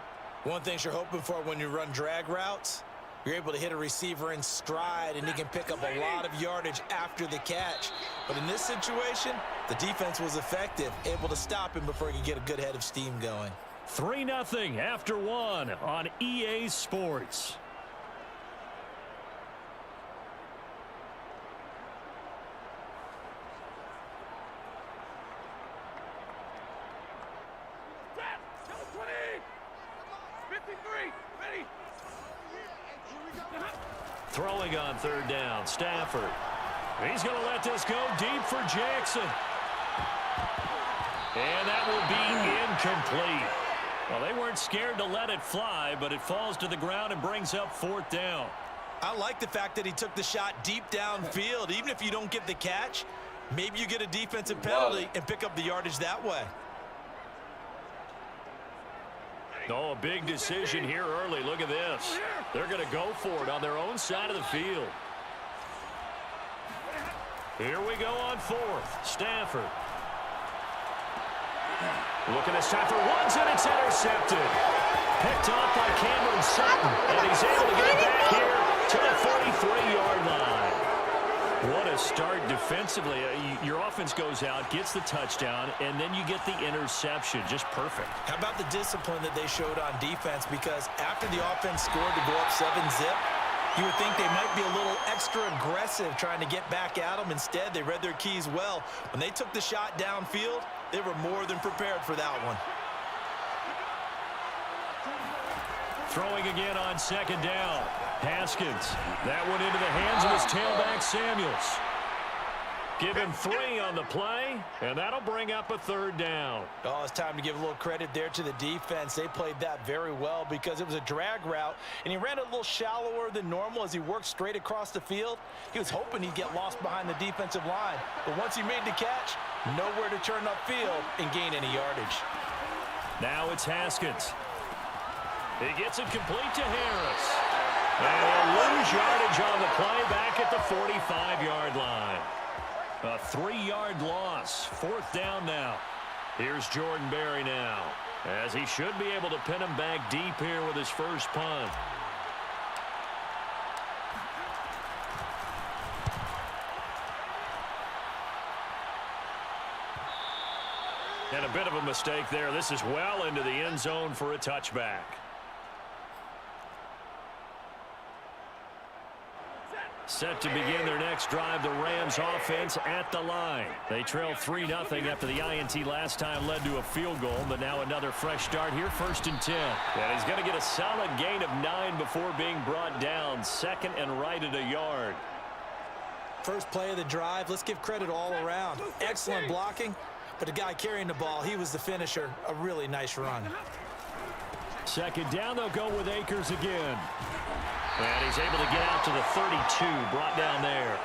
One thing you're hoping for when you run drag routes, you're able to hit a receiver in stride, and he can pick up a lot of yardage after the catch. But in this situation, the defense was effective, able to stop him before he could get a good head of steam going. 3-0 after 1 on EA Sports. Throwing on 3rd down, Stafford. He's going to let this go deep for Jackson. And that will be incomplete. Well, they weren't scared to let it fly, but it falls to the ground and brings up 4th down. I like the fact that he took the shot deep downfield. Even if you don't get the catch, maybe you get a defensive penalty and pick up the yardage that way. Oh, a big decision here early. Look at this. They're going to go for it on their own side of the field. Here we go on 4th. Stafford. Looking at Stafford once, and it's intercepted. Picked off by Cameron Sutton, and he's able to get it back here to the 43-yard line. What a start defensively. Your offense goes out, gets the touchdown, and then you get the interception. Just perfect. How about the discipline that they showed on defense? Because after the offense scored to go up 7-zip, you would think they might be a little extra aggressive trying to get back at them. Instead, they read their keys well. When they took the shot downfield, they were more than prepared for that one. Throwing again on 2nd down. Haskins. That one into the hands of his tailback, Samuels. Give him 3 on the play, and that'll bring up a 3rd down. Oh, it's time to give a little credit there to the defense. They played that very well because it was a drag route, and he ran a little shallower than normal as he worked straight across the field. He was hoping he'd get lost behind the defensive line, but once he made the catch, nowhere to turn upfield and gain any yardage. Now it's Haskins. He gets it complete to Harris. And he'll lose yardage on the play back at the 45-yard line. A 3-yard loss. 4th down now. Here's Jordan Berry now, as he should be able to pin him back deep here with his first punt. And a bit of a mistake there. This is well into the end zone for a touchback. Set to begin their next drive, the Rams offense at the line. They trail 3-0 after the INT last time led to a field goal, but now another fresh start here, 1st and 10. And he's going to get a solid gain of 9 before being brought down, 2nd and right at a yard. First play of the drive, let's give credit all around. Excellent blocking, but the guy carrying the ball, he was the finisher. A really nice run. 2nd down, they'll go with Akers again. And he's able to get out to the 32, brought down there.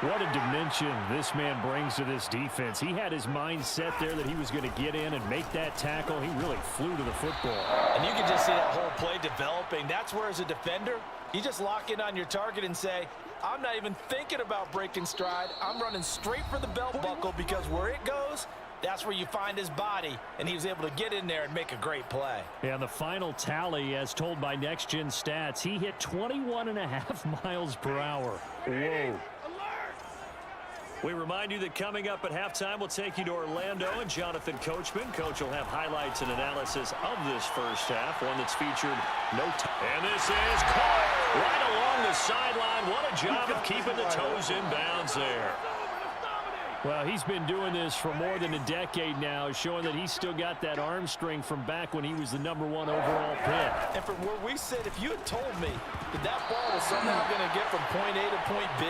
What a dimension this man brings to this defense. He had his mind set there that he was going to get in and make that tackle. He really flew to the football. And you can just see that whole play developing. That's where, as a defender, you just lock in on your target and say, I'm not even thinking about breaking stride. I'm running straight for the belt buckle, because where it goes, that's where you find his body, and he was able to get in there and make a great play. And the final tally, as told by Next Gen Stats, he hit 21.5 miles per hour. Whoa. We remind you that coming up at halftime, we'll take you to Orlando and Jonathan Coachman. Coach will have highlights and analysis of this first half, one that's featured no time. And this is caught right along the sideline. What a job of keeping the toes in bounds there. Well, he's been doing this for more than a decade now, showing that he's still got that arm strength from back when he was the #1 overall pick. And from where we sit, if you had told me that ball was somehow going to get from point A to point B,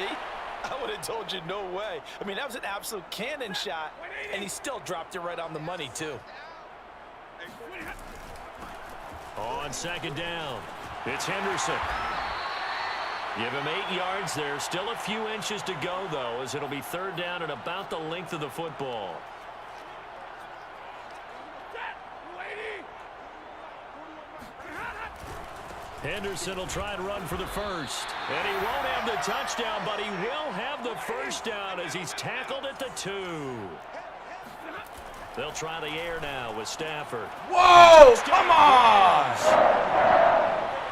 I would have told you no way. I mean, that was an absolute cannon shot, and he still dropped it right on the money, too. On second down, it's Henderson. Give him 8 yards there. Still a few inches to go, though, as it'll be third down and about the length of the football. Henderson will try and run for the first. And he won't have the touchdown, but he will have the first down as he's tackled at the 2. They'll try the air now with Stafford. Whoa! Come on!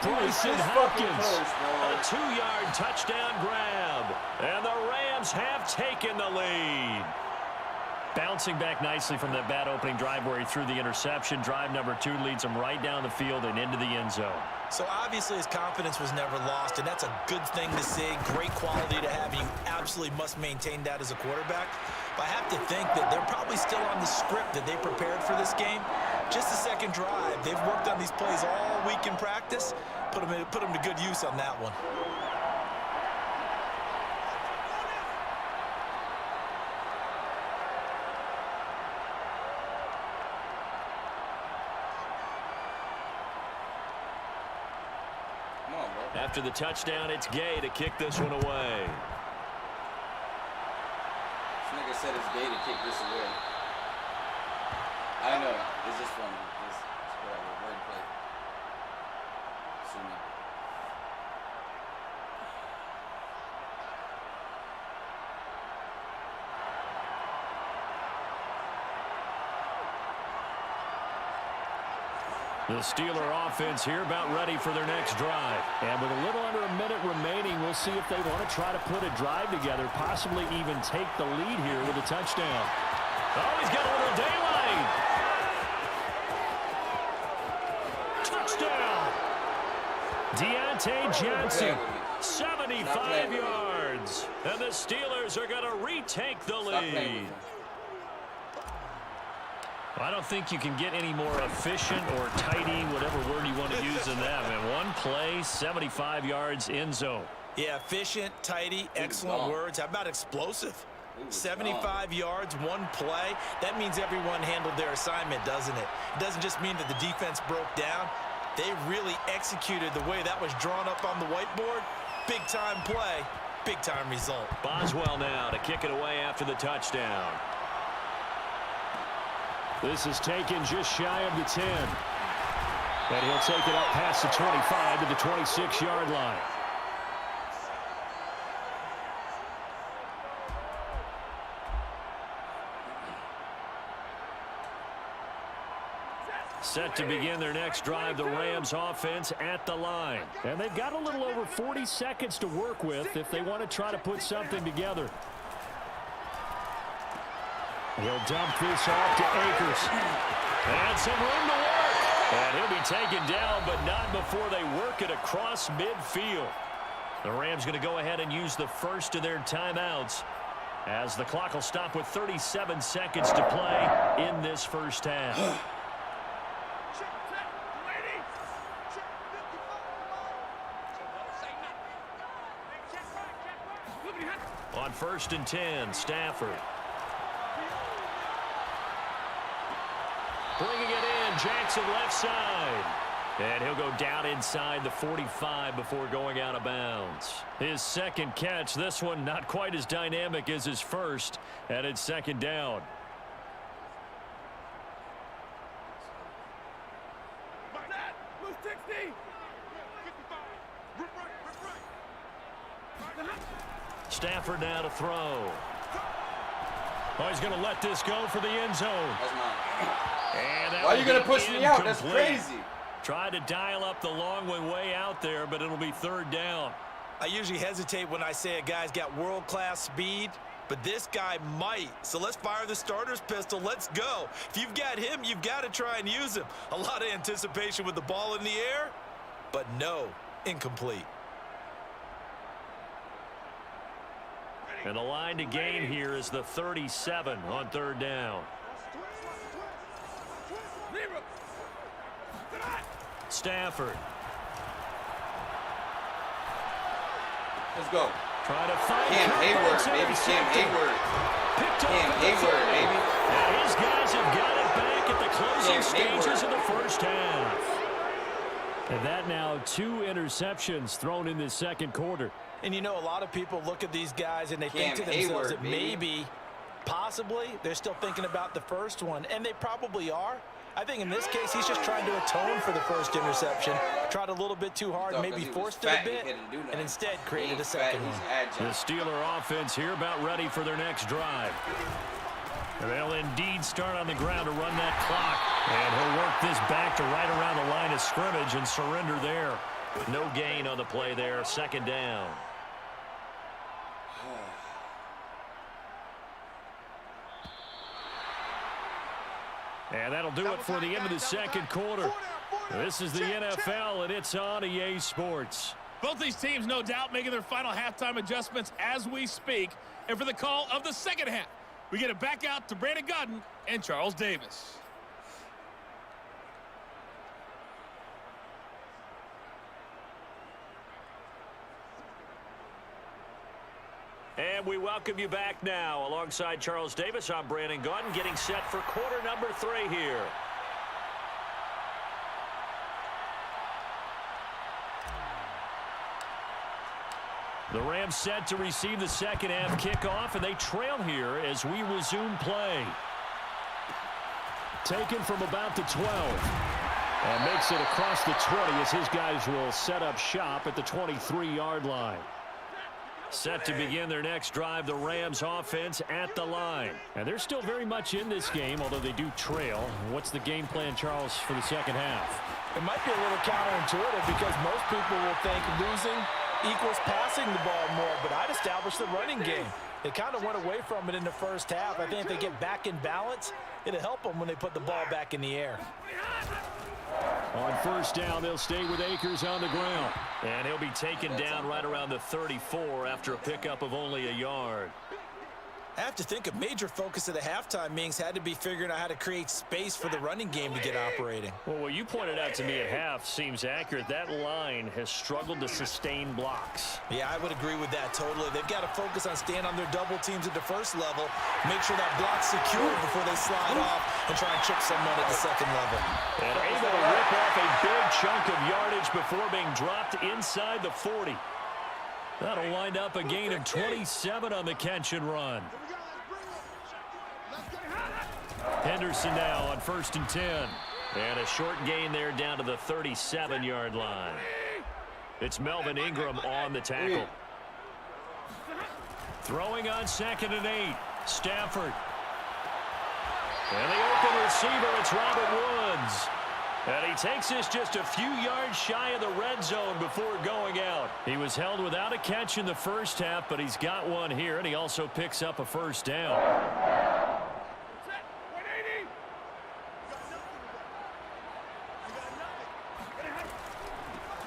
Bryson Hopkins, a 2-yard touchdown grab. And the Rams have taken the lead. Bouncing back nicely from that bad opening drive where he threw the interception. Drive number 2 leads him right down the field and into the end zone. So obviously his confidence was never lost, and that's a good thing to see. Great quality to have, and you absolutely must maintain that as a quarterback. But I have to think that they're probably still on the script that they prepared for this game. Just the second drive. They've worked on these plays all week in practice. Put them to good use on that one. After the touchdown, it's Gay to kick this one away. This nigga said it's Gay to kick this away. I know. It's just funny. It's whatever. Wordplay. Sue me. The Steeler offense here about ready for their next drive. And with a little under a minute remaining, we'll see if they want to try to put a drive together, possibly even take the lead here with a touchdown. Oh, he's got a little daylight. Touchdown. Deontay Johnson, 75 yards. And the Steelers are going to retake the lead. I don't think you can get any more efficient or tidy, whatever word you want to use in that. Man, one play, 75 yards, end zone. Yeah, efficient, tidy, excellent words. How about explosive? 75 yards, one play. That means everyone handled their assignment, doesn't it? It doesn't just mean that the defense broke down. They really executed the way that was drawn up on the whiteboard. Big-time play, big-time result. Boswell now to kick it away after the touchdown. This is taken just shy of the 10. And he'll take it up past the 25 to the 26-yard line. Set to begin their next drive, the Rams offense at the line. And they've got a little over 40 seconds to work with if they want to try to put something together. He'll dump this off to Akers. And some room to work. And he'll be taken down, but not before they work it across midfield. The Rams going to go ahead and use the first of their timeouts, as the clock will stop with 37 seconds to play in this first half. On 1st and 10, Stafford. Bringing it in, Jackson left side. And he'll go down inside the 45 before going out of bounds. His second catch, this one not quite as dynamic as his first, and it's second down. Stafford now to throw. Oh, he's going to let this go for the end zone. And why are you going to push me out? That's crazy. Tried to dial up the long one way out there, but it'll be third down. I usually hesitate when I say a guy's got world-class speed, but this guy might. So let's fire the starter's pistol. Let's go. If you've got him, you've got to try and use him. A lot of anticipation with the ball in the air, but no, incomplete. And the line to gain here is the 37 on 3rd down. Stafford. Let's go. Try to find Cam Hayward, baby. Cam Hayward. Cam Hayward, baby. Now his guys have got it back at the closing stages of the first half. And that now 2 interceptions thrown in this second quarter. And you know, a lot of people look at these guys and they think to themselves that maybe, possibly, they're still thinking about the first one. And they probably are. I think in this case, he's just trying to atone for the first interception. Tried a little bit too hard, maybe forced it a bit, and instead created a second one. The Steeler offense here about ready for their next drive. They'll indeed start on the ground to run that clock. And he'll work this back to right around the line of scrimmage and surrender there. No gain on the play there. 2nd down. And that'll do it for the end of the second quarter. This is the NFL, and it's on EA Sports. Both these teams, no doubt, making their final halftime adjustments as we speak. And for the call of the second half, we get it back out to Brandon Godden and Charles Davis. And we welcome you back now. Alongside Charles Davis, I'm Brandon Godden, getting set for quarter number 3 here. The Rams set to receive the second half kickoff, and they trail here as we resume play. Taken from about the 12. And makes it across the 20 as his guys will set up shop at the 23-yard line. Set to begin their next drive, the Rams offense at the line. And they're still very much in this game, although they do trail. What's the game plan, Charles, for the second half? It might be a little counterintuitive because most people will think losing equals passing the ball more, but I'd establish the running game. They kind of went away from it in the first half. I think if they get back in balance, it'll help them when they put the ball back in the air. On 1st down, they'll stay with Akers on the ground. And he'll be taken down right around the 34 after a pickup of only a yard. I have to think a major focus of the halftime meetings had to be figuring out how to create space for the running game to get operating. Well, what you pointed out to me at half seems accurate. That line has struggled to sustain blocks. Yeah, I would agree with that totally. They've got to focus on staying on their double teams at the first level, make sure that block's secure before they slide off and try and chip someone at the second level. And able to rip off a big chunk of yardage before being dropped inside the 40. That'll wind up a gain of 27 on the catch and run. Henderson now on 1st and 10. And a short gain there down to the 37-yard line. It's Melvin Ingram on the tackle. Throwing on 2nd and 8. Stafford. And the open receiver, it's Robert Woods. And he takes this just a few yards shy of the red zone before going out. He was held without a catch in the first half, but he's got one here, and he also picks up a 1st down.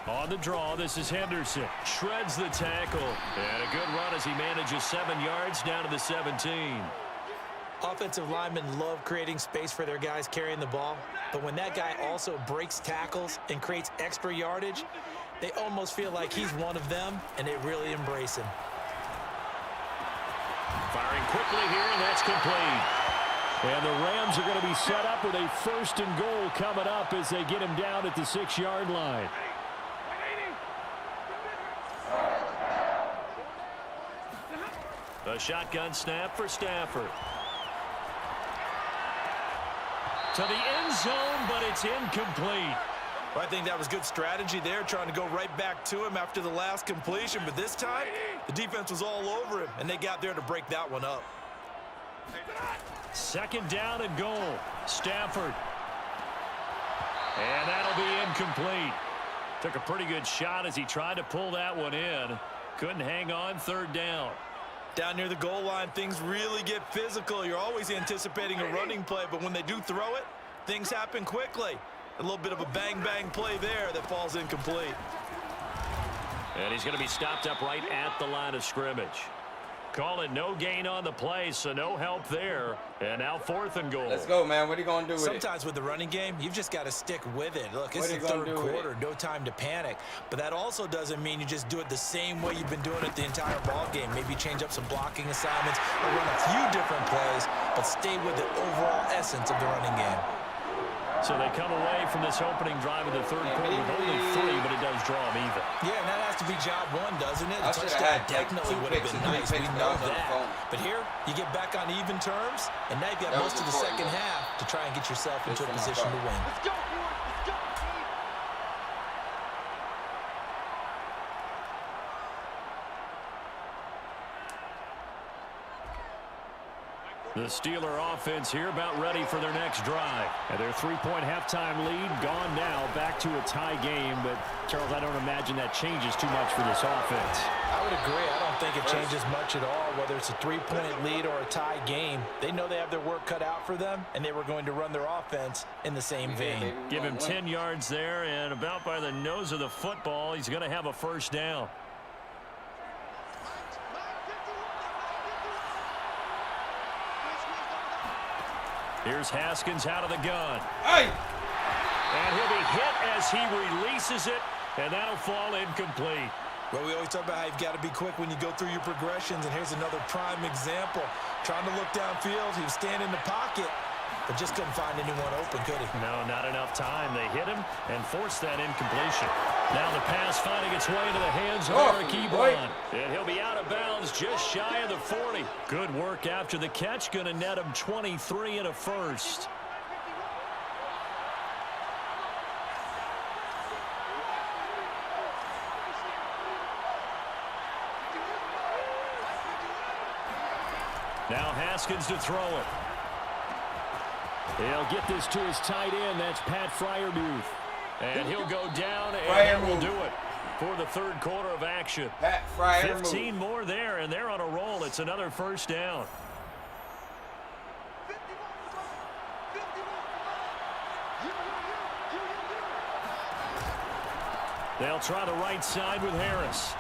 On the draw, this is Henderson. Shreds the tackle. And a good run as he manages 7 yards down to the 17. Offensive linemen love creating space for their guys carrying the ball, but when that guy also breaks tackles and creates extra yardage, they almost feel like he's one of them, and they really embrace him. Firing quickly here, and that's complete. And the Rams are going to be set up with a 1st and goal coming up as they get him down at the 6-yard line. A shotgun snap for Stafford. To the end zone, but it's incomplete. Well, I think that was good strategy there, trying to go right back to him after the last completion. But this time, the defense was all over him, and they got there to break that one up. 2nd down and goal. Stafford. And that'll be incomplete. Took a pretty good shot as he tried to pull that one in. Couldn't hang on. 3rd down. Down near the goal line, things really get physical. You're always anticipating a running play, but when they do throw it, things happen quickly. A little bit of a bang-bang play there that falls incomplete. And he's going to be stopped up right at the line of scrimmage. Call it no gain on the play, so no help there. And now 4th and goal. Let's go, man. What are you going to do with it? Sometimes with the running game, you've just got to stick with it. Look, it's the third quarter, no time to panic. But that also doesn't mean you just do it the same way you've been doing it the entire ball game. Maybe change up some blocking assignments or run a few different plays, but stay with the overall essence of the running game. So they come away from this opening drive of the third quarter with only 3, but it does draw them even. Yeah, and that has to be job 1, doesn't it? A touchdown definitely would have been nice. We know that. But here, you get back on even terms, and now you've got most of the second half to try and get yourself into a position to win. Let's go, boys. Let's go. The Steeler offense here about ready for their next drive. And their 3-point halftime lead gone now, back to a tie game. But, Charles, I don't imagine that changes too much for this offense. I would agree. I don't think it changes much at all, whether it's a 3-point lead or a tie game. They know they have their work cut out for them, and they were going to run their offense in the same vein. Give him 10 yards there, and about by the nose of the football, he's going to have a first down. Here's Haskins out of the gun. Hey! And he'll be hit as he releases it, and that'll fall incomplete. Well, we always talk about how you've got to be quick when you go through your progressions, and here's another prime example. Trying to look downfield, he was standing in the pocket, but just couldn't find anyone open, could he? No, not enough time. They hit him and forced that incompletion. Now the pass finding its way into the hands of Eric Ebron. And he'll be out of bounds just shy of the 40. Good work after the catch. Going to net him 23 and a first. Now Haskins to throw it. He'll get this to his tight end. That's Pat Freiermuth. And he'll go down, and that will do it for the third quarter of action. Pat Freiermuth. 15 more there, and they're on a roll. It's another first down. They'll try the right side with Harris.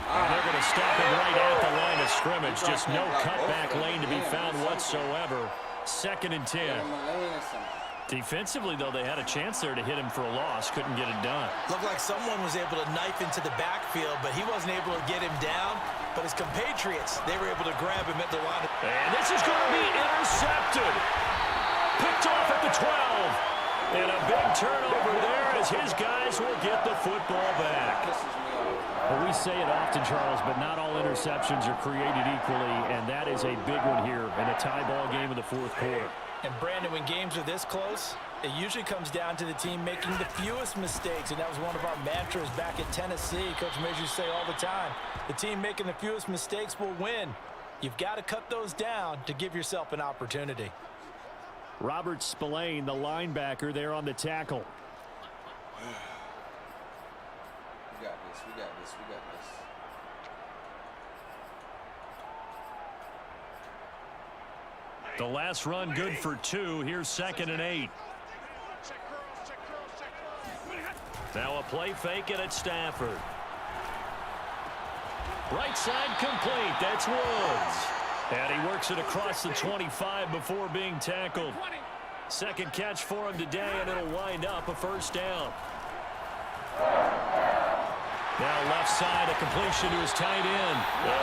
And they're going to stop it right at the line of scrimmage. Just no cutback lane to be found whatsoever. 2nd and 10. Defensively, though, they had a chance there to hit him for a loss. Couldn't get it done. Looked like someone was able to knife into the backfield, but he wasn't able to get him down. But his compatriots, they were able to grab him at the line. And this is going to be intercepted. Picked off at the 12. And a big turnover there as his guys will get the football back. Well, we say it often, Charles, but not all interceptions are created equally, and that is a big one here in a tie ball game in the fourth quarter. And, Brandon, when games are this close, it usually comes down to the team making the fewest mistakes, and that was one of our mantras back at Tennessee. Coach Mays used to say all the time, the team making the fewest mistakes will win. You've got to cut those down to give yourself an opportunity. Robert Spillane, the linebacker, there on the tackle. We got this, we got this, we got this. The last run good for 2. Here's 2nd and 8. Now a play fake and it's Stafford. Right side complete. That's Woods. And he works it across the 25 before being tackled. Second catch for him today, and it'll wind up a first down. Now left side, a completion to his tight end.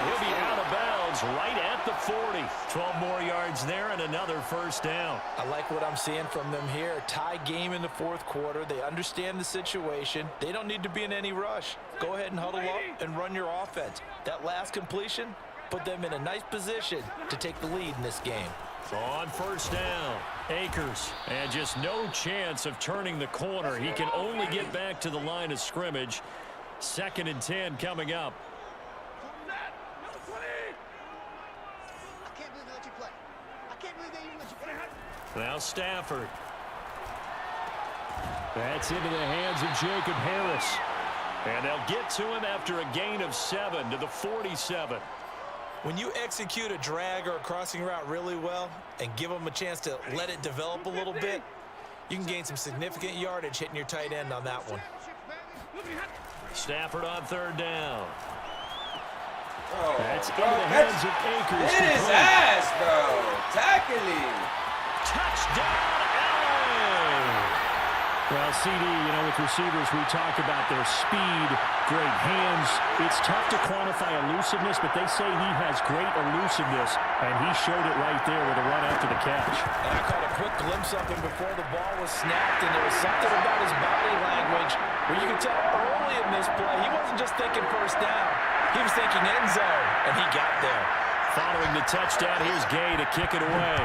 He'll be out of bounds right at the 40. 12 more yards there and another first down. I like what I'm seeing from them here. Tie game in the fourth quarter. They understand the situation. They don't need to be in any rush. Go ahead and huddle up and run your offense. That last completion put them in a nice position to take the lead in this game. On first down, Akers, and just no chance of turning the corner. He can only get back to the line of scrimmage. 2nd and 10 coming up. Now Stafford. That's into the hands of Jacob Harris. And they'll get to him after a gain of 7 to the 47. When you execute a drag or a crossing route really well and give them a chance to let it develop a little bit, you can gain some significant yardage hitting your tight end on that one. Stafford on third down. That's into the hands of Akers. Hit his ass, bro. Tackling. Touchdown, LA. Well, CD, you know, with receivers, we talk about their speed, great hands. It's tough to quantify elusiveness, but they say he has great elusiveness, and he showed it right there with a run after the catch. And I caught a quick glimpse of him before the ball was snapped, and there was something about his body language where you could tell early in this play, he wasn't just thinking first down. He was thinking end zone, and he got there. Following the touchdown, here's Gay to kick it away.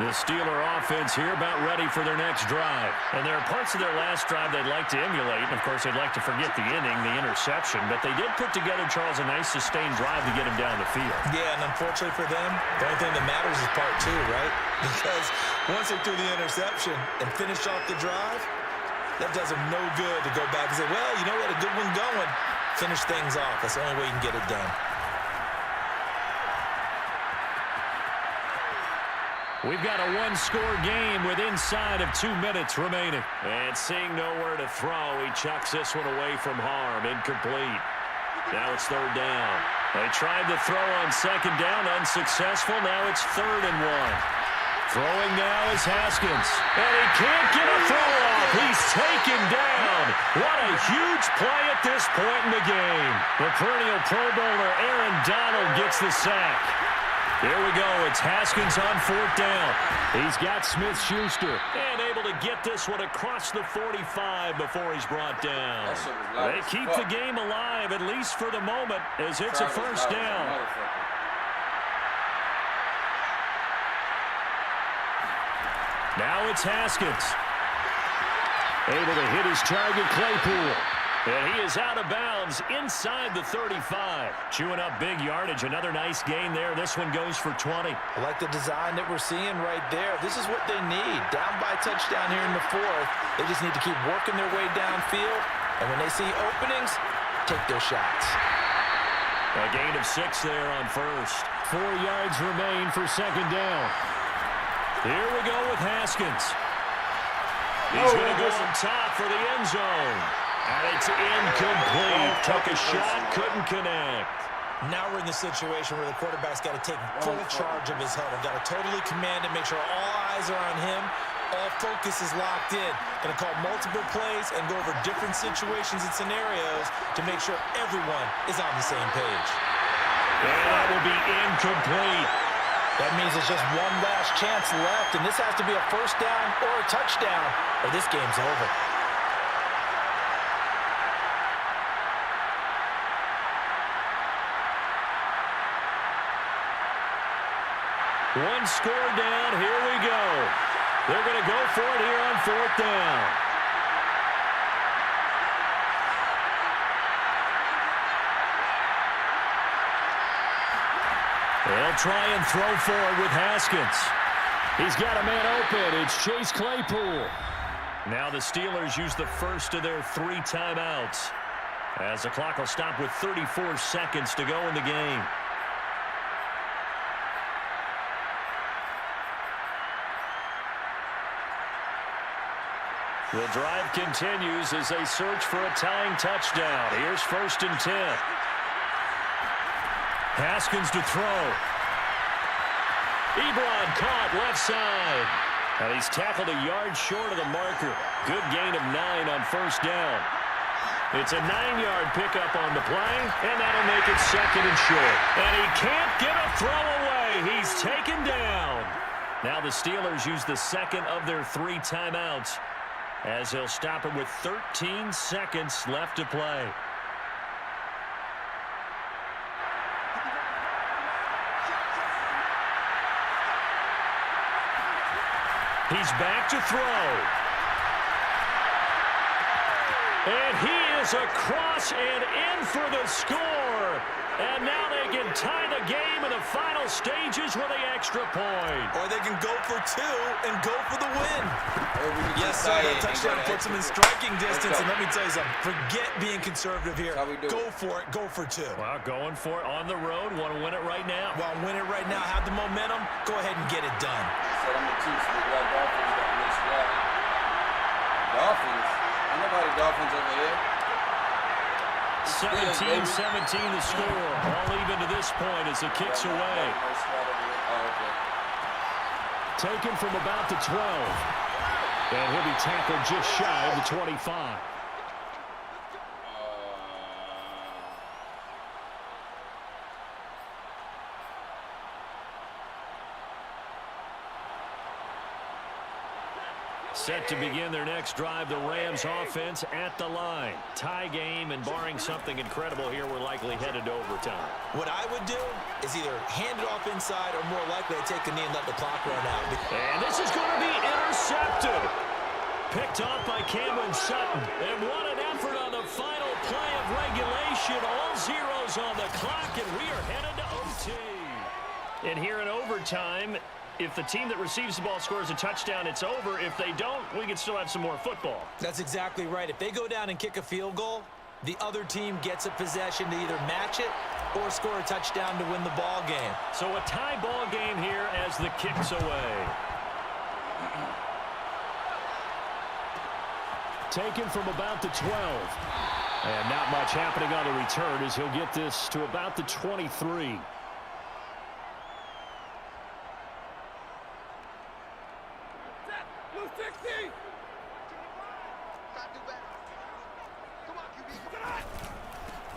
The Steeler offense here about ready for their next drive. And there are parts of their last drive they'd like to emulate. And, of course, they'd like to forget the inning, the interception. But they did put together, Charles, a nice sustained drive to get him down the field. Yeah, and unfortunately for them, the only thing that matters is part two, right? Because once they threw the interception and finished off the drive, that does them no good to go back and say, well, you know what, a good one going. Finish things off. That's the only way you can get it done. We've got a one-score game with inside of 2 minutes remaining. And seeing nowhere to throw, he chucks this one away from harm. Incomplete. Now it's third down. They tried to throw on second down, unsuccessful. Now it's 3rd and 1. Throwing now is Haskins. And he can't get a throw off. He's taken down. What a huge play at this point in the game. The perennial Pro Bowler Aaron Donald gets the sack. Here we go. It's Haskins on 4th down. He's got Smith-Schuster and able to get this one across the 45 before he's brought down. They keep the game alive, at least for the moment, as it's a first down. Now it's Haskins. Able to hit his target, Claypool. And he is out of bounds inside the 35. Chewing up big yardage. Another nice gain there. This one goes for 20. I like the design that we're seeing right there. This is what they need. Down by touchdown here in the 4th. They just need to keep working their way downfield. And when they see openings, take their shots. A gain of 6 there on 1st. 4 yards remain for 2nd down. Here we go with Haskins. He's going to go from top for the end zone. And it's incomplete. Took a shot, couldn't connect. Now we're in the situation where the quarterback's got to take full charge of his huddle. Got to totally command it, make sure all eyes are on him. All focus is locked in. Going to call multiple plays and go over different situations and scenarios to make sure everyone is on the same page. And that will be incomplete. That means it's just one last chance left, and this has to be a first down or a touchdown, or this game's over. One score down. Here we go. They're going to go for it here on 4th down. They'll try and throw forward with Haskins. He's got a man open. It's Chase Claypool. Now the Steelers use the first of their 3 timeouts, as the clock will stop with 34 seconds to go in the game. The drive continues as they search for a tying touchdown. Here's 1st and 10. Haskins to throw. Ebron caught left side. And he's tackled a yard short of the marker. Good gain of 9 on 1st down. It's a 9-yard pickup on the play, and that'll make it 2nd and short. And he can't get a throw away. He's taken down. Now the Steelers use the 2nd of their 3 timeouts, as they'll stop it with 13 seconds left to play. He's back to throw. And he is across and in for the score. And now they get tie the game in the final stages with the extra point. Or they can go for 2 and go for the win. Yes, sir, tie that it and touchdown go to puts them in extra striking point. distance. And let me tell you something. Forget being conservative here. Go for it. Go for 2. Well, going for it on the road. Want to win it right now. Well, win it right now. Have the momentum. Go ahead and get it done. So I'm the Chiefs. We got Dolphins got mixed squad. Dolphins? Ain't nobody Dolphins over here. 17-17 the score. All even to this point as it kicks away. Taken from about the 12. And he'll be tackled just shy of the 25. Set to begin their next drive, the Rams offense at the line. Tie game, and barring something incredible here, we're likely headed to overtime. What I would do is either hand it off inside or more likely to take a knee and let the clock run out. And this is going to be intercepted. Picked off by Cameron Sutton. And what an effort on the final play of regulation. All zeros on the clock, and we are headed to OT. And here in overtime, if the team that receives the ball scores a touchdown, it's over. If they don't, we can still have some more football. That's exactly right. If they go down and kick a field goal, the other team gets a possession to either match it or score a touchdown to win the ball game. So a tie ball game here as the kick's away. Taken from about the 12. And not much happening on the return as he'll get this to about the 23.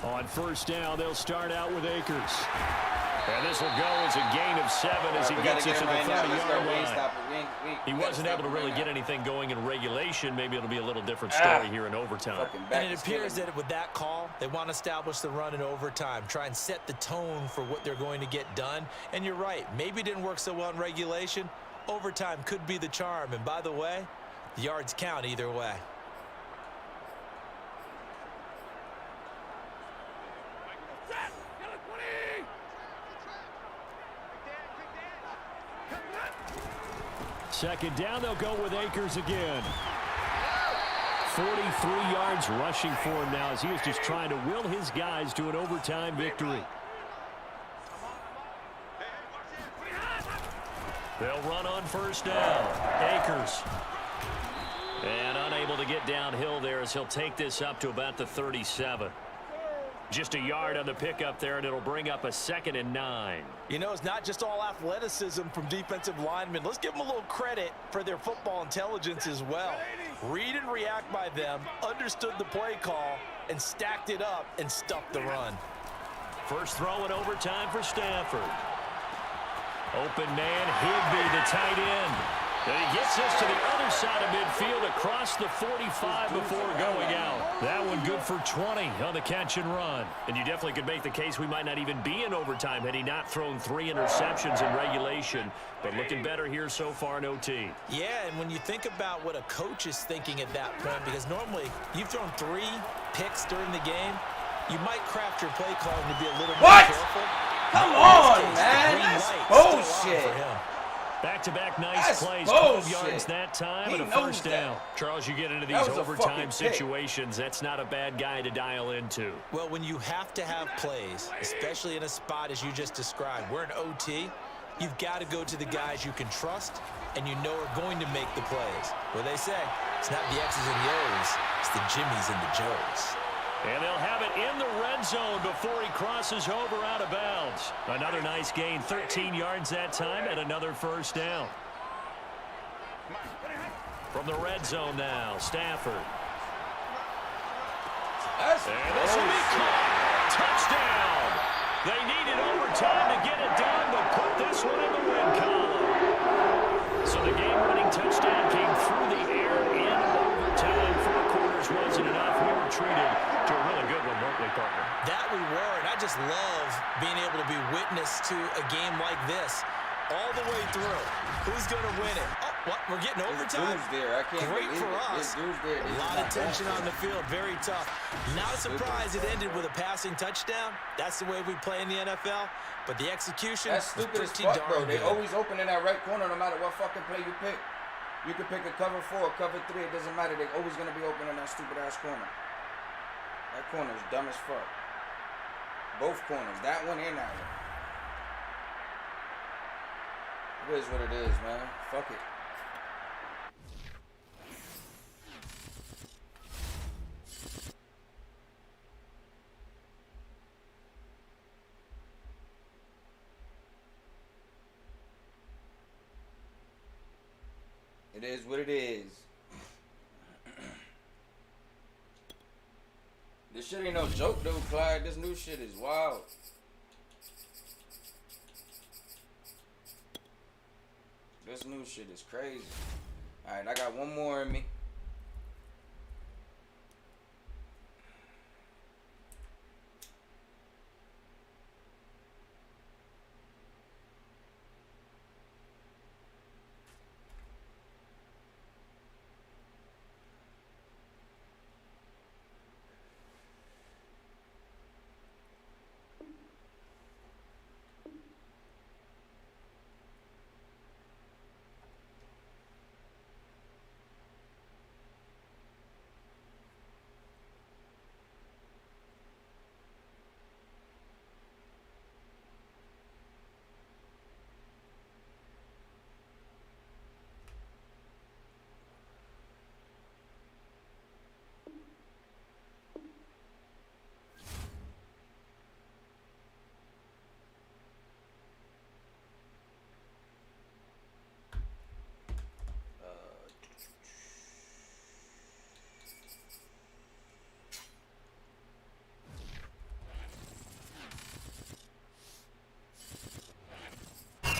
On first down, they'll start out with Akers. And this will go as a gain of 7 as he gets it to the 30-yard line. He wasn't able to really get anything going in regulation. Maybe it'll be a little different story here in overtime. And it appears that with that call, they want to establish the run in overtime, try and set the tone for what they're going to get done. And you're right, maybe it didn't work so well in regulation. Overtime could be the charm. And by the way, the yards count either way. Second down, they'll go with Akers again. 43 yards rushing for him now as he is just trying to will his guys to an overtime victory. They'll run on first down. Akers. And unable to get downhill there as he'll take this up to about the 37. Just a yard on the pickup there, and it'll bring up a 2nd and 9. You know, it's not just all athleticism from defensive linemen. Let's give them a little credit for their football intelligence as well. Read and react by them, understood the play call, and stacked it up and stuffed the run. First throw in overtime for Stafford. Open man, Higbee, the tight end. And he gets this to the other side of midfield across the 45 before going out. That one good for 20 on the catch and run. And you definitely could make the case we might not even be in overtime had he not thrown 3 interceptions in regulation. But looking better here so far in OT. Yeah, and when you think about what a coach is thinking at that point, because normally you've thrown 3 picks during the game, you might craft your play calling to be a little more careful. Come on, man. That's bullshit. Back-to-back nice plays, 12 yards that time, and a first down. Charles, you get into these overtime situations, that's not a bad guy to dial into. Well, when you have to have plays, especially in a spot as you just described, we're in OT, you've got to go to the guys you can trust and you know are going to make the plays. What they say, it's not the X's and the O's, it's the Jimmies and the Joes. And they'll have it in the red zone before he crosses over out of bounds. Another nice gain, 13 yards that time, and another first down. From the red zone now, Stafford. And this will be caught. Touchdown. They needed overtime to get it done, but put this one in the win column. So the game-winning touchdown came through the air in overtime. 4 quarters wasn't enough. We were treated to a really good one, weren't we, partner? That we were, and I just love being able to be witness to a game like this all the way through. Who's going to win it? Oh, What? We're getting overtime? Dudes there. I can't Great believe for it. us. Dudes there. A lot of tension on the field. Very tough. Not a surprise it ended with a passing touchdown. That's the way we play in the NFL. But the execution That's stupid was as pretty fuck, bro. darn They good. always open in that right corner no matter what fucking play you pick. You can pick a cover 4 or cover 3. It doesn't matter. They're always going to be open in that stupid-ass corner. That corner is dumb as fuck. Both corners. That one and that one. It is what it is, man. Fuck it. It is what it is. This shit ain't no joke, though, Clyde. This new shit is wild. This new shit is crazy. Alright, I got one more in me.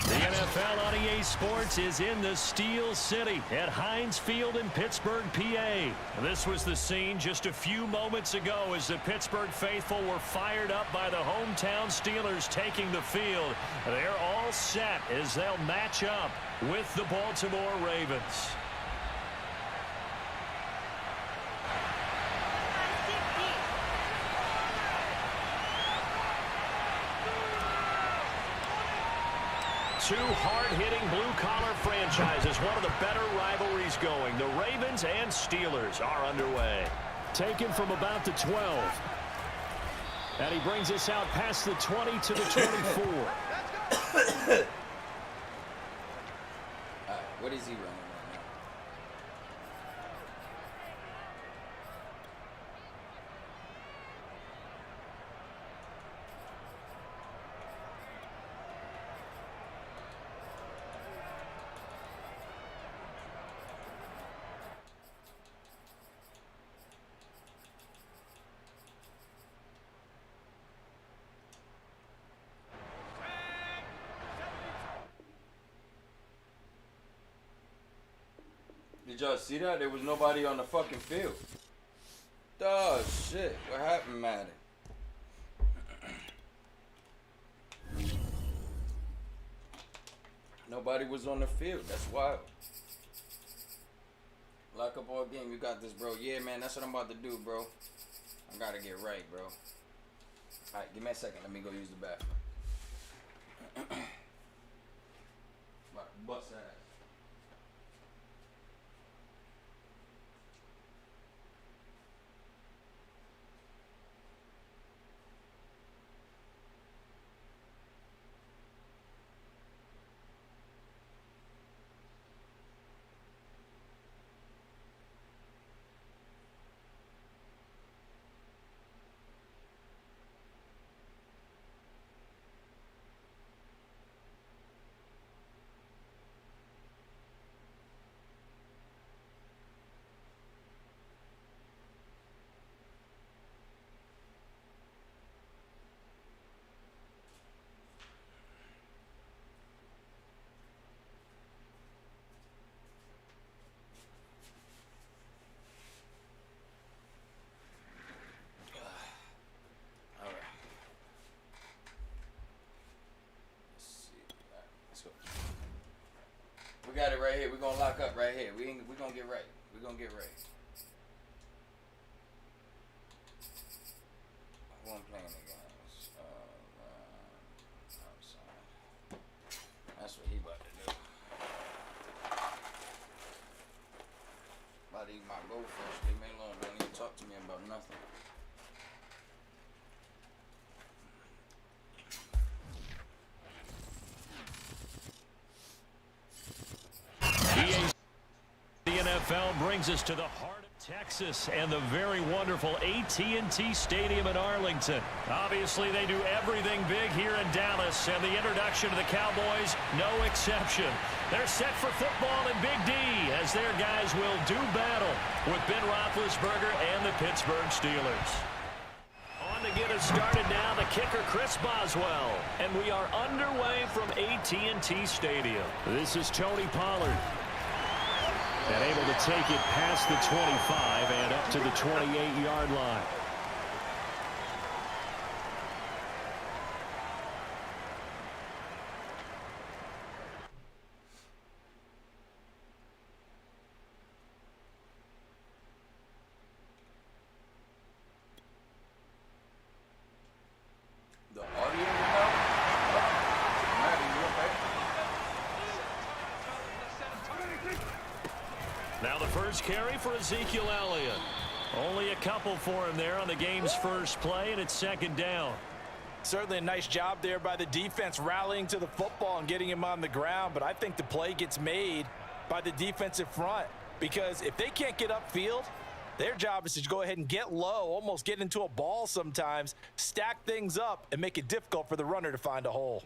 NFL on EA Sports is in the Steel City at Heinz Field in Pittsburgh, PA. This was the scene just a few moments ago as the Pittsburgh faithful were fired up by the hometown Steelers taking the field. They're all set as they'll match up with the Baltimore Ravens. Two hard-hitting blue-collar franchises, one of the better rivalries going. The Ravens and Steelers are underway. Taken from about the 12. And he brings us out past the 20 to the 24. What is he running right now? Did y'all see that? There was nobody on the fucking field. Oh, shit. What happened, Madden? Nobody was on the field. That's wild. Lock up all game. You got this, bro. Yeah, man. That's what I'm about to do, bro. I gotta get right, bro. Alright, give me a second. Let me go use the bathroom. Bust that ass. got it right here. We're gonna lock up right here. We're gonna get right. We're gonna get right. Who I'm playing against? Outside. That's what he about to do. About to eat my goldfish. Leave me alone. Don't even talk to me about nothing. The NFL brings us to the heart of Texas and the very wonderful AT&T Stadium in Arlington. Obviously, they do everything big here in Dallas, and the introduction to the Cowboys, no exception. They're set for football in Big D as their guys will do battle with Ben Roethlisberger and the Pittsburgh Steelers. On to get us started now, the kicker Chris Boswell. And we are underway from AT&T Stadium. This is Tony Pollard. And able to take it past the 25 and up to the 28-yard line. The audio remote? Madden, you okay? Now the first carry for Ezekiel Elliott. Only a couple for him there on the game's first play, and it's second down. Certainly a nice job there by the defense rallying to the football and getting him on the ground, but I think the play gets made by the defensive front because if they can't get upfield, their job is to go ahead and get low, almost get into a ball sometimes, stack things up, and make it difficult for the runner to find a hole.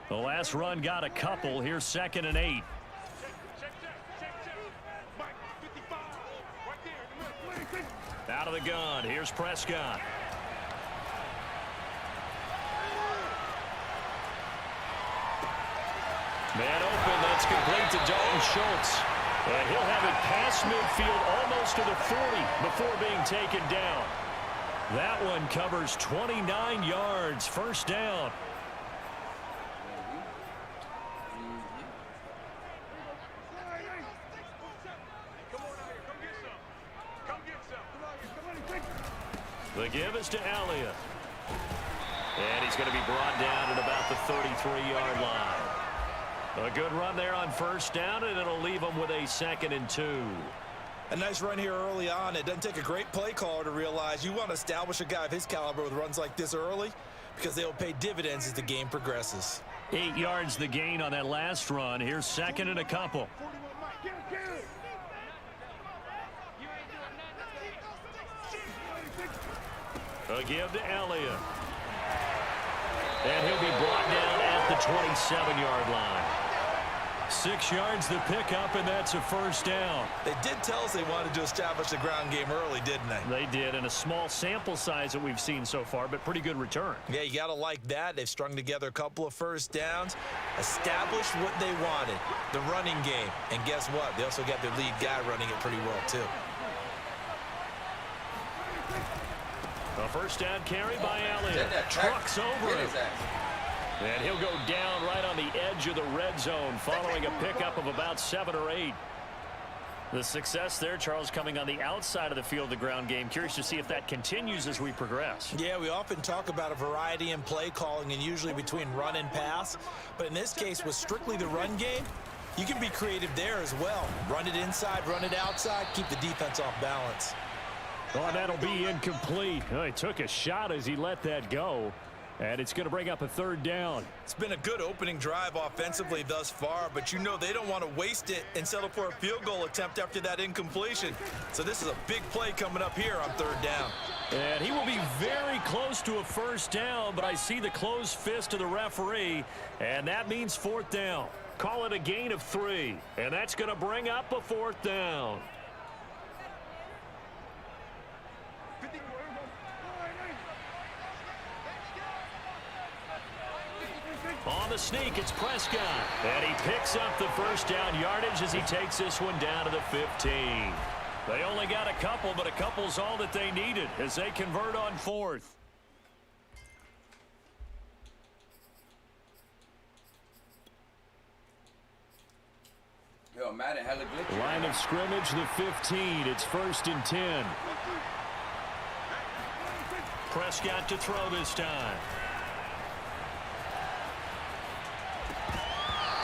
The last run got a couple. Here's 2nd and 8. Out of the gun. Here's Prescott. Man open. That's complete to Dalton Schultz. And he'll have it past midfield almost to the 40 before being taken down. That one covers 29 yards. First down. The give is to Elliott. And he's going to be brought down at about the 33-yard line. A good run there on first down, and it'll leave him with a 2nd and 2. A nice run here early on. It doesn't take a great play caller to realize you want to establish a guy of his caliber with runs like this early because they will pay dividends as the game progresses. 8 yards the gain on that last run. Here's 2nd and a couple. A give to Elliott. And he'll be brought down at the 27-yard line. 6 yards the pickup, and that's a first down. They did tell us they wanted to establish the ground game early, didn't they? They did, and a small sample size that we've seen so far, but pretty good return. Yeah, you got to like that. They've strung together a couple of first downs, established what they wanted, the running game. And guess what? They also got their lead guy running it pretty well, too. A first down carry by Elliott. Trucks over him. And he'll go down right on the edge of the red zone following a pickup of about 7 or 8. The success there, Charles, coming on the outside of the field, the ground game. Curious to see if that continues as we progress. Yeah, we often talk about a variety in play calling and usually between run and pass. But in this case, with strictly the run game, you can be creative there as well. Run it inside, run it outside, keep the defense off balance. Oh, that'll be incomplete. Oh, he took a shot as he let that go. And it's going to bring up a 3rd down. It's been a good opening drive offensively thus far, but you know they don't want to waste it and settle for a field goal attempt after that incompletion. So this is a big play coming up here on 3rd down. And he will be very close to a first down, but I see the closed fist of the referee, and that means 4th down. Call it a gain of 3, and that's going to bring up a 4th down. On the sneak, it's Prescott. And he picks up the first down yardage as he takes this one down to the 15. They only got a couple, but a couple's all that they needed as they convert on 4th. Yo, Madden hella glitchy. Line of scrimmage, the 15. It's 1st and 10. Prescott to throw this time.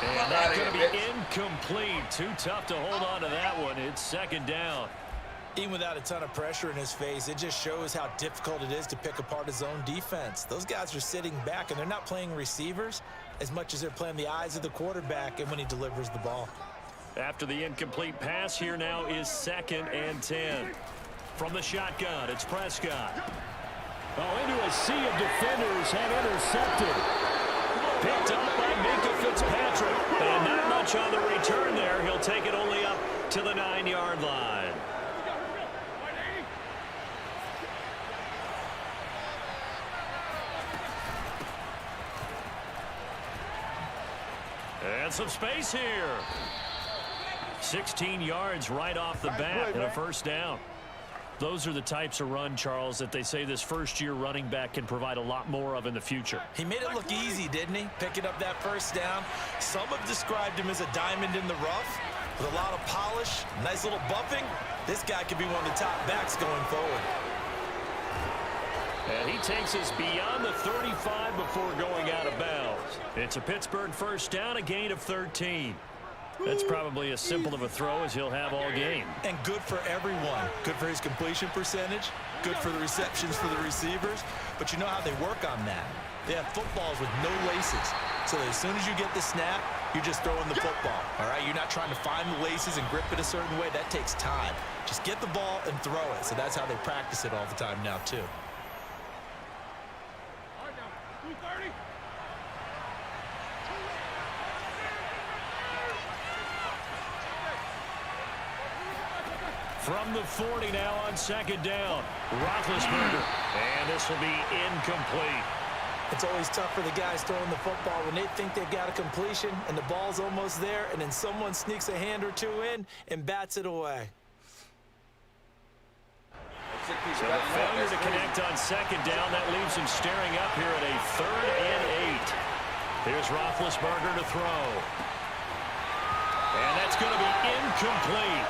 And that's going to be incomplete. Too tough to hold on to that one. It's 2nd down. Even without a ton of pressure in his face, it just shows how difficult it is to pick apart his own defense. Those guys are sitting back, and they're not playing receivers as much as they're playing the eyes of the quarterback and when he delivers the ball. After the incomplete pass, here now is 2nd and 10. From the shotgun, it's Prescott. Oh, into a sea of defenders and intercepted. Picked up by Minka Fitzpatrick. And not much on the return there. He'll take it only up to the 9-yard line. And some space here. 16 yards right off the bat and a 1st down. Those are the types of run, Charles, that they say this first-year running back can provide a lot more of in the future. He made it look easy, didn't he? Picking up that 1st down. Some have described him as a diamond in the rough with a lot of polish, nice little buffing. This guy could be one of the top backs going forward. And he takes us beyond the 35 before going out of bounds. It's a Pittsburgh 1st down, a gain of 13. That's probably as simple of a throw as he'll have all game. And good for everyone. Good for his completion percentage. Good for the receptions for the receivers. But you know how they work on that. They have footballs with no laces. So that as soon as you get the snap, you're just throwing the football. All right? You're not trying to find the laces and grip it a certain way. That takes time. Just get the ball and throw it. So that's how they practice it all the time now, too. From the 40 now on 2nd down. Roethlisberger. And this will be incomplete. It's always tough for the guys throwing the football when they think they've got a completion and the ball's almost there, and then someone sneaks a hand or two in and bats it away. So the failure to connect on 2nd down, that leaves him staring up here at a 3rd and 8. Here's Roethlisberger to throw. And that's going to be incomplete.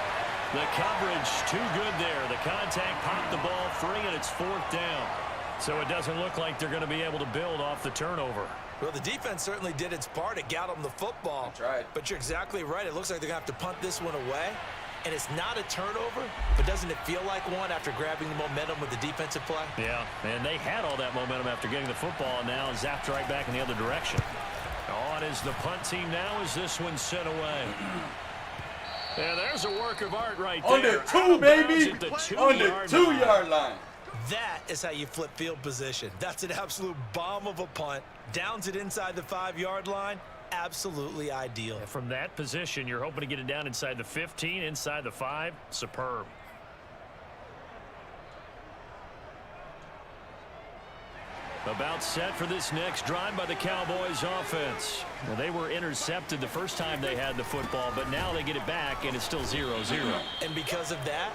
The coverage too good there. The contact popped the ball free, and it's 4th down. So it doesn't look like they're going to be able to build off the turnover. Well, the defense certainly did its part. It got them the football. That's right. But you're exactly right. It looks like they're going to have to punt this one away. And it's not a turnover, but doesn't it feel like one after grabbing the momentum with the defensive play? Yeah, and they had all that momentum after getting the football, and now zapped right back in the other direction. On is the punt team now as this one's sent away. And there's a work of art right there. Under 2, baby. On the 2-yard line. That is how you flip field position. That's an absolute bomb of a punt. Downs it inside the 5-yard line. Absolutely ideal. And from that position, you're hoping to get it down inside the 15, inside the 5. Superb. About set for this next drive by the Cowboys offense. Well, they were intercepted the first time they had the football, but now they get it back, and it's still 0-0. And because of that,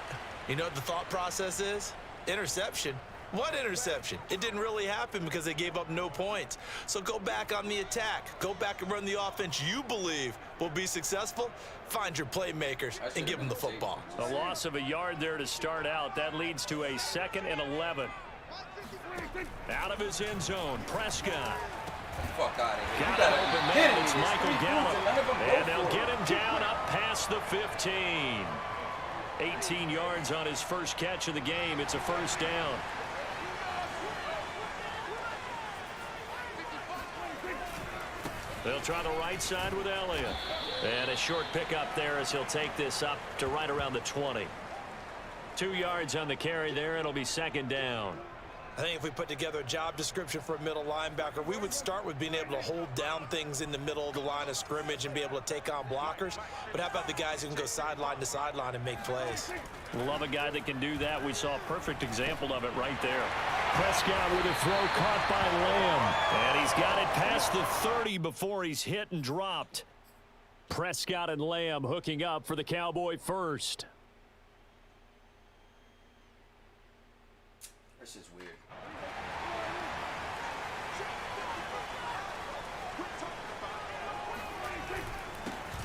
you know what the thought process is? Interception. What interception? It didn't really happen because they gave up no points. So go back on the attack. Go back and run the offense you believe will be successful. Find your playmakers and give them the football. A loss of a yard there to start out. That leads to a 2nd and 11. Out of his end zone, Prescott. Fuck out of here. Got it open man. It's Michael Gallup. And they'll get him down up past the 15. 18 yards on his first catch of the game. It's a 1st down. They'll try the right side with Elliott. And a short pickup there as he'll take this up to right around the 20. 2 yards on the carry there. It'll be 2nd down. I think if we put together a job description for a middle linebacker, we would start with being able to hold down things in the middle of the line of scrimmage and be able to take on blockers. But how about the guys who can go sideline to sideline and make plays? Love a guy that can do that. We saw a perfect example of it right there. Prescott with a throw caught by Lamb. And he's got it past the 30 before he's hit and dropped. Prescott and Lamb hooking up for the Cowboy first. This is weird.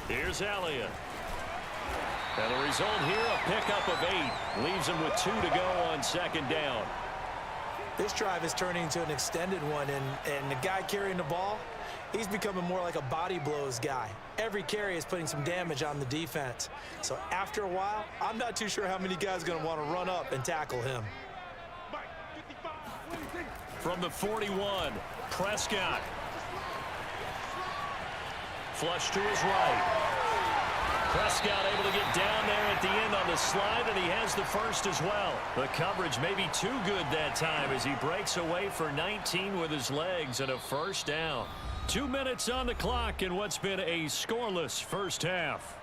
Here's Elliott. And the result here, a pickup of 8. Leaves him with 2 to go on second down. This drive is turning into an extended one, and the guy carrying the ball, he's becoming more like a body blows guy. Every carry is putting some damage on the defense. So after a while, I'm not too sure how many guys are going to want to run up and tackle him. From the 41, Prescott. Flush to his right. Prescott able to get down there at the end on the slide, and he has the first as well. The coverage may be too good that time as he breaks away for 19 with his legs and a first down. 2 minutes on the clock in what's been a scoreless first half.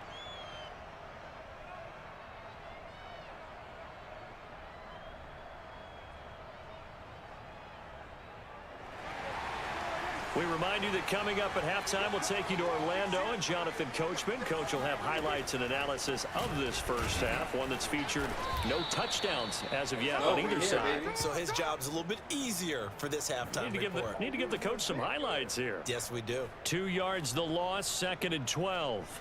We remind you that coming up at halftime, we'll take you to Orlando and Jonathan Coachman. Coach will have highlights and analysis of this first half, one that's featured no touchdowns as of yet on either side. So his job's a little bit easier for this halftime report. Need to give the coach some highlights here. Yes, we do. 2 yards the loss, 2nd and 12.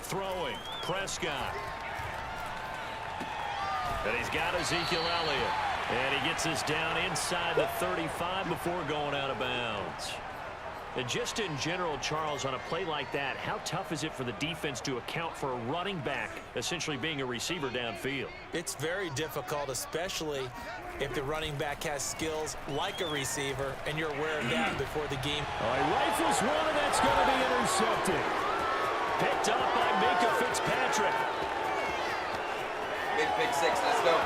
Throwing, Prescott. And he's got Ezekiel Elliott. And he gets us down inside the 35 before going out of bounds. And just in general, Charles, on a play like that, how tough is it for the defense to account for a running back essentially being a receiver downfield? It's very difficult, especially if the running back has skills like a receiver, and you're aware of that before the game. All right, rifles one, and that's going to be intercepted. Picked up by Minka Fitzpatrick. Big pick 6, let's go.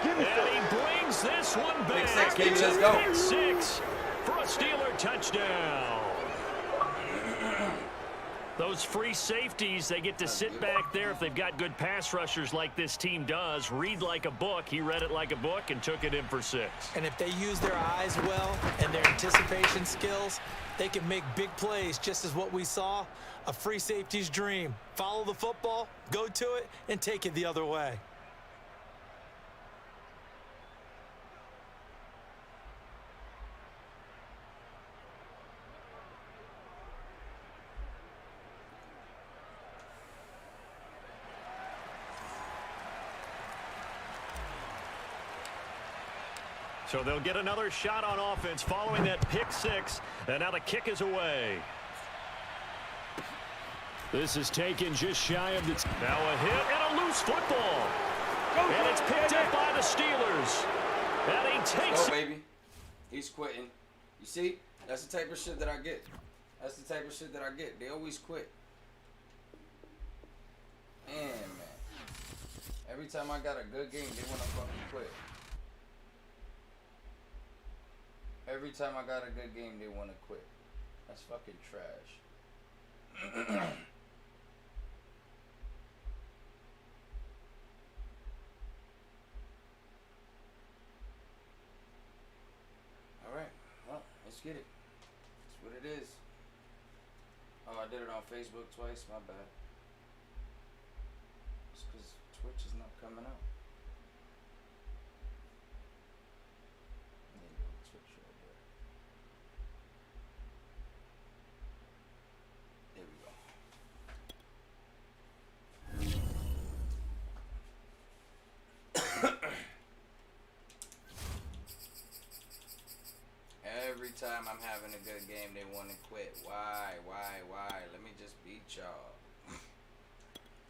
And he brings this one back. Pick 6, baby, let's go. Pick 6 for a Steeler touchdown. Those free safeties, they get to sit back there if they've got good pass rushers like this team does. Read like a book. He read it like a book and took it in for 6. And if they use their eyes well and their anticipation skills, they can make big plays, just as what we saw, a free safety's dream. Follow the football, go to it, and take it the other way. So they'll get another shot on offense following that pick 6, and now the kick is away. This is taken just shy of the... Now a hit and a loose football. And it's picked up by the Steelers. And he takes... Go, baby. He's quitting. You see? That's the type of shit that I get. That's the type of shit that I get. They always quit. Man. Every time I got a good game, they want to fucking quit. Every time I got a good game, they want to quit. That's fucking trash. Alright, well, let's get it. That's what it is. Oh, I did it on Facebook twice, my bad. It's because Twitch is not coming out. Every time I'm having a good game, they want to quit. Why? Let me just beat y'all.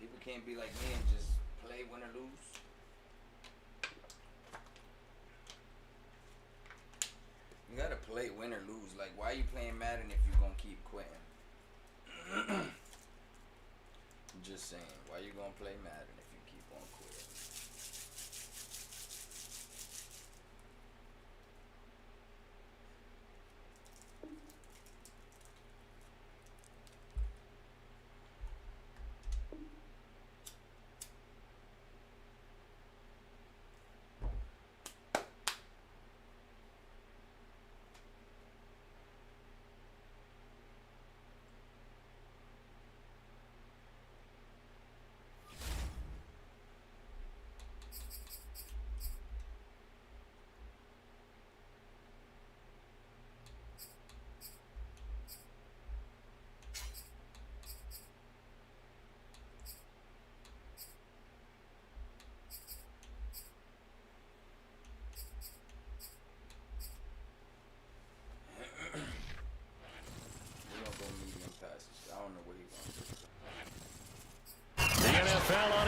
People can't be like me and just play, win or lose. You gotta play, win or lose. Like, why are you playing Madden if you're gonna keep quitting? I'm just saying, why you gonna play Madden if you keep on quitting?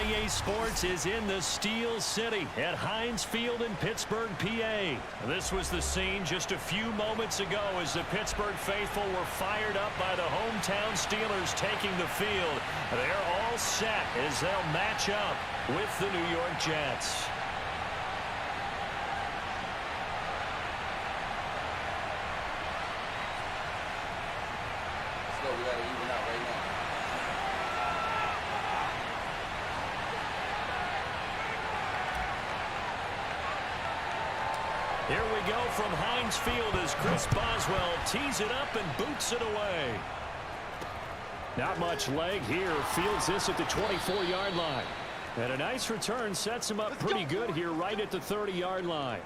EA Sports is in the Steel City at Heinz Field in Pittsburgh, PA. This was the scene just a few moments ago as the Pittsburgh faithful were fired up by the hometown Steelers taking the field. They're all set as they'll match up with the New York Jets. Let's go. We got to even out right now. Here we go from Heinz Field as Chris Boswell tees it up and boots it away. Not much leg here. Fields this at the 24-yard line. And a nice return sets him up pretty good here right at the 30-yard line.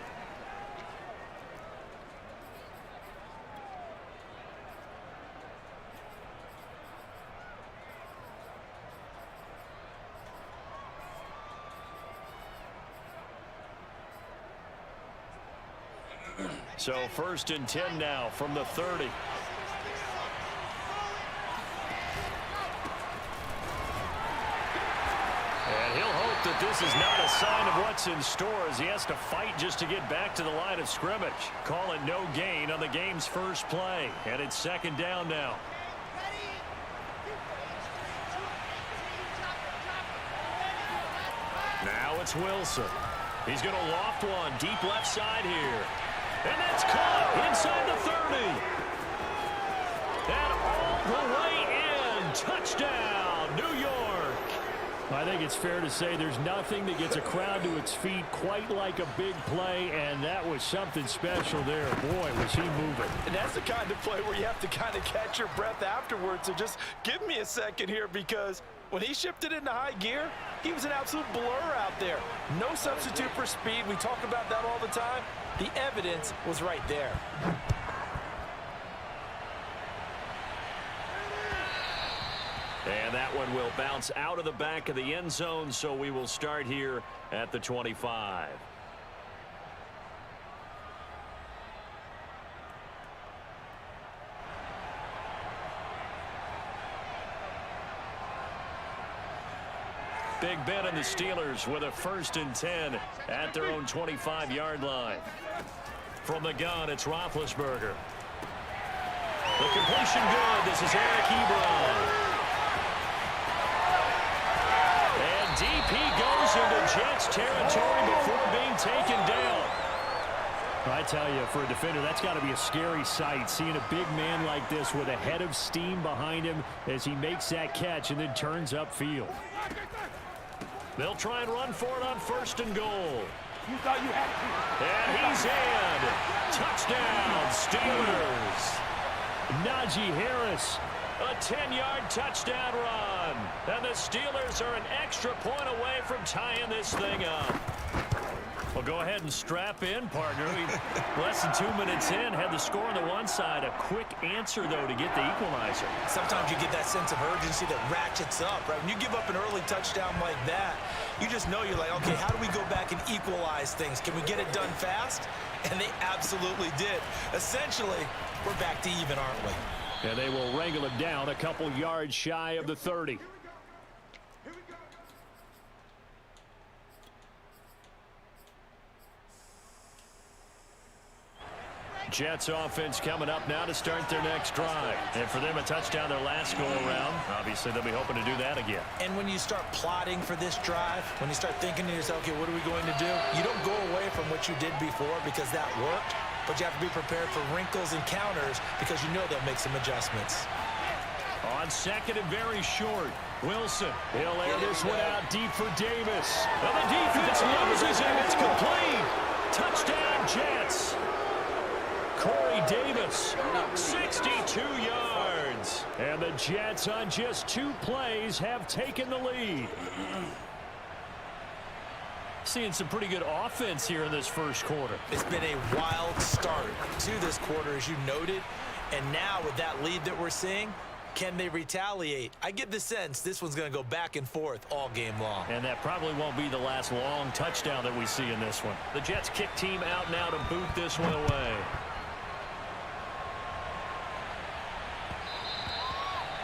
So 1st and 10 now from the 30. And he'll hope that this is not a sign of what's in store as he has to fight just to get back to the line of scrimmage. Call it no gain on the game's first play. And it's 2nd down now. Now it's Wilson. He's going to loft one deep left side here. And that's caught inside the 30. And all the way in. Touchdown, New York. I think it's fair to say there's nothing that gets a crowd to its feet quite like a big play, and that was something special there. Boy, was he moving. And that's the kind of play where you have to kind of catch your breath afterwards. So just give me a second here, because when he shifted into high gear, he was an absolute blur out there. No substitute for speed. We talk about that all the time. The evidence was right there. And that one will bounce out of the back of the end zone, so we will start here at the 25. Big Ben and the Steelers with a 1st and 10 at their own 25-yard line. From the gun, it's Roethlisberger. The completion good. This is Eric Ebron. And DP goes into Jets territory before being taken down. I tell you, for a defender, that's got to be a scary sight, seeing a big man like this with a head of steam behind him as he makes that catch and then turns upfield. They'll try and run for it on 1st and goal. You thought you had And he's in. Touchdown, Steelers. Najee Harris, a 10-yard touchdown run. And the Steelers are an extra point away from tying this thing up. Well, go ahead and strap in, partner. Less than 2 minutes in, had the score on the one side. A quick answer, though, to get the equalizer. Sometimes you get that sense of urgency that ratchets up, right? When you give up an early touchdown like that, you just know you're like, okay, how do we go back and equalize things? Can we get it done fast? And they absolutely did. Essentially, we're back to even, aren't we? And they will wrangle him down a couple yards shy of the 30. Jets offense coming up now to start their next drive. And for them, a touchdown their last go-around. Obviously, they'll be hoping to do that again. And when you start plotting for this drive, when you start thinking to yourself, okay, what are we going to do? You don't go away from what you did before because that worked, but you have to be prepared for wrinkles and counters because you know they'll make some adjustments. On 2nd and very short, Wilson. He'll air this one out deep for Davis. And the defense loses him. It's complete. Touchdown, Jets. Corey Davis, 62 yards. And the Jets on just 2 plays have taken the lead. Seeing some pretty good offense here in this first quarter. It's been a wild start to this quarter, as you noted. And now with that lead that we're seeing, can they retaliate? I get the sense this one's going to go back and forth all game long. And that probably won't be the last long touchdown that we see in this one. The Jets kick team out now to boot this one away.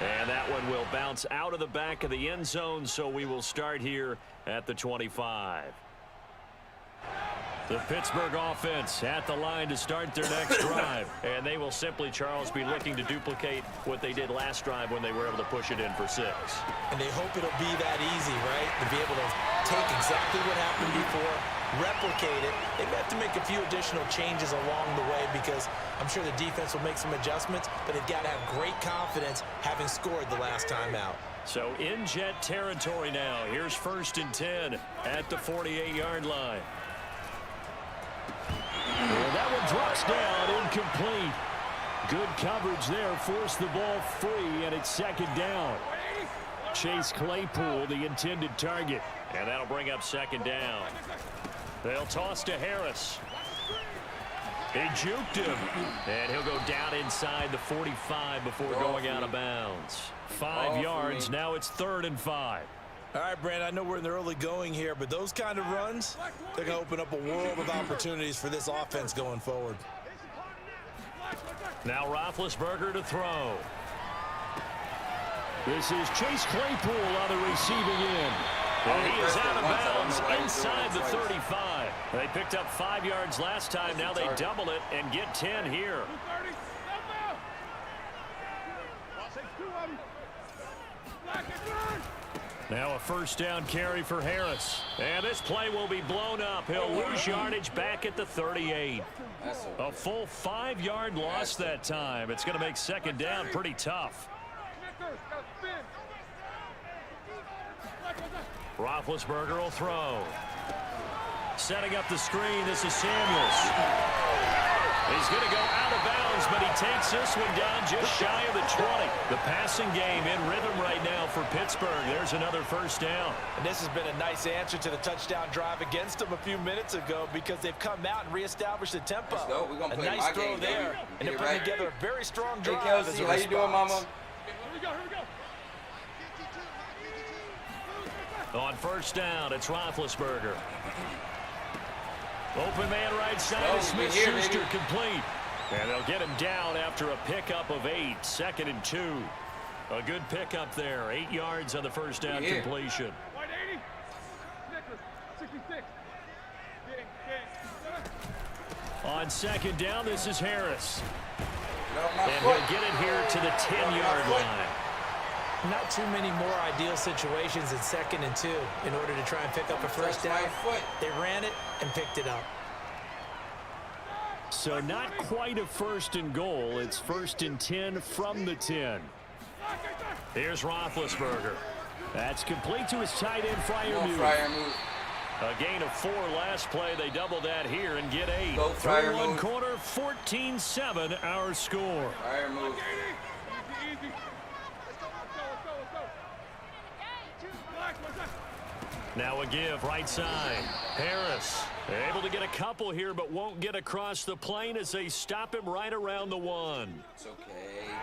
And that one will bounce out of the back of the end zone, so we will start here at the 25. The Pittsburgh offense at the line to start their next drive. And they will simply, Charles, be looking to duplicate what they did last drive when they were able to push it in for 6. And they hope it'll be that easy, right? To be able to take exactly what happened before, replicate it. They've got to make a few additional changes along the way because I'm sure the defense will make some adjustments, but they've got to have great confidence having scored the last time out. So in Jet territory now. Here's 1st and 10 at the 48-yard line. And that one drops down, incomplete. Good coverage there, forced the ball free, and it's 2nd down. Chase Claypool, the intended target, and that'll bring up 2nd down. They'll toss to Harris. He juked him, and he'll go down inside the 45 before going out of bounds. 5 yards, now it's 3rd and 5. All right, Brandon, I know we're in the early going here, but those kind of runs, they're going to open up a world of opportunities for this offense going forward. Now Roethlisberger to throw. This is Chase Claypool on the receiving end. And he is out of bounds inside the 35. They picked up 5 yards last time. Now they double it and get 10 here. Now a 1st down carry for Harris. And this play will be blown up. He'll lose yardage back at the 38. A full 5-yard loss that time. It's going to make 2nd down pretty tough. Roethlisberger will throw. Setting up the screen, this is Samuels. He's going to go out of bounds, but he takes this one down just shy of the 20. The passing game in rhythm right now for Pittsburgh. There's another 1st down. And this has been a nice answer to the touchdown drive against them a few minutes ago because they've come out and reestablished the tempo. Let's go. We're gonna a play nice my throw game, there. baby. And they're Get putting right. together a very strong drive. Hey, Kelsey, as a how you doing, mama? Here we go. On 1st down, it's Roethlisberger. Open man right side Oh, of Smith-Schuster complete. And they'll get him down after a pickup of 8. 2nd and 2. A good pickup there. 8 yards on the 1st down completion. White 80. Nicholas, 66. On 2nd down, this is Harris. And he'll get it here to the 10-yard line. Not too many more ideal situations in 2nd and 2 in order to try and pick up a 1st down. They ran it and picked it up. So not quite a 1st and goal. It's 1st and 10 from the 10. Here's Roethlisberger. That's complete to his tight end, Freiermuth. A gain of 4 last play. They double that here and get 8. Through one quarter, 14-7 our score. Freiermuth. Now a give right side. Harris able to get a couple here, but won't get across the plane as they stop him right around the 1. It's okay.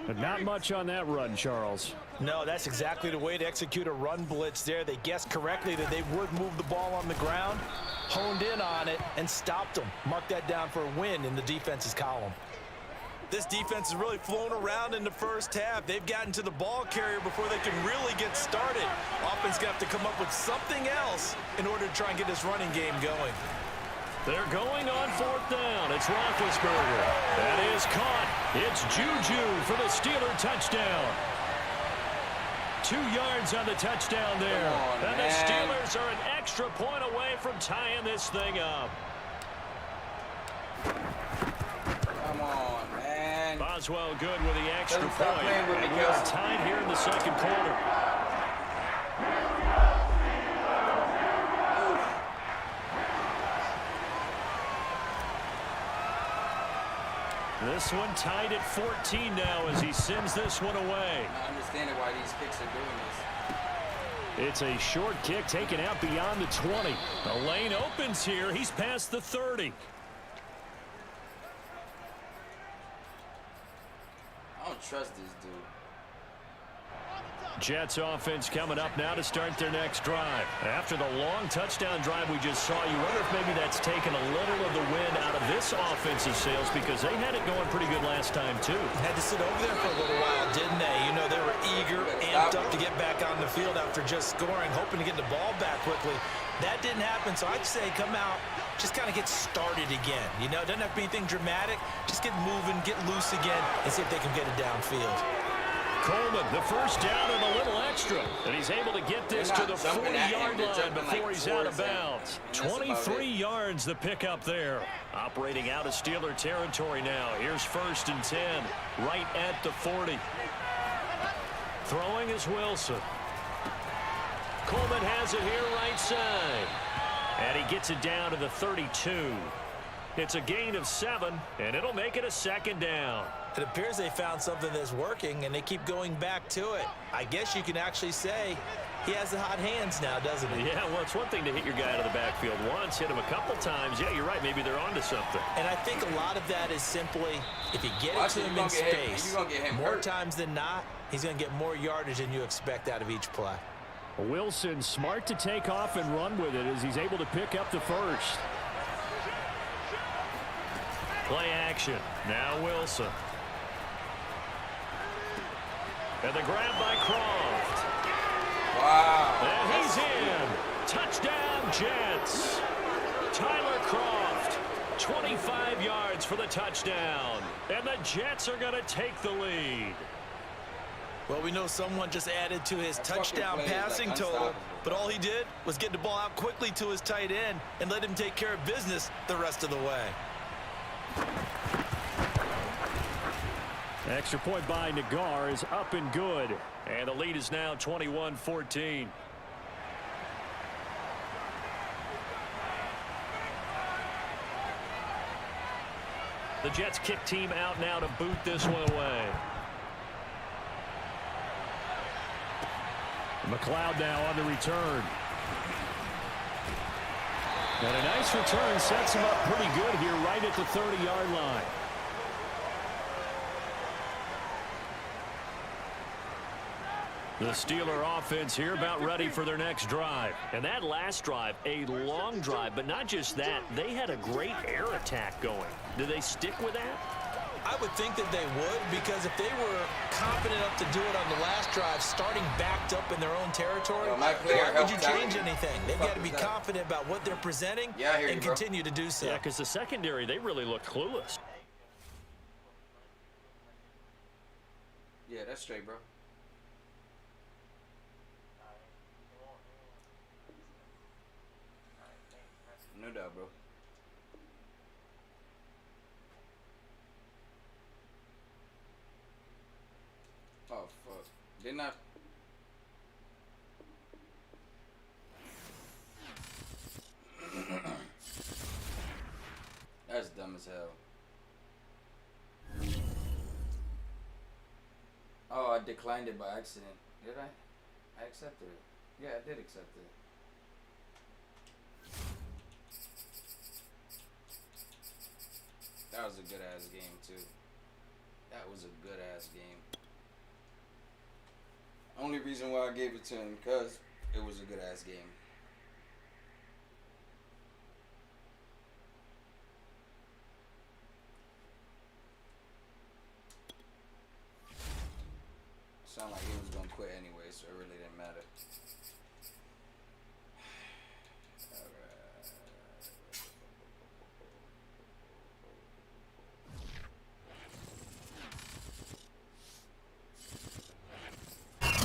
But not much on that run, Charles. No, that's exactly the way to execute a run blitz there. They guessed correctly that they would move the ball on the ground, honed in on it, and stopped them. Mark that down for a win in the defense's column. This defense has really flown around in the 1st half. They've gotten to the ball carrier before they can really get started. Offense going to have to come up with something else in order to try and get this running game going. They're going on 4th down. It's Roethlisberger. That is caught. It's Juju for the Steeler touchdown. 2 yards on the touchdown there. And the Steelers are an extra point away from tying this thing up. Come on, man. Boswell good with the extra point. With me, and we're tied here in the 2nd quarter. This one tied at 14 now as he sends this one away. I understand why these kicks are doing this. It's a short kick taken out beyond the 20. The lane opens here. He's past the 30. I don't trust this dude. Jets offense coming up now to start their next drive. After the long touchdown drive we just saw, you wonder if maybe that's taken a little of the wind out of this offensive sails because they had it going pretty good last time too. Had to sit over there for a little while, didn't they? You know, they were eager, amped up to get back on the field after just scoring, hoping to get the ball back quickly. That didn't happen, so I'd say come out, just kind of get started again. You know, it doesn't have to be anything dramatic. Just get moving, get loose again, and see if they can get it downfield. Coleman, the first down and a little extra. And he's able to get this to the 40-yard line before he's out of bounds. 23 yards the pickup there. Operating out of Steeler territory now. Here's 1st and 10, right at the 40. Throwing is Wilson. Coleman has it here right side. And he gets it down to the 32. It's a gain of 7, and it'll make it a 2nd down. It appears they found something that's working, and they keep going back to it. I guess you can actually say he has the hot hands now, doesn't he? Yeah, well, it's one thing to hit your guy out of the backfield once, hit him a couple times. Yeah, you're right. Maybe they're onto something. And I think a lot of that is simply if you get it to him in space, more times than not, he's going to get more yardage than you expect out of each play. Wilson smart to take off and run with it as he's able to pick up the first. Play action. Now Wilson. And the grab by Croft. Wow. And he's in. Touchdown, Jets. Tyler Croft, 25 yards for the touchdown. And the Jets are going to take the lead. Well, we know someone just added to his touchdown passing total, but all he did was get the ball out quickly to his tight end and let him take care of business the rest of the way. Extra point by Nagar is up and good. And the lead is now 21-14. The Jets kick team out now to boot this one away. McLeod now on the return. And a nice return sets him up pretty good here right at the 30-yard line. The Steeler offense here about ready for their next drive. And that last drive, a long drive, but not just that. They had a great air attack going. Do they stick with that? I would think that they would, because if they were confident enough to do it on the last drive, starting backed up in their own territory, why would you change anything? They've got to be confident about what they're presenting and continue to do so. Yeah, because the secondary, they really look clueless. Yeah, that's straight, bro. No doubt, bro. Oh, fuck. Didn't I? That's dumb as hell. Oh, I declined it by accident. Did I? I accepted it. Yeah, I did accept it. That was a good ass game too. That was a good ass game. Only reason why I gave it to him because it was a good ass game. Sound like he was gonna quit anyway, so it really didn't matter.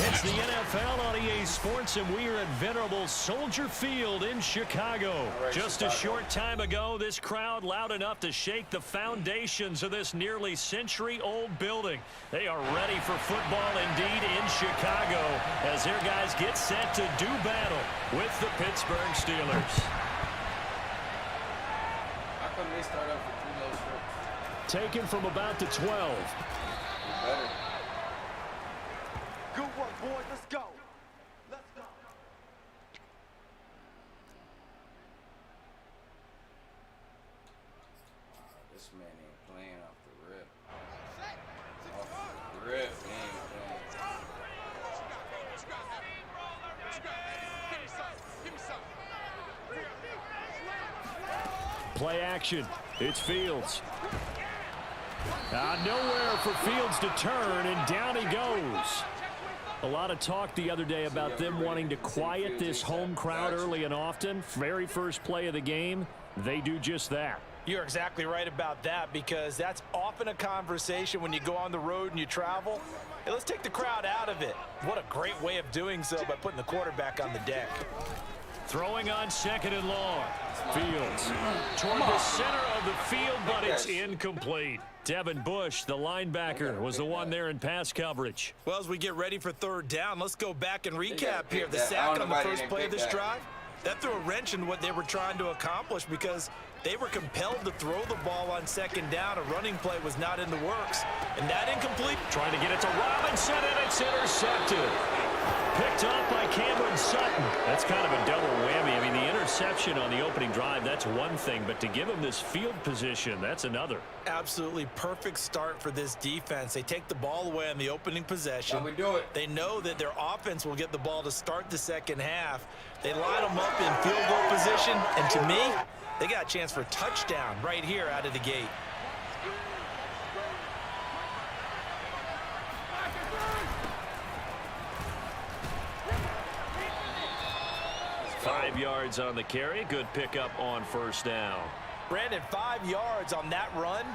It's the NFL on EA Sports, and we are at venerable Soldier Field in Chicago. Just a short time ago, this crowd loud enough to shake the foundations of this nearly century-old building. They are ready for football indeed in Chicago as their guys get set to do battle with the Pittsburgh Steelers. How come they start off with 3 low strips? Taken from about the 12. Better. Good work, boys. Let's go. Let's go. This man ain't playing off the rip. Off the rip, he ain't playing. Play action. It's Fields. Nowhere for Fields to turn, and down he goes. A lot of talk the other day about them wanting to quiet this home crowd early and often. Very first play of the game, they do just that. You're exactly right about that, because that's often a conversation when you go on the road and you travel. Hey, let's take the crowd out of it. What a great way of doing so by putting the quarterback on the deck. Throwing on 2nd and long. Fields toward the center of the field, but it's incomplete. Devin Bush, the linebacker, was the one there in pass coverage. Well, as we get ready for 3rd down, let's go back and recap here. The sack on the first play of this drive, that threw a wrench in what they were trying to accomplish, because they were compelled to throw the ball on 2nd down. A running play was not in the works. And that incomplete. Trying to get it to Robinson, and it's intercepted. Picked off by Cameron Sutton. That's kind of a double whammy. I mean, the interception on the opening drive, that's one thing. But to give him this field position, that's another. Absolutely perfect start for this defense. They take the ball away on the opening possession. We do it. They know that their offense will get the ball to start the second half. They line them up in field goal position. And to me, they got a chance for a touchdown right here out of the gate. 5 yards on the carry. Good pickup on 1st down. Brandon, 5 yards on that run.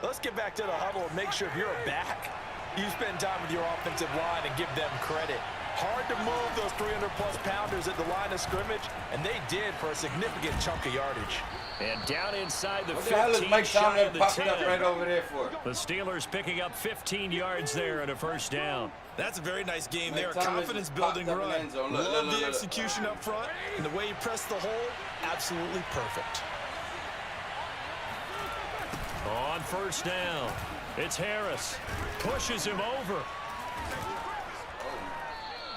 Let's get back to the huddle and make sure if you're a back, you spend time with your offensive line and give them credit. Hard to move those 300-plus pounders at the line of scrimmage, and they did for a significant chunk of yardage. And down inside the 15, shy of the 10. Right over there for? The Steelers picking up 15 yards there and a 1st down. That's a very nice game there. Confidence-building run. Love the execution up front, and the way he pressed the hole, absolutely perfect. On 1st down, it's Harris. Pushes him over.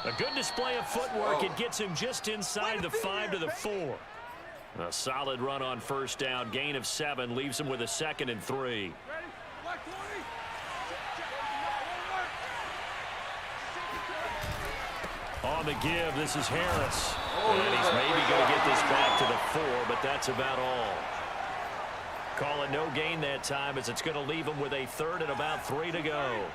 A good display of footwork. It gets him just inside the 5 to the 4. A solid run on 1st down. Gain of 7 leaves him with a 2nd and 3. On the give, this is Harris. And he's maybe going to get this back to the 4, but that's about all. Call it no gain that time, as it's going to leave him with a 3rd and about 3 to go.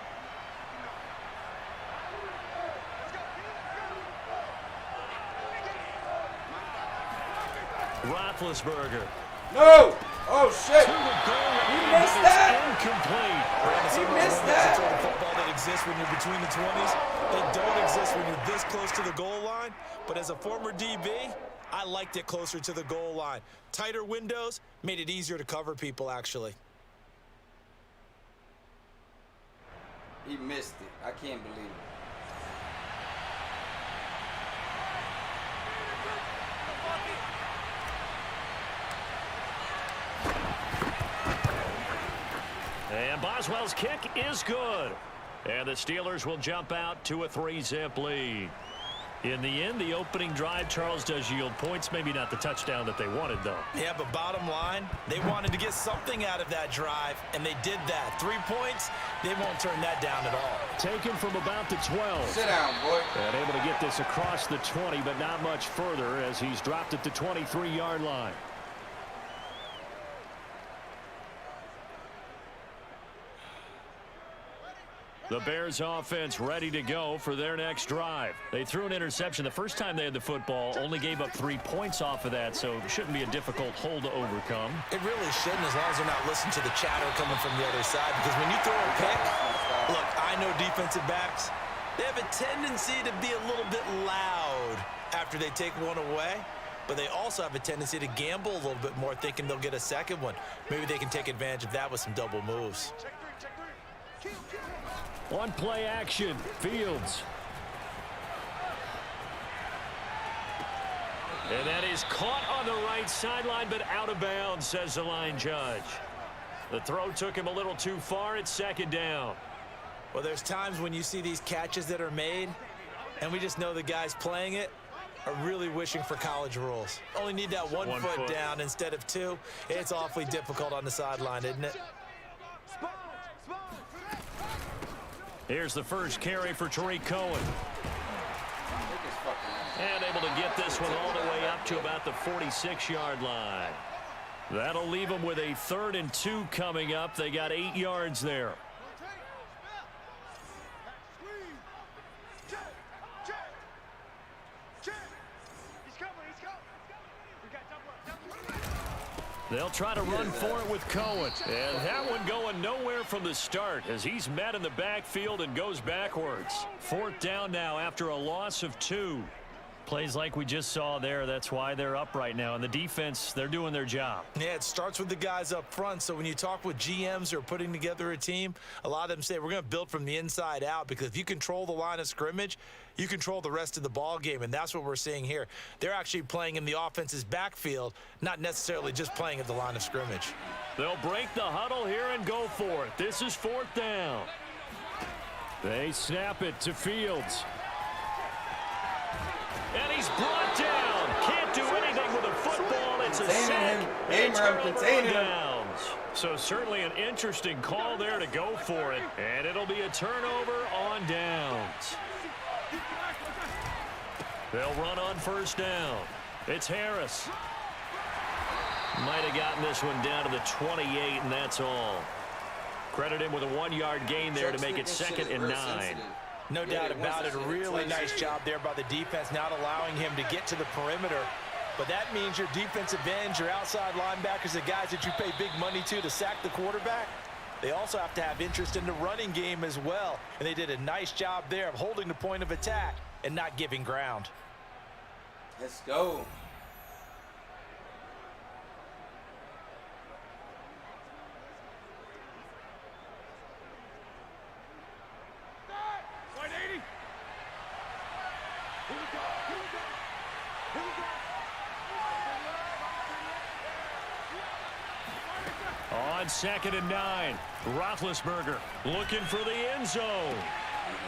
Roethlisberger. No! Oh, shit! He missed that! Incomplete. He missed that! The football that exists when you're between the 20s, they don't exist when you're this close to the goal line. But as a former DB, I liked it closer to the goal line. Tighter windows made it easier to cover people, actually. He missed it. I can't believe it. And Boswell's kick is good. And the Steelers will jump out to a 3-zip lead. In the end, the opening drive, Charles, does yield points. Maybe not the touchdown that they wanted, though. Yeah, but bottom line, they wanted to get something out of that drive, and they did that. 3 points, they won't turn that down at all. Taken from about the 12. Sit down, boy. And able to get this across the 20, but not much further, as he's dropped at the 23-yard line. The Bears offense ready to go for their next drive. They threw an interception the first time they had the football, only gave up 3 points off of that, so it shouldn't be a difficult hole to overcome. It really shouldn't, as long as they're not listening to the chatter coming from the other side, because when you throw a pick, look, I know defensive backs, they have a tendency to be a little bit loud after they take one away, but they also have a tendency to gamble a little bit more, thinking they'll get a second one. Maybe they can take advantage of that with some double moves. On play action, Fields. And that is caught on the right sideline, but out of bounds, says the line judge. The throw took him a little too far. It's 2nd down. Well, there's times when you see these catches that are made, and we just know the guys playing it are really wishing for college rules. Only need that one foot down instead of 2. It's awfully difficult on the sideline, isn't it? Here's the first carry for Tariq Cohen. And able to get this one all the way up to about the 46-yard line. That'll leave them with a 3rd and 2 coming up. They got 8 yards there. They'll try to run for it with Cohen. And that one going nowhere from the start as he's met in the backfield and goes backwards. 4th down now after a loss of 2. Plays like we just saw there. That's why they're up right now. And the defense, they're doing their job. Yeah, it starts with the guys up front. So when you talk with GMs who are putting together a team, a lot of them say we're going to build from the inside out, because if you control the line of scrimmage, you control the rest of the ball game, and that's what we're seeing here. They're actually playing in the offense's backfield, not necessarily just playing at the line of scrimmage. They'll break the huddle here and go for it. This is 4th down. They snap it to Fields. And he's brought down. Can't do anything with a football. It's a sack. Containing him. Downs. So certainly an interesting call there to go for it. And it'll be a turnover on downs. They'll run on 1st down. It's Harris. Might have gotten this one down to the 28, and that's all. Credit him with a 1-yard gain there to make it 2nd and 9. No doubt about it. A really nice job there by the defense, not allowing him to get to the perimeter. But that means your defensive ends, your outside linebackers, the guys that you pay big money to sack the quarterback, they also have to have interest in the running game as well. And they did a nice job there of holding the point of attack and not giving ground. Let's go. On 2nd and 9, Roethlisberger looking for the end zone.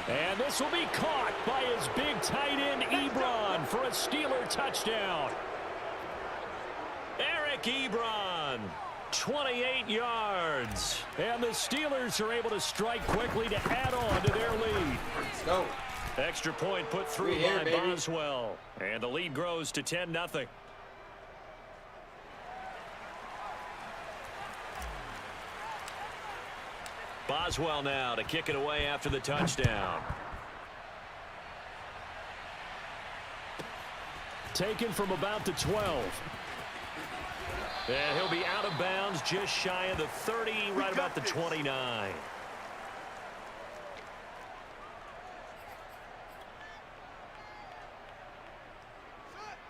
And this will be caught by his big tight end, Ebron, for a Steeler touchdown. Eric Ebron, 28 yards. And the Steelers are able to strike quickly to add on to their lead. Let's go. Extra point put through by Boswell. And the lead grows to 10-0. Boswell now to kick it away after the touchdown. Taken from about the 12. And he'll be out of bounds just shy of the 30, right about the 29.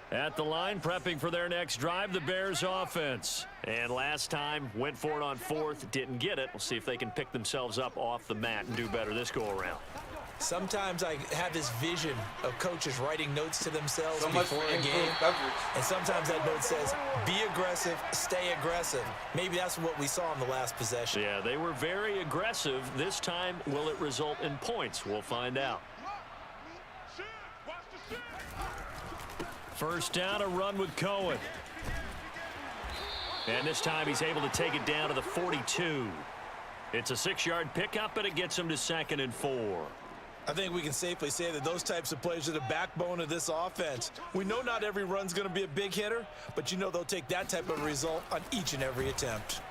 At the line, prepping for their next drive, the Bears offense. And last time, went for it on 4th, didn't get it. We'll see if they can pick themselves up off the mat and do better this go-around. Sometimes I have this vision of coaches writing notes to themselves before a game. And sometimes that note says, be aggressive, stay aggressive. Maybe that's what we saw in the last possession. Yeah, they were very aggressive. This time, will it result in points? We'll find out. 1st down, a run with Cohen. And this time he's able to take it down to the 42. It's a 6-yard pickup, and it gets him to 2nd and 4. I think we can safely say that those types of plays are the backbone of this offense. We know not every run's going to be a big hitter, but you know they'll take that type of result on each and every attempt.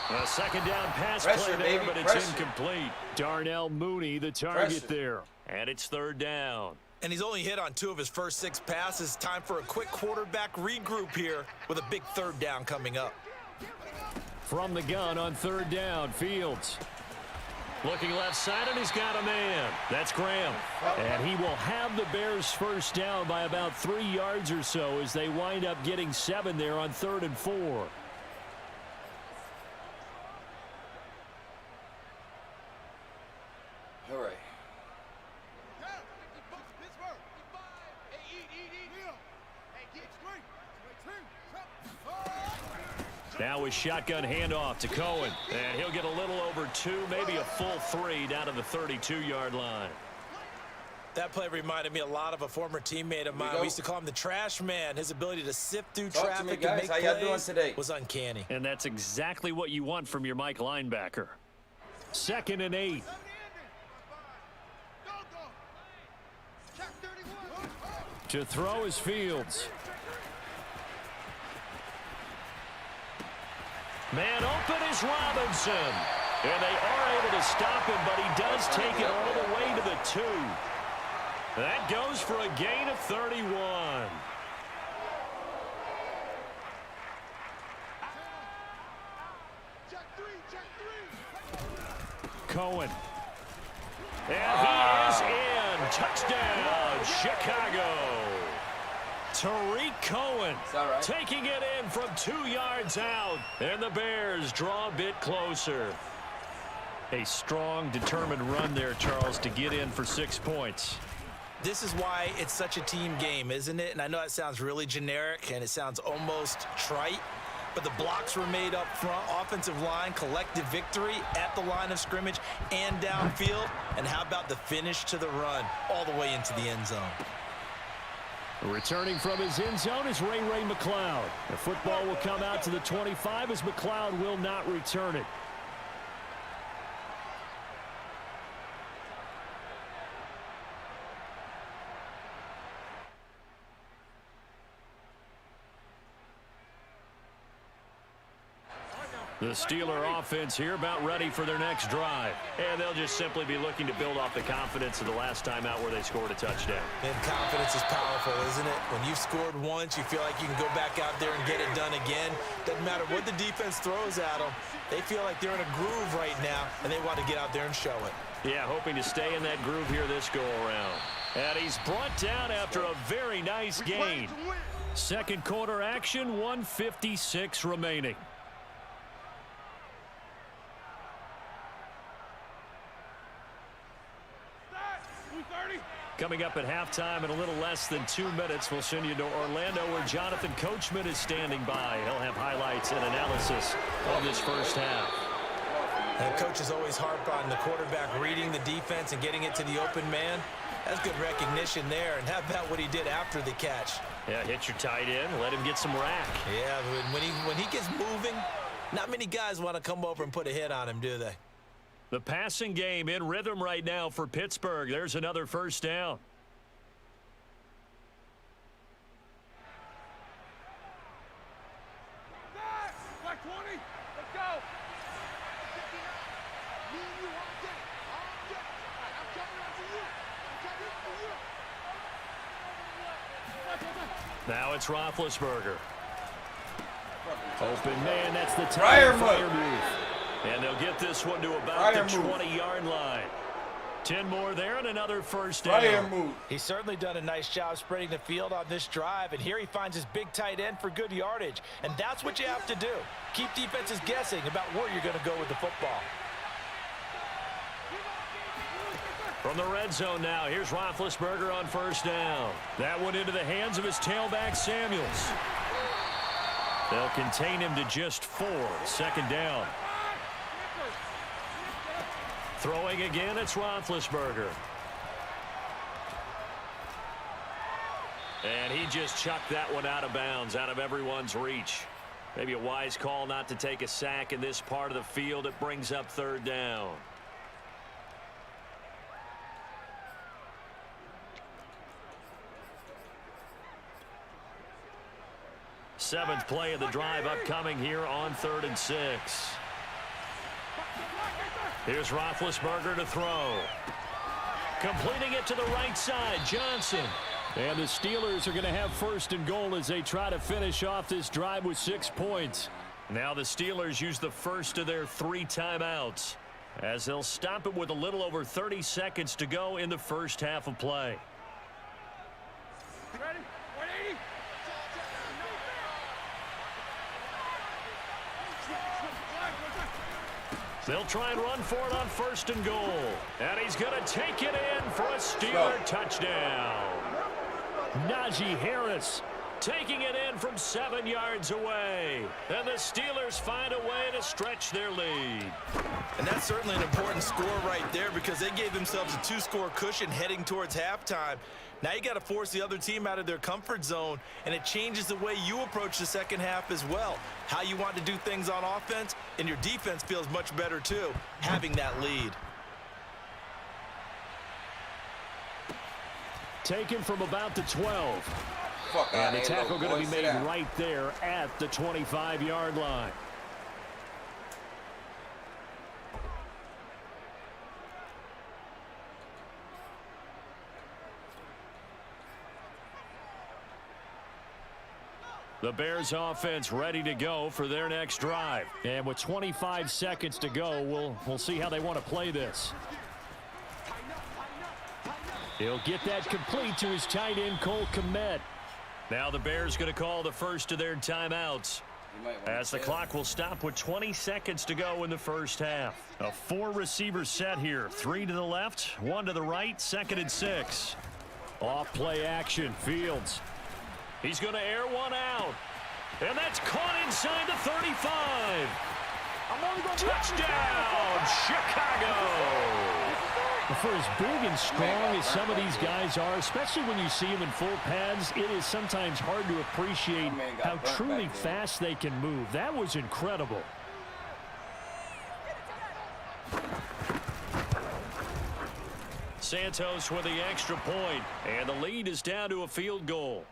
A 2nd down pass play there, but it's incomplete. Darnell Mooney, the target there. And it's 3rd down. And he's only hit on 2 of his first 6 passes. Time for a quick quarterback regroup here with a big 3rd down coming up. From the gun on 3rd down, Fields. Looking left side, and he's got a man. That's Graham. And he will have the Bears 1st down by about 3 yards or so as they wind up getting 7 there on 3rd and 4. All right. Now a shotgun handoff to Cohen. And he'll get a little over 2, maybe a full 3 down to the 32-yard line. That play reminded me a lot of a former teammate of mine. We used to call him the trash man. His ability to sift through traffic and make plays was uncanny. And that's exactly what you want from your Mike linebacker. 2nd and 8. To throw is Fields. Man open is Robinson. And they are able to stop him, but he does take it all the way to the 2. That goes for a gain of 31. Cohen. And he is in. Touchdown, Chicago. Tariq Cohen taking it in from 2 yards out. And the Bears draw a bit closer. A strong, determined run there, Charles, to get in for 6 points. This is why it's such a team game, isn't it? And I know it sounds really generic and it sounds almost trite, but the blocks were made up front, offensive line, collective victory at the line of scrimmage and downfield. And how about the finish to the run all the way into the end zone? Returning from his end zone is Ray McLeod. The football will come out to the 25 as McLeod will not return it. The Steeler offense here about ready for their next drive. And they'll just simply be looking to build off the confidence of the last time out where they scored a touchdown. And confidence is powerful, isn't it? When you've scored once, you feel like you can go back out there and get it done again. Doesn't matter what the defense throws at them. They feel like they're in a groove right now, and they want to get out there and show it. Yeah, hoping to stay in that groove here this go-around. And he's brought down after a very nice gain. Second quarter action, 1:56 remaining. Coming up at halftime in a little less than 2 minutes, we'll send you to Orlando where Jonathan Coachman is standing by. He'll have highlights and analysis of this first half. And coaches always harp on the quarterback reading the defense and getting it to the open man. That's good recognition there. And how about what he did after the catch? Yeah, hit your tight end, let him get some rack. Yeah, when he gets moving, not many guys want to come over and put a hit on him, do they? The passing game in rhythm right now for Pittsburgh. There's another first down. Black 20, let's go. Now it's Roethlisberger. Open man, that's the time fire move. And they'll get this one to about the 20-yard line. 10 more there and another first down. He's certainly done a nice job spreading the field on this drive, and here he finds his big tight end for good yardage. And that's what you have to do. Keep defenses guessing about where you're going to go with the football. From the red zone now, here's Roethlisberger on first down. That one into the hands of his tailback, Samuels. They'll contain him to just 4. Second down. Throwing again, it's Roethlisberger. And he just chucked that one out of bounds, out of everyone's reach. Maybe a wise call not to take a sack in this part of the field. It brings up third down. Seventh play of the drive upcoming here on 3rd and 6. Here's Roethlisberger to throw. Completing it to the right side, Johnson. And the Steelers are going to have first and goal as they try to finish off this drive with 6 points. Now the Steelers use the first of their 3 timeouts as they'll stop it with a little over 30 seconds to go in the first half of play. Ready? 180. They'll try and run for it on first and goal. And he's going to take it in for a Steeler touchdown. Najee Harris taking it in from 7 yards away. And the Steelers find a way to stretch their lead. And that's certainly an important score right there because they gave themselves a 2-score cushion heading towards halftime. Now you got to force the other team out of their comfort zone, and it changes the way you approach the second half as well. How you want to do things on offense, and your defense feels much better too, having that lead. taken from about the 12. Fuck and the out, tackle going to be sit made down. right there at the 25-yard line. The Bears offense ready to go for their next drive. And with 25 seconds to go, we'll see how they want to play this. He'll get that complete to his tight end, Cole Kmet. Now the Bears going to call the first of their timeouts, as the clock will stop with 20 seconds to go in the first half. A 4-receiver set here. 3 to the left, 1 to the right, 2nd and 6. Off play action, Fields. He's going to air one out. And that's caught inside the 35. Touchdown, Chicago. For as big and strong as some of these guys are, especially when you see them in full pads, it is sometimes hard to appreciate how truly fast they can move. That was incredible. Santos with the extra point, and the lead is down to a field goal.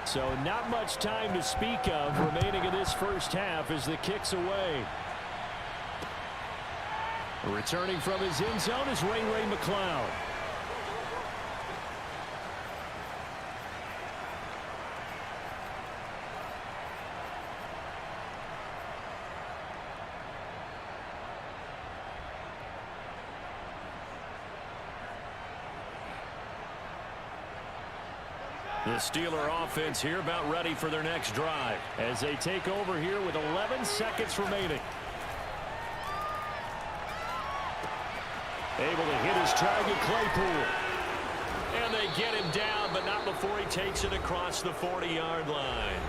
So not much time to speak of remaining in this first half as the kick's away. Returning from his end zone is Ray McCloud. The Steeler offense here about ready for their next drive as they take over here with 11 seconds remaining. Able to hit his target, Claypool. And they get him down, but not before he takes it across the 40-yard line.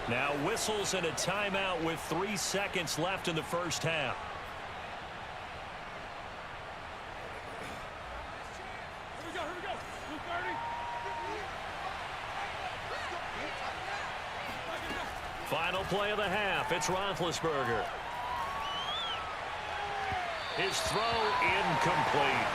Now whistles and a timeout with 3 seconds left in the first half. Final play of the half. It's Roethlisberger. His throw incomplete.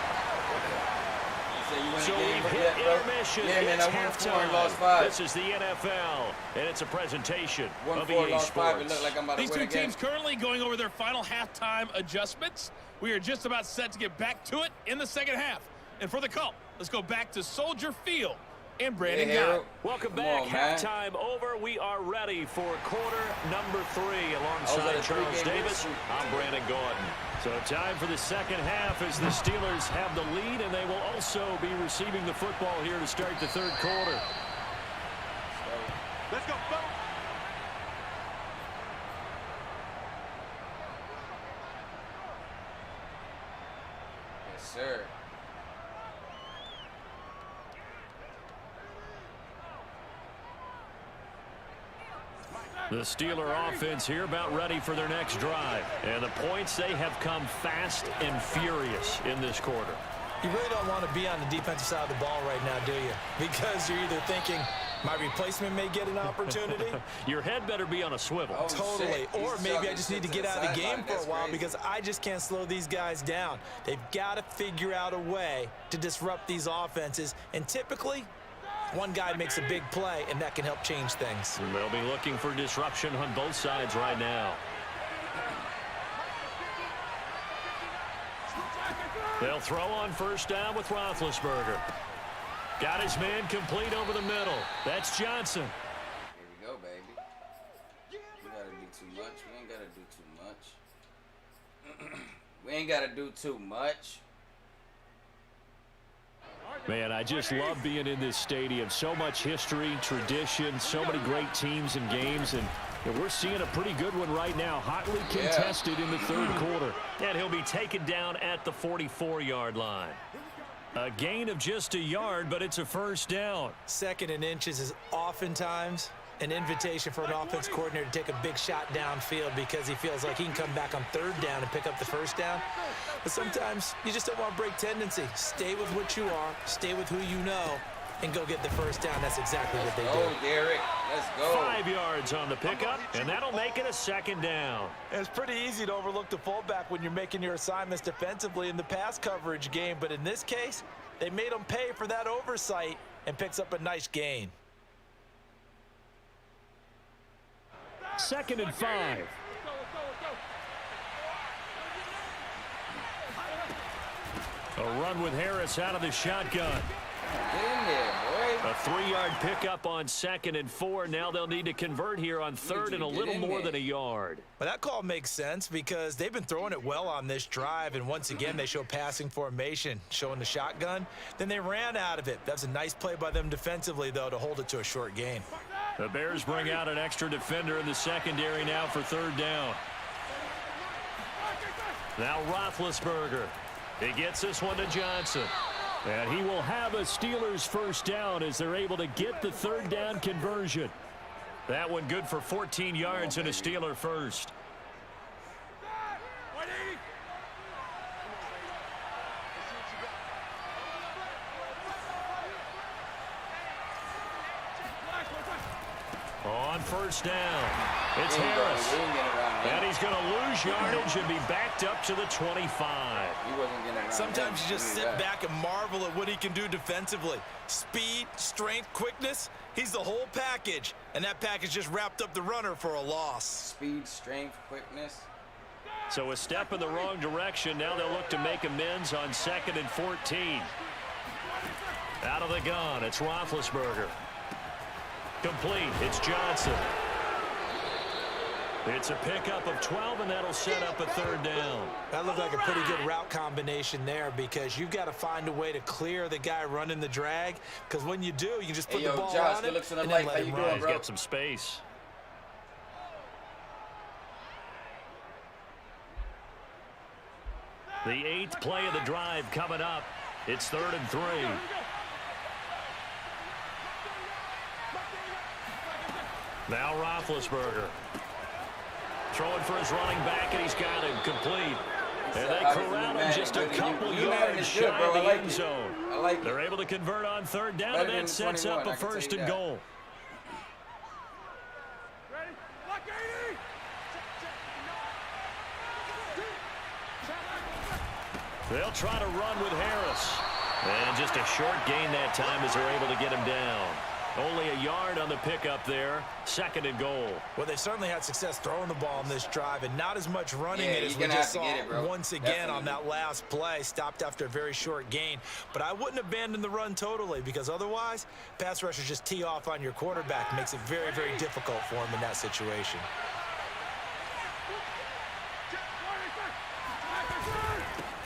So we've hit intermission. It's halftime. This is the NFL, and it's a presentation of EA Sports. These two teams currently going over their final halftime adjustments. We are just about set to get back to it in the second half. And for the call, let's go back to Soldier Field. And Brandon Guy. Welcome back. Halftime over. We are ready for quarter number 3 alongside Charles Davis. I'm Brandon Gordon. So time for the second half as the Steelers have the lead, and they will also be receiving the football here to start the third quarter. Let's go, folks. Yes, sir. The Steeler offense here about ready for their next drive. And the points, they have come fast and furious in this quarter. You really don't want to be on the defensive side of the ball right now, do you? Because you're either thinking, my replacement may get an opportunity. Your head better be on a swivel. Oh, totally. Or maybe I just need to get out of the game for a while because I just can't slow these guys down. They've got to figure out a way to disrupt these offenses. And typically, one guy makes a big play, and that can help change things. And they'll be looking for disruption on both sides right now. They'll throw on first down with Roethlisberger. Got his man complete over the middle. That's Johnson. Here we go, baby. We gotta do too much. We ain't gotta do too much. We ain't gotta do too much. Man, I just love being in this stadium. So much history, tradition, so many great teams and games, and we're seeing a pretty good one right now. Hotly contested in the third quarter. And he'll be taken down at the 44-yard line. A gain of just a yard, but it's a first down. 2nd and inches is oftentimes an invitation for an offense coordinator to take a big shot downfield because he feels like he can come back on 3rd down and pick up the first down. But sometimes you just don't want to break tendency. Stay with what you are. Stay with who you know. and go get the first down. That's exactly what they did. Oh, Derek. Let's go. 5 yards on the pickup, and that'll make it a second down. And it's pretty easy to overlook the fullback when you're making your assignments defensively in the pass coverage game. But in this case, they made him pay for that oversight and picks up a nice gain. 2nd and 5. A run with Harris out of the shotgun. Get in there, boy. A 3-yard pickup on 2nd and 4. Now they'll need to convert here on 3rd and a little more than a yard. But that call makes sense because they've been throwing it well on this drive, and once again they show passing formation, showing the shotgun. Then they ran out of it. That's a nice play by them defensively, though, to hold it to a short gain. The Bears bring out an extra defender in the secondary now for 3rd down. Now Roethlisberger. He gets this one to Johnson. And he will have a Steelers first down as they're able to get the 3rd down conversion. That one good for 14 yards and a Steeler first. On 1st down, it's Harris. And he's going to lose yardage and be backed up to the 25. Sometimes you just sit back and marvel at what he can do defensively. Speed, strength, quickness, he's the whole package. And that package just wrapped up the runner for a loss. Speed, strength, quickness. So a step in the wrong direction. Now they'll look to make amends on 2nd and 14. Out of the gun, it's Roethlisberger. Complete, it's Johnson. It's a pickup of 12, and that'll set up a 3rd down. That looked like a pretty good route combination there because you've got to find a way to clear the guy running the drag, because when you do, you just put the ball Josh, on him looks in the and light. then How let you him doing, run. bro? He's got some space. The 8th play of the drive coming up. It's 3rd and 3. Now Roethlisberger. Throwing for his running back, and he's got him complete. And they corral him just a couple yards shy of the end zone. They're able to convert on 3rd down, and that sets up a 1st and goal. They'll try to run with Harris. And just a short gain that time as they're able to get him down. Only a yard on the pickup there. 2nd and goal. Well, they certainly had success throwing the ball on this drive, and not as much running it as we just saw once again on that last play. Stopped after a very short gain. But I wouldn't abandon the run totally, because otherwise, pass rushers just tee off on your quarterback. Makes it very, very difficult for him in that situation.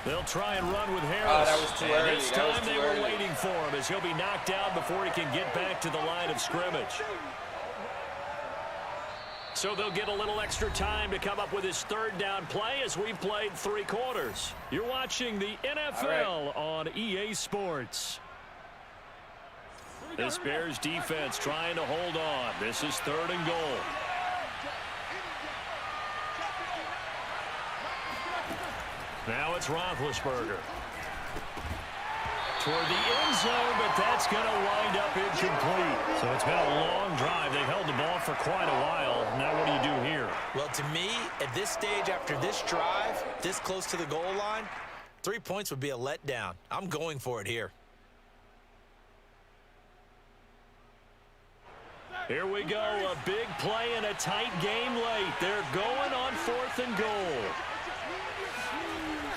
They'll try and run with Harris. Oh, that was too early. This time they were waiting for him as he'll be knocked down before he can get back to the line of scrimmage. So they'll get a little extra time to come up with his 3rd down play as we've played 3 quarters. You're watching the NFL on EA Sports. This Bears defense trying to hold on. This is 3rd and goal. Now it's Roethlisberger. Toward the end zone, but that's going to wind up incomplete. So it's been a long drive. They've held the ball for quite a while. Now what do you do here? Well, to me, at this stage after this drive, this close to the goal line, 3 points would be a letdown. I'm going for it here. Here we go. A big play in a tight game late. They're going on 4th and goal.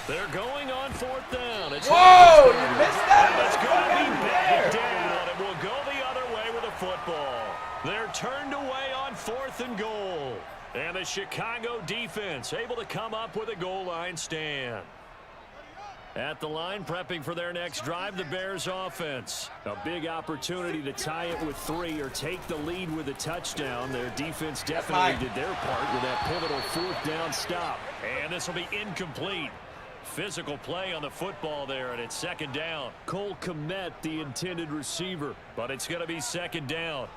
They're going on 4th down. It's whoa, you missed that. And it's going to be batted down, and we'll go the other way with a football. They're turned away on 4th and goal. And the Chicago defense able to come up with a goal line stand. At the line, prepping for their next drive, the Bears offense. A big opportunity to tie it with 3 or take the lead with a touchdown. Their defense definitely did their part with that pivotal 4th down stop. And this will be incomplete. Physical play on the football there, and it's 2nd down. Cole Kmet, the intended receiver, but it's going to be 2nd down.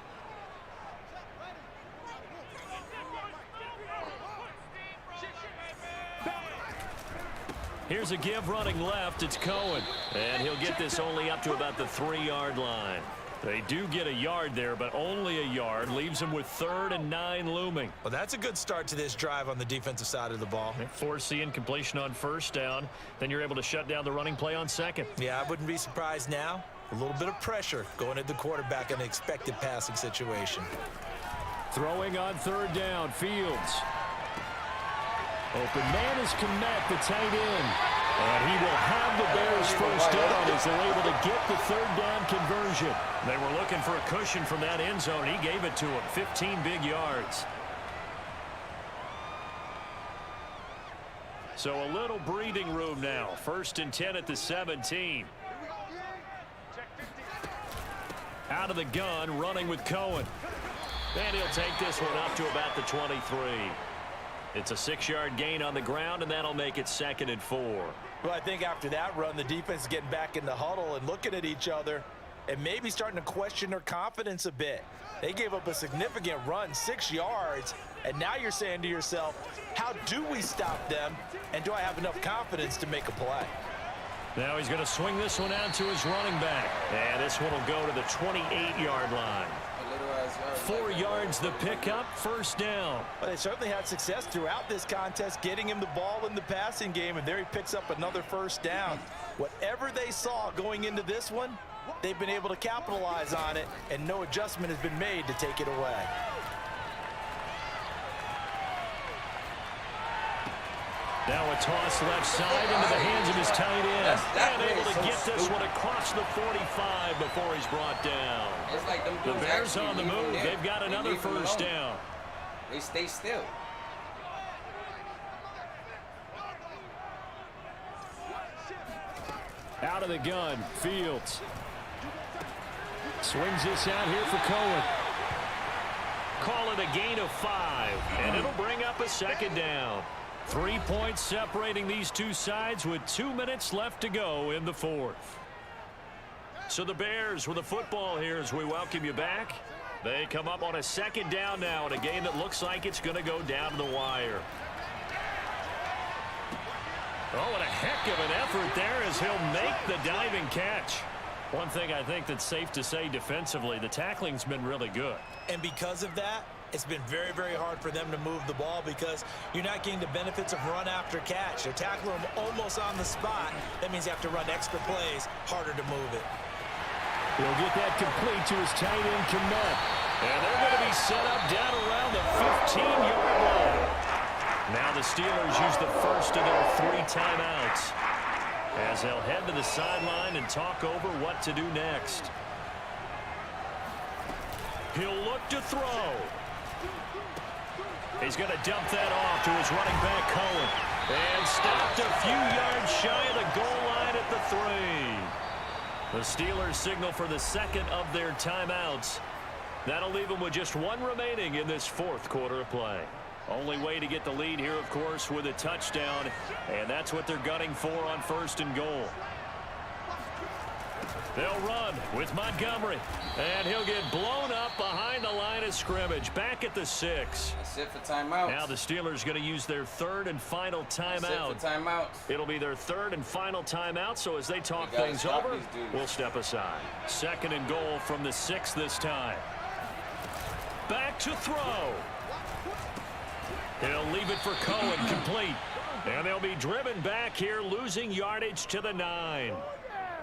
Here's a give running left. It's Cohen, and he'll get this only up to about the 3-yard line. They do get a yard there, but only a yard. Leaves them with 3rd and 9 looming. Well, that's a good start to this drive on the defensive side of the ball. Force the incompletion on 1st down. Then you're able to shut down the running play on 2nd. Yeah, I wouldn't be surprised now. A little bit of pressure going at the quarterback in an expected passing situation. Throwing on 3rd down, Fields. Open man is Kmet, the tight end. And he will have the Bears first down as they're able to get the 3rd down conversion. They were looking for a cushion from that end zone. He gave it to him. 15 big yards. So a little breathing room now. 1st and 10 at the 17. Out of the gun, running with Cohen. And he'll take this one up to about the 23. It's a 6-yard gain on the ground, and that'll make it 2nd and 4. Well, I think after that run, the defense is getting back in the huddle and looking at each other and maybe starting to question their confidence a bit. They gave up a significant run, 6 yards, and now you're saying to yourself, how do we stop them, and do I have enough confidence to make a play? Now he's going to swing this one out to his running back. And this one will go to the 28-yard line. 4 yards the pickup, 1st down. Well, they certainly had success throughout this contest getting him the ball in the passing game, and there he picks up another 1st down. Whatever they saw going into this one, they've been able to capitalize on it, and no adjustment has been made to take it away. Now a toss left side into the hands of his tight end. And able to get this one across the 45 before he's brought down. It's like them the dudes Bears on the leave move. him there. They've got They another leave him 1st alone. down. They stay still. Out of the gun, Fields. Swings this out here for Cohen. Call it a gain of 5, and it'll bring up a 2nd down. 3 points separating these two sides with 2 minutes left to go in the 4th. So the Bears with the football here as we welcome you back. They come up on a 2nd down now in a game that looks like it's going to go down to the wire. Oh, and a heck of an effort there as he'll make the diving catch. One thing I think that's safe to say defensively, the tackling's been really good. And because of that, it's been very, very hard for them to move the ball because you're not getting the benefits of run after catch. They're tackling them almost on the spot. That means you have to run extra plays, harder to move it. He'll get that complete to his tight end, Kmet. And they're going to be set up down around the 15-yard line. Now the Steelers use the first of their 3 timeouts as they'll head to the sideline and talk over what to do next. He'll look to throw. He's going to dump that off to his running back, Cohen. And stopped a few yards shy of the goal line at the 3. The Steelers signal for the 2nd of their timeouts. That'll leave them with just 1 remaining in this 4th quarter of play. Only way to get the lead here, of course, with a touchdown. And that's what they're gunning for on 1st and goal. They'll run with Montgomery. And he'll get blown up behind the line of scrimmage. Back at the 6. That's it for timeouts. Now the Steelers going to use their 3rd and final timeout. That's it for timeouts. It'll be their 3rd and final timeout. So as they talk things over, we'll step aside. 2nd and goal from the 6 this time. Back to throw. He'll leave it for Cohen, complete. And they'll be driven back here, losing yardage to the 9.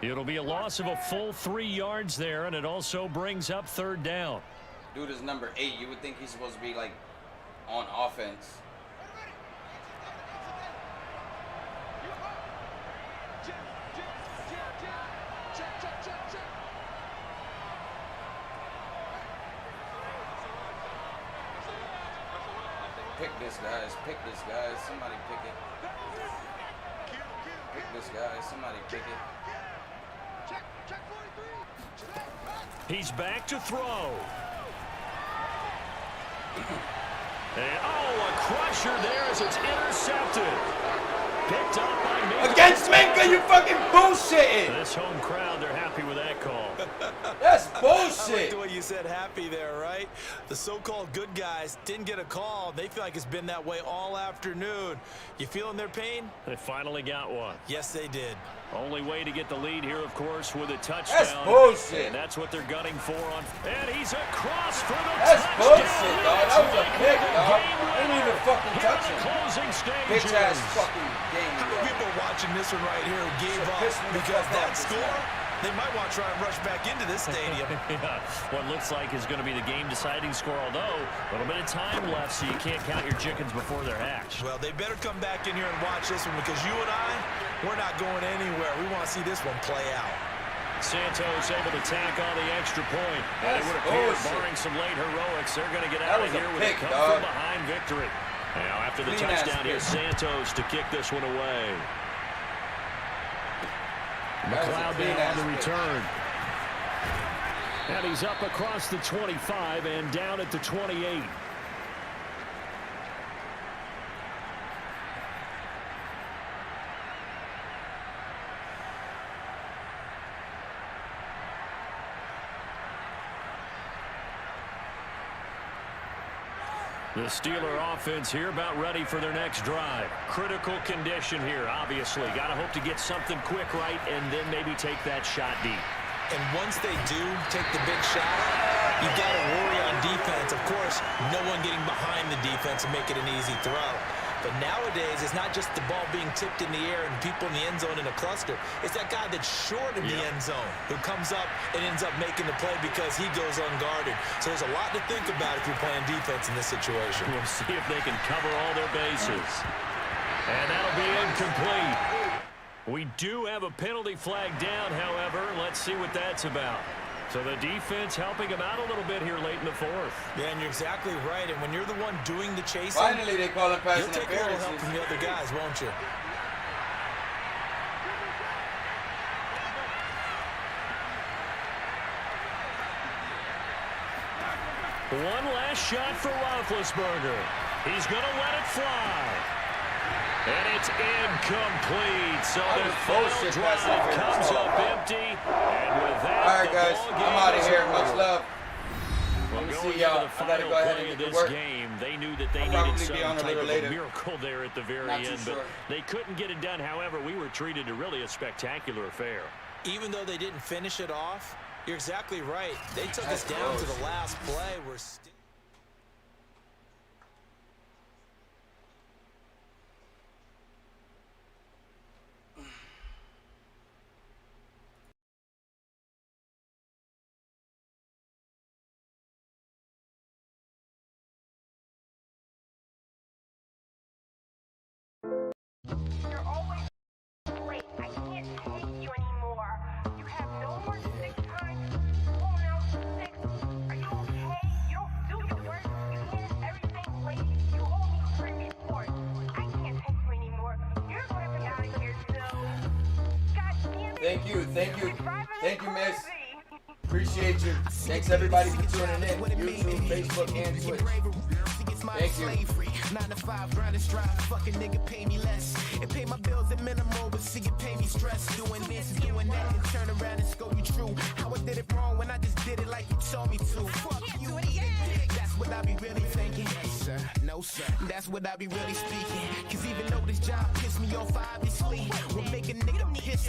It'll be a loss of a full 3 yards there, and it also brings up 3rd down. Dude is number 8. You would think he's supposed to be, like, on offense. Pick this, guys. Pick this, guys. Somebody pick it. Pick this, guys. Somebody pick it. He's back to throw. And, a crusher there as it's intercepted. Picked up by Minka. Against Minka, you fucking bullshitting. This home crowd, they're happy with that call. That's I like bullshit. the way you said happy there, right? The so-called good guys didn't get a call. They feel like it's been that way all afternoon. You feeling their pain? They finally got one. Yes, they did. Only way to get the lead here, of course, with a touchdown. That's bullshit. And that's what they're gunning for on. And he's across for the That's touchdown. bullshit, dog. That was a pick, dog. They didn't even fucking touch him. Closing Bitch ass stages. fucking game. How many people watching this one right here who gave up piss me the because fuck that off, score? They might want to try and rush back into this stadium. Yeah, what looks like is going to be the game-deciding score, although a little bit of time left, so you can't count your chickens before they're hatched. Well, they better come back in here and watch this one because you and I, we're not going anywhere. We want to see this one play out. Santos able to tack on the extra point. And it That's would appear, bullshit. barring some late heroics, they're going to get That out of was a here with pick, a dog. come-from-behind victory. Now, after the Clean ass touchdown, here's pick. Santos to kick this one away. That was a McLeod clean there on ass the pick. return. And he's up across the 25 and down at the 28. The Steeler offense here about ready for their next drive. Critical condition here, obviously. Got to hope to get something quick right and then maybe take that shot deep. And once they do take the big shot, you got to worry on defense. Of course, no one getting behind the defense and make it an easy throw. But nowadays, it's not just the ball being tipped in the air and people in the end zone in a cluster. It's that guy that's short of the end zone who comes up and ends up making the play because he goes unguarded. So there's a lot to think about if you're playing defense in this situation. We'll see if they can cover all their bases. And that'll be incomplete. We do have a penalty flag down, however. Let's see what that's about. So the defense helping him out a little bit here late in the fourth. Yeah, and you're exactly right. And when you're the one doing the chasing, Finally, they call him pass you'll take a little help interference. from the other guys, won't you? One last shot for Roethlisberger. He's going to let it fly. And it's incomplete. So their final drive comes up empty. And with that, all right, guys, I'm out of here. Much love. Well, Let me going see y'all. into the I gotta final go ahead play and of get to this work. game, they knew that they I'll needed probably some be on a type little of later. a miracle there at the very Not too end, but sure. they couldn't get it done. However, we were treated to really a spectacular affair. Even though they didn't finish it off, you're exactly right. They took us down to the last play. We're still You're always late. I can't take you anymore. You have no more sick time. Oh, now 6. Are you okay? You don't do your work. You handle everything late. You owe me 3 reports. I can't take you anymore. You're going to be out of here soon. God damn it. Thank you, Thank you, miss. Appreciate you. Thanks everybody for tuning in. YouTube, Facebook, and Twitch. Thank you. 9 to 5, grind and strive. Fucking nigga pay me less. And pay my bills at minimal, but see it pay me stress. Doing this and doing that, and turn around and scold you true. How I did it wrong when I just did it like you told me to. Fuck you, eat a dick. That's what I be really thinking. Yes, sir. No, sir. That's what I be really speaking. Cause even though this job pissed me off, obviously, will make a nigga piss